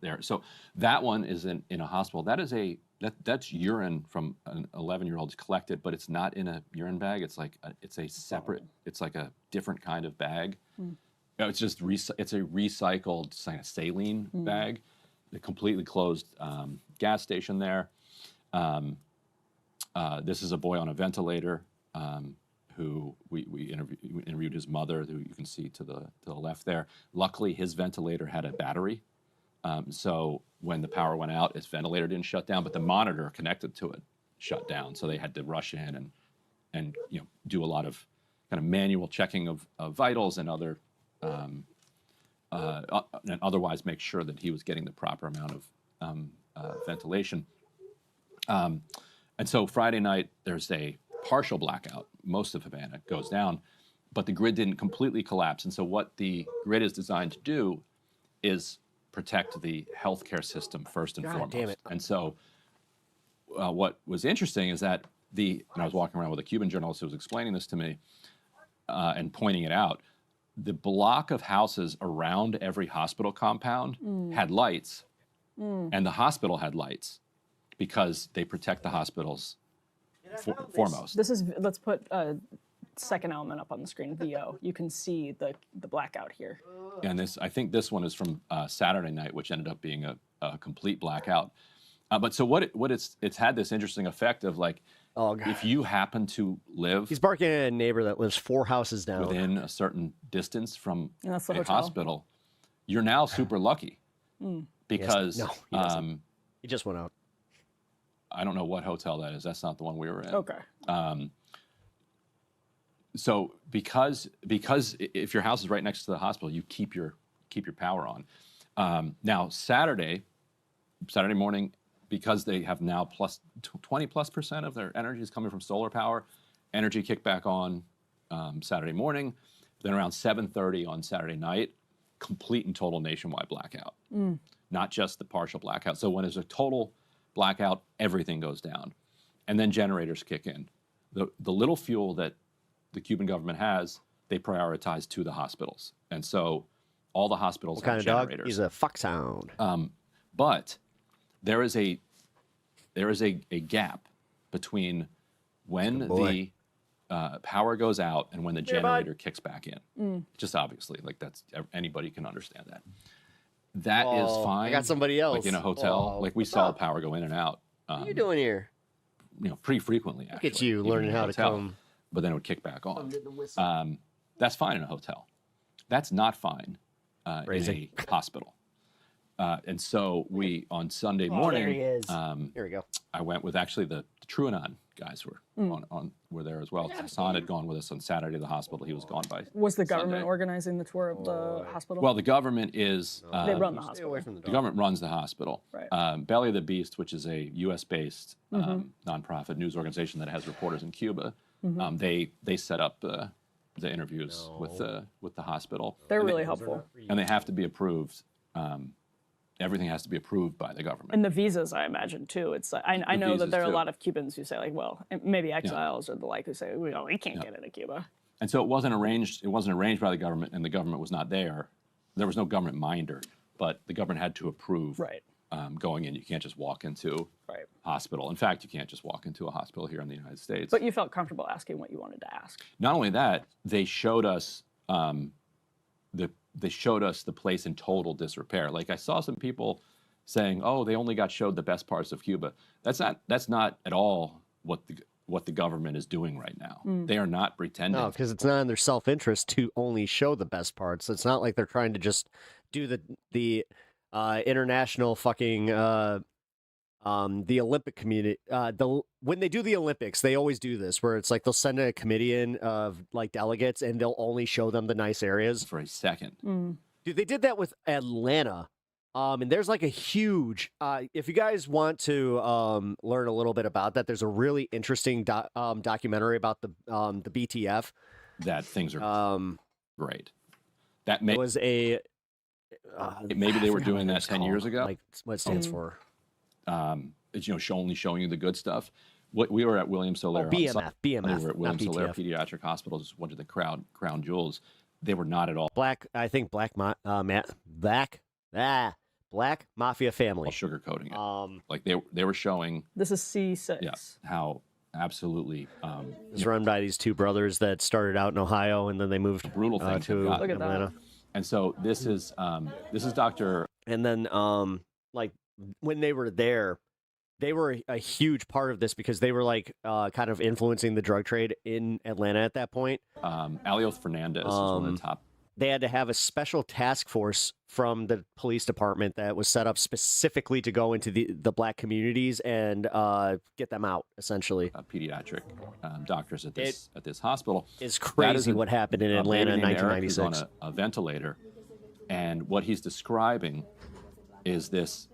there. So that one is in a hospital. That's urine from an 11-year-old's collected, but it's not in a urine bag. It's like it's a separate. It's like a different kind of bag. No, it's just it's a recycled kind of saline bag. The completely closed gas station there. This is a boy on a ventilator who we interviewed his mother, who you can see to the left there. Luckily, his ventilator had a battery, so when the power went out, his ventilator didn't shut down, but the monitor connected to it shut down. So they had to rush in and do a lot of kind of manual checking of vitals and other. And otherwise make sure that he was getting the proper amount of ventilation. And so Friday night, there's a partial blackout. Most of Havana goes down, but the grid didn't completely collapse. And so what the grid is designed to do is protect the healthcare system first and foremost. Damn it. And so what was interesting is that and I was walking around with a Cuban journalist who was explaining this to me and pointing it out. The block of houses around every hospital compound had lights, and the hospital had lights because they protect the hospitals foremost. Let's put a second element up on the screen, VO. You can see the blackout here. And I think this one is from Saturday night, which ended up being a complete blackout. But so it's had this interesting effect of like, if you happen to live... He's barking at a neighbor that lives 4 houses down. Within a certain distance from a hotel. hospital, you're now super lucky. Because... No, he doesn't. He just went out. I don't know what hotel that is. That's not the one we were in. Okay. So because if your house is right next to the hospital, you keep your power on. Now, Saturday morning... because they have now 20+% of their energy is coming from solar power, energy kicked back on Saturday morning. Then around 7:30 on Saturday night, complete and total nationwide blackout. Not just the partial blackout. So when there's a total blackout, everything goes down. And then generators kick in. The little fuel that the Cuban government has, they prioritize to the hospitals. And so all the hospitals what kind have of generators. Dog? He's a foxhound. But there is a gap between when power goes out and when the Here, bud. generator kicks back in. Just obviously, like that's anybody can understand that. That is Oh, fine. I got somebody else. Like in a hotel, Oh, like we what's saw up? power go in and out. What are you doing here? Pretty frequently. Look Actually, at you even learning in a how to hotel, come. But then it would kick back on. That's fine in a hotel. That's not fine in a hospital. And so we on Sunday morning. There he is. Here we go. I went with actually the TrueAnon guys were there as well. Hasan had gone with us on Saturday to the hospital. He was gone by. Was the government Sunday. organizing the tour of the hospital? Well, the government is. They run the hospital. The government runs the hospital. Right. Belly of the Beast, which is a U.S.-based Mhm. nonprofit news organization that has reporters in Cuba, Mhm. they set up the interviews with the hospital. They're And really helpful. and they have to be approved. Everything has to be approved by the government. And the visas, I imagine, too. It's I know that visas, there are a too. lot of Cubans who say, like, well, and maybe exiles or the like, who say, we can't get into Cuba. And so it wasn't arranged. It wasn't arranged by the government, and the government was not there. There was no government minder, but the government had to approve. Right. Going in, you can't just walk into Right. hospital. In fact, you can't just walk into a hospital here in the United States. But you felt comfortable asking what you wanted to ask. Not only that, they showed us the place in total disrepair. Like I saw some people saying, "Oh, they only got showed the best parts of Cuba." That's not at all what the government is doing right now. They are not pretending. No, because it's not in their self-interest to only show the best parts. It's not like they're trying to just do the international fucking the Olympic community. When they do the Olympics, they always do this, where it's like they'll send a committee in of like delegates, and they'll only show them the nice areas for a second. Dude, they did that with Atlanta. And there's like a huge, if you guys want to learn a little bit about that, there's a really interesting documentary about the BTF. That things are great. That was a. Maybe they were doing that 10 years ago. Like what it stands for. It's only showing you the good stuff. We were at William Soler. BMF. We were at William not Soler BTF. Pediatric Hospital, just one of the crown jewels. They were not at all Black mafia family. Sugarcoating it. Like they were showing. This is C6. Yeah, how absolutely. It's run by these two brothers that started out in Ohio and then they moved brutal things to have gotten. Atlanta. And so this is Dr. And then like when they were there, they were a huge part of this because they were like kind of influencing the drug trade in Atlanta at that point. Alios Fernandez is one of the top. They had to have a special task force from the police department that was set up specifically to go into the black communities and get them out, essentially. Pediatric doctors at this hospital. It's crazy what happened in Atlanta in baby named Eric, 1996. who's on a ventilator, and what he's describing is this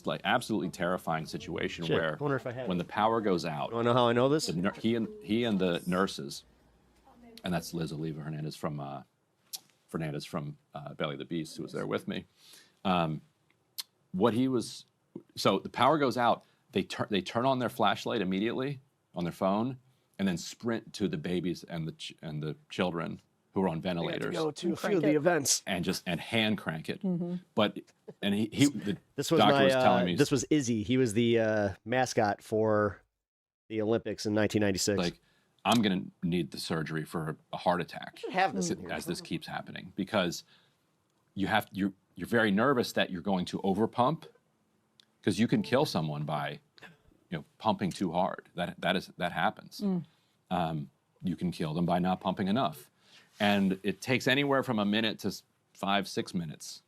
like absolutely terrifying situation Shit, where I wonder if I had when the power goes out. You want to know how I know this? He and the nurses, and that's Liz Oliva Hernandez from Belly of the Beast, who was there with me. So the power goes out. They turn on their flashlight immediately on their phone, and then sprint to the babies and the children who are on ventilators. Go to a few of the events and hand crank it. Mm-hmm. But the This was doctor my. was telling me This was Izzy. He was the mascot for the Olympics in 1996. like, I'm going to need the surgery for a heart attack have this as this keeps happening, because you're very nervous that you're going to overpump, because you can kill someone by pumping too hard. That happens. You can kill them by not pumping enough, and it takes anywhere from a minute to 5-6 minutes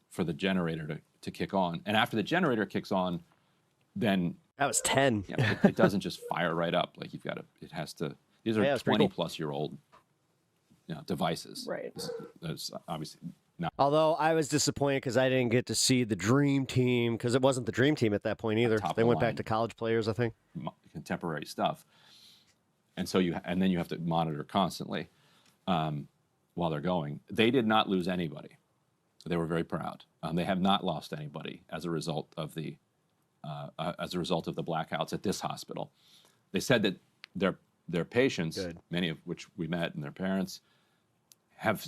for the generator to kick on. And after the generator kicks on, then that was 10. It doesn't just fire right up. Like it has to. These are Yeah, it's pretty 20-plus-year-old devices. Right. That's obviously not. Although I was disappointed because I didn't get to see the Dream Team, because it wasn't the Dream Team at that point either. Top of They the went back line. to college players, I think. Contemporary stuff, and so then you have to monitor constantly while they're going. They did not lose anybody. They were very proud. They have not lost anybody as a result of the blackouts at this hospital. They said that their patients, many of which we met, and their parents,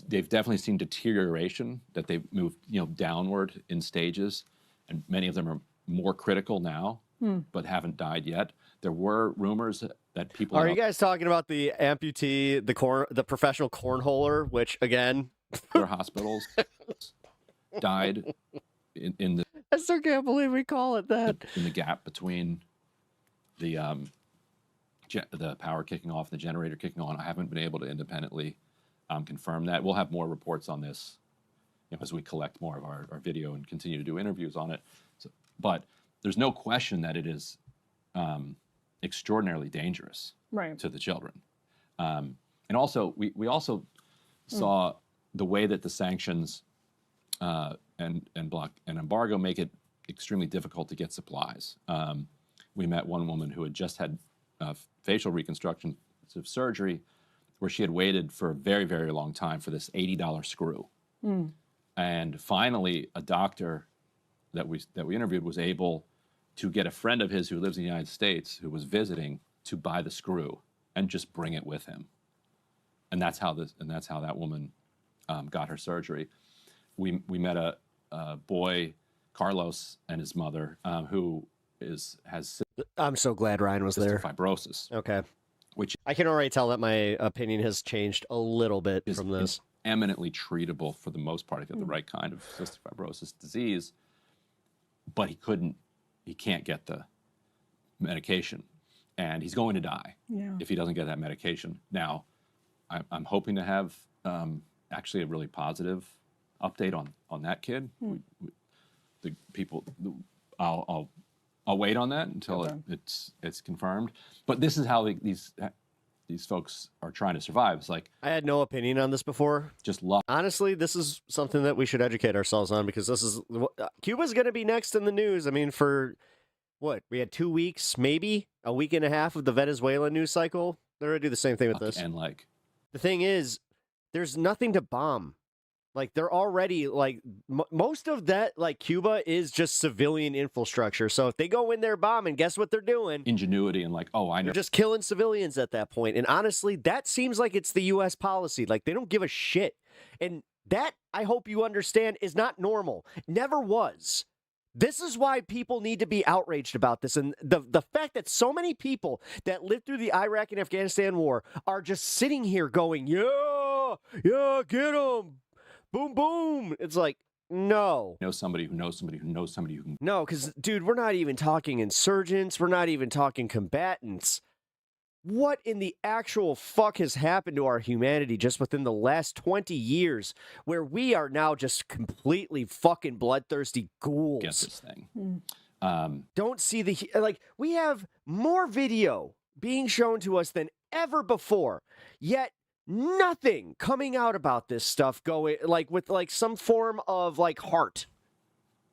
they've definitely seen deterioration, that they've moved downward in stages, and many of them are more critical now but haven't died yet. There were rumors that people Are you guys talking about the amputee, the professional cornholer, which again, other hospitals died in the I still can't believe we call it that. In the gap between the power kicking off, the generator kicking on. I haven't been able to independently confirm that. We'll have more reports on this, as we collect more of our video and continue to do interviews on it. So, but there's no question that it is extraordinarily dangerous to the children. And also, we also saw the way that the sanctions and embargo make it extremely difficult to get supplies. We met one woman who had just had facial reconstruction surgery, where she had waited for a very, very long time for this $80 screw. And finally, a doctor that we interviewed was able to get a friend of his who lives in the United States, who was visiting, to buy the screw and just bring it with him. And that's how that woman got her surgery. We met a boy, Carlos, and his mother, who has. I'm so glad Ryan was there. Fibrosis. Okay. Which I can already tell that my opinion has changed a little bit from this. Eminently treatable for the most part if you have the right kind of cystic fibrosis disease, but he can't get the medication, and he's going to die if he doesn't get that medication. Now, I'm hoping to have actually a really positive update on that kid. The people, I'll wait on that until it's confirmed. But this is how these folks are trying to survive. It's like, I had no opinion on this before. Just luck. Honestly, this is something that we should educate ourselves on, because this is Cuba's going to be next in the news. I mean, for what, we had 2 weeks, maybe a week and a half of the Venezuela news cycle. They're going to do the same thing with this. And the thing is, there's nothing to bomb. Like, they're already, like, most of that, like, Cuba is just civilian infrastructure. So if they go in there bombing, guess what they're doing? Ingenuity and I know. They're just killing civilians at that point. And honestly, that seems like it's the U.S. policy. Like, they don't give a shit. And that, I hope you understand, is not normal. Never was. This is why people need to be outraged about this. And the fact that so many people that lived through the Iraq and Afghanistan war are just sitting here going, yeah, get them. Boom, boom. It's like, no. Know somebody who knows somebody who knows somebody who can. No, because, dude, we're not even talking insurgents. We're not even talking combatants. What in the actual fuck has happened to our humanity just within the last 20 years, where we are now just completely fucking bloodthirsty ghouls? Get this thing. Don't see we have more video being shown to us than ever before, yet nothing coming out about this stuff going with some form of heart.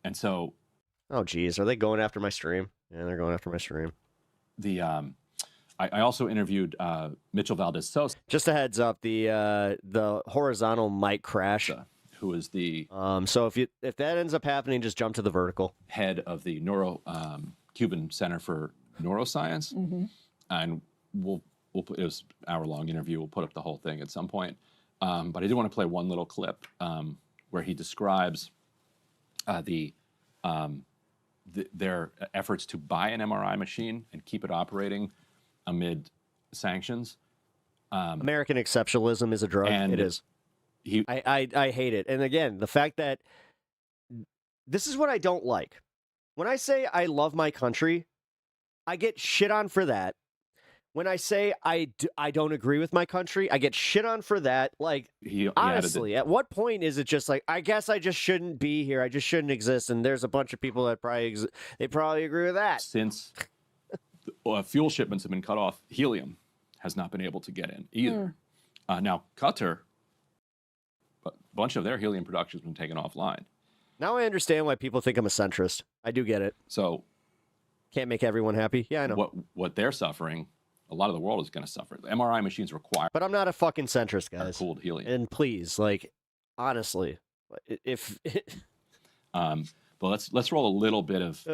And so, oh geez, are they going after my stream? Yeah, they're going after my stream. I also interviewed Mitchell Valdez-Sosa. Just a heads up, the horizontal mic crash. Who is the so if that ends up happening, just jump to the vertical. Head of the Cuban Center for Neuroscience, and we'll put, it was an hour-long interview. We'll put up the whole thing at some point. But I did want to play one little clip where he describes their efforts to buy an MRI machine and keep it operating amid sanctions. American exceptionalism is a drug. And it is. I hate it. And again, the fact that this is what I don't like. When I say I love my country, I get shit on for that. When I say I don't agree with my country, I get shit on for that. Honestly, at what point is it just like, I guess I just shouldn't be here. I just shouldn't exist. And there's a bunch of people that probably agree with that. Since fuel shipments have been cut off, helium has not been able to get in either. Now, Qatar, a bunch of their helium production has been taken offline. Now I understand why people think I'm a centrist. I do get it. So, can't make everyone happy. Yeah, I know. What they're suffering, a lot of the world is going to suffer. The MRI machines require. But I'm not a fucking centrist, guys. Cooled helium. And please, honestly, if. But let's roll a little bit of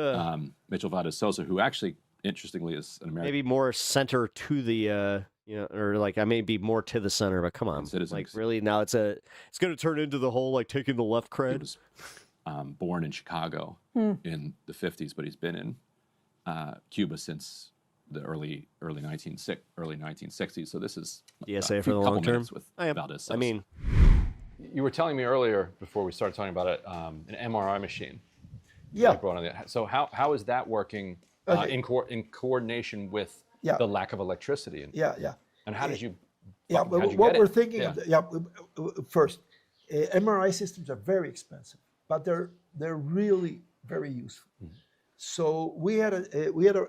Mitchell Valdez-Sosa, who actually, interestingly, is an American. Maybe more center to the. I may be more to the center, but come on, really now it's going to turn into the whole taking the left cred. He was born in Chicago in the 50s, but he's been in Cuba since the early 1960s. So this is DSA a for the long term. With I Valdez. mean, you were telling me earlier before we started talking about it, an MRI machine. Yeah. You brought on so how is that working in coordination with the lack of electricity? And how did you? What we're thinking of. First, MRI systems are very expensive, but they're really very useful. So we had an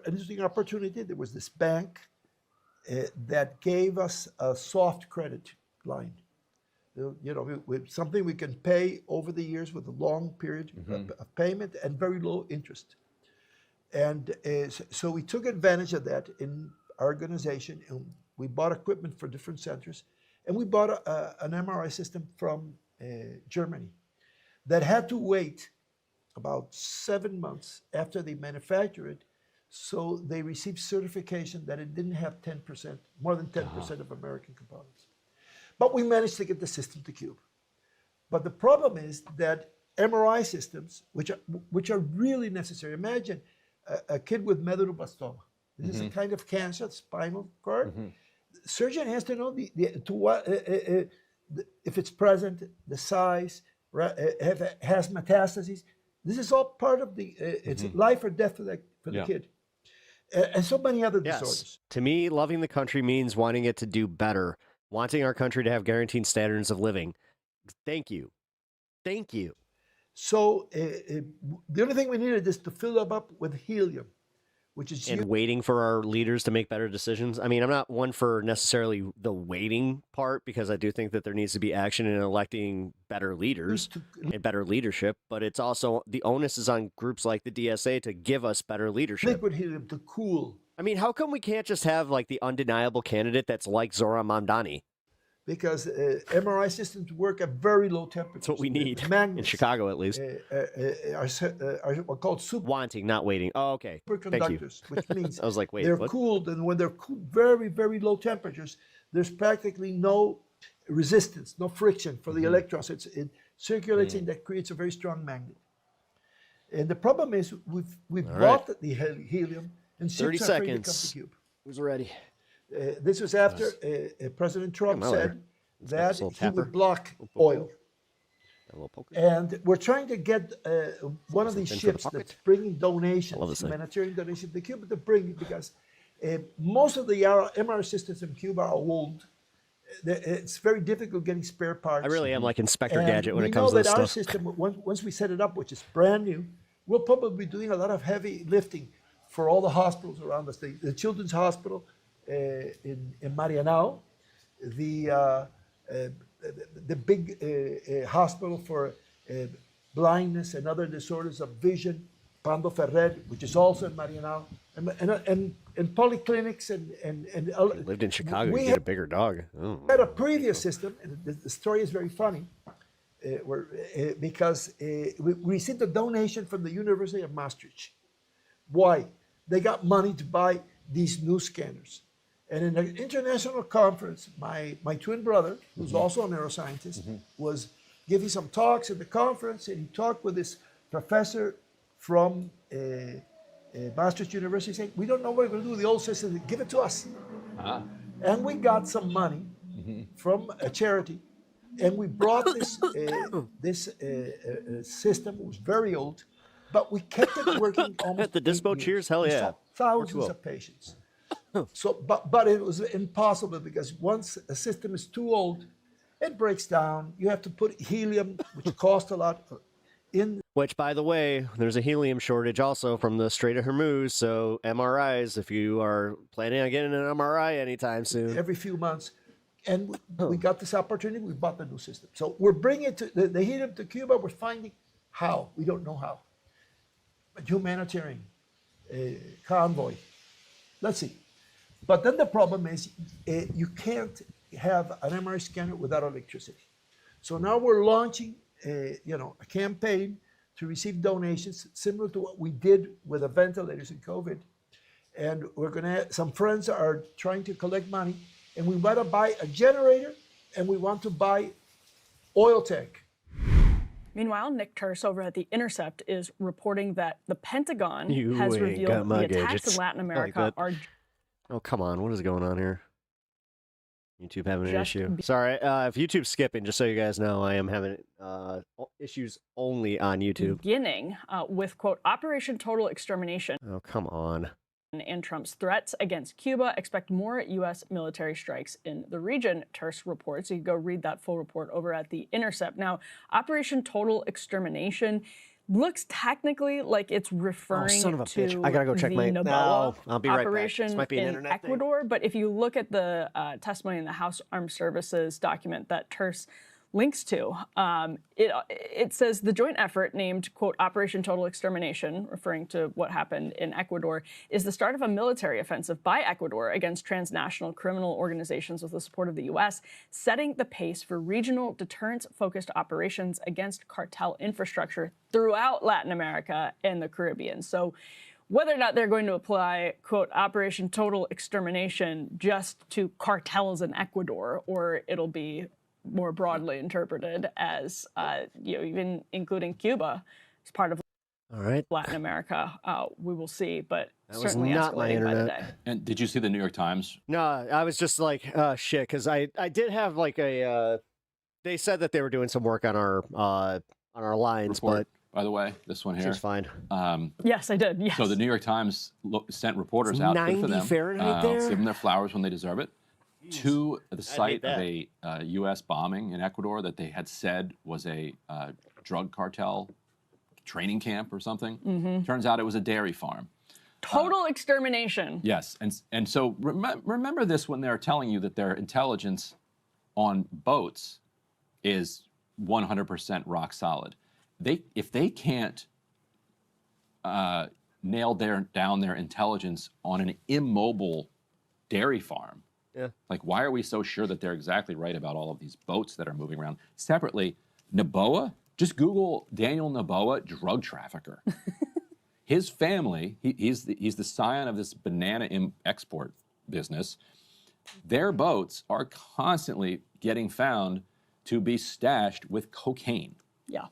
interesting opportunity. There was this bank that gave us a soft credit line. With something we can pay over the years with a long period of payment and very low interest. And so we took advantage of that in our organization, and we bought equipment for different centers, and we bought an MRI system from Germany that had to wait about 7 months after they manufactured it, so they received certification that it didn't have more than 10% of American components. But we managed to get the system to Cuba. But the problem is that MRI systems, which are really necessary. Imagine a kid with medulloblastoma. This is a kind of cancer, spinal cord. Surgeon has to know if it's present, the size, if it has metastases. This is all part of it's life or death for the kid. And so many other disorders. To me, loving the country means wanting it to do better, wanting our country to have guaranteed standards of living. Thank you. Thank you. So the only thing we needed is to fill them up with helium, which is waiting for our leaders to make better decisions. I mean, I'm not one for necessarily the waiting part, because I do think that there needs to be action in electing better leaders and better leadership, but it's also the onus is on groups like the DSA to give us better leadership. Liquid helium to cool. I mean, how come we can't just have like the undeniable candidate that's like Zohran Mamdani? Because MRI systems work at very low temperatures. That's what we need in Chicago, at least. Are called wanting, not waiting. Oh, okay. Superconductors, which means I was like, wait, they're what? cooled, and when they're cooled very, very low temperatures, there's practically no resistance, no friction for the electrons. It's circulating that creates a very strong magnet. And the problem is we've bought the helium, and 30 ships are afraid to come seconds. to Cuba. Who's ready? This was after President Trump said that he would block oil. And we're trying to get one of these ships that's bringing donations, humanitarian donations to Cuba, to bring it, because most of the MR systems in Cuba are old. It's very difficult getting spare parts. I really am like Inspector Gadget when it comes to this this stuff. stuff. We know that our system, once we set it up, which is brand new, we'll probably be doing a lot of heavy lifting for all the hospitals around us. The Children's Hospital in Marianao, the big hospital for blindness and other disorders of vision, Pando Ferrer, which is also in Marianao, and polyclinics and lived in Chicago, you get a bigger dog. Oh. We had a previous system, and the story is very funny, because we received a donation from the University of Maastricht. Why? They got money to buy these new scanners. And in an international conference, my twin brother, who's also a neuroscientist, was giving some talks at the conference, and he talked with this professor from Maastricht University, saying, we don't know what we're going to do with the old system, give it to us. And we got some money from a charity, and we brought this system. It was very old, but we kept it working almost the Dispo Cheers, hell yeah. Thousands of patients. So, but it was impossible, because once a system is too old, it breaks down. You have to put helium, which costs a lot, in. Which, by the way, there's a helium shortage also from the Strait of Hormuz. So MRIs, if you are planning on getting an MRI anytime soon, every few months. And we got this opportunity. We bought the new system. So we're bringing it to the helium to Cuba. We're finding how. We don't know how. But humanitarian convoy. Let's see. But then the problem is you can't have an MRI scanner without electricity. So now we're launching a campaign to receive donations similar to what we did with the ventilators in COVID. And we're going to, some friends are trying to collect money, and we want to buy a generator, and we want to buy oil tank. Meanwhile, Nick Turse over at The Intercept is reporting that the Pentagon You has ain't revealed got my the attacks gadgets. in Latin I like America that. are Oh, come on. What is going on here? YouTube having an Just issue. Sorry, if YouTube's skipping, just so you guys know, I am having issues only on YouTube. beginning with, quote, Operation Total Extermination. Oh, come on. And Trump's threats against Cuba. Expect more U.S. military strikes in the region, Turse reports. You can go read that full report over at The Intercept. Now, Operation Total Extermination looks technically like it's referring son of a to bitch. I gotta go check the my- Noboa No, I'll be right back. operation This might be an in internet thing. Ecuador. But if you look at the testimony in the House Armed Services document that Turse links to, it says the joint effort named, quote, Operation Total Extermination, referring to what happened in Ecuador, is the start of a military offensive by Ecuador against transnational criminal organizations with the support of the U.S., setting the pace for regional deterrence-focused operations against cartel infrastructure throughout Latin America and the Caribbean. So whether or not they're going to apply, quote, Operation Total Extermination just to cartels in Ecuador, or it'll be more broadly interpreted as, even including Cuba as part of Latin America. We will see, but That was certainly not my escalating by the internet. day. And did you see the New York Times? No, I was just like, shit, because I did have like a. They said that they were doing some work on our lines, Report, by the way, this one here. Which is fine. Yes, I did. Yes. So the New York Times sent reporters It's out. Good 90 for them. Fahrenheit there? Give them their flowers when they deserve it. To the site of that. a U.S. bombing in Ecuador that they had said was a drug cartel training camp or something. Mhm. Turns out it was a dairy farm. Total extermination. Yes, and so remember this when they're telling you that their intelligence on boats is 100% rock solid. If they can't nail down their intelligence on an immobile dairy farm, like why are we so sure that they're exactly right about all of these boats that are moving around? Separately, Noboa, just Google Daniel Noboa, drug trafficker. His family, he's the scion of this banana export business. Their boats are constantly getting found to be stashed with cocaine. Yeah.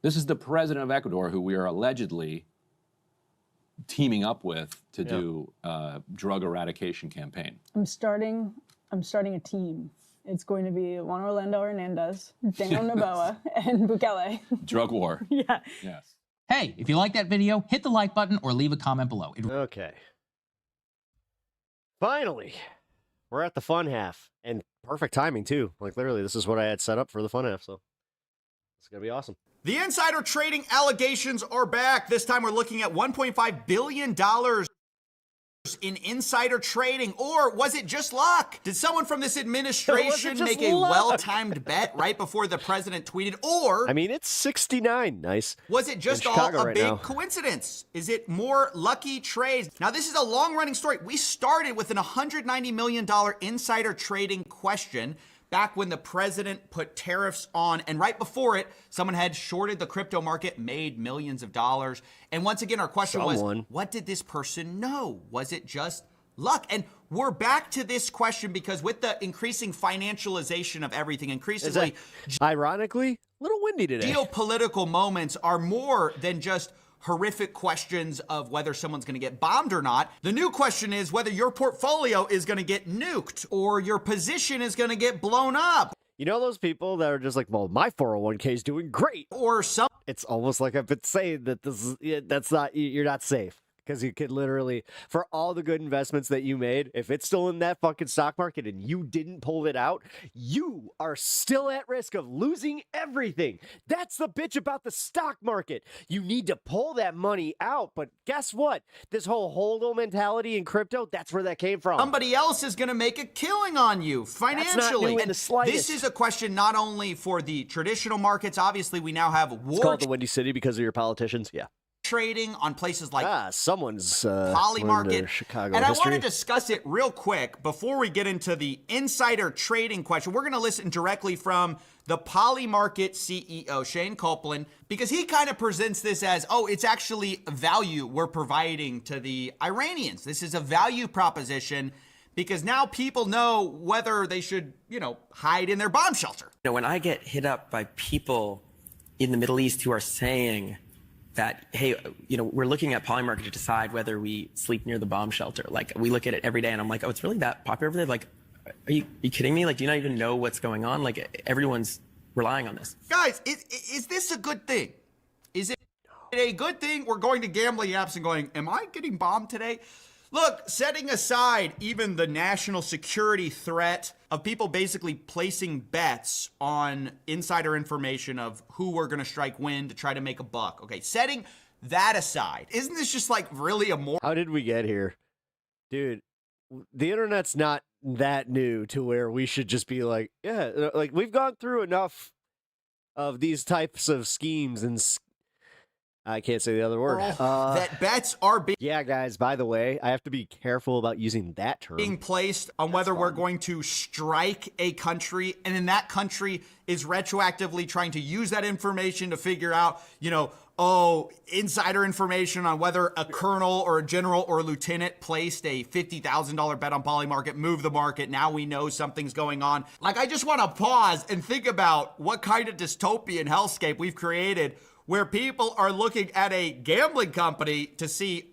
This is the president of Ecuador, who we are allegedly teaming up with to do a drug eradication campaign. I'm starting a team. It's going to be Juan Orlando Hernandez, Daniel Noboa, and Bukele. Drug war. Yeah. Yes. Hey, if you like that video, hit the like button or leave a comment below. Okay. Finally, we're at the fun half. And perfect timing, too. Like, literally, this is what I had set up for the fun half, so it's going to be awesome. The insider trading allegations are back. This time we're looking at $1.5 billion in insider trading. Or was it just luck? Did someone from this administration make a well-timed bet right before the president tweeted? Or, I mean, it's 69. Nice. was it just In all Chicago a right big now. coincidence? Is it more lucky trades? Now, this is a long-running story. We started with an $190 million insider trading question back when the president put tariffs on, and right before it, someone had shorted the crypto market, made millions of dollars. And once again, our question was, what did this person know? Was it just luck? And we're back to this question because with the increasing financialization of everything, increasingly, ironically, a little windy today. geopolitical moments are more than just horrific questions of whether someone's going to get bombed or not. The new question is whether your portfolio is going to get nuked or your position is going to get blown up. You know those people that are just like, well, my 401k is doing great. Or some. It's almost like I've been saying that you're not safe. Because you could literally, for all the good investments that you made, if it's still in that fucking stock market and you didn't pull it out, you are still at risk of losing everything. That's the bitch about the stock market. You need to pull that money out. But guess what? This whole hold-o mentality in crypto, that's where that came from. Somebody else is going to make a killing on you financially. That's not new in And the slightest. this is a question not only for the traditional markets. Obviously, we now have It's war called the Windy City because of your politicians. Yeah. trading on places like someone's Poly learned Market. their Chicago And I history. want to discuss it real quick before we get into the insider trading question. We're going to listen directly from the Poly Market CEO, Shane Copeland, because he kind of presents this as, it's actually value we're providing to the Iranians. This is a value proposition because now people know whether they should, hide in their bomb shelter. When I get hit up by people in the Middle East who are saying that, hey, we're looking at Polymarket to decide whether we sleep near the bomb shelter. Like, we look at it every day, and I'm like, oh, it's really that popular over there? Like, are you kidding me? Like, do you not even know what's going on? Like, everyone's relying on this. Guys, is this a good thing? Is it a good thing we're going to gambling apps and going, am I getting bombed today? Look, setting aside even the national security threat of people basically placing bets on insider information of who we're going to strike when to try to make a buck. Okay, setting that aside, isn't this just like really a more... How did we get here? Dude, the internet's not that new to where we should just be like, yeah, like we've gone through enough of these types of schemes and I can't say the other word. That bets are being... Yeah, guys, by the way, I have to be careful about using that term. Being placed on whether we're going to strike a country, and then that country is retroactively trying to use that information to figure out, insider information on whether a colonel or a general or a lieutenant placed a $50,000 bet on Polymarket, move the market. Now we know something's going on. Like, I just want to pause and think about what kind of dystopian hellscape we've created where people are looking at a gambling company to see,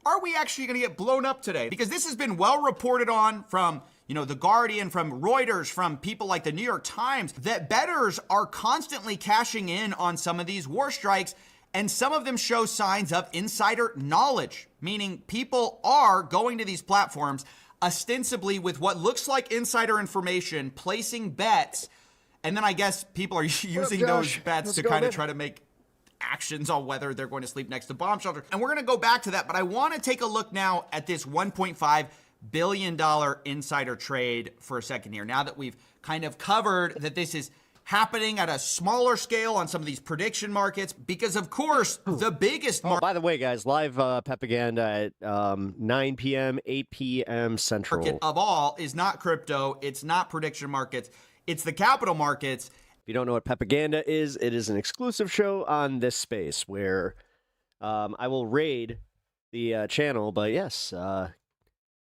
are we actually going to get blown up today? Because this has been well reported on from, The Guardian, from Reuters, from people like the New York Times, that bettors are constantly cashing in on some of these war strikes, and some of them show signs of insider knowledge, meaning people are going to these platforms ostensibly with what looks like insider information, placing bets. And then I guess people are using those bets to kind of try to make actions on whether they're going to sleep next to bomb shelters. And we're going to go back to that, but I want to take a look now at this $1.5 billion insider trade for a second here. Now that we've kind of covered that this is happening at a smaller scale on some of these prediction markets, because of course, the biggest market... by the way, guys, live propaganda at 9 p.m., 8 p.m. Central. ...market of all is not crypto. It's not prediction markets. It's the capital markets. If you don't know what Propaganda is, it is an exclusive show on this space where I will raid the channel. But yes, a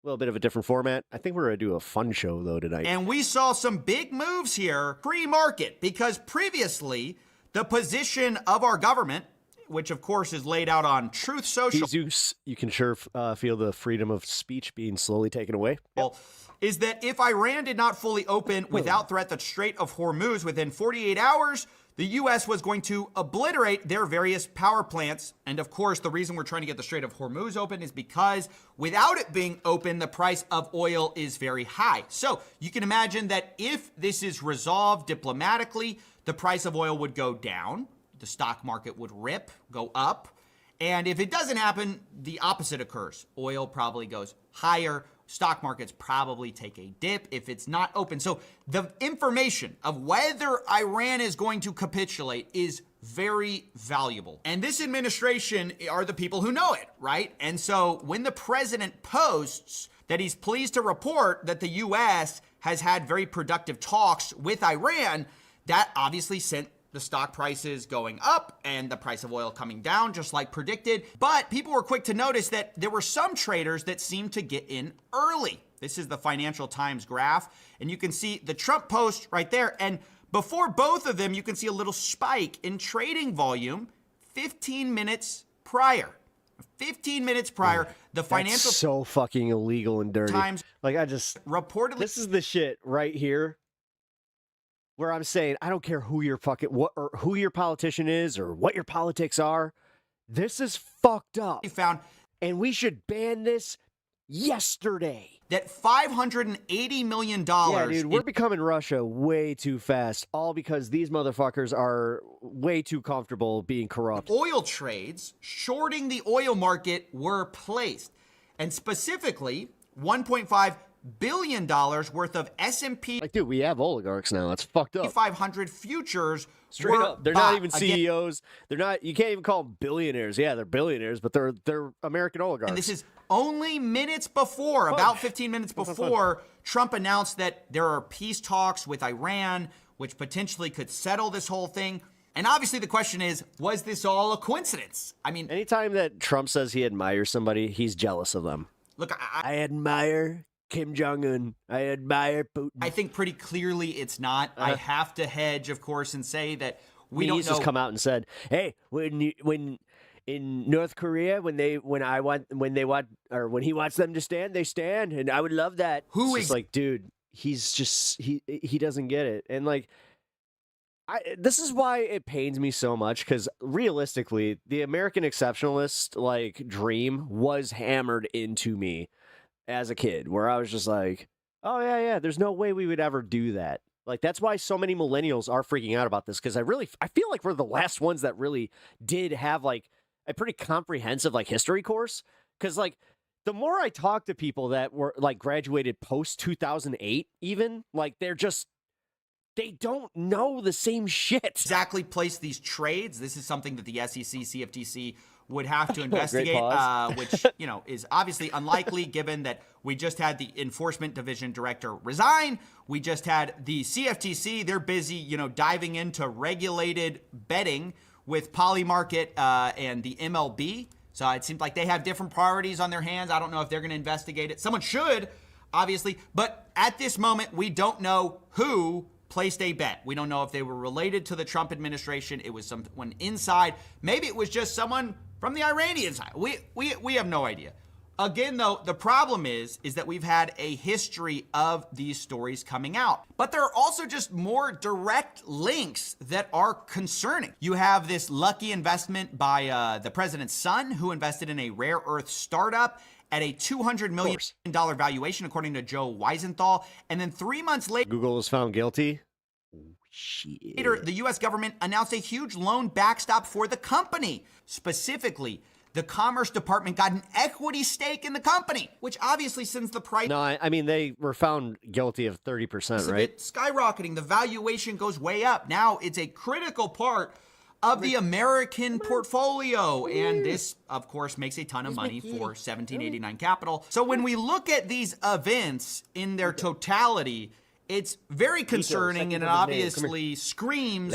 little bit of a different format. I think we're going to do a fun show, though, tonight. And we saw some big moves here pre-market because previously the position of our government, which of course is laid out on Truth Social. Jesus, you can sure feel the freedom of speech being slowly taken away. Well, is that if Iran did not fully open without threat the Strait of Hormuz within 48 hours, the U.S. was going to obliterate their various power plants. And of course, the reason we're trying to get the Strait of Hormuz open is because without it being open, the price of oil is very high. So you can imagine that if this is resolved diplomatically, the price of oil would go down, the stock market would rip, go up. And if it doesn't happen, the opposite occurs. Oil probably goes higher. Stock markets probably take a dip if it's not open. So the information of whether Iran is going to capitulate is very valuable. And this administration are the people who know it, right? And so when the president posts that he's pleased to report that the U.S. has had very productive talks with Iran, that obviously sent the stock prices going up and the price of oil coming down, just like predicted. But people were quick to notice that there were some traders that seemed to get in early. This is the Financial Times graph, and you can see the Trump post right there. And before both of them, you can see a little spike in trading volume 15 minutes prior. 15 minutes prior, the Financial... That's so fucking illegal and dirty. Times like, I just... reportedly... This is the shit right here where I'm saying, I don't care who your who your politician is or what your politics are. This is fucked up. And we should ban this yesterday. That $580 million... Yeah, dude, we're becoming Russia way too fast, all because these motherfuckers are way too comfortable being corrupt. Oil trades shorting the oil market were placed. And specifically, $1.5 billion worth of S&P... Like, dude, we have oligarchs now. It's fucked up. 500 futures Straight up. They're not even CEOs. They're not... You can't even call them billionaires. Yeah, they're billionaires, but they're American oligarchs. And this is only minutes before, about 15 minutes before, Trump announced that there are peace talks with Iran, which potentially could settle this whole thing. And obviously the question is, was this all a coincidence? I mean... Anytime that Trump says he admires somebody, he's jealous of them. Look, I admire Kim Jong-un. I admire Putin. I think pretty clearly it's not. I have to hedge, of course, and say that We don't he's know. just come out and said, "Hey, when in North Korea, when he wants them to stand, they stand, and I would love that." Who is like, dude? He's just he doesn't get it, and like, this is why it pains me so much, because realistically, the American exceptionalist like dream was hammered into me as a kid, where I was just like, oh yeah, there's no way we would ever do that. Like, that's why so many millennials are freaking out about this, because I feel like we're the last ones that really did have like a pretty comprehensive like history course. Because like, the more I talk to people that were like graduated post 2008, even like they don't know the same shit. Exactly place these trades. This is something that the SEC, CFTC would have to investigate, which, is obviously unlikely given that we just had the enforcement division director resign. We just had the CFTC. They're busy, diving into regulated betting with Polymarket and the MLB. So it seems like they have different priorities on their hands. I don't know if they're going to investigate it. Someone should, obviously. But at this moment, we don't know who placed a bet. We don't know if they were related to the Trump administration. It was someone inside. Maybe it was just someone from the Iranian side. We have no idea. Again, though, the problem is that we've had a history of these stories coming out. But there are also just more direct links that are concerning. You have this lucky investment by the president's son, who invested in a rare earth startup at a $200 million valuation, according to Joe Weisenthal. And then 3 months later, Google was found guilty. Later, the U.S. government announced a huge loan backstop for the company. Specifically, the Commerce Department got an equity stake in the company, which obviously sends the price. No, I mean, they were found guilty of 30%, right? Skyrocketing. The valuation goes way up. Now it's a critical part of the American portfolio. And this, of course, makes a ton of money for 1789 Capital. So when we look at these events in their totality, it's very concerning, and it obviously screams,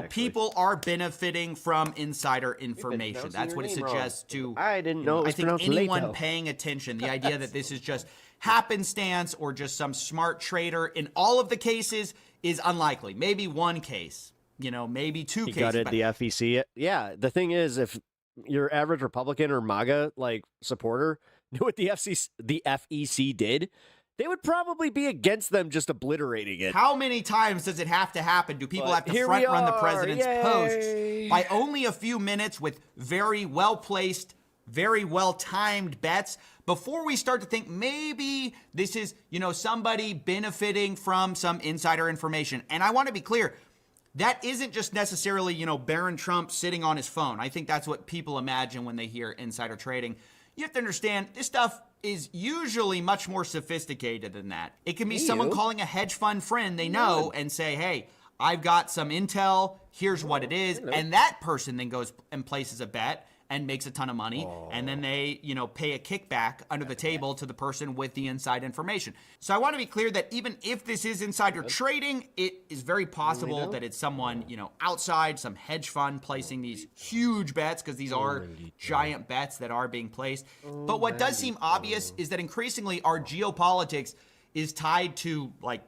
people are benefiting from insider information. That's what it suggests to, I didn't know it was think anyone Leto. paying attention. The idea that this is just happenstance or just some smart trader in all of the cases is unlikely. Maybe one case, maybe two cases. Gutted the FEC. Yeah, the thing is, if your average Republican or MAGA like supporter knew what the FEC did, they would probably be against them just obliterating it. How many times does it have to happen? Do people have to front run the president's posts by only a few minutes with very well-placed, very well-timed bets before we start to think maybe this is, somebody benefiting from some insider information? And I want to be clear, that isn't just necessarily, Barron Trump sitting on his phone. I think that's what people imagine when they hear insider trading. You have to understand, this stuff is usually much more sophisticated than that. It can be someone calling a hedge fund friend they know and say, hey, I've got some intel, here's what it is. And that person then goes and places a bet and makes a ton of money. And then they, pay a kickback under the table to the person with the inside information. So I want to be clear that even if this is insider trading, it is very possible that it's someone, outside, some hedge fund placing these huge bets, because these are giant bets that are being placed. But what does seem obvious is that increasingly our geopolitics is tied to like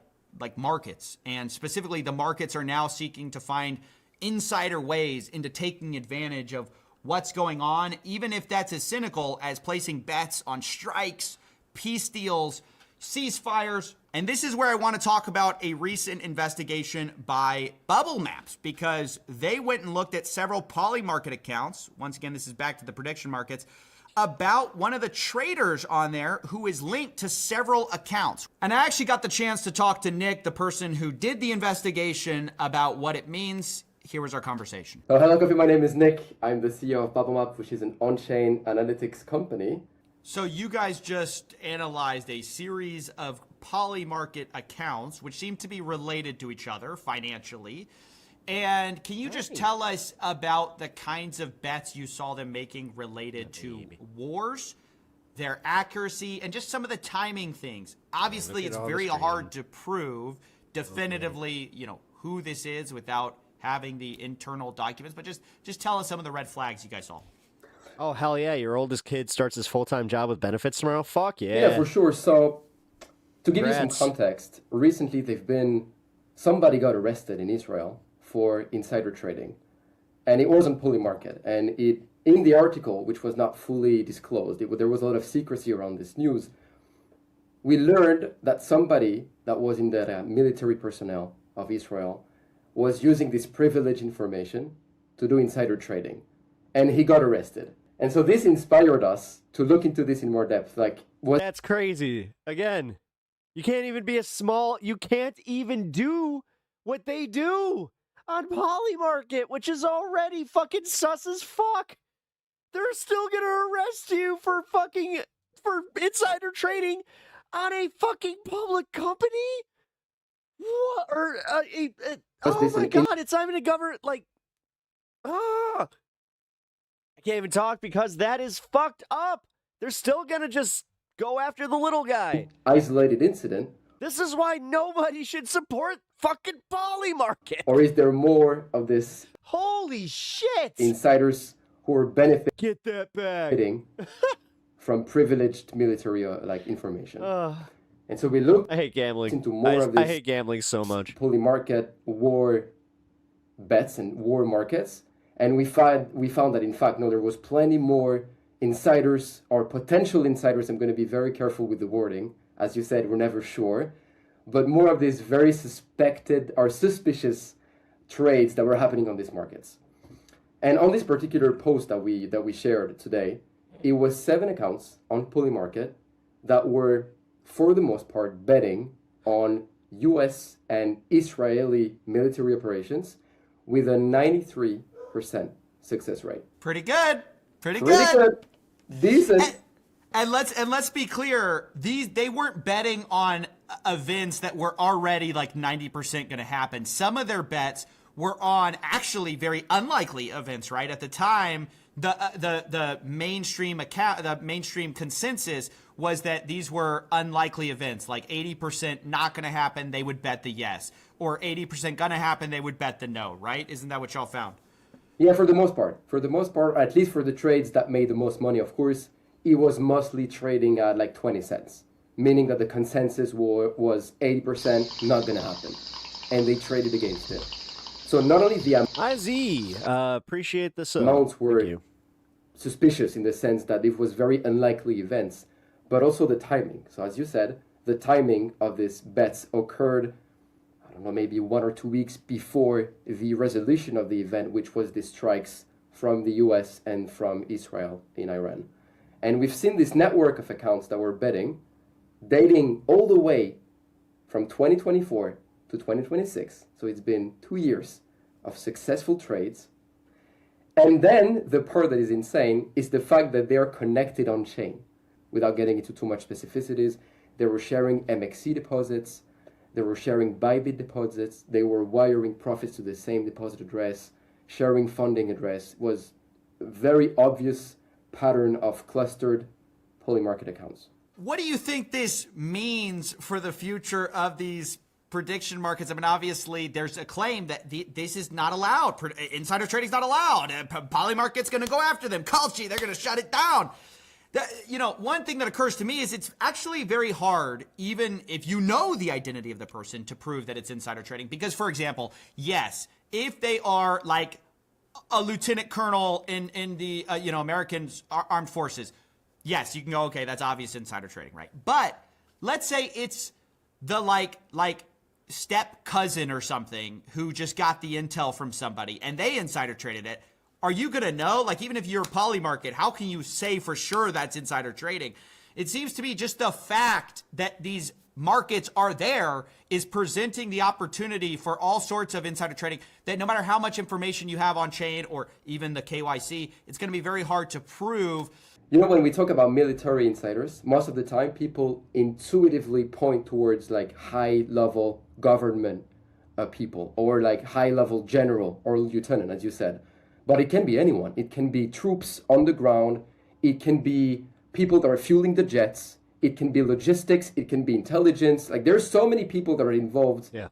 markets, and specifically the markets are now seeking to find insider ways into taking advantage of what's going on, even if that's as cynical as placing bets on strikes, peace deals, ceasefires. And this is where I want to talk about a recent investigation by Bubble Maps, because they went and looked at several Polymarket accounts. Once again, this is back to the prediction markets, about one of the traders on there who is linked to several accounts. And I actually got the chance to talk to Nick, the person who did the investigation, about what it means. Here was our conversation. Oh, hello, Coffee. My name is Nick. I'm the CEO of BubbleMap, which is an on-chain analytics company. So you guys just analyzed a series of Polymarket accounts, which seem to be related to each other financially. And can you just tell us about the kinds of bets you saw them making related to wars, their accuracy, and just some of the timing things? Obviously, it's very hard to prove definitively, who this is without having the internal documents, but just tell us some of the red flags you guys saw. Oh, hell yeah. Your oldest kid starts his full-time job with benefits tomorrow? Fuck yeah. Yeah, for sure. So to give you some context, recently somebody got arrested in Israel for insider trading. And it was on Polymarket. And in the article, which was not fully disclosed, there was a lot of secrecy around this news. We learned that somebody that was in the military personnel of Israel was using this privileged information to do insider trading. And he got arrested. And so this inspired us to look into this in more depth. That's crazy. Again, you can't even do what they do on Polymarket, which is already fucking sus as fuck. They're still gonna arrest you for insider trading on a fucking public company? What? Oh my god, it's not even a government, I can't even talk because that is fucked up. They're still gonna just go after the little guy. Isolated incident. This is why nobody should support fucking Polymarket. Or is there more of this? Holy shit! Insiders who are benefiting. Get that back. From privileged military information. And so we looked I hate gambling. into more of this. I hate gambling so much. Polymarket war bets and war markets. And we found that, in fact, no, there was plenty more insiders or potential insiders. I'm going to be very careful with the wording. As you said, we're never sure. But more of these very suspected or suspicious trades that were happening on these markets. And on this particular post that we shared today, it was 7 accounts on Polymarket that were, for the most part, betting on U.S. and Israeli military operations with a 93% success rate. Pretty good. Pretty good. Decent. And let's be clear, they weren't betting on events that were already 90% going to happen. Some of their bets were on actually very unlikely events, right? At the time, the mainstream consensus was that these were unlikely events, like 80% not going to happen, they would bet the yes, or 80% going to happen, they would bet the no, right? Isn't that what y'all found? Yeah, for the most part. For the most part, at least for the trades that made the most money, of course, it was mostly trading at 20 cents, meaning that the consensus was 80% not going to happen, and they traded against it. So not only the appreciate this. Amounts were suspicious in the sense that it was very unlikely events, but also the timing. So as you said, the timing of these bets occurred, I don't know, maybe 1 or 2 weeks before the resolution of the event, which was the strikes from the US and from Israel in Iran. And we've seen this network of accounts that were betting, dating all the way from 2024 to 2026. So it's been 2 years of successful trades. And then the part that is insane is the fact that they are connected on chain. Without getting into too much specificities, they were sharing MXC deposits, they were sharing Bybit deposits, they were wiring profits to the same deposit address, sharing funding address. Was a very obvious pattern of clustered Polymarket accounts. What do you think this means for the future of these prediction markets? I mean, obviously, there's a claim that this is not allowed. Insider trading is not allowed. Polymarket's going to go after them. Kalchi, they're going to shut it down. One thing that occurs to me is it's actually very hard, even if you know the identity of the person, to prove that it's insider trading. Because, for example, yes, if they are like a lieutenant colonel in the American armed forces, yes, you can go, okay, that's obvious insider trading, right? But let's say it's the like step cousin or something who just got the intel from somebody and they insider traded it. Are you going to know? Even if you're Polymarket, how can you say for sure that's insider trading? It seems to me just the fact that these markets are there is presenting the opportunity for all sorts of insider trading, that no matter how much information you have on chain or even the KYC, it's going to be very hard to prove. When we talk about military insiders, most of the time people intuitively point towards high-level government people or high-level general or lieutenant, as you said. But it can be anyone. It can be troops on the ground. It can be people that are fueling the jets. It can be logistics. It can be intelligence. There's so many people that are involved. Yeah.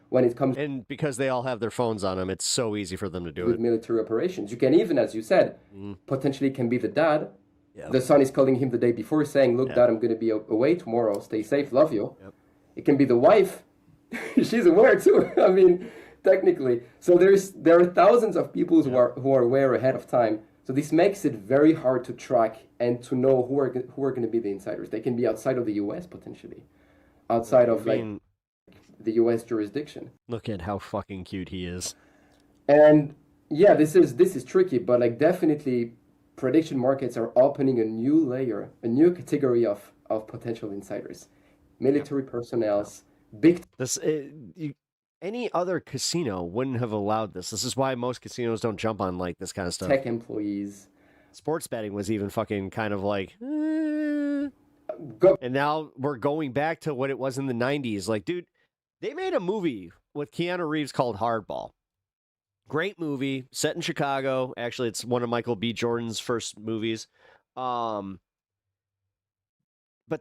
When it comes, and because they all have their phones on them, it's so easy for them to do it. With military operations, you can even, as you said, potentially can be the dad. Yep. The son is calling him the day before, saying, "Look, Dad, I'm going to be away tomorrow. Stay safe. Love you." Yep. It can be the wife. She's aware too. I mean, technically. So there are thousands of people who are aware ahead of time. So this makes it very hard to track and to know who are going to be the insiders. They can be outside of the U.S. potentially, outside of the U.S. jurisdiction. Look at how fucking cute he is. And yeah, this is tricky, but like definitely, prediction markets are opening a new layer, a new category of potential insiders, military personnel, big. Any other casino wouldn't have allowed this. This is why most casinos don't jump on like this kind of stuff. Tech employees. Sports betting was even fucking kind of like, and now we're going back to what it was in the 90s. Like, dude, they made a movie with Keanu Reeves called Hardball. Great movie, set in Chicago. Actually, it's one of Michael B. Jordan's first movies. But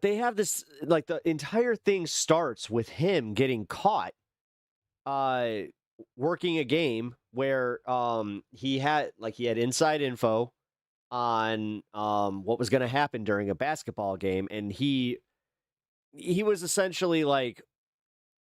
they have this, like, the entire thing starts with him getting caught working a game where he had inside info on what was going to happen during a basketball game, and he was essentially like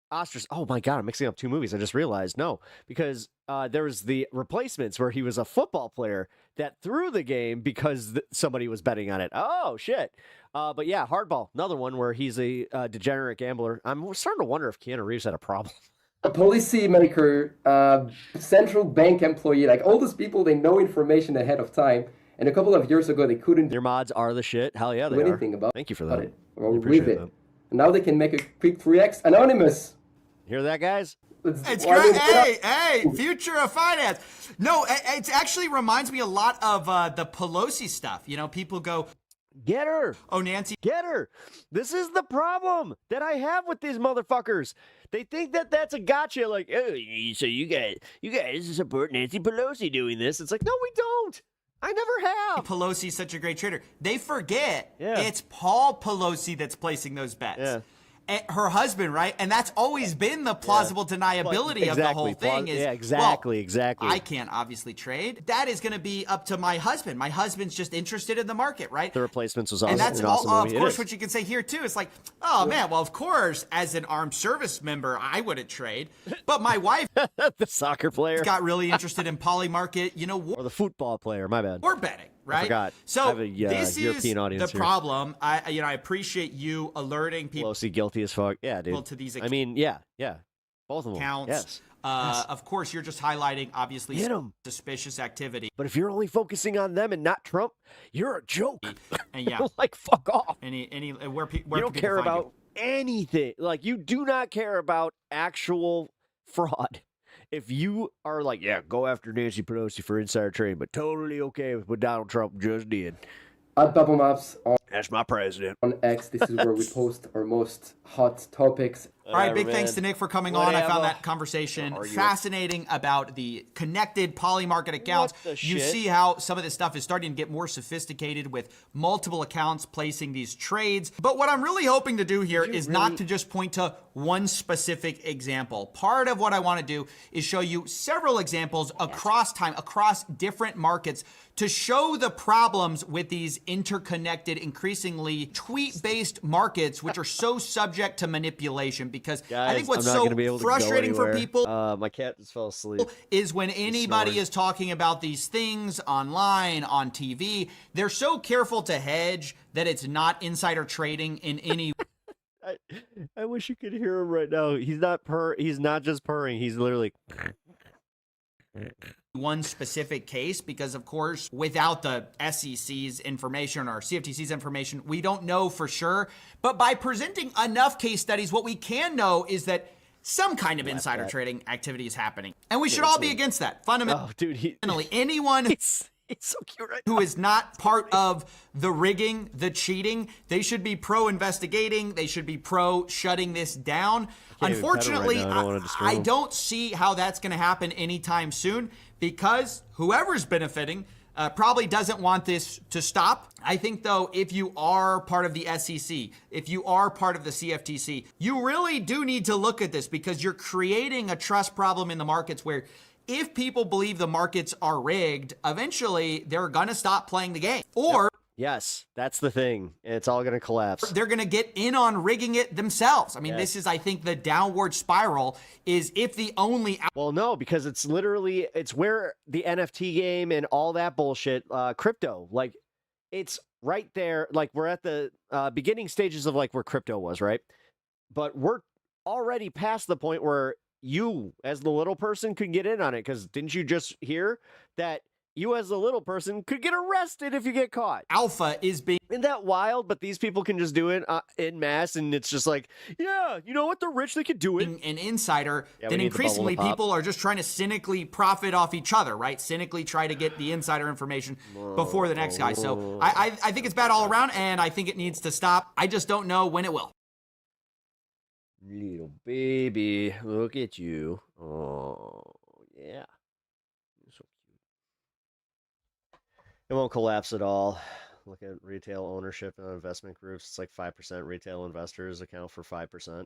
ostracized. Oh my god, I'm mixing up two movies. I just realized. No, because there was the Replacements where he was a football player that threw the game because somebody was betting on it. Oh shit. But yeah, Hardball, another one where he's a degenerate gambler. I'm starting to wonder if Keanu Reeves had a problem. A policymaker, central bank employee, like all those people, they know information ahead of time. And a couple of years ago, they couldn't. Your mods are the shit. Hell yeah, they do are. Anything about. Thank you for that. It, or with it. And now they can make a quick 3x anonymous. Hear that, guys? It's great. Hey, future of finance. No, it actually reminds me a lot of the Pelosi stuff. You know, people go, get her. Oh, Nancy. Get her. This is the problem that I have with these motherfuckers. They think that that's a gotcha. Like, oh, so you guys support Nancy Pelosi doing this. It's like, no, we don't. I never have. Pelosi's such a great trader. They forget it's Paul Pelosi that's placing those bets. Yeah. Her husband, right? And that's always been the plausible deniability of the whole thing. Exactly. I can't obviously trade. That is going to be up to my husband. My husband's just interested in the market, right? The Replacements was awesome. And that's an awesome of movie. course what you can say here too. It's like, oh man, well of course, as an armed service member, I wouldn't trade. But my wife, the soccer player, got really interested in poly market. You know, or the football player. My bad. War betting. Right? I forgot. So I have a this European is audience the here. problem. I appreciate you alerting people. Pelosi guilty as fuck. Yeah, dude. To these I mean, yeah. Both of them. Accounts. Yes. Of course, you're just highlighting obviously suspicious activity. But if you're only focusing on them and not Trump, you're a joke. And yeah, like fuck off. Where you don't care about anything. Like you do not care about actual fraud. If you are like, yeah, go after Nancy Pelosi for insider trading, but totally okay with what Donald Trump just did. At Bubble Maps that's my president. On X, this is where we post our most hot topics. All right, big thanks to Nick for coming on. I found that conversation fascinating about the connected poly market accounts. You see how some of this stuff is starting to get more sophisticated with multiple accounts placing these trades. But what I'm really hoping to do here is not to just point to one specific example. Part of what I want to do is show you several examples across time, across different markets, to show the problems with these interconnected, increasingly tweet-based markets, which are so subject to manipulation. Because guys, I think what's I'm not gonna be able so to frustrating go for people, my cat just fell asleep, is when anybody is talking about these things online, on TV, they're so careful to hedge that it's not insider trading in any I wish you could hear him right now. He's not just purring. He's literally one specific case, because of course, without the SEC's information or CFTC's information, we don't know for sure. But by presenting enough case studies, what we can know is that some kind of insider trading activity is happening. And we should all be against that. Fundamentally, anyone He's so cute right who is not part of the rigging, the cheating, they should be pro-investigating. They should be pro-shutting this down. Unfortunately, I don't see how that's going to happen anytime soon, because whoever's benefiting probably doesn't want this to stop. I think, though, if you are part of the SEC, if you are part of the CFTC, you really do need to look at this, because you're creating a trust problem in the markets where if people believe the markets are rigged, eventually they're going to stop playing the game. Or Yes, that's the thing. It's all going to collapse. They're going to get in on rigging it themselves. I mean, this is, I think, the downward spiral is if the only... Well, no, because it's literally, it's where the NFT game and all that bullshit, crypto, like, it's right there. Like, we're at the beginning stages of, like, where crypto was, right? But we're already past the point where you, as the little person, could get in on it. Because didn't you just hear that you, as a little person, could get arrested if you get caught? Alpha is being... Isn't that wild? But these people can just do it in mass, and it's just like, yeah, you know what? They're rich. They could do it. An insider, Yeah, then we need the bubble increasingly to pop. people are just trying to cynically profit off each other, right? Cynically try to get the insider information before the next guy. So I think it's bad all around, and I think it needs to stop. I just don't know when it will. Little baby, look at you. Oh, yeah. You're so cute. It won't collapse at all. Look at retail ownership and investment groups. It's like 5% retail investors account for 5%.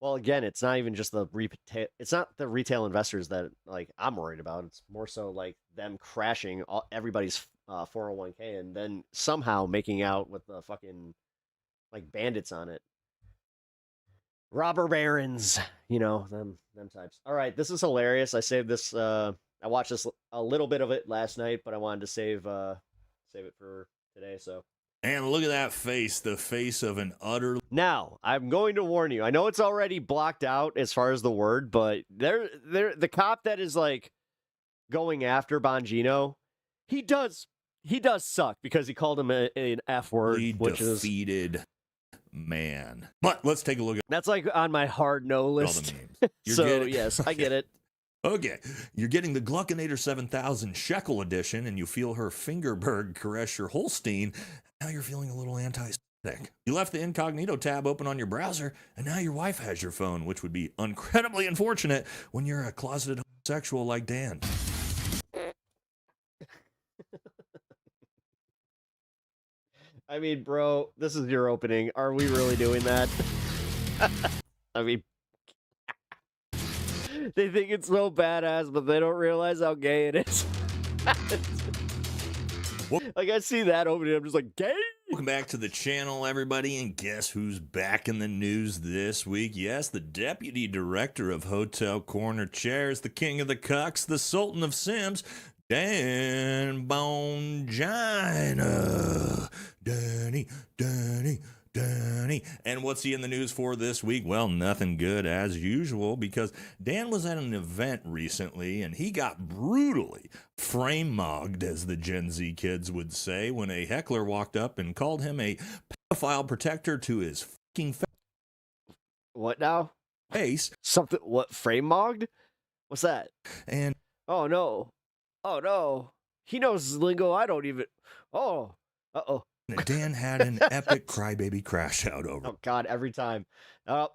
Well, again, it's not even just it's not the retail investors that like I'm worried about. It's more so like them crashing everybody's 401k and then somehow making out with the fucking like bandits on it. Robber barons, you know, them types. All right, this is hilarious. I saved this. I watched this a little bit of it last night, but I wanted to save it for today. So. And look at that face, the face of an utter... Now, I'm going to warn you. I know it's already blocked out as far as the word, but the cop that is like going after Bongino, he does suck because he called him an F word, which is defeated man. But let's take a look at... That's like on my hard no list. So, yes, I get it. Okay, you're getting the Gluckinator 7000 shekel edition, and you feel her Fingerberg caress your Holstein. Now you're feeling a little anti-Semitic. You left the incognito tab open on your browser, and now your wife has your phone, which would be incredibly unfortunate when you're a closeted homosexual like Dan. I mean, bro, this is your opening. Are we really doing that? I mean... They think it's so badass, but they don't realize how gay it is. Like, I see that opening, I'm just like, gay? Welcome back to the channel, everybody, and guess who's back in the news this week? Yes, the deputy director of Hotel Corner Chairs, the king of the cucks, the sultan of Sims, Dan Bongino. Danny. And what's he in the news for this week? Well, nothing good as usual, because Dan was at an event recently and he got brutally frame-mogged, as the Gen Z kids would say, when a heckler walked up and called him a pedophile protector to his fucking face. What now? Face. Something, what, frame-mogged? What's that? And... Oh, no. Oh, no. He knows lingo I don't even... Oh. Uh-oh. Dan had an epic crybaby crash out over. Oh, God, every time. Oh,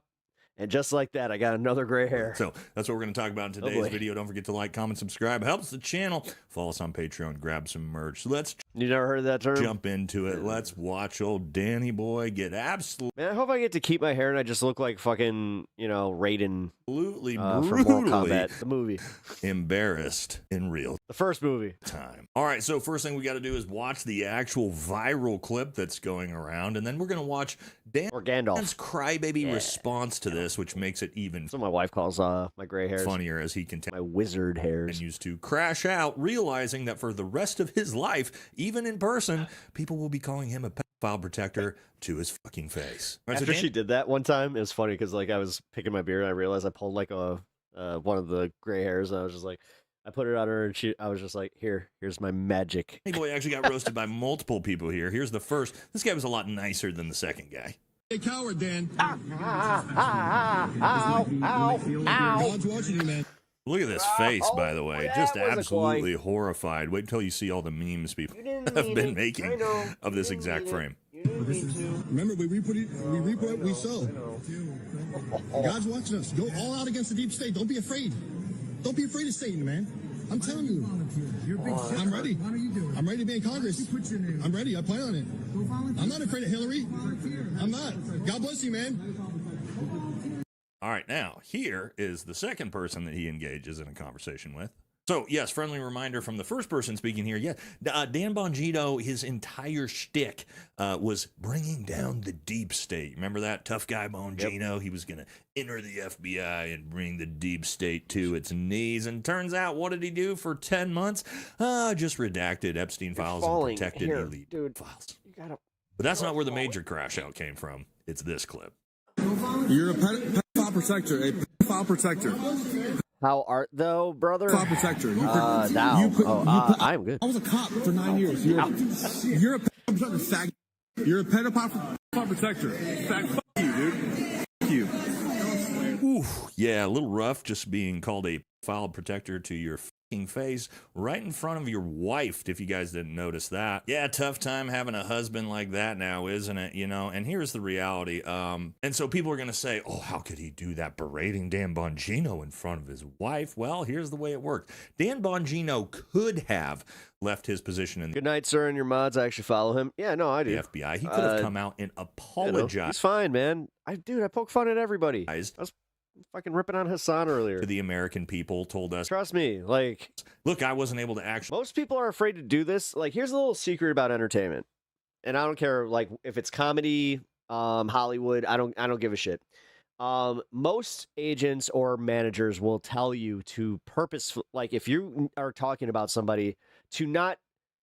and just like that, I got another gray hair. So that's what we're going to talk about in today's video. Don't forget to like, comment, subscribe. It helps the channel. Follow us on Patreon. Grab some merch. So let's... You never heard of that term? Jump into it. Let's watch old Danny boy get absolutely... Man, I hope I get to keep my hair and I just look like fucking, you know, Raiden. Absolutely from Mortal Kombat, the movie. Embarrassed in real... The first movie. Time. All right, so first thing we got to do is watch the actual viral clip that's going around, and then we're going to watch Dan's crybaby response to this, which makes it even... That's what my wife calls my gray hairs. Funnier as he continues. My wizard hairs. And used to crash out, realizing that for the rest of his life, even in person, people will be calling him a pedophile protector to his fucking face. Right, After she did that one time, it was funny because like I was picking my beard and I realized I pulled like a one of the gray hairs and I was just like, I put it on her and I was just like, here's my magic. Hey boy, actually got roasted by multiple people here. Here's the first. This guy was a lot nicer than the second guy. Hey, coward, Dan. God's watching you, man. Look at this face, by the way. Just absolutely horrified. Wait until you see all the memes people have been making of this exact frame. Remember, we reap what we sow. God's watching us. Go all out against the deep state. Don't be afraid. Don't be afraid of Satan, man. I'm telling you. I'm ready. I'm ready to be in Congress. I'm ready. I plan on it. I'm not afraid of Hillary. I'm not. God bless you, man. All right, now, here is the second person that he engages in a conversation with. So, yes, friendly reminder from the first person speaking here. Yeah, Dan Bongino, his entire shtick was bringing down the deep state. Remember that tough guy Bongino? Yep. He was going to enter the FBI and bring the deep state to its knees. And turns out, what did he do for 10 months? Just redacted Epstein files and protected elite files. But that's not where the major crash out came from. It's this clip. You're a pedophile protector, a pedophile protector. How art thou, brother? Pedophile protector. I'm good. I was a cop for 9 years. You're a pedophile protector, fag. You're a pedophile protector. Fag, fuck you, dude. Fuck you. Ooh, yeah, a little rough just being called a pedophile protector to your face right in front of your wife, if you guys didn't notice that. Yeah, tough time having a husband like that now, isn't it? You know, and here's the reality. And so people are going to say, oh, how could he do that, berating Dan Bongino in front of his wife? Well, here's the way it worked. Dan Bongino could have left his position in Good night, sir, and your mods. I actually follow him. Yeah, no, I do. The FBI. He could have come out and apologized. He's fine, man. I poke fun at everybody. I was fucking ripping on Hasan earlier. To the American people, told us. Trust me, like, look, I wasn't able to actually. Most people are afraid to do this. Like, here's a little secret about entertainment, and I don't care, like, if it's comedy, Hollywood. I don't give a shit. Most agents or managers will tell you to like, if you are talking about somebody, to not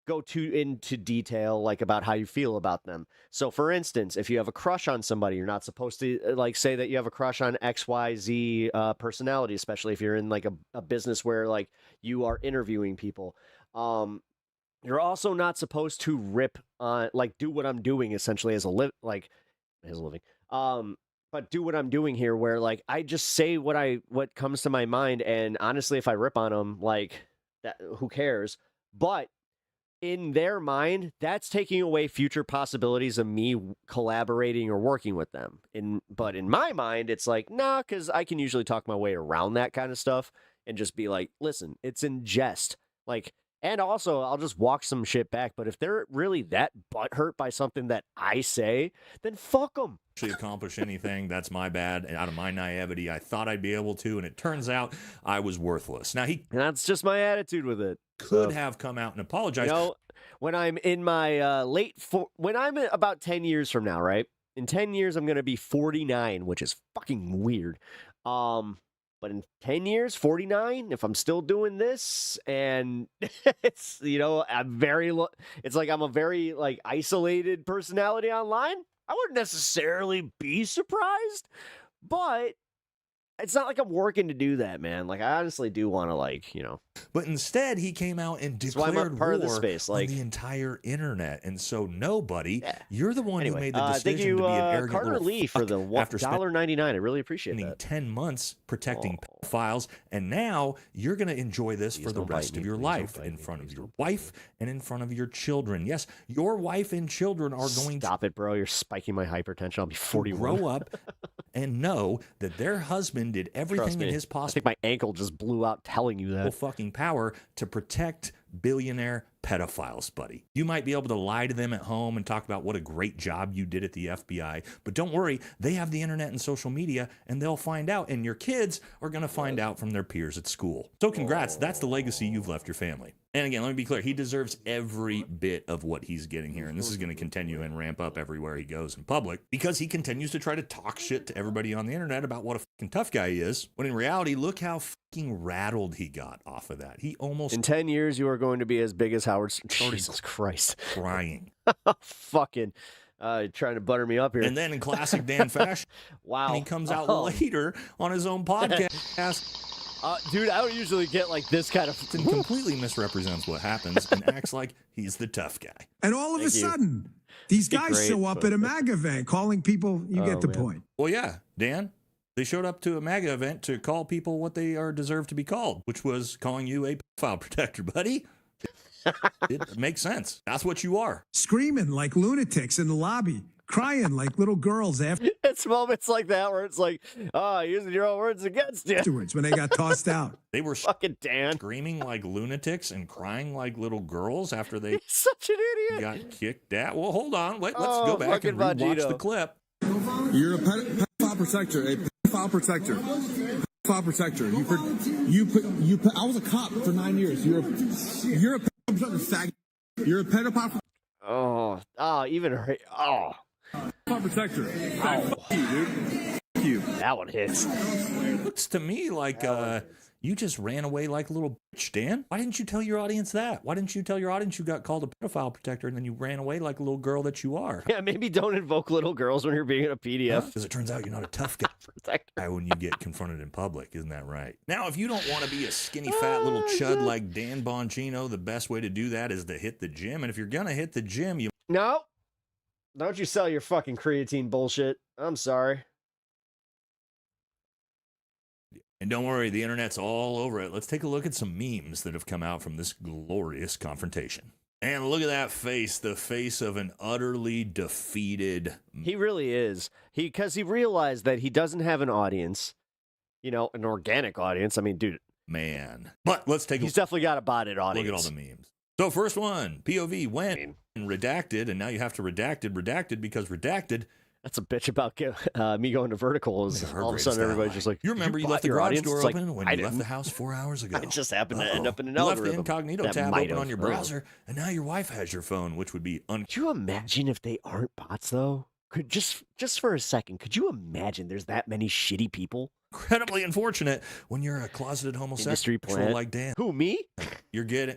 go too into detail, like, about how you feel about them. So, for instance, if you have a crush on somebody, you're not supposed to, like, say that you have a crush on XYZ personality, especially if you're in, like, a business where, like, you are interviewing people. You're also not supposed to rip on, like, do what I'm doing essentially as a living. But do what I'm doing here, where, like, I just say what comes to my mind, and honestly, if I rip on them, like, that, who cares? But in their mind, that's taking away future possibilities of me collaborating or working with them. But in my mind, it's like, nah, because I can usually talk my way around that kind of stuff and just be like, listen, it's in jest. Like, and also, I'll just walk some shit back. But if they're really that butthurt by something that I say, then fuck them. Actually accomplish anything, that's my bad. And out of my naivety, I thought I'd be able to, and it turns out I was worthless. Now, and that's just my attitude with it. Could have come out and apologized. You know, when I'm in my when I'm about 10 years from now, right? In 10 years, I'm going to be 49, which is fucking weird. But in 10 years, 49, if I'm still doing this, and it's, you know, it's like I'm a very, like, isolated personality online, I wouldn't necessarily be surprised, but it's not like I'm working to do that, man. Like, I honestly do want to, like, you know. But instead, he came out and declared war on the entire internet. And so nobody, you're the one who made the decision to be an arrogant Carter little Lee for the $1.99. I really appreciate spending that. 10 months protecting files, and now you're going to enjoy this for the rest of your life in front of your wife and in front of your children. Yes, your wife and children are going to... Stop it, bro. You're spiking my hypertension. I'll be 41. Grow up and know that their husband did everything in his possible... I think my ankle just blew out telling you that. Fucking power to protect billionaire pedophiles, buddy. You might be able to lie to them at home and talk about what a great job you did at the FBI, but don't worry, they have the internet and social media, and they'll find out, and your kids are going to find out from their peers at school. So congrats, that's the legacy you've left your family. And again, let me be clear, he deserves every bit of what he's getting here, and this is going to continue and ramp up everywhere he goes in public, because he continues to try to talk shit to everybody on the internet about what a fucking tough guy he is, when in reality, look how fucking rattled he got off of that. He almost... In 10 years, you are going to be as big as Howard... Jesus Christ. Crying. Fucking... trying to butter me up here. And then in classic Dan fashion, wow, he comes out later on his own podcast. Dude, I don't usually get like this kind of... And completely misrepresents what happens and acts like he's the tough guy. And all of a sudden, these guys show up at a MAGA event calling people, you get the point. Well, yeah, Dan, they showed up to a MAGA event to call people what they are deserved to be called, which was calling you a pedophile protector, buddy. It makes sense. That's what you are. Screaming like lunatics in the lobby. Crying like little girls after. It's moments like that where it's like, using your own words against you. Afterwards, when they got tossed out. They were fucking Dan screaming like lunatics and crying like little girls after they He's such an idiot. Got kicked out. Well, hold on. Let's go back and rewatch the clip. You're a pedophile protector. A pedophile protector. pedophile protector. I was a cop for 9 years. You're a pedophile protector, faggot. You're a pedophile. Protector. Fuck you, dude. Fuck you. That one hits. Looks to me like you just ran away like a little bitch, Dan. Why didn't you tell your audience that? Why didn't you tell your audience you got called a pedophile protector and then you ran away like a little girl that you are? Yeah, maybe don't invoke little girls when you're being in a PDF. Because it turns out you're not a tough guy when you get confronted in public. Isn't that right? Now, if you don't want to be a skinny, fat little chud like Dan Bongino, the best way to do that is to hit the gym. And if you're going to hit the gym, you... No. Don't you sell your fucking creatine bullshit. I'm sorry. And don't worry, the internet's all over it. Let's take a look at some memes that have come out from this glorious confrontation. And look at that face, the face of an utterly defeated... He really is. Because he realized that he doesn't have an audience, you know, an organic audience. I mean, dude. Man. But let's take He's definitely got a botted audience. Look at all the memes. So first one, POV went and redacted, and now you have to redacted because redacted... That's a bitch about me going to vertical. Is all of a sudden everybody's just like, you remember you left the garage door open when you left the house 4 hours ago. It just happened to end up in an algorithm. algorithm. You left the incognito tab open on your browser, and now your wife has your phone, which would be Could you imagine if they aren't bots, though? Could just for a second, could you imagine there's that many shitty people? Incredibly unfortunate when you're a closeted homosexual like Dan. Who, me? You're getting...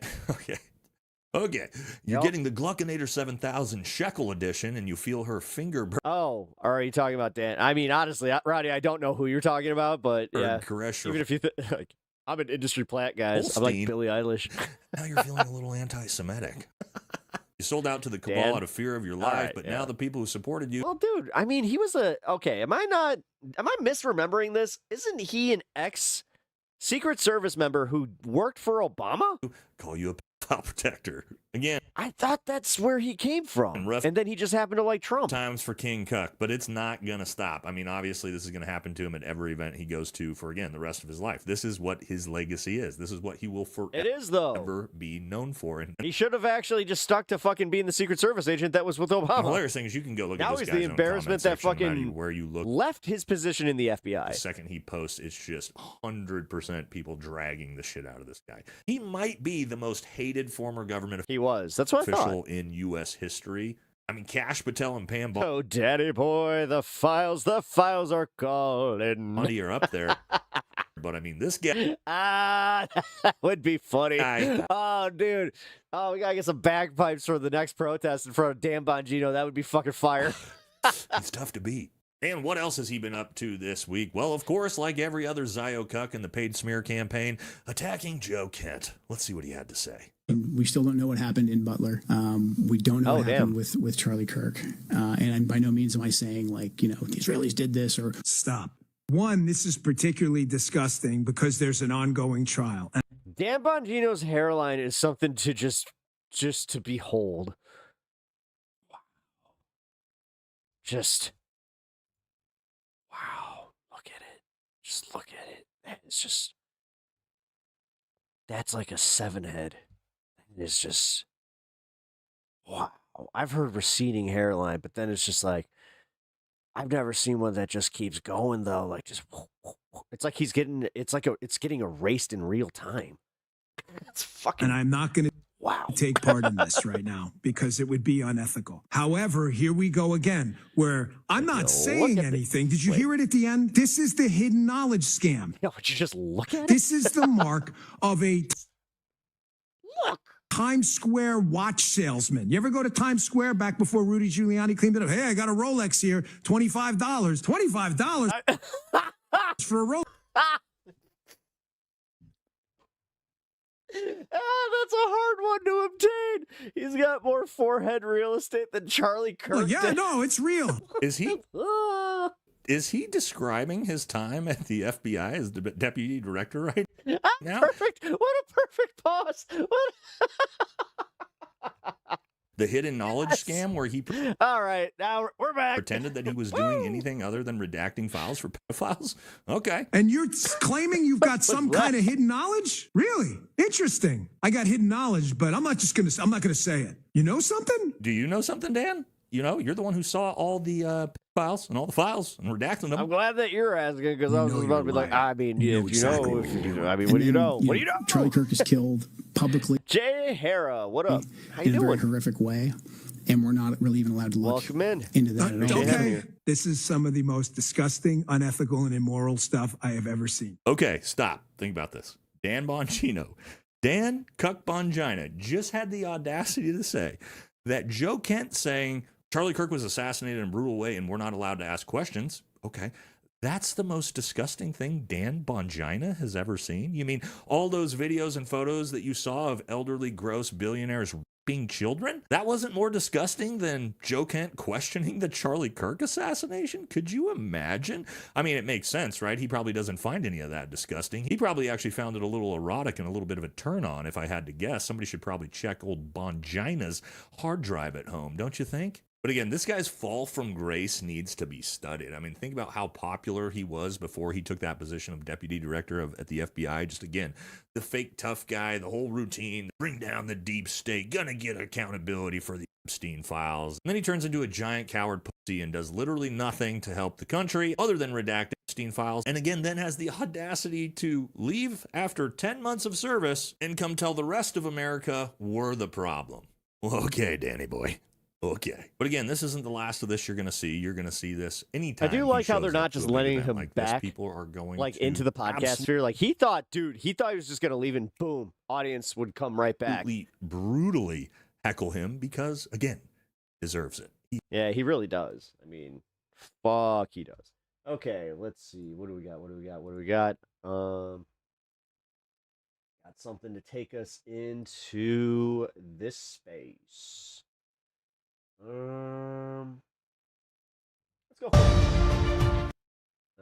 Okay, you're getting the Gluckinator 7000 shekel edition, and you feel her finger burn. Oh, are you talking about Dan? I mean, honestly, Roddy, I don't know who you're talking about, but yeah. Even if you like, I'm an industry plant, guys. Holstein. I'm like Billie Eilish. Now you're feeling a little anti-Semitic. You sold out to the cabal out of fear of your life, but now the people who supported you... Well, dude, I mean, he was okay, am I misremembering this? Isn't he an ex-Secret Service member who worked for Obama? Call you a pedophile protector. Again, I thought that's where he came from. And then he just happened to like Trump. Times for King Cuck, but it's not going to stop. I mean, obviously, this is going to happen to him at every event he goes to for, again, the rest of his life. This is what his legacy is. This is what he will forever be known for. And he should have actually just stuck to fucking being the Secret Service agent that was with Obama. The hilarious thing is you can go look at this guy's Now he's the embarrassment that fucking where you look. Left his position in the FBI. The second he posts, it's just 100% people dragging the shit out of this guy. He might be the most hated former government That's what I thought. in U.S. history. I mean, Kash Patel and Pam Oh, daddy boy, the files are calling. Money are up there. But I mean, this guy. That would be funny. Oh, dude. Oh, we gotta get some bagpipes for the next protest in front of Dan Bongino. That would be fucking fire. It's tough to beat. And what else has he been up to this week? Well, of course, like every other Zio cuck in the paid smear campaign, attacking Joe Kent. Let's see what he had to say. We still don't know what happened in Butler. We don't know what happened with Charlie Kirk. And by no means am I saying, like, you know, the Israelis did this or... Stop. One, this is particularly disgusting because there's an ongoing trial. Dan Bongino's hairline is something to just to behold. Wow. Wow. Look at it. Just look at it. It's just... That's like a 7 head. It's just... Wow. I've heard receding hairline, but then it's just like... I've never seen one that just keeps going, though. Like, just... It's like it's getting erased in real time. It's fucking... And I'm not going to take part in this right now because it would be unethical. However, here we go again, where I'm not saying anything. Did you hear it at the end? This is the hidden knowledge scam. No, would you just look at it? This is the mark of a Times Square watch salesman. You ever go to Times Square back before Rudy Giuliani cleaned it up? Hey, I got a Rolex here, $25. $25 for a Rolex. That's a hard one to obtain. He's got more forehead real estate than Charlie Kirk. Well, yeah, no, it's real. Is he describing his time at the FBI as the deputy director right now? Perfect. What a perfect pause. The hidden knowledge scam where he all right, now we're back. Pretended that he was doing anything other than redacting files for pedophiles? Okay. And you're claiming you've got some kind of hidden knowledge? Really? Interesting. I got hidden knowledge, but I'm not going to say it. You know something? Do you know something, Dan? you're the one who saw all the files and all the files and redacting them. I'm glad that you're asking because I was just about to be like, I mean, what do you know? What do you know? Charlie Kirk is killed publicly. Jay Hara, what up? How you in a very doing? horrific way, and we're not really even allowed to look into that at all. Okay, this is some of the most disgusting, unethical, and immoral stuff I have ever seen. Okay, stop. Think about this. Dan Bongino, Dan Cuck Bongina just had the audacity to say that Joe Kent saying Charlie Kirk was assassinated in a brutal way and we're not allowed to ask questions. Okay. That's the most disgusting thing Dan Bongina has ever seen? You mean all those videos and photos that you saw of elderly, gross billionaires raping children? That wasn't more disgusting than Joe Kent questioning the Charlie Kirk assassination? Could you imagine? I mean, it makes sense, right? He probably doesn't find any of that disgusting. He probably actually found it a little erotic and a little bit of a turn on, if I had to guess. Somebody should probably check old Bongina's hard drive at home, don't you think? But again, this guy's fall from grace needs to be studied. I mean, think about how popular he was before he took that position of deputy director at the FBI. Just again, the fake tough guy, the whole routine, bring down the deep state, gonna get accountability for the Epstein files. And then he turns into a giant coward pussy and does literally nothing to help the country other than redact Epstein files. And again, then has the audacity to leave after 10 months of service and come tell the rest of America we're the problem. Well, okay, Danny boy. Okay. But again, this isn't the last of this you're going to see. You're going to see this anytime. I do like how they're not just letting him like back, people are going into the podcast sphere. Like he thought he was just going to leave and boom, audience would come right back. Brutally heckle him because, again, deserves it. Yeah, he really does. I mean, fuck, he does. Okay, let's see. What do we got? Got something to take us into this space. Let's go.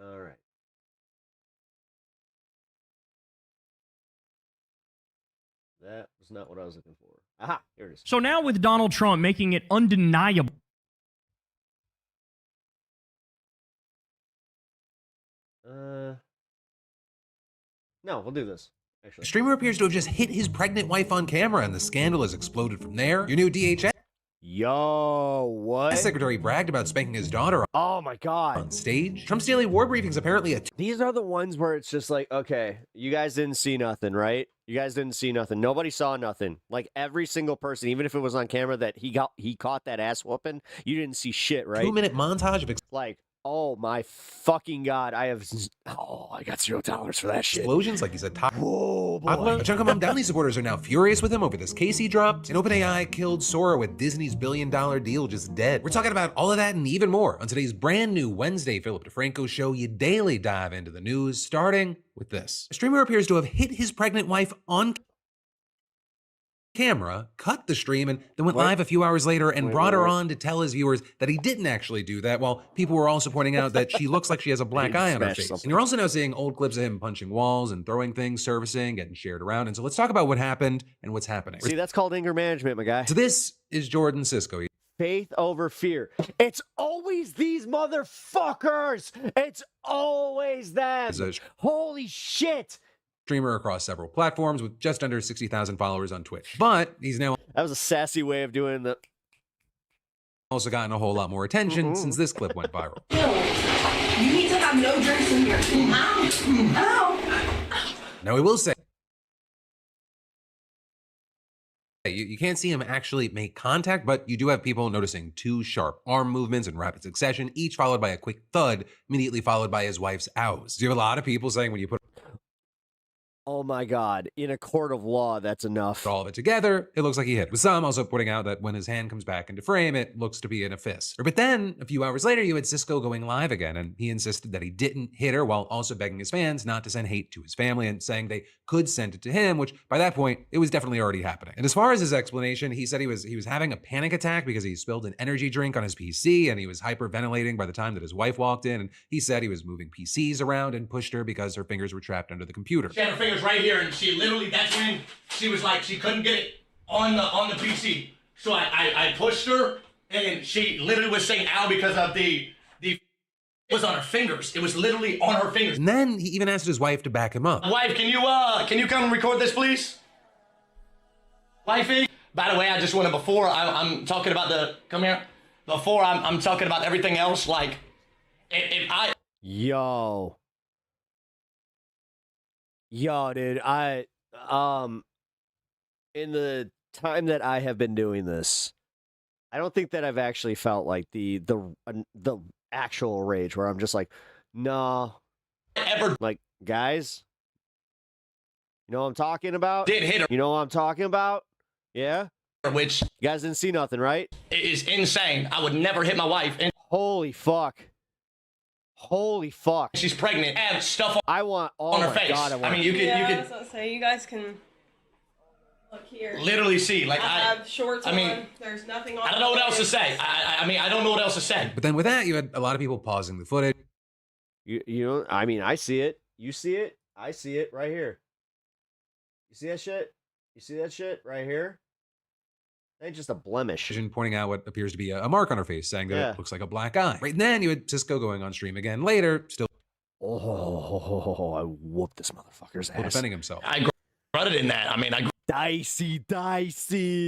All right. That was not what I was looking for. Aha, here it is. So now with Donald Trump making it undeniable. No, we'll do this. Actually. The streamer appears to have just hit his pregnant wife on camera, and the scandal has exploded from there. Your new DHS. Yo, what? Secretary bragged about spanking his daughter. Oh my God. On stage. Trump's daily war briefings apparently These are the ones where it's just like, okay, you guys didn't see nothing, right? You guys didn't see nothing. Nobody saw nothing. Like every single person, even if it was on camera that he caught that ass whooping, you didn't see shit, right? 2-minute montage of like, oh my fucking God, I got $0 for that shit. Explosions, like he's a top. Whoa, boy. A chunk of Mom Downey supporters are now furious with him over this case he dropped. And OpenAI killed Sora with Disney's $1 billion deal just dead. We're talking about all of that and even more on today's brand new Wednesday Philip DeFranco show. You daily dive into the news, starting with this. A streamer appears to have hit his pregnant wife on camera, cut the stream, and then went live a few hours later and brought her on to tell his viewers that he didn't actually do that, while people were also pointing out that she looks like she has a black eye on her face. And you're also now seeing old clips of him punching walls and throwing things, servicing, getting shared around. And so let's talk about what happened and what's happening. See, that's called anger management, my guy. So this is Jordan Cisco. Faith over fear. It's always these motherfuckers. It's always them. Holy shit. Streamer across several platforms with just under 60,000 followers on Twitch. But he's now... That was a sassy way of doing the... Also gotten a whole lot more attention since this clip went viral. You need to have no drinks in here. Ow. Now, we will say... You can't see him actually make contact, but you do have people noticing two sharp arm movements in rapid succession, each followed by a quick thud, immediately followed by his wife's ows. So you have a lot of people saying when you put... Oh my God, in a court of law, that's enough. All of it together, it looks like he hit. With some also pointing out that when his hand comes back into frame, it looks to be in a fist. But then, a few hours later, you had Cisco going live again, and he insisted that he didn't hit her while also begging his fans not to send hate to his family and saying they could send it to him, which by that point, it was definitely already happening. And as far as his explanation, he said he was having a panic attack because he spilled an energy drink on his PC and he was hyperventilating by the time that his wife walked in, and he said he was moving PCs around and pushed her because her fingers were trapped under the computer. She had her fingers right here, and she literally, that's when she was like, she couldn't get it on the PC. So I pushed her, and she literally was saying ow because of the was on her fingers. It was literally on her fingers. And then he even asked his wife to back him up. Wife, can you come and record this, please? Wifey? By the way, I just wanted before, I'm talking about come here. before I'm talking about everything else. Like, if I... Yo, dude, in the time that I have been doing this, I don't think that I've actually felt like the actual rage where I'm just like, no, like, guys, you know what I'm talking about? Did hit her. You know what I'm talking about? Yeah? Which... You guys didn't see nothing, right? It is insane. I would never hit my wife. And holy fuck. Holy fuck. She's pregnant. Have stuff I want all on her my face. God, I mean, you could... I was gonna say, you guys can look here. Literally see. Like, I have shorts I mean, on. There's nothing on. I don't know what else to say. I mean, I don't know what else to say. But then with that, you had a lot of people pausing the footage. You know, I mean, I see it. You see it. I see it right here. You see that shit? You see that shit right here? That ain't just a blemish. Pointing out what appears to be a mark on her face, saying that it looks like a black eye. Right then, you had Cisco going on stream again later, still I whooped this motherfucker's ass. defending himself. I grunted in that. I mean, dicey.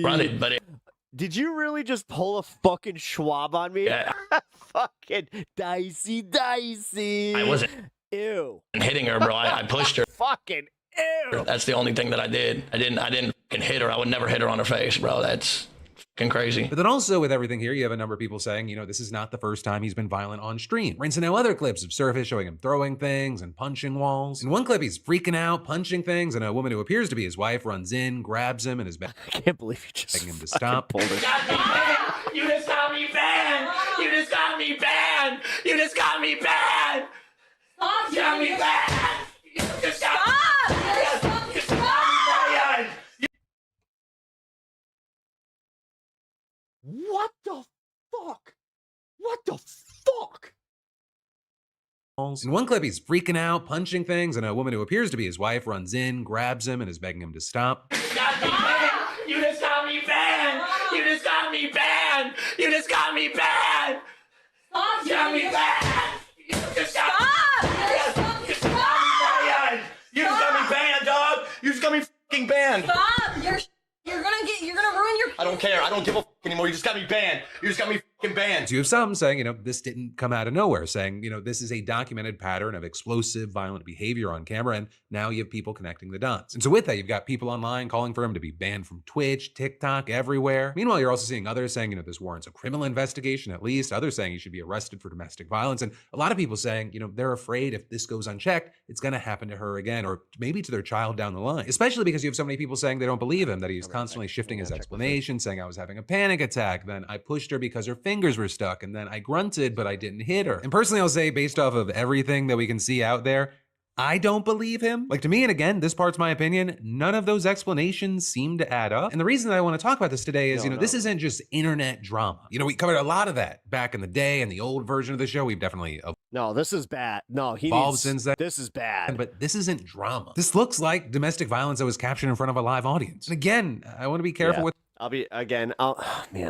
Grunted, but it... Did you really just pull a fucking Schwab on me? Yeah. Fucking dicey. I wasn't... Ew. Hitting her, bro. I pushed her. Fucking ew. That's the only thing that I did. I didn't fucking hit her. I would never hit her on her face, bro. That's fucking crazy. But then also with everything here, you have a number of people saying, you know, this is not the first time he's been violent on stream. We're into now other clips of Surface showing him throwing things and punching walls. In one clip, he's freaking out, punching things, and a woman who appears to be his wife runs in, grabs him in his bed. I can't believe you just begging him to stop. You just got me banned. You just got me banned. You just got me banned. Stop. You got me banned. You just got me banned. What the fuck? What the fuck? In one clip, he's freaking out, punching things, and a woman who appears to be his wife runs in, grabs him, and is begging him to stop. You just got me banned. You just got me banned. You just got me banned. Stop. You got me banned. You just got me banned. You just got me banned, dog. You just got me fucking banned. Stop. You're gonna ruin your... I don't care. I don't give a fuck anymore. You just got me banned. You just got me fucking banned. So you have some saying, you know, this didn't come out of nowhere, saying, you know, this is a documented pattern of explosive, violent behavior on camera, and now you have people connecting the dots. And so with that, you've got people online calling for him to be banned from Twitch, TikTok, everywhere. Meanwhile, you're also seeing others saying, you know, this warrants a criminal investigation at least. Others saying he should be arrested for domestic violence. And a lot of people saying, you know, they're afraid if this goes unchecked, it's going to happen to her again, or maybe to their child down the line. Especially because you have so many people saying they don't believe him, that he's constantly shifting his explanation, saying I was having a panic attack, then I pushed her because her fingers were stuck, and then I grunted, but I didn't hit her. And personally, I'll say, based off of everything that we can see out there, I don't believe him. Like, to me, and again, this part's my opinion, none of those explanations seem to add up. And the reason that I want to talk about this today is, this isn't just internet drama. You know, we covered a lot of that back in the day, and the old version of the show, we've definitely No, this is bad. No, he evolved needs, since then. This is bad. But this isn't drama. This looks like domestic violence that was captured in front of a live audience. And again, I want to be careful with man,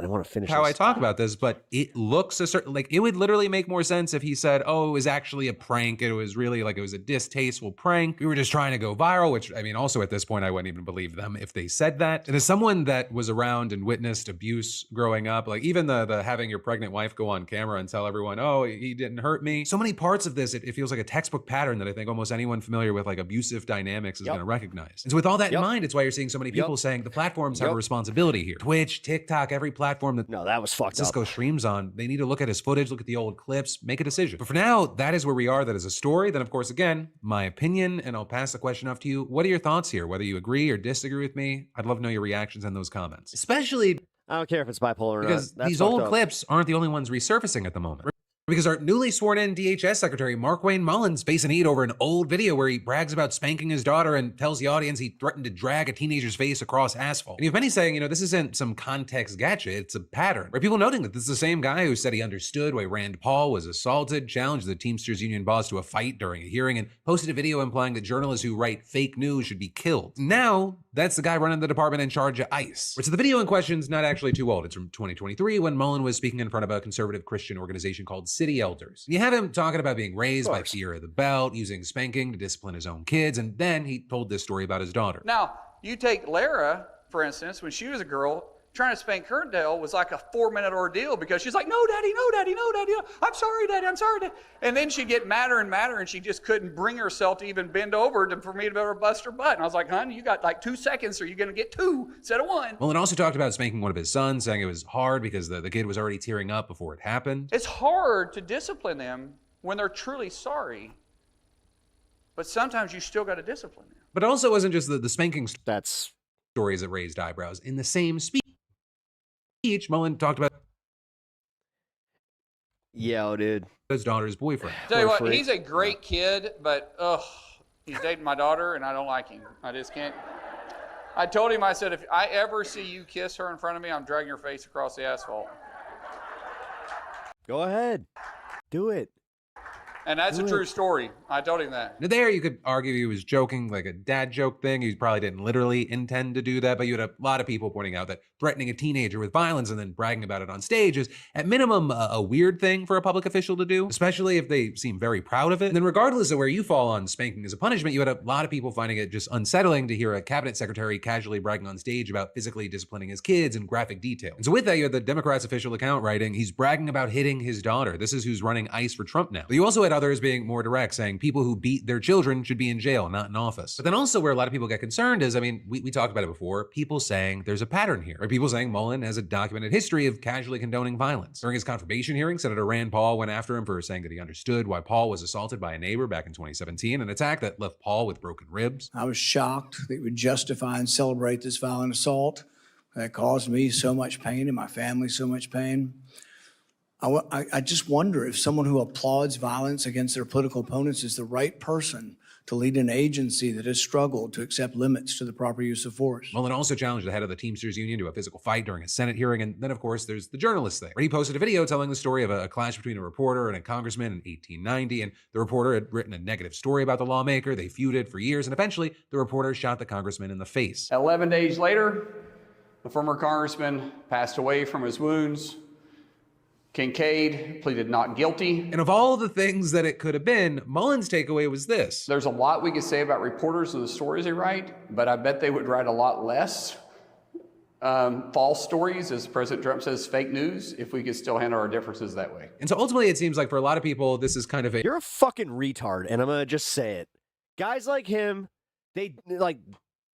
I want to finish how this. I talk about this, but it looks a certain, like, it would literally make more sense if he said, oh, it was actually a prank. It was really like, it was a distasteful prank. We were just trying to go viral, which, I mean, also at this point, I wouldn't even believe them if they said that. And as someone that was around and witnessed abuse growing up, like even the having your pregnant wife go on camera and tell everyone, oh, he didn't hurt me. So many parts of this, it feels like a textbook pattern that I think almost anyone familiar with like abusive dynamics is going to recognize. And so with all that in mind, it's why you're seeing so many people saying the platforms have a responsibility here. Twitch, TikTok, every platform that that was fucked Cisco up. streams on, they need to look at his footage, look at the old clips, make a decision. But for now, that is where we are. That is a story. Then, of course, again, my opinion, and I'll pass the question off to you. What are your thoughts here? Whether you agree or disagree with me, I'd love to know your reactions in those comments. Especially, I don't care if it's bipolar or because not. these old clips aren't the only ones resurfacing at the moment. Because our newly sworn in DHS Secretary, Markwayne Mullins, facing heat over an old video where he brags about spanking his daughter and tells the audience he threatened to drag a teenager's face across asphalt. And you have many saying, this isn't some context gotcha, it's a pattern. Right? People noting that this is the same guy who said he understood why Rand Paul was assaulted, challenged the Teamsters Union boss to a fight during a hearing, and posted a video implying that journalists who write fake news should be killed. Now, that's the guy running the department in charge of ICE. So the video in question is not actually too old. It's from 2023 when Mullen was speaking in front of a conservative Christian organization called City Elders. You have him talking about being raised by fear of the belt, using spanking to discipline his own kids, and then he told this story about his daughter. Now, you take Lara, for instance, when she was a girl, Trying to spank her Dale was like a 4-minute ordeal because she's like, no, daddy, no, daddy, no, daddy, no. I'm sorry, daddy, I'm sorry, daddy. And then she'd get madder and madder, and she just couldn't bring herself to even bend over for me to be able to bust her butt. And I was like, honey, you got like 2 seconds, or you're going to get 2 instead of 1. Mullen also talked about spanking one of his sons, saying it was hard because the kid was already tearing up before it happened. It's hard to discipline them when they're truly sorry, but sometimes you still got to discipline them. But it also wasn't just the spanking stories that raised eyebrows. In the same speech, Mullen talked about dude, his daughter's boyfriend. Tell you what, he's a great kid, but he's dating my daughter, and I don't like him. I just can't. I told him, I said, if I ever see you kiss her in front of me, I'm dragging your face across the asphalt. Go ahead, do it. And that's a true story. I told him that. There, you could argue he was joking, like a dad joke thing. He probably didn't literally intend to do that, but you had a lot of people pointing out that threatening a teenager with violence and then bragging about it on stage is, at minimum, a weird thing for a public official to do, especially if they seem very proud of it. And then regardless of where you fall on spanking as a punishment, you had a lot of people finding it just unsettling to hear a cabinet secretary casually bragging on stage about physically disciplining his kids in graphic detail. And so with that, you had the Democrats' official account writing, he's bragging about hitting his daughter. This is who's running ICE for Trump now. But you also had others being more direct, saying people who beat their children should be in jail, not in office. But then also where a lot of people get concerned is, I mean, we talked about it before, people saying there's a pattern here, or people saying Mullen has a documented history of casually condoning violence. During his confirmation hearing, Senator Rand Paul went after him for saying that he understood why Paul was assaulted by a neighbor back in 2017, an attack that left Paul with broken ribs. I was shocked that he would justify and celebrate this violent assault that caused me so much pain and my family so much pain. I just wonder if someone who applauds violence against their political opponents is the right person to lead an agency that has struggled to accept limits to the proper use of force. Mullen also challenged the head of the Teamsters Union to a physical fight during a Senate hearing. And then, of course, there's the journalist thing, where he posted a video telling the story of a clash between a reporter and a congressman in 1890. And the reporter had written a negative story about the lawmaker. They feuded for years. And eventually, the reporter shot the congressman in the face. 11 days later, the former congressman passed away from his wounds. Kincaid pleaded not guilty. And of all the things that it could have been, Mullen's takeaway was this. There's a lot we could say about reporters and the stories they write, but I bet they would write a lot less false stories, as President Trump says, fake news, if we could still handle our differences that way. And so ultimately, it seems like for a lot of people, this is kind of You're a fucking retard, and I'm gonna just say it. Guys like him,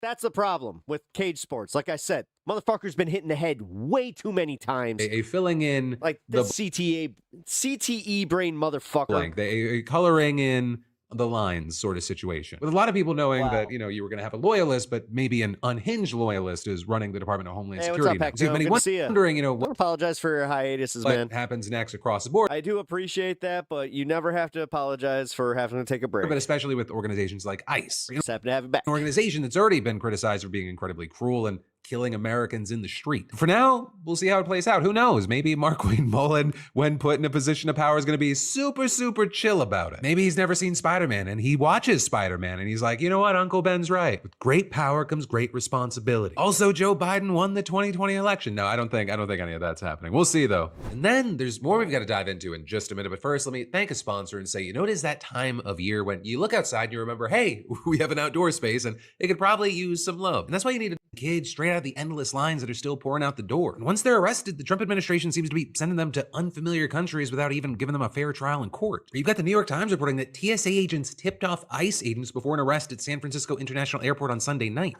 that's the problem with cage sports. Like I said, motherfucker's been hit in the head way too many times. A filling in like the CTE brain motherfucker. Blank. A coloring in the lines sort of situation. With a lot of people knowing that, you were going to have a loyalist, but maybe an unhinged loyalist is running the Department of Homeland Security. What's up, Many wondering, I apologize for your hiatuses, what man. happens next across the board. I do appreciate that, but you never have to apologize for having to take a break. But especially with organizations like ICE. Just happen to have it back. An organization that's already been criticized for being incredibly cruel and killing Americans in the street. For now, we'll see how it plays out. Who knows? Maybe Markwayne Mullen, when put in a position of power, is going to be super, super chill about it. Maybe he's never seen Spider-Man and he watches Spider-Man and he's like, you know what? Uncle Ben's right. With great power comes great responsibility. Also, Joe Biden won the 2020 election. No, I don't think any of that's happening. We'll see though. And then there's more we've got to dive into in just a minute. But first, let me thank a sponsor and say, it is that time of year when you look outside and you remember, hey, we have an outdoor space and it could probably use some love. And that's why you need to engage straight out of the endless lines that are still pouring out the door. And once they're arrested, the Trump administration seems to be sending them to unfamiliar countries without even giving them a fair trial in court. You've got the New York Times reporting that TSA agents tipped off ICE agents before an arrest at San Francisco International Airport on Sunday night.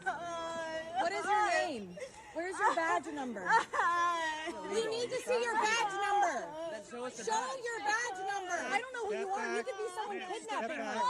What is your name? Where's your badge number? We need to see your badge number. Show your badge number. I don't know who you are. You could be someone kidnapping her.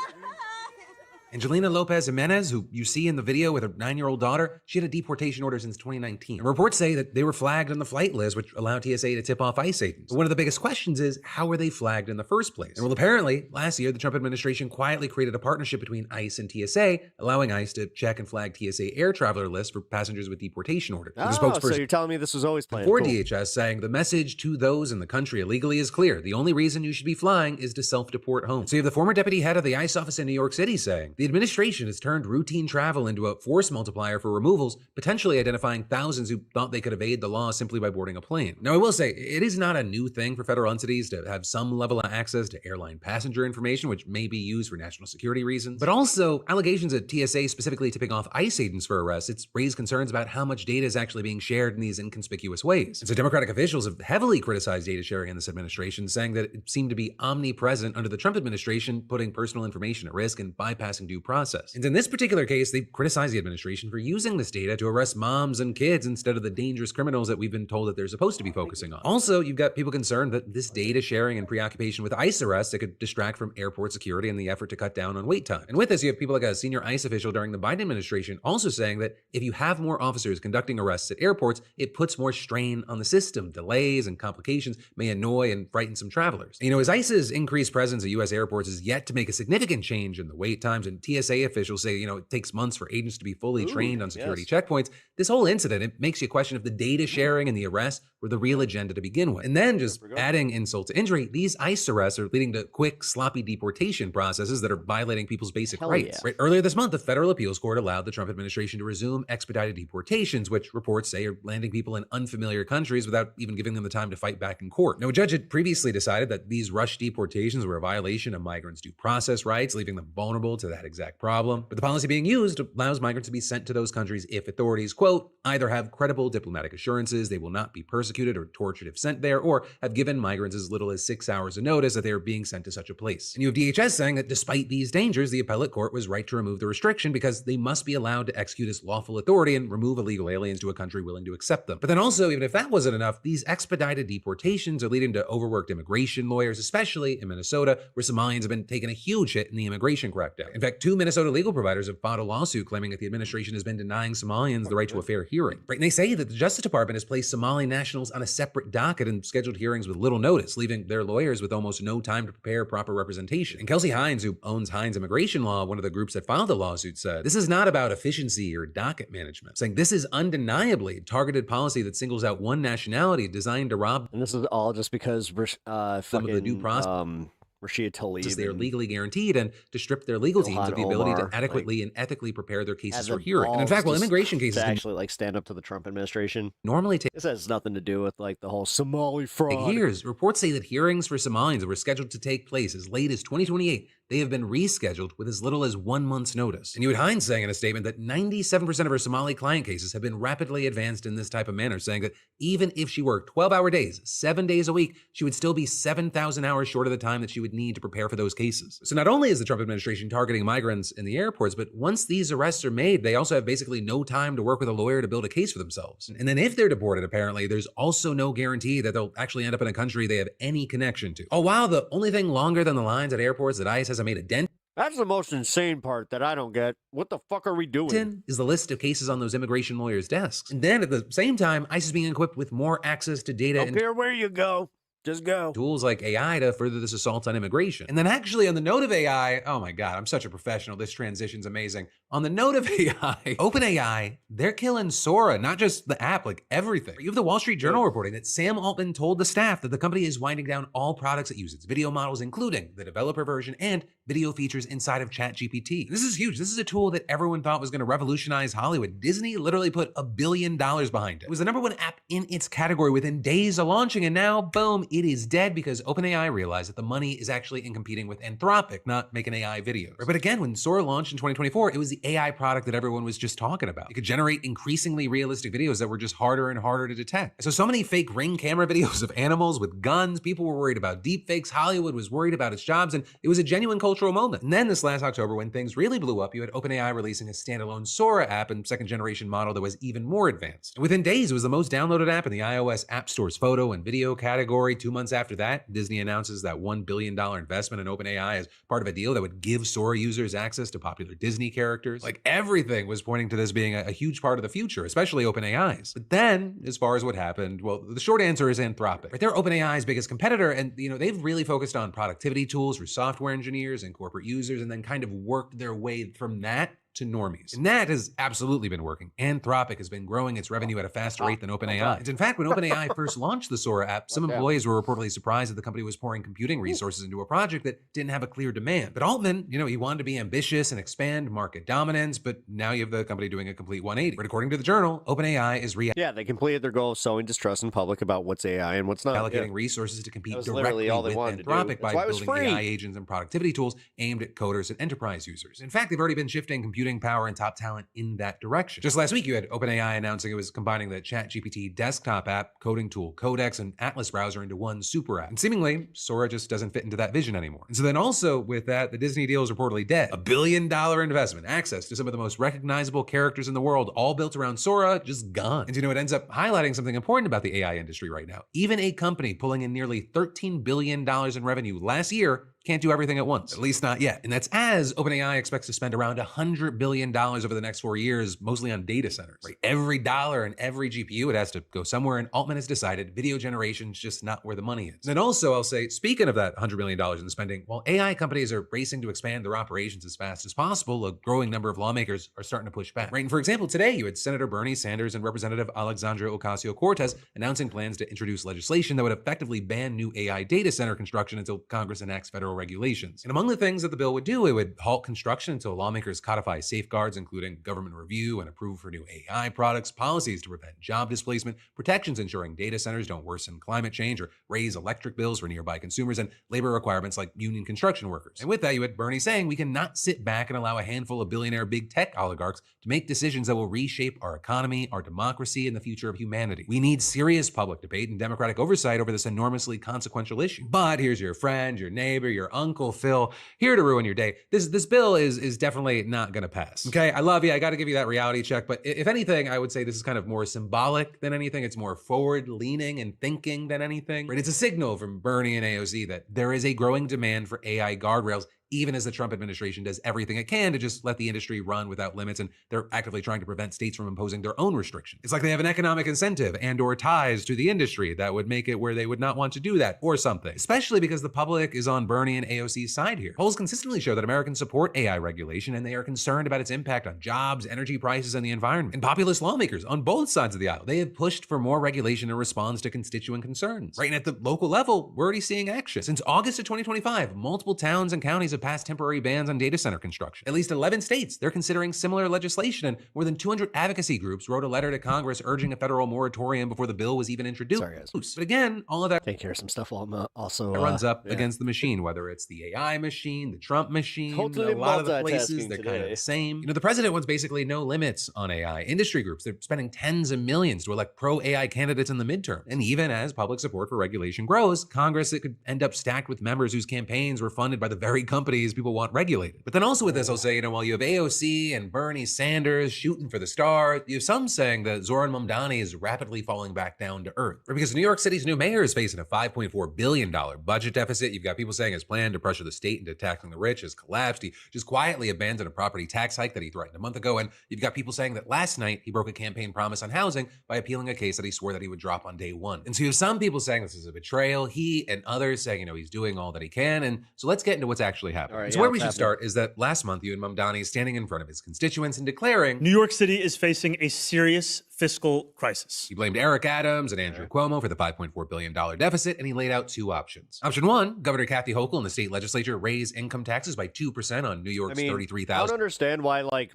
Angelina Lopez Jimenez, who you see in the video with her 9-year-old daughter, she had a deportation order since 2019. And reports say that they were flagged on the flight list, which allowed TSA to tip off ICE agents. But one of the biggest questions is, how were they flagged in the first place? And well, apparently, last year, the Trump administration quietly created a partnership between ICE and TSA, allowing ICE to check and flag TSA air traveler lists for passengers with deportation orders. Oh, so you're telling me this was always planned. For cool. DHS, saying the message to those in the country illegally is clear. The only reason you should be flying is to self-deport home. So you have the former deputy head of the ICE office in New York City saying, The administration has turned routine travel into a force multiplier for removals, potentially identifying thousands who thought they could evade the law simply by boarding a plane. Now, I will say, it is not a new thing for federal entities to have some level of access to airline passenger information, which may be used for national security reasons. But also, allegations at TSA specifically tipping off ICE agents for arrests, it's raised concerns about how much data is actually being shared in these inconspicuous ways. And so Democratic officials have heavily criticized data sharing in this administration, saying that it seemed to be omnipresent under the Trump administration, putting personal information at risk and bypassing due process. And in this particular case, they criticized the administration for using this data to arrest moms and kids instead of the dangerous criminals that we've been told that they're supposed to be focusing on. Also, you've got people concerned that this data sharing and preoccupation with ICE arrests, it could distract from airport security in the effort to cut down on wait time. And with this, you have people like a senior ICE official during the Biden administration also saying that if you have more officers conducting arrests at airports, it puts more strain on the system. Delays and complications may annoy and frighten some travelers. And, as ICE's increased presence at U.S. airports is yet to make a significant change in the wait times, and TSA officials say, it takes months for agents to be fully trained on security checkpoints, this whole incident, it makes you question if the data sharing and the arrests were the real agenda to begin with. And then just adding insult to injury, these ICE arrests are leading to quick, sloppy deportation processes that are violating people's basic rights. Right? Earlier this month, the Federal Appeals Court allowed the Trump administration to resume expedited deportations, which reports say are landing people in unfamiliar countries without even giving them the time to fight back in court. Now, a judge had previously decided that these rush deportations were a violation of migrants' due process rights, leaving them vulnerable to that exact problem. But the policy being used allows migrants to be sent to those countries if authorities, quote, either have credible diplomatic assurances they will not be persecuted or tortured if sent there, or have given migrants as little as 6 hours of notice that they are being sent to such a place. And you have DHS saying that despite these dangers, the appellate court was right to remove the restriction because they must be allowed to execute as lawful authority and remove illegal aliens to a country willing to accept them. But then also, even if that wasn't enough, these expedited deportations are leading to overworked immigration lawyers, especially in Minnesota, where Somalians have been taking a huge hit in the immigration crackdown. In fact, 2 Minnesota legal providers have filed a lawsuit claiming that the administration has been denying Somalians the right to a fair hearing. Right? And they say that the Justice Department has placed Somali nationals on a separate docket and scheduled hearings with little notice, leaving their lawyers with almost no time to prepare proper representation. And Kelsey Hines, who owns Hines Immigration Law, one of the groups that filed the lawsuit, said, this is not about efficiency or docket management, saying this is undeniably a targeted policy that singles out one nationality designed to rob. And this is all just because some of the due process. Rashida Tlaib. They are legally guaranteed, and to strip their legal teams of the ability to adequately and ethically prepare their cases for hearing. And in fact, immigration cases actually stand up to the Trump administration. Normally, this has nothing to do with the whole Somali fraud. Years. Reports say that hearings for Somalians that were scheduled to take place as late as 2028. They have been rescheduled with as little as 1 month's notice. And you had Hines saying in a statement that 97% of her Somali client cases have been rapidly advanced in this type of manner, saying that even if she worked 12-hour days, 7 days a week, she would still be 7,000 hours short of the time that she would need to prepare for those cases. So not only is the Trump administration targeting migrants in the airports, but once these arrests are made, they also have basically no time to work with a lawyer to build a case for themselves. And then if they're deported, apparently, there's also no guarantee that they'll actually end up in a country they have any connection to. Oh, wow, the only thing longer than the lines at airports that ICE hasn't made a dent. That's the most insane part that I don't get. What the fuck are we doing? Is the list of cases on those immigration lawyers' desks. And then at the same time, ICE is being equipped with more access to data. Don't care where you go. Just go. Tools like AI to further this assault on immigration. And then actually on the note of AI, oh my God, I'm such a professional. This transition's amazing. On the note of AI, OpenAI, they're killing Sora, not just the app, like everything. You have the Wall Street Journal reporting that Sam Altman told the staff that the company is winding down all products that use its video models, including the developer version and video features inside of ChatGPT. This is huge. This is a tool that everyone thought was going to revolutionize Hollywood. Disney literally put $1 billion behind it. It was the #1 app in its category within days of launching, and now, boom, it is dead because OpenAI realized that the money is actually in competing with Anthropic, not making AI videos. But again, when Sora launched in 2024, it was the AI product that everyone was just talking about. It could generate increasingly realistic videos that were just harder and harder to detect. So many fake Ring camera videos of animals with guns. People were worried about deepfakes. Hollywood was worried about its jobs, and it was a genuine cultural moment. And then this last October, when things really blew up, you had OpenAI releasing a standalone Sora app and second-generation model that was even more advanced. And within days, it was the most downloaded app in the iOS App Store's photo and video category. 2 months after that, Disney announces that $1 billion investment in OpenAI as part of a deal that would give Sora users access to popular Disney characters. Like everything was pointing to this being a huge part of the future, especially OpenAI's. But then, as far as what happened, well, the short answer is Anthropic. Right? They're OpenAI's biggest competitor, and they've really focused on productivity tools for software engineers and corporate users, and then kind of worked their way from that to normies. And that has absolutely been working. Anthropic has been growing its revenue at a faster rate than OpenAI. And in fact, when OpenAI first launched the Sora app, some employees were reportedly surprised that the company was pouring computing resources into a project that didn't have a clear demand. But Altman, he wanted to be ambitious and expand market dominance, but now you have the company doing a complete 180. But according to the Journal, OpenAI is Yeah, they completed their goal of sowing distrust in public about what's AI and what's not. allocating resources to compete That was literally directly all they with wanted to do. Anthropic That's by why it was building free. AI agents and productivity tools aimed at coders and enterprise users. In fact, they've already been shifting computing power and top talent in that direction. Just last week, you had OpenAI announcing it was combining the ChatGPT desktop app, coding tool Codex, and Atlas browser into one super app. And seemingly, Sora just doesn't fit into that vision anymore. And so then also with that, the Disney deal is reportedly dead. $1 billion investment, access to some of the most recognizable characters in the world, all built around Sora, just gone. And it ends up highlighting something important about the AI industry right now. Even a company pulling in nearly $13 billion in revenue last year can't do everything at once, at least not yet. And that's as OpenAI expects to spend around $100 billion over the next 4 years, mostly on data centers. Right? Every dollar and every GPU, it has to go somewhere, and Altman has decided video generation's just not where the money is. And also, I'll say, speaking of that $100 billion in spending, while AI companies are racing to expand their operations as fast as possible, a growing number of lawmakers are starting to push back. Right? And for example, today you had Senator Bernie Sanders and Representative Alexandria Ocasio-Cortez announcing plans to introduce legislation that would effectively ban new AI data center construction until Congress enacts federal regulations. And among the things that the bill would do, it would halt construction until lawmakers codify safeguards, including government review and approve for new AI products, policies to prevent job displacement, protections ensuring data centers don't worsen climate change or raise electric bills for nearby consumers, and labor requirements like union construction workers. And with that, you had Bernie saying we cannot sit back and allow a handful of billionaire big tech oligarchs to make decisions that will reshape our economy, our democracy, and the future of humanity. We need serious public debate and democratic oversight over this enormously consequential issue. But here's your friend, your neighbor, your Uncle Phil, here to ruin your day. This bill is definitely not going to pass. Okay, I love you. I got to give you that reality check. But if anything, I would say this is kind of more symbolic than anything. It's more forward-leaning and thinking than anything. Right? It's a signal from Bernie and AOC that there is a growing demand for AI guardrails, even as the Trump administration does everything it can to just let the industry run without limits, and they're actively trying to prevent states from imposing their own restrictions. It's like they have an economic incentive and or ties to the industry that would make it where they would not want to do that or something, especially because the public is on Bernie and AOC's side here. Polls consistently show that Americans support AI regulation, and they are concerned about its impact on jobs, energy prices, and the environment. And populist lawmakers on both sides of the aisle, they have pushed for more regulation in response to constituent concerns. Right, and at the local level, we're already seeing action. Since August of 2025, multiple towns and counties have passed temporary bans on data center construction. At least 11 states, they're considering similar legislation, and more than 200 advocacy groups wrote a letter to Congress urging a federal moratorium before the bill was even introduced. Sorry, guys. But again, all of that take care of some stuff while I'm also runs up against the machine, whether it's the AI machine, the Trump machine, Totally a lot of the places, multitasking they're kind of today. the same. The president wants basically no limits on AI. Industry groups, they're spending tens of millions to elect pro-AI candidates in the midterm. And even as public support for regulation grows, Congress, it could end up stacked with members whose campaigns were funded by the very companies people want regulated. But then also with this, I'll say, while you have AOC and Bernie Sanders shooting for the star, you have some saying that Zoran Mamdani is rapidly falling back down to earth. Because New York City's new mayor is facing a $5.4 billion budget deficit. You've got people saying his plan to pressure the state into taxing the rich has collapsed. He just quietly abandoned a property tax hike that he threatened a month ago. And you've got people saying that last night he broke a campaign promise on housing by appealing a case that he swore that he would drop on day one. And so you have some people saying this is a betrayal. He and others saying, he's doing all that he can. And so let's get into what's actually happening. All right, So where we should start is that last month you and Mamdani standing in front of his constituents and declaring New York City is facing a serious fiscal crisis. He blamed Eric Adams and Andrew Cuomo for the $5.4 billion deficit, and he laid out two options. Option one, Governor Kathy Hochul and the state legislature raise income taxes by 2% on New York's I don't 33,000. understand why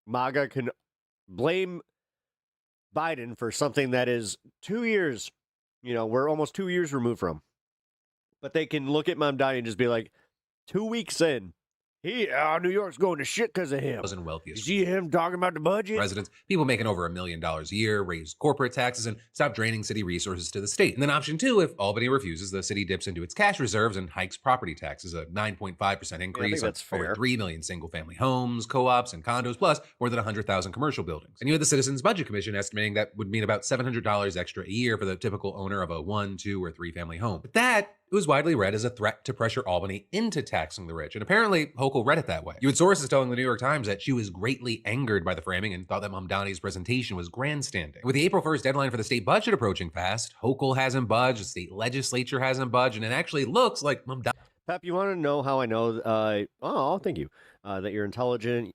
MAGA can blame Biden for something that is 2 years, we're almost 2 years removed from. But they can look at Mamdani and just be like, 2 weeks in, New York's going to shit because of him. Wealthiest. You see him talking about the budget? Residents, people making over $1 million a year, raise corporate taxes and stop draining city resources to the state. And then option two, if Albany refuses, the city dips into its cash reserves and hikes property taxes, a 9.5% increase on over 3 million single-family homes, co-ops, and condos, plus more than 100,000 commercial buildings. And you had the Citizens Budget Commission estimating that would mean about $700 extra a year for the typical owner of a 1, 2, or 3 family home. But that it was widely read as a threat to pressure Albany into taxing the rich. And apparently, Hochul read it that way. You had sources telling the New York Times that she was greatly angered by the framing and thought that Mamdani's presentation was grandstanding. With the April 1st deadline for the state budget approaching fast, Hochul hasn't budged, the state legislature hasn't budged, and it actually looks like Mamdani. Pep, you want to know how I know? Thank you. That you're intelligent.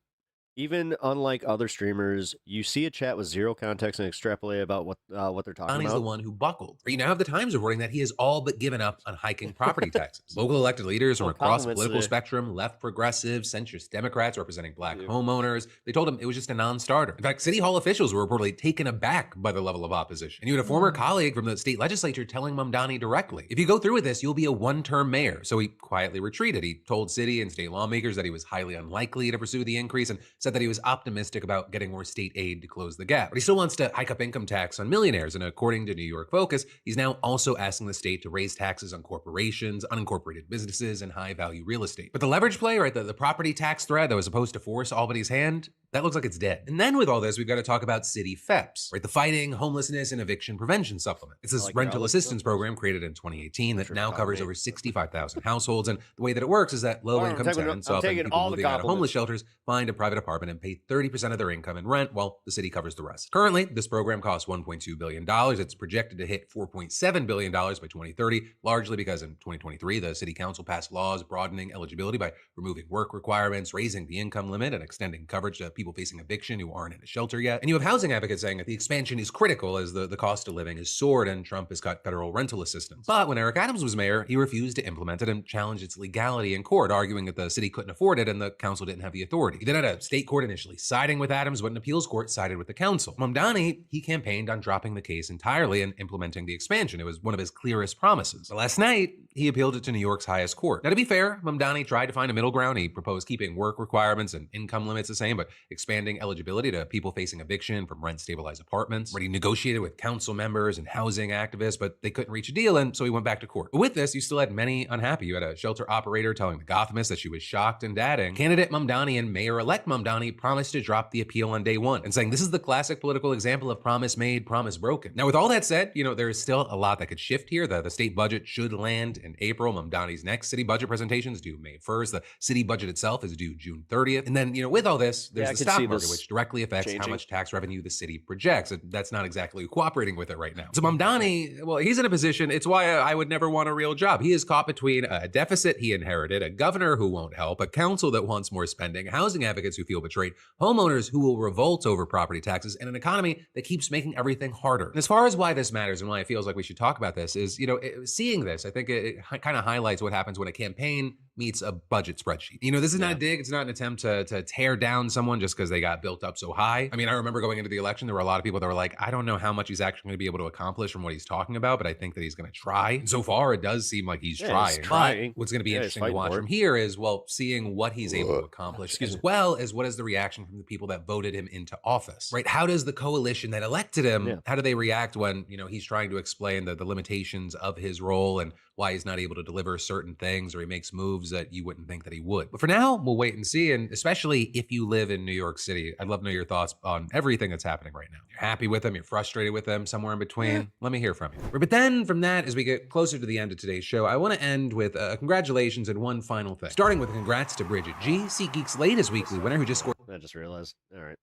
even unlike other streamers, you see a chat with zero context and extrapolate about what they're talking Donnie's about. the one who buckled. You now have the Times reporting that he has all but given up on hiking property taxes. Local elected leaders from across the political spectrum, left progressives, centrist Democrats representing black homeowners, they told him it was just a non-starter. In fact, City Hall officials were reportedly taken aback by the level of opposition. And you had a former colleague from the state legislature telling Mamdani directly, if you go through with this, you'll be a one-term mayor. So he quietly retreated. He told city and state lawmakers that he was highly unlikely to pursue the increase and said that he was optimistic about getting more state aid to close the gap. But he still wants to hike up income tax on millionaires. And according to New York Focus, he's now also asking the state to raise taxes on corporations, unincorporated businesses, and high-value real estate. But the leverage play, right, the property tax threat that was supposed to force Albany's hand, that looks like it's dead. And then with all this, we've got to talk about city FEPS, right? The Fighting Homelessness and Eviction Prevention Supplement. It's this rental assistance program created in 2018 that now covers over 65,000 households. And the way that it works is that low-income tenants, often people moving out of homeless shelters, find a private apartment and pay 30% of their income in rent while the city covers the rest. Currently, this program costs $1.2 billion. It's projected to hit $4.7 billion by 2030, largely because in 2023, the city council passed laws broadening eligibility by removing work requirements, raising the income limit, and extending coverage to people facing eviction who aren't in a shelter yet. And you have housing advocates saying that the expansion is critical as the cost of living has soared and Trump has cut federal rental assistance. But when Eric Adams was mayor, he refused to implement it and challenged its legality in court, arguing that the city couldn't afford it and the council didn't have the authority. He then had a state court initially siding with Adams, but an appeals court sided with the council. Mamdani, he campaigned on dropping the case entirely and implementing the expansion. It was one of his clearest promises. But last night, he appealed it to New York's highest court. Now, to be fair, Mamdani tried to find a middle ground. He proposed keeping work requirements and income limits the same, but expanding eligibility to people facing eviction from rent-stabilized apartments. He negotiated with council members and housing activists, but they couldn't reach a deal, and so he went back to court. But with this, you still had many unhappy. You had a shelter operator telling the Gothamist that she was shocked and adding, candidate Mamdani and Mayor-elect Mamdani promised to drop the appeal on day one, and saying this is the classic political example of promise made, promise broken. Now, with all that said, there is still a lot that could shift here. The state budget should land in April. Mamdani's next city budget presentation is due May 1st. The city budget itself is due June 30th. And then, with all this, there's the stock market, which directly affects how much tax revenue the city projects. That's not exactly cooperating with it right now. So Mamdani, well, he's in a position, it's why I would never want a real job. He is caught between a deficit he inherited, a governor who won't help, a council that wants more spending, housing advocates who feel betrayed, homeowners who will revolt over property taxes, and an economy that keeps making everything harder. And as far as why this matters and why it feels like we should talk about this is, seeing this, I think it kind of highlights what happens when a campaign meets a budget spreadsheet. This is not a dig. It's not an attempt to tear down someone just because they got built up so high. I mean, I remember going into the election, there were a lot of people that were like, I don't know how much he's actually going to be able to accomplish from what he's talking about, but I think that he's going to try. And so far, it does seem like he's trying. But what's going to be interesting to watch from here is, well, seeing what he's able to accomplish, as well as what is the reaction from the people that voted him into office, right? How does the coalition that elected him, how do they react when, he's trying to explain the limitations of his role and why he's not able to deliver certain things, or he makes moves that you wouldn't think that he would. But for now, we'll wait and see. And especially if you live in New York City, I'd love to know your thoughts on everything that's happening right now. You're happy with them, you're frustrated with them, somewhere in between. Let me hear from you. But then from that, as we get closer to the end of today's show, I want to end with congratulations and one final thing. Starting with congrats to Bridget G, SeatGeek's latest weekly winner, who just scored. I just realized. All right.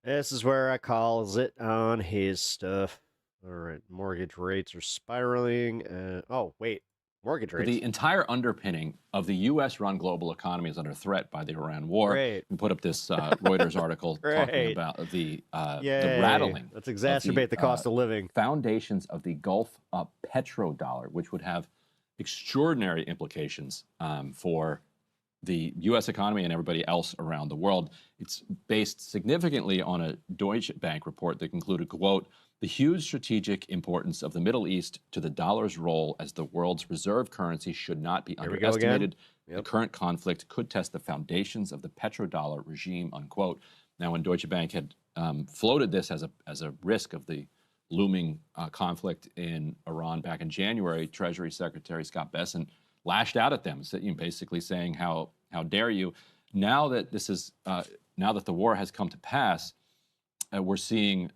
This is where I calls it on his stuff. All right. Mortgage rates are spiraling. Oh, wait. Mortgage rates. The entire underpinning of the U.S.-run global economy is under threat by the Iran war. Right. We put up this Reuters article talking about the rattling. Let's exacerbate the cost of living. Foundations of the Gulf petrodollar, which would have extraordinary implications for the U.S. economy and everybody else around the world. It's based significantly on a Deutsche Bank report that concluded, quote, the huge strategic importance of the Middle East to the dollar's role as the world's reserve currency should not be underestimated. The current conflict could test the foundations of the petrodollar regime, unquote. Now, when Deutsche Bank had floated this as a risk of the looming conflict in Iran back in January, Treasury Secretary Scott Bessent lashed out at them, basically saying, "How dare you?" Now that this is now that the war has come to pass, we're seeing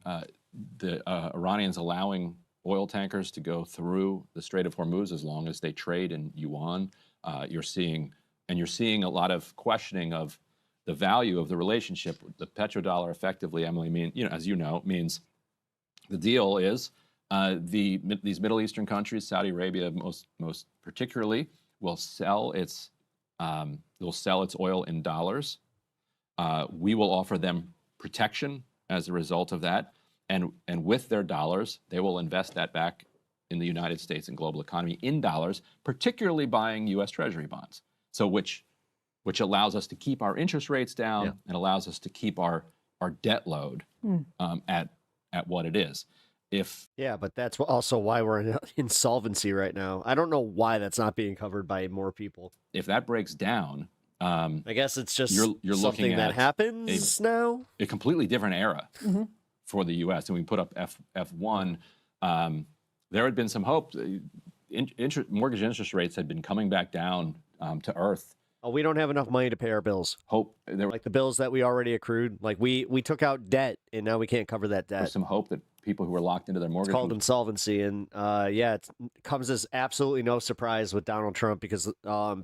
the Iranians allowing oil tankers to go through the Strait of Hormuz as long as they trade in yuan. You're seeing a lot of questioning of the value of the relationship. The petrodollar, effectively, Emily, means the deal is these Middle Eastern countries, Saudi Arabia most particularly, will sell its oil in dollars, We will offer them protection as a result of that. And with their dollars, they will invest that back in the United States and global economy in dollars, particularly buying U.S. Treasury bonds. So which allows us to keep our interest rates down and allows us to keep our debt load at what it is. But that's also why we're in insolvency right now. I don't know why that's not being covered by more people. If that breaks down, I guess it's just you're something looking that at happens now. A completely different era for the U.S. And we put up F1. There had been some hope. Mortgage interest rates had been coming back down to earth. Oh, we don't have enough money to pay our bills. Like the bills that we already accrued. Like we took out debt, and now we can't cover that debt. There's some hope that people who were locked into their mortgage. It's called insolvency, and it comes as absolutely no surprise with Donald Trump because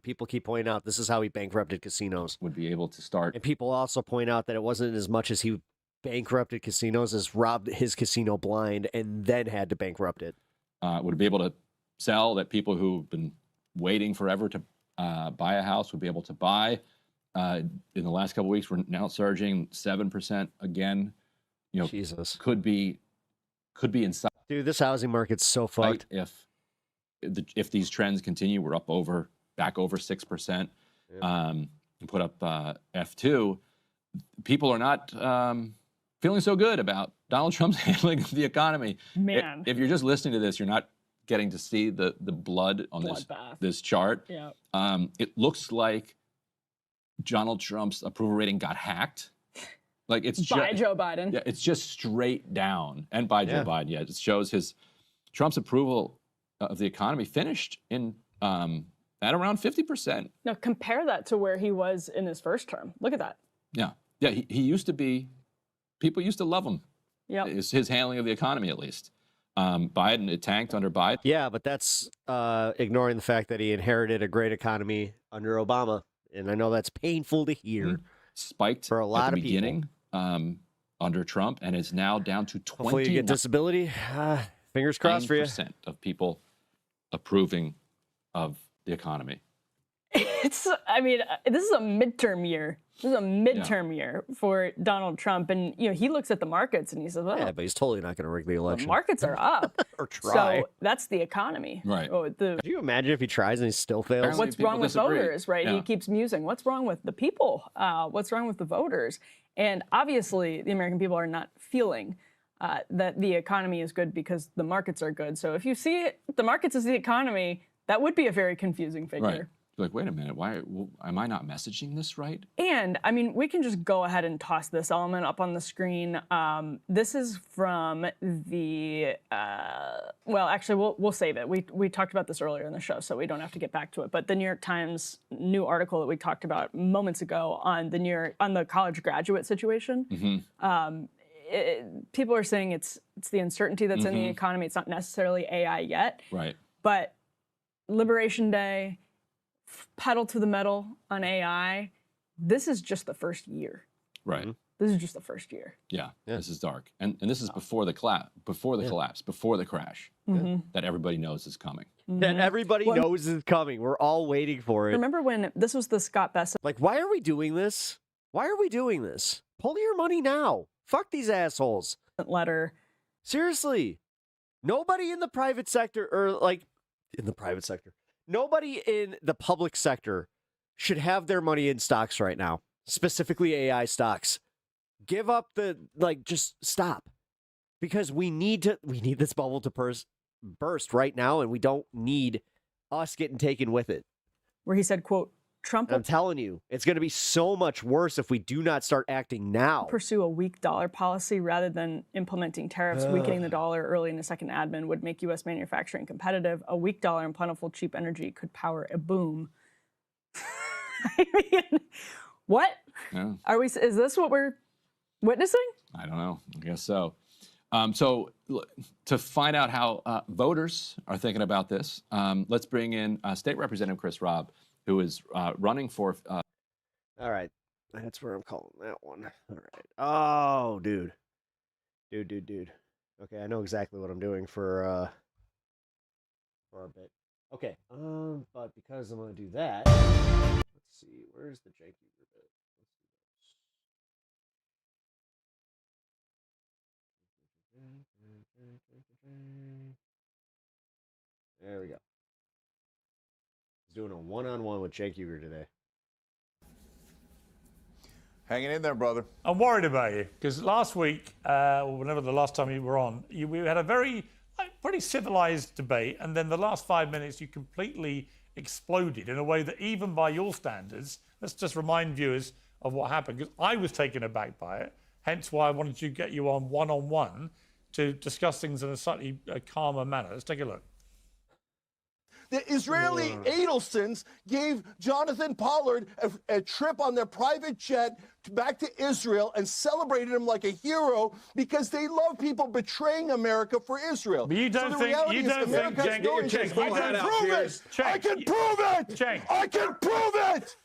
people keep pointing out this is how he bankrupted casinos. Would be able to start. And people also point out that it wasn't as much as he bankrupted casinos as robbed his casino blind and then had to bankrupt it. Would be able to sell that people who've been waiting forever to buy a house would be able to buy. In the last couple of weeks, we're now surging 7% again. Jesus, could be inside. Dude, this housing market's so fucked. If these trends continue, we're back over 6%. And put up F2. People are not feeling so good about Donald Trump's handling of the economy. Man, if you're just listening to this, you're not getting to see the blood on this chart. Yeah. It looks like Donald Trump's approval rating got hacked. Like it's by Joe Biden. Yeah, it's just straight down, and by Joe Biden. Yeah, it shows Trump's approval of the economy finished in at around 50%. Now compare that to where he was in his first term. Look at that. Yeah. He used to be. People used to love him. Yeah. His handling of the economy, at least. Biden, it tanked under Biden. Yeah, but that's ignoring the fact that he inherited a great economy under Obama, and I know that's painful to hear. Spiked for a lot at the of beginning under Trump, and is now down to 20. Hopefully you get disability. Fingers crossed for you. 9% of people approving of the economy. This is a midterm year. This is a midterm year for Donald Trump. And, he looks at the markets and he says, well, yeah, but he's totally not going to rig the election. The markets are up. Or try. So that's the economy. Right. Could you imagine if he tries and he still fails? What's wrong with voters, right? Yeah. He keeps musing. What's wrong with the people? What's wrong with the voters? And obviously, the American people are not feeling that the economy is good because the markets are good. So if you see the markets as the economy, that would be a very confusing figure. Right. You're like, wait a minute, am I not messaging this right? And, we can just go ahead and toss this element up on the screen. This is from the, we'll save it. We talked about this earlier in the show, so we don't have to get back to it. But the New York Times new article that we talked about moments ago on the college graduate situation. People are saying it's the uncertainty that's in the economy. It's not necessarily AI yet. Right. But Liberation Day, pedal to the metal on AI. This is just the first year. Right. This is just the first year. Yeah. This is dark, and this is before the collapse, before the crash that everybody knows is coming. That everybody knows is coming. We're all waiting for it. Remember when this was the Scott Bessent? Like, why are we doing this? Why are we doing this? Pull your money now. Fuck these assholes. Letter. Seriously. Nobody in the private sector, nobody in the public sector should have their money in stocks right now, specifically AI stocks. Give up just stop. Because we need this bubble to burst right now, and we don't need us getting taken with it. Where he said, quote, Trump. I'm telling you, it's going to be so much worse if we do not start acting now. Pursue a weak dollar policy rather than implementing tariffs. Weakening the dollar early in the second admin would make U.S. manufacturing competitive. A weak dollar and plentiful cheap energy could power a boom. What? Yeah. Is this what we're witnessing? I don't know. I guess so. To find out how voters are thinking about this, let's bring in State Representative Chris Robb, who is running for... All right. That's where I'm calling that one. All right. Oh, dude. Dude. Okay, I know exactly what I'm doing for a bit. Okay. But because I'm going to do that... Let's see. Where's the janky bit? There we go. He's doing a one-on-one with Cenk Uygur today. Hanging in there, brother. I'm worried about you because last week, or whenever the last time you were on, we had a pretty civilized debate, and then the last 5 minutes you completely exploded in a way that even by your standards, let's just remind viewers of what happened, because I was taken aback by it, hence why I wanted to get you on one-on-one to discuss things in a slightly calmer manner. Let's take a look. The Israeli Adelsons gave Jonathan Pollard a trip on their private jet back to Israel and celebrated him like a hero because they love people betraying America for Israel. But you don't think, I can prove it! I can prove it!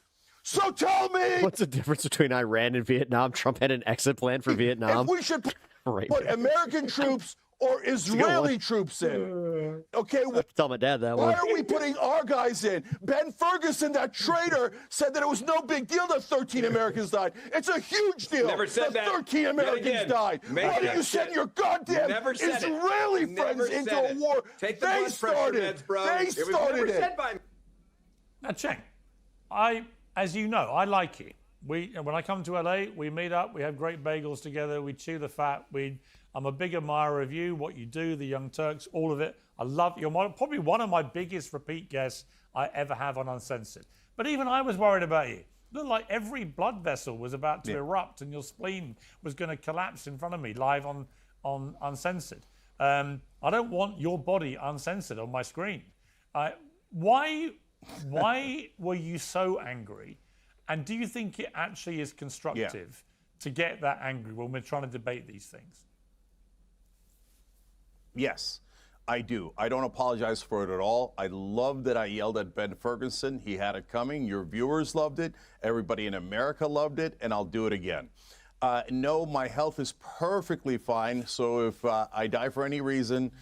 So tell me! What's the difference between Iran and Vietnam? Trump had an exit plan for Vietnam. If we should put American troops or Israeli troops in. Okay, tell my dad that one. Why are we putting our guys in? Ben Ferguson, that traitor, said that it was no big deal that 13 Americans died. It's a huge deal. Never said that. 13 Americans died. Why do you send your goddamn Israeli friends into a war? Take the They blood pressure started. meds, bro. They It was started never it. said by me. Now, Cenk, as you know, I like it. When I come to LA, we meet up, we have great bagels together, we chew the fat. I'm a big admirer of you, what you do, the Young Turks, all of it. I love you're probably one of my biggest repeat guests I ever have on Uncensored. But even I was worried about you. It looked like every blood vessel was about to erupt and your spleen was going to collapse in front of me live on Uncensored. I don't want your body uncensored on my screen. Why were you so angry? And do you think it actually is constructive to get that angry when we're trying to debate these things? Yes, I do. I don't apologize for it at all. I love that I yelled at Ben Ferguson. He had it coming. Your viewers loved it. Everybody in America loved it, and I'll do it again. No, my health is perfectly fine. So if I die for any reason,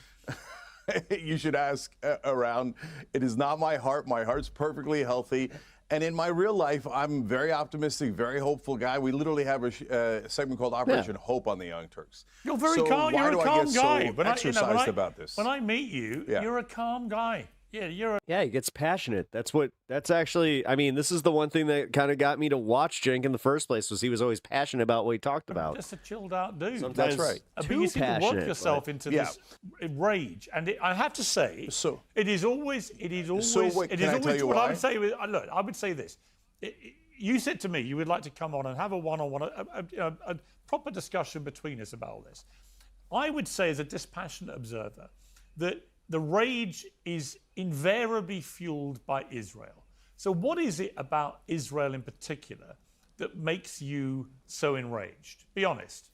you should ask around. It is not my heart. My heart's perfectly healthy. And in my real life, I'm very optimistic, very hopeful guy. We literally have a segment called Operation Hope on the Young Turks. You're very calm. You're a calm guy. About this. When I meet you, you're a calm guy. Yeah, he gets passionate. That's actually, I mean, this is the one thing that kind of got me to watch Cenk in the first place, was he was always passionate about what he talked about. Just a chilled out dude. That's right. But you seem to work yourself into this rage. And I have to say, it is always what I would say, look, I would say this. You said to me you would like to come on and have a one-on-one, a proper discussion between us about all this. I would say, as a dispassionate observer, that the rage is invariably fueled by Israel. So what is it about Israel in particular that makes you so enraged? Be honest.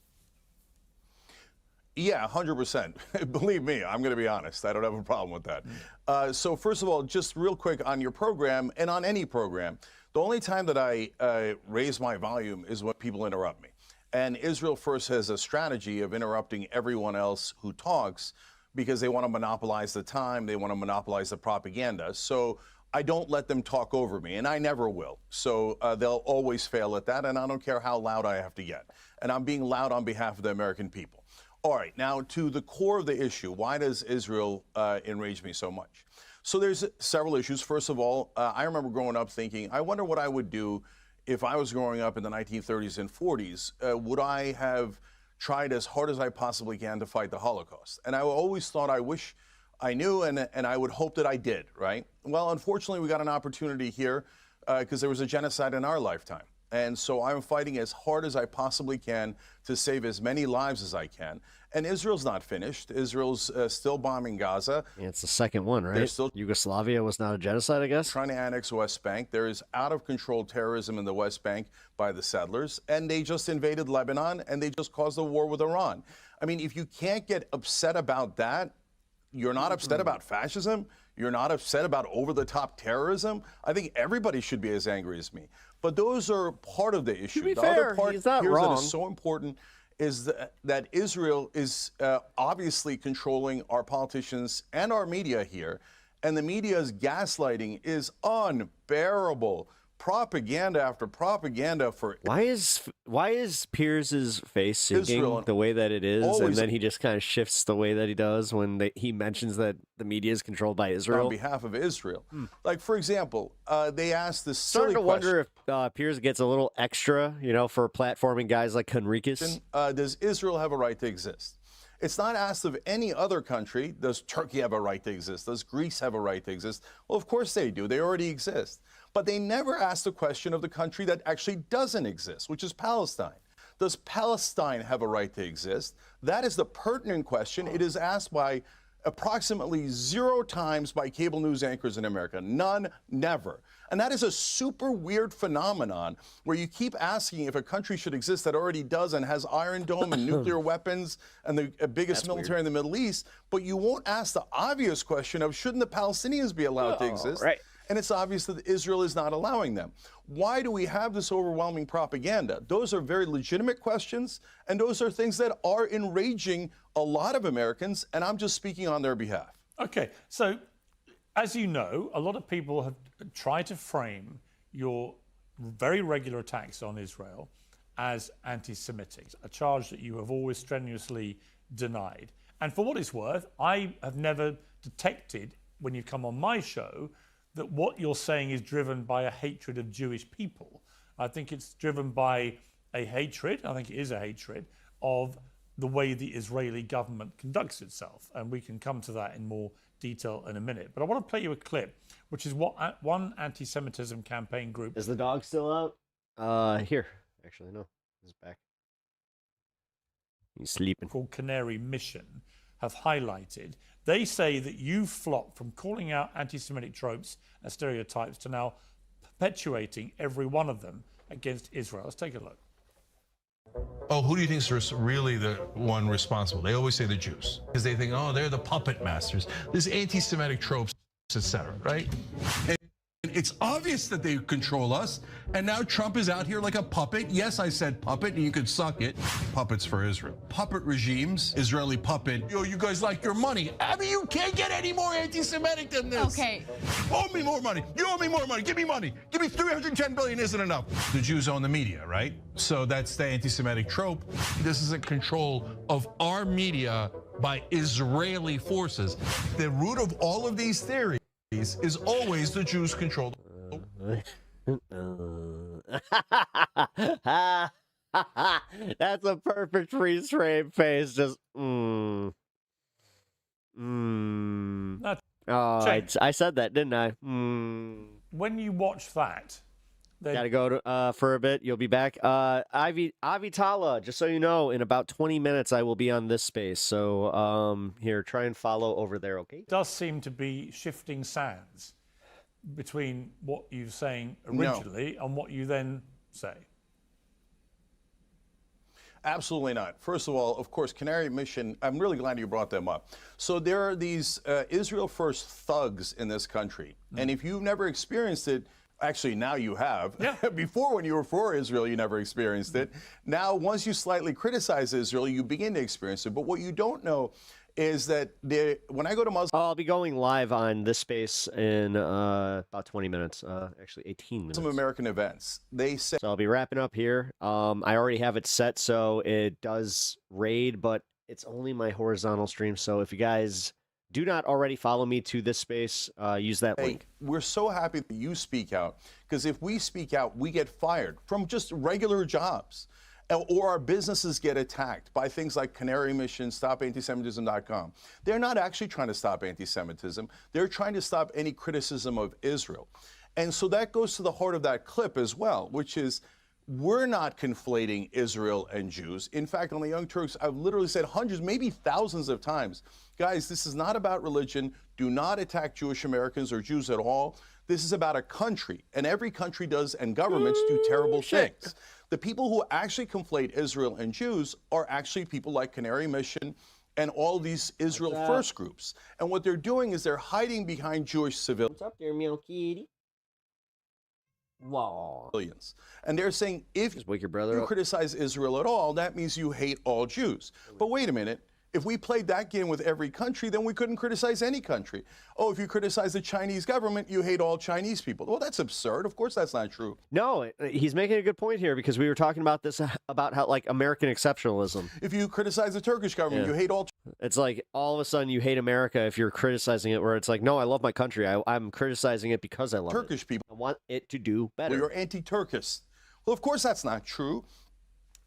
Yeah, 100%. Believe me, I'm going to be honest. I don't have a problem with that. So first of all, just real quick on your program and on any program, the only time that I raise my volume is when people interrupt me. And Israel First has a strategy of interrupting everyone else who talks because they want to monopolize the time, they want to monopolize the propaganda. So I don't let them talk over me, and I never will. So they'll always fail at that, and I don't care how loud I have to get. And I'm being loud on behalf of the American people. All right, now to the core of the issue. Why does Israel enrage me so much? So there's several issues. First of all, I remember growing up thinking, I wonder what I would do if I was growing up in the 1930s and 40s. Would I have tried as hard as I possibly can to fight the Holocaust? And I always thought, I wish I knew, and I would hope that I did, right? Well, unfortunately, we got an opportunity here because there was a genocide in our lifetime. And so I'm fighting as hard as I possibly can to save as many lives as I can. And Israel's not finished. Israel's still bombing Gaza. Yeah, it's the second one, right? Yugoslavia was not a genocide, I guess? Trying to annex West Bank. There is out-of-control terrorism in the West Bank by the settlers. And they just invaded Lebanon, and they just caused a war with Iran. I mean, if you can't get upset about that, you're not upset about fascism, you're not upset about over-the-top terrorism, I think everybody should be as angry as me. But those are part of the issue. To be the fair, other part he's not here wrong. that is so important is that Israel is obviously controlling our politicians and our media here, and the media's gaslighting is unbearable. propaganda after propaganda for Why is Pierce's face sinking Israel the way that it is, and always- then he just kind of shifts the way that he does when he mentions that the media is controlled by Israel? on behalf of Israel. Like, for example, they asked this silly Starting to question. wonder if Pierce gets a little extra, for platforming guys like Conricus. Does Israel have a right to exist? It's not asked of any other country. Does Turkey have a right to exist? Does Greece have a right to exist? Well, of course they do. They already exist. But they never ask the question of the country that actually doesn't exist, which is Palestine. Does Palestine have a right to exist? That is the pertinent question. It is asked by approximately 0 times by cable news anchors in America. None, never. And that is a super weird phenomenon where you keep asking if a country should exist that already does and has Iron Dome and nuclear weapons and the biggest military in the Middle East, but you won't ask the obvious question of shouldn't the Palestinians be allowed to exist? Right. And it's obvious that Israel is not allowing them. Why do we have this overwhelming propaganda? Those are very legitimate questions, and those are things that are enraging a lot of Americans, and I'm just speaking on their behalf. Okay, so as you know, a lot of people have tried to frame your very regular attacks on Israel as anti-Semitic, a charge that you have always strenuously denied. And for what it's worth, I have never detected, when you come on my show, that what you're saying is driven by a hatred of Jewish people. I think it's driven by a hatred, I think it is a hatred, of the way the Israeli government conducts itself. And we can come to that in more detail in a minute. But I want to play you a clip, which is what one anti-Semitism campaign group... Is the dog still out? Here. Actually, no. He's back. He's sleeping. ...called Canary Mission have highlighted. They say that you've flopped from calling out anti-Semitic tropes and stereotypes to now perpetuating every one of them against Israel. Let's take a look. Oh, who do you think is really the one responsible? They always say the Jews, because they think, oh, they're the puppet masters. There's anti-Semitic tropes, etc., right? And it's obvious that they control us, and now Trump is out here like a puppet. Yes, I said puppet, and you could suck it. Puppets for Israel. Puppet regimes, Israeli puppet. Yo, you guys like your money. Abby, you can't get any more anti-Semitic than this. Okay. Owe me more money. You owe me more money. Give me money. Give me 310 billion isn't enough. The Jews own the media, right? So that's the anti-Semitic trope. This is a control of our media by Israeli forces. The root of all of these theories is always the Jews control. That's a perfect freeze frame face. Just I said that, didn't I? When you watch that, gotta go to, for a bit. You'll be back. Avitala, just so you know, in about 20 minutes I will be on this space. So here, try and follow over there, okay? It does seem to be shifting sands between what you're saying originally and what you then say. Absolutely not. First of all, of course, Canary Mission, I'm really glad you brought them up. So there are these Israel First thugs in this country. And if you've never experienced it, actually now you have. Yeah. Before, when you were for Israel, you never experienced it. Now, once you slightly criticize Israel, you begin to experience it. But what you don't know is that when I go to Muslim... I'll be going live on this space in about 20 minutes, actually 18 minutes. Some American events, they say... So I'll be wrapping up here. I already have it set, so it does raid, but it's only my horizontal stream. So if you guys do not already follow me to this space, use that link. We're so happy that you speak out, because if we speak out, we get fired from just regular jobs. Or our businesses get attacked by things like Canary Mission, StopAntisemitism.com. They're not actually trying to stop anti-Semitism. They're trying to stop any criticism of Israel. And so that goes to the heart of that clip as well, which is we're not conflating Israel and Jews. In fact, on the Young Turks, I've literally said hundreds, maybe thousands of times, guys, this is not about religion. Do not attack Jewish Americans or Jews at all. This is about a country, and every country does, and governments do terrible things. The people who actually conflate Israel and Jews are actually people like Canary Mission and all these Israel First groups. And what they're doing is they're hiding behind Jewish civilians. What's up there, meow kitty? Wow. And they're saying if wake your brother you up. criticize Israel at all, that means you hate all Jews. But wait a minute. If we played that game with every country, then we couldn't criticize any country. Oh, if you criticize the Chinese government, you hate all Chinese people. Well, that's absurd. Of course, that's not true. No, he's making a good point here because we were talking about this, about how, like, American exceptionalism. If you criticize the Turkish government, you hate all. It's like all of a sudden you hate America if you're criticizing it, where it's like, no, I love my country. I'm criticizing it because I love Turkish it. people. I want it to do better. Well, you're anti-Turkish. Well, of course, that's not true.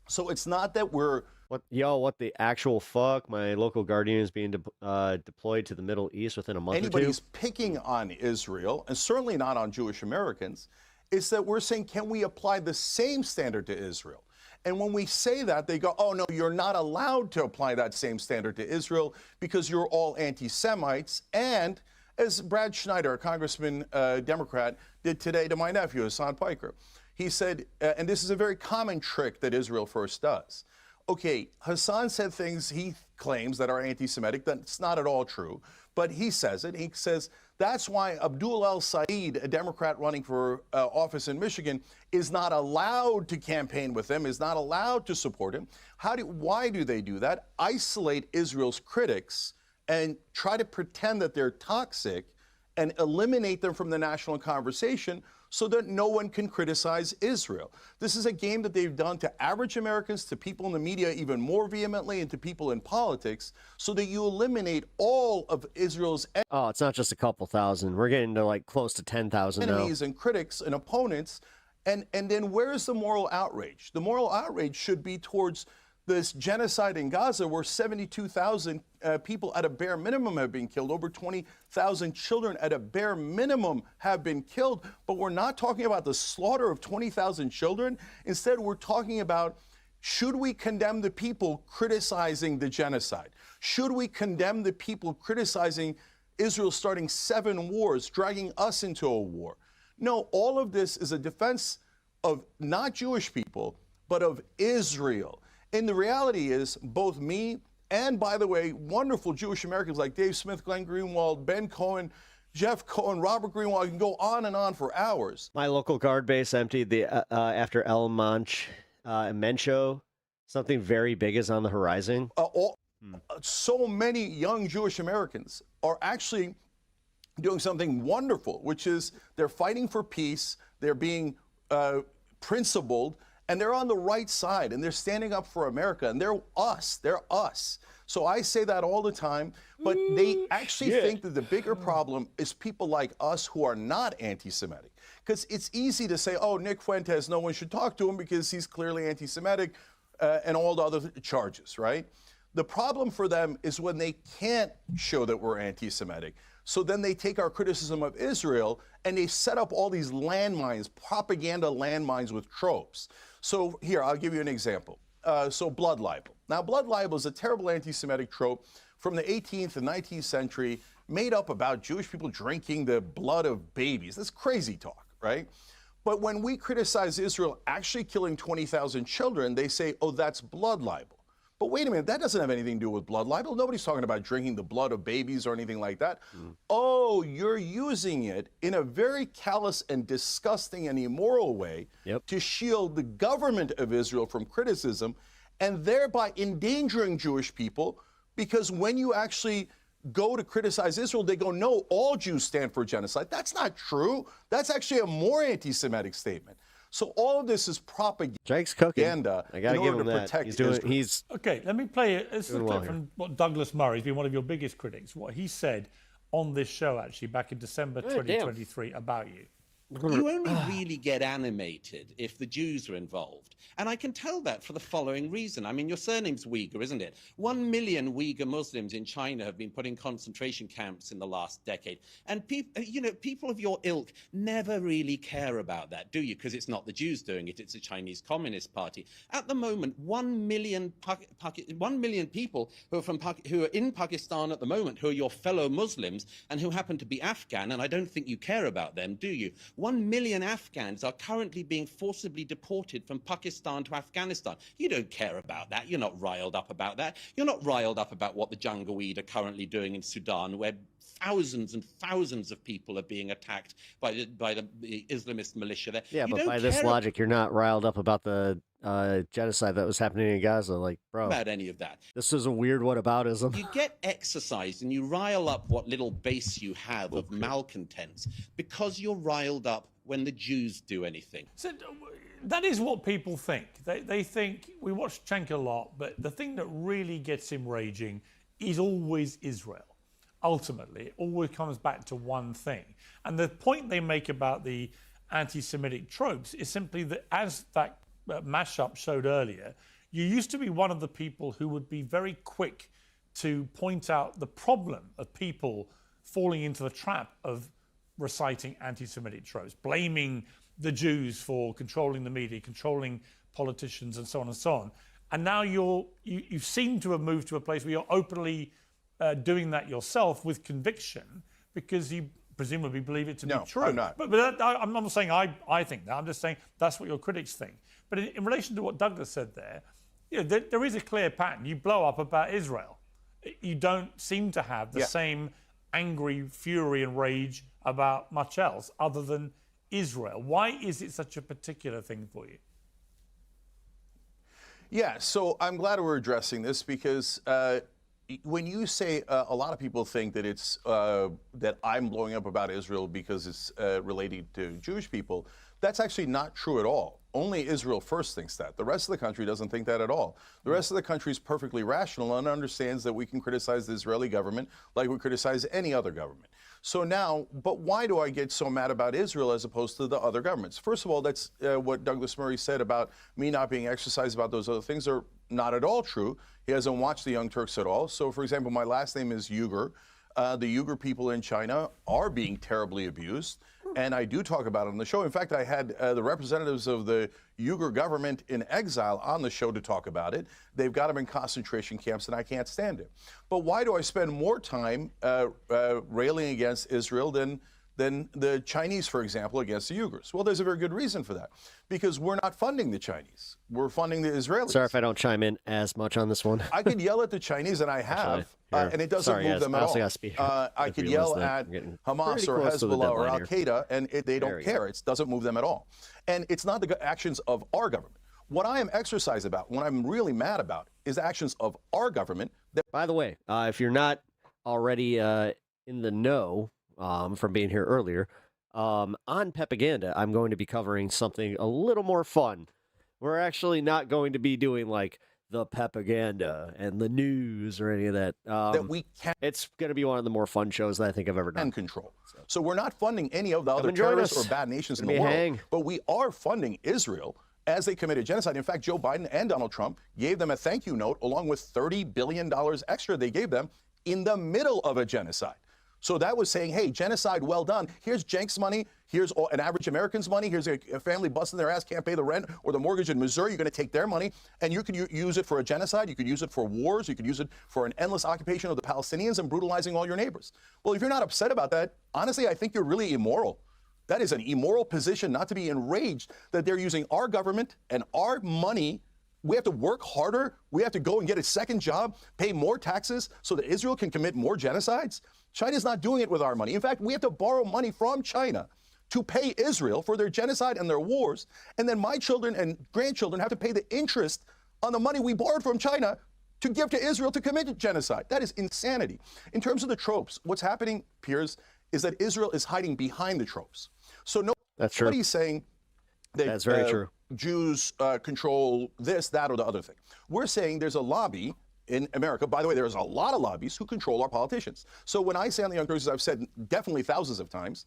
So it's not that we're. What the actual fuck? My local guardian is being deployed to the Middle East within a month Anybody or two. who's picking on Israel, and certainly not on Jewish Americans, is that we're saying, can we apply the same standard to Israel? And when we say that, they go, oh, no, you're not allowed to apply that same standard to Israel because you're all anti-Semites. And as Brad Schneider, a congressman, Democrat, did today to my nephew, Hasan Piker, he said, and this is a very common trick that Israel First does. Okay, Hasan said things he claims that are anti-Semitic. That's not at all true, but he says it. He says that's why Abdul El-Said, a Democrat running for office in Michigan, is not allowed to campaign with him, is not allowed to support him. Why do they do that? Isolate Israel's critics and try to pretend that they're toxic and eliminate them from the national conversation so that no one can criticize Israel. This is a game that they've done to average Americans, to people in the media even more vehemently, and to people in politics, so that you eliminate all of Israel's Oh, it's not just a couple thousand. We're getting to like close to 10,000 now. enemies and critics and opponents. And then where's the moral outrage? The moral outrage should be towards this genocide in Gaza, where 72,000 people at a bare minimum have been killed. Over 20,000 children at a bare minimum have been killed. But we're not talking about the slaughter of 20,000 children. Instead, we're talking about, should we condemn the people criticizing the genocide? Should we condemn the people criticizing Israel starting 7 wars, dragging us into a war? No, all of this is a defense of not Jewish people, but of Israel. And the reality is, both me and, by the way, wonderful Jewish Americans like Dave Smith, Glenn Greenwald, Ben Cohen, Jeff Cohen, Robert Greenwald, I can go on and on for hours. My local guard base emptied after El Mencho. Something very big is on the horizon. So many young Jewish Americans are actually doing something wonderful, which is they're fighting for peace, they're being principled, and they're on the right side, and they're standing up for America, and they're us. So I say that all the time, but they actually think that the bigger problem is people like us who are not anti-Semitic. Because it's easy to say, oh, Nick Fuentes, no one should talk to him because he's clearly anti-Semitic, and all the other charges, right? The problem for them is when they can't show that we're anti-Semitic. So then they take our criticism of Israel and they set up all these landmines, propaganda landmines with tropes. So here, I'll give you an example. So blood libel. Now, blood libel is a terrible anti-Semitic trope from the 18th and 19th century, made up about Jewish people drinking the blood of babies. That's crazy talk, right? But when we criticize Israel actually killing 20,000 children, they say, oh, that's blood libel. But wait a minute, that doesn't have anything to do with blood libel. Nobody's talking about drinking the blood of babies or anything like that. Oh, you're using it in a very callous and disgusting and immoral way to shield the government of Israel from criticism, and thereby endangering Jewish people, because when you actually go to criticize Israel, they go, no, all Jews stand for genocide. That's not true. That's actually a more anti-Semitic statement. So all of this is propaganda. Jake's cooking. In I gotta order give him to that. protect He's doing. Israel. He's Okay, let me play it. This is a doing clip well from what Douglas Murray has been one of your biggest critics. What he said on this show, actually, back in December 2023 about you. You only really get animated if the Jews are involved. And I can tell that for the following reason. I mean, your surname's Uyghur, isn't it? 1 million Uyghur Muslims in China have been put in concentration camps in the last decade. And people of your ilk never really care about that, do you? Because it's not the Jews doing it, it's the Chinese Communist Party. At the moment, 1 million people who are in Pakistan at the moment, who are your fellow Muslims and who happen to be Afghan, and I don't think you care about them, do you? 1 million Afghans are currently being forcibly deported from Pakistan to Afghanistan. You don't care about that. You're not riled up about that. You're not riled up about what the Janjaweed are currently doing in Sudan, where thousands and thousands of people are being attacked by the Islamist militia there. Yeah, You but don't by this care logic, you're not riled up about the genocide that was happening in Gaza. Like, bro, about any of that. This is a weird whataboutism. You get exercised and you rile up what little base you have of malcontents because you're riled up when the Jews do anything. So that is what people think. They think, we watch Cenk a lot, but the thing that really gets him raging is always Israel. Ultimately, it always comes back to one thing. And the point they make about the anti-Semitic tropes is simply that, as that mashup showed earlier, you used to be one of the people who would be very quick to point out the problem of people falling into the trap of reciting anti-Semitic tropes, blaming the Jews for controlling the media, controlling politicians, and so on and so on. And now you seem to have moved to a place where you're openly doing that yourself with conviction because you presumably believe it to be true. No, I'm not. But I'm not saying I think that. I'm just saying that's what your critics think. But in relation to what Douglas said there, there is a clear pattern. You blow up about Israel. You don't seem to have the same angry fury and rage about much else other than Israel. Why is it such a particular thing for you? Yeah, so I'm glad we're addressing this because when you say a lot of people think that it's that I'm blowing up about Israel because it's related to Jewish people, that's actually not true at all. Only Israel first thinks that. The rest of the country doesn't think that at all. The rest of the country is perfectly rational and understands that we can criticize the Israeli government like we criticize any other government. So now, but why do I get so mad about Israel as opposed to the other governments? First of all, that's what Douglas Murray said about me not being exercised about those other things are not at all true. He hasn't watched the Young Turks at all. So, for example, my last name is Uyghur. The Uyghur people in China are being terribly abused, and I do talk about it on the show. In fact, I had the representatives of the Uyghur government in exile on the show to talk about it. They've got them in concentration camps, and I can't stand it. But why do I spend more time railing against Israel than the Chinese, for example, against the Uyghurs? Well, there's a very good reason for that. Because we're not funding the Chinese. We're funding the Israelis. Sorry if I don't chime in as much on this one. I could yell at the Chinese, and I have, and it doesn't move them at all. I could yell at Hamas or Hezbollah or Al-Qaeda, and they don't care. It doesn't move them at all. And it's not the actions of our government. What I am exercised about, what I'm really mad about, is the actions of our government. By the way, if you're not already in the know from being here earlier, on Pepaganda, I'm going to be covering something a little more fun. We're actually not going to be doing like the Pepaganda and the news or any of that. That we can. It's going to be one of the more fun shows that I think I've ever done. And control. So we're not funding any of the other terrorists or bad nations in the world, but we are funding Israel as they committed genocide. In fact, Joe Biden and Donald Trump gave them a thank you note along with $30 billion extra they gave them in the middle of a genocide. So that was saying, hey, genocide, well done. Here's Jenk's money. Here's an average American's money. Here's a family busting their ass, can't pay the rent or the mortgage in Missouri. You're going to take their money, and you can use it for a genocide. You could use it for wars. You could use it for an endless occupation of the Palestinians and brutalizing all your neighbors. Well, if you're not upset about that, honestly, I think you're really immoral. That is an immoral position, not to be enraged that they're using our government and our money. We have to work harder. We have to go and get a second job, pay more taxes so that Israel can commit more genocides. China's not doing it with our money. In fact, we have to borrow money from China to pay Israel for their genocide and their wars. And then my children and grandchildren have to pay the interest on the money we borrowed from China to give to Israel to commit genocide. That is insanity. In terms of the tropes, what's happening, Piers, is that Israel is hiding behind the tropes. So nobody's saying that that's very true. Jews control this, that, or the other thing. We're saying there's a lobby in America. By the way, there's a lot of lobbies who control our politicians. So when I say on the Young Turks, as I've said definitely thousands of times,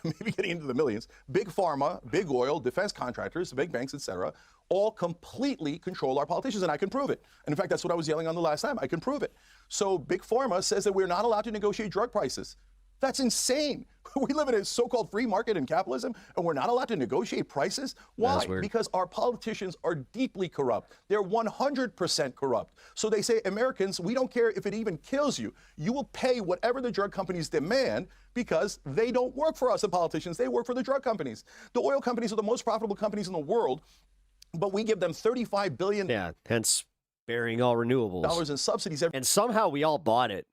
maybe getting into the millions, big pharma, big oil, defense contractors, big banks, etc., all completely control our politicians, and I can prove it. And in fact, that's what I was yelling on the last time. I can prove it. So big pharma says that we're not allowed to negotiate drug prices. That's insane. We live in a so-called free market in capitalism, and we're not allowed to negotiate prices. Why? Because our politicians are deeply corrupt. They're 100% corrupt. So they say, Americans, we don't care if it even kills you. You will pay whatever the drug companies demand because they don't work for us, the politicians. They work for the drug companies. The oil companies are the most profitable companies in the world, but we give them $35 billion. Yeah, hence burying all renewables. Dollars in subsidies. And somehow we all bought it.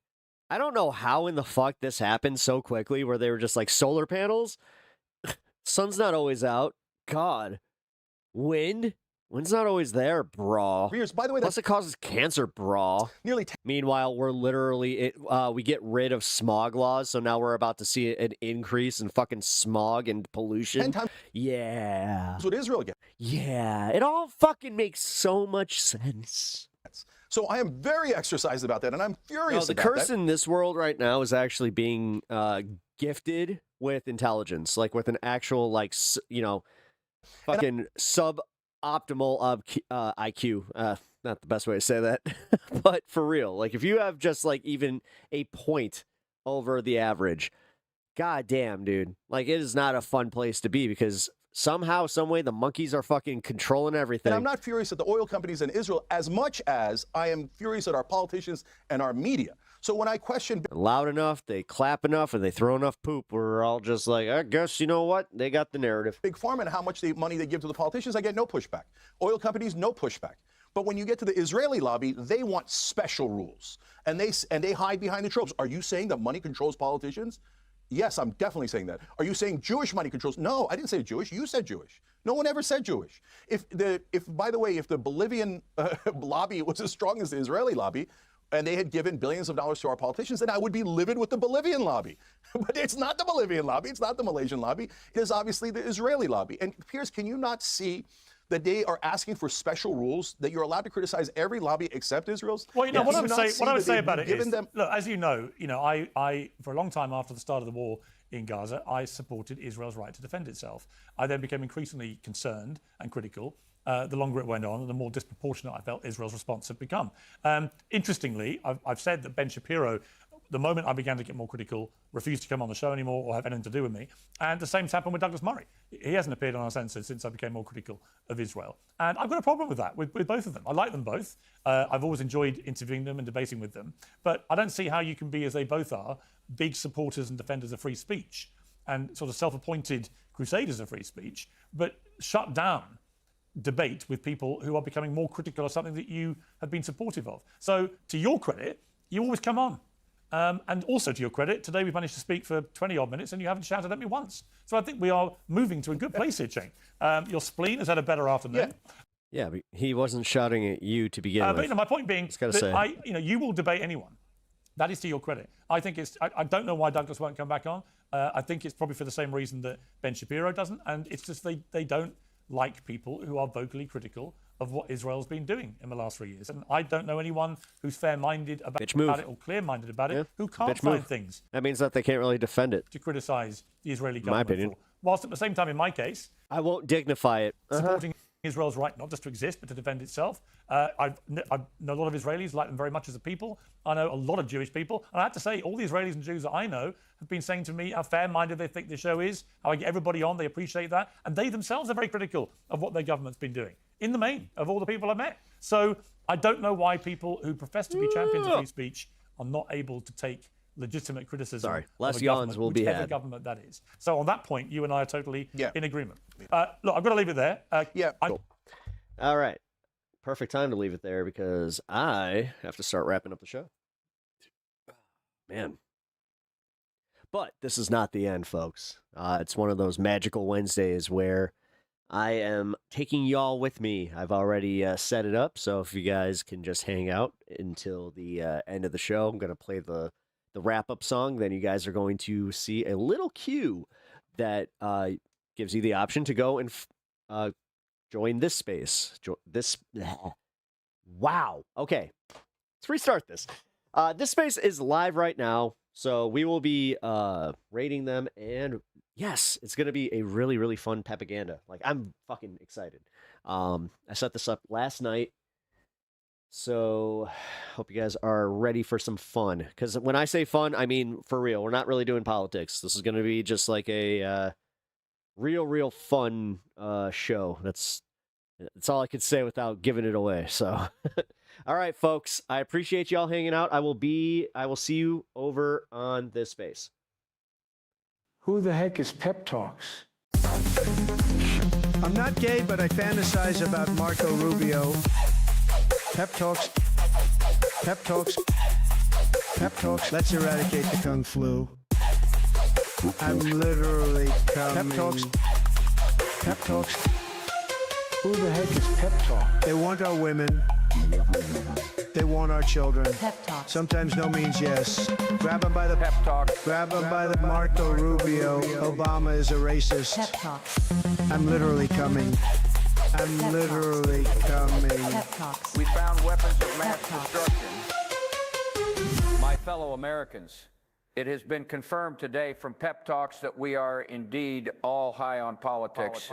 I don't know how in the fuck this happened so quickly where they were just like solar panels. Sun's not always out. God. Wind. Wind's not always there, brah. For years. By the way, Plus, it causes cancer, brah. Nearly. Meanwhile, we're literally we get rid of smog laws, so now we're about to see an increase in fucking smog and pollution. 10 times. Yeah. That's what Israel gets. Yeah. It all fucking makes so much sense. So I am very exercised about that, and I'm furious the about curse that. in this world right now is actually being gifted with intelligence, like with an actual, like, fucking suboptimal IQ. Not the best way to say that, but for real, like if you have just like even a point over the average, goddamn, dude, like it is not a fun place to be because somehow, some way, the monkeys are fucking controlling everything. And I'm not furious at the oil companies in Israel as much as I am furious at our politicians and our media. So when I question... Loud enough, they clap enough, and they throw enough poop, we're all just like, I guess, you know what? They got the narrative. Big Pharma and how much money they give to the politicians, I get no pushback. Oil companies, no pushback. But when you get to the Israeli lobby, they want special rules. And they hide behind the tropes. Are you saying that money controls politicians? Yes, I'm definitely saying that. Are you saying Jewish money controls? No, I didn't say Jewish. You said Jewish. No one ever said Jewish. By the way, if the Bolivian lobby was as strong as the Israeli lobby, and they had given billions of dollars to our politicians, then I would be livid with the Bolivian lobby. But it's not the Bolivian lobby. It's not the Malaysian lobby. It is obviously the Israeli lobby. And Piers, can you not see that they are asking for special rules, that you're allowed to criticize every lobby except Israel's? Well, what I would say about it is, them... look, as you know, I for a long time after the start of the war in Gaza, I supported Israel's right to defend itself. I then became increasingly concerned and critical the longer it went on, and the more disproportionate I felt Israel's response had become. Interestingly, I've said that Ben Shapiro, the moment I began to get more critical, refused to come on the show anymore or have anything to do with me. And the same's happened with Douglas Murray. He hasn't appeared on our censors since I became more critical of Israel. And I've got a problem with that, with both of them. I like them both. I've always enjoyed interviewing them and debating with them. But I don't see how you can be, as they both are, big supporters and defenders of free speech and sort of self-appointed crusaders of free speech, but shut down debate with people who are becoming more critical of something that you have been supportive of. So to your credit, you always come on. And also to your credit, today we've managed to speak for 20 odd minutes and you haven't shouted at me once. So I think we are moving to a good place here, Shane. Your spleen has had a better afternoon. Yeah, but he wasn't shouting at you to begin with. But my point being that you will debate anyone. That is to your credit. I think I don't know why Douglas won't come back on. I think it's probably for the same reason that Ben Shapiro doesn't. And it's just they don't like people who are vocally critical of what Israel's been doing in the last 3 years. And I don't know anyone who's fair-minded about it or clear-minded about it who can't find things. That means that they can't really defend it. To criticize the Israeli government. In my opinion. Whilst at the same time, in my case, I won't dignify it. Supporting Israel's right not just to exist, but to defend itself. I know a lot of Israelis, like them very much as a people. I know a lot of Jewish people. And I have to say, all the Israelis and Jews that I know have been saying to me how fair-minded they think the show is, how I get everybody on, they appreciate that. And they themselves are very critical of what their government's been doing, in the main, of all the people I've met. So I don't know why people who profess to be champions of free speech are not able to take legitimate criticism. Sorry, less yawns will be had. Whichever government that is. So on that point, you and I are totally in agreement. Look, I've got to leave it there. Cool. All right. Perfect time to leave it there because I have to start wrapping up the show. Man. But this is not the end, folks. It's one of those magical Wednesdays where I am taking y'all with me. I've already set it up, so if you guys can just hang out until the end of the show, I'm going to play the wrap-up song. Then you guys are going to see a little cue that gives you the option to go and join this space. Wow. Okay. Let's restart this. This space is live right now, so we will be rating them, and yes, it's going to be a really, really fun propaganda. Like, I'm fucking excited. I set this up last night, so hope you guys are ready for some fun. Because when I say fun, I mean for real. We're not really doing politics. This is going to be just like a real fun show. That's all I could say without giving it away. So, all right, folks, I appreciate y'all hanging out. I will see you over on this space. Who the heck is Pep Talks? I'm not gay, but I fantasize about Marco Rubio. Pep Talks. Pep Talks. Pep Talks. Let's eradicate the Kung Flu. I'm literally coming. Pep Talks. Pep Talks. Who the heck is Pep Talk? They want our women. They want our children. Pep Talk. Sometimes no means yes. Grab them by the pep talk. Grab them by the Marco Rubio. Obama is a racist. Pep Talk. I'm literally coming. I'm literally coming. Pep Talks. We found weapons of mass destruction. My fellow Americans, it has been confirmed today from Pep Talks that we are indeed all high on politics.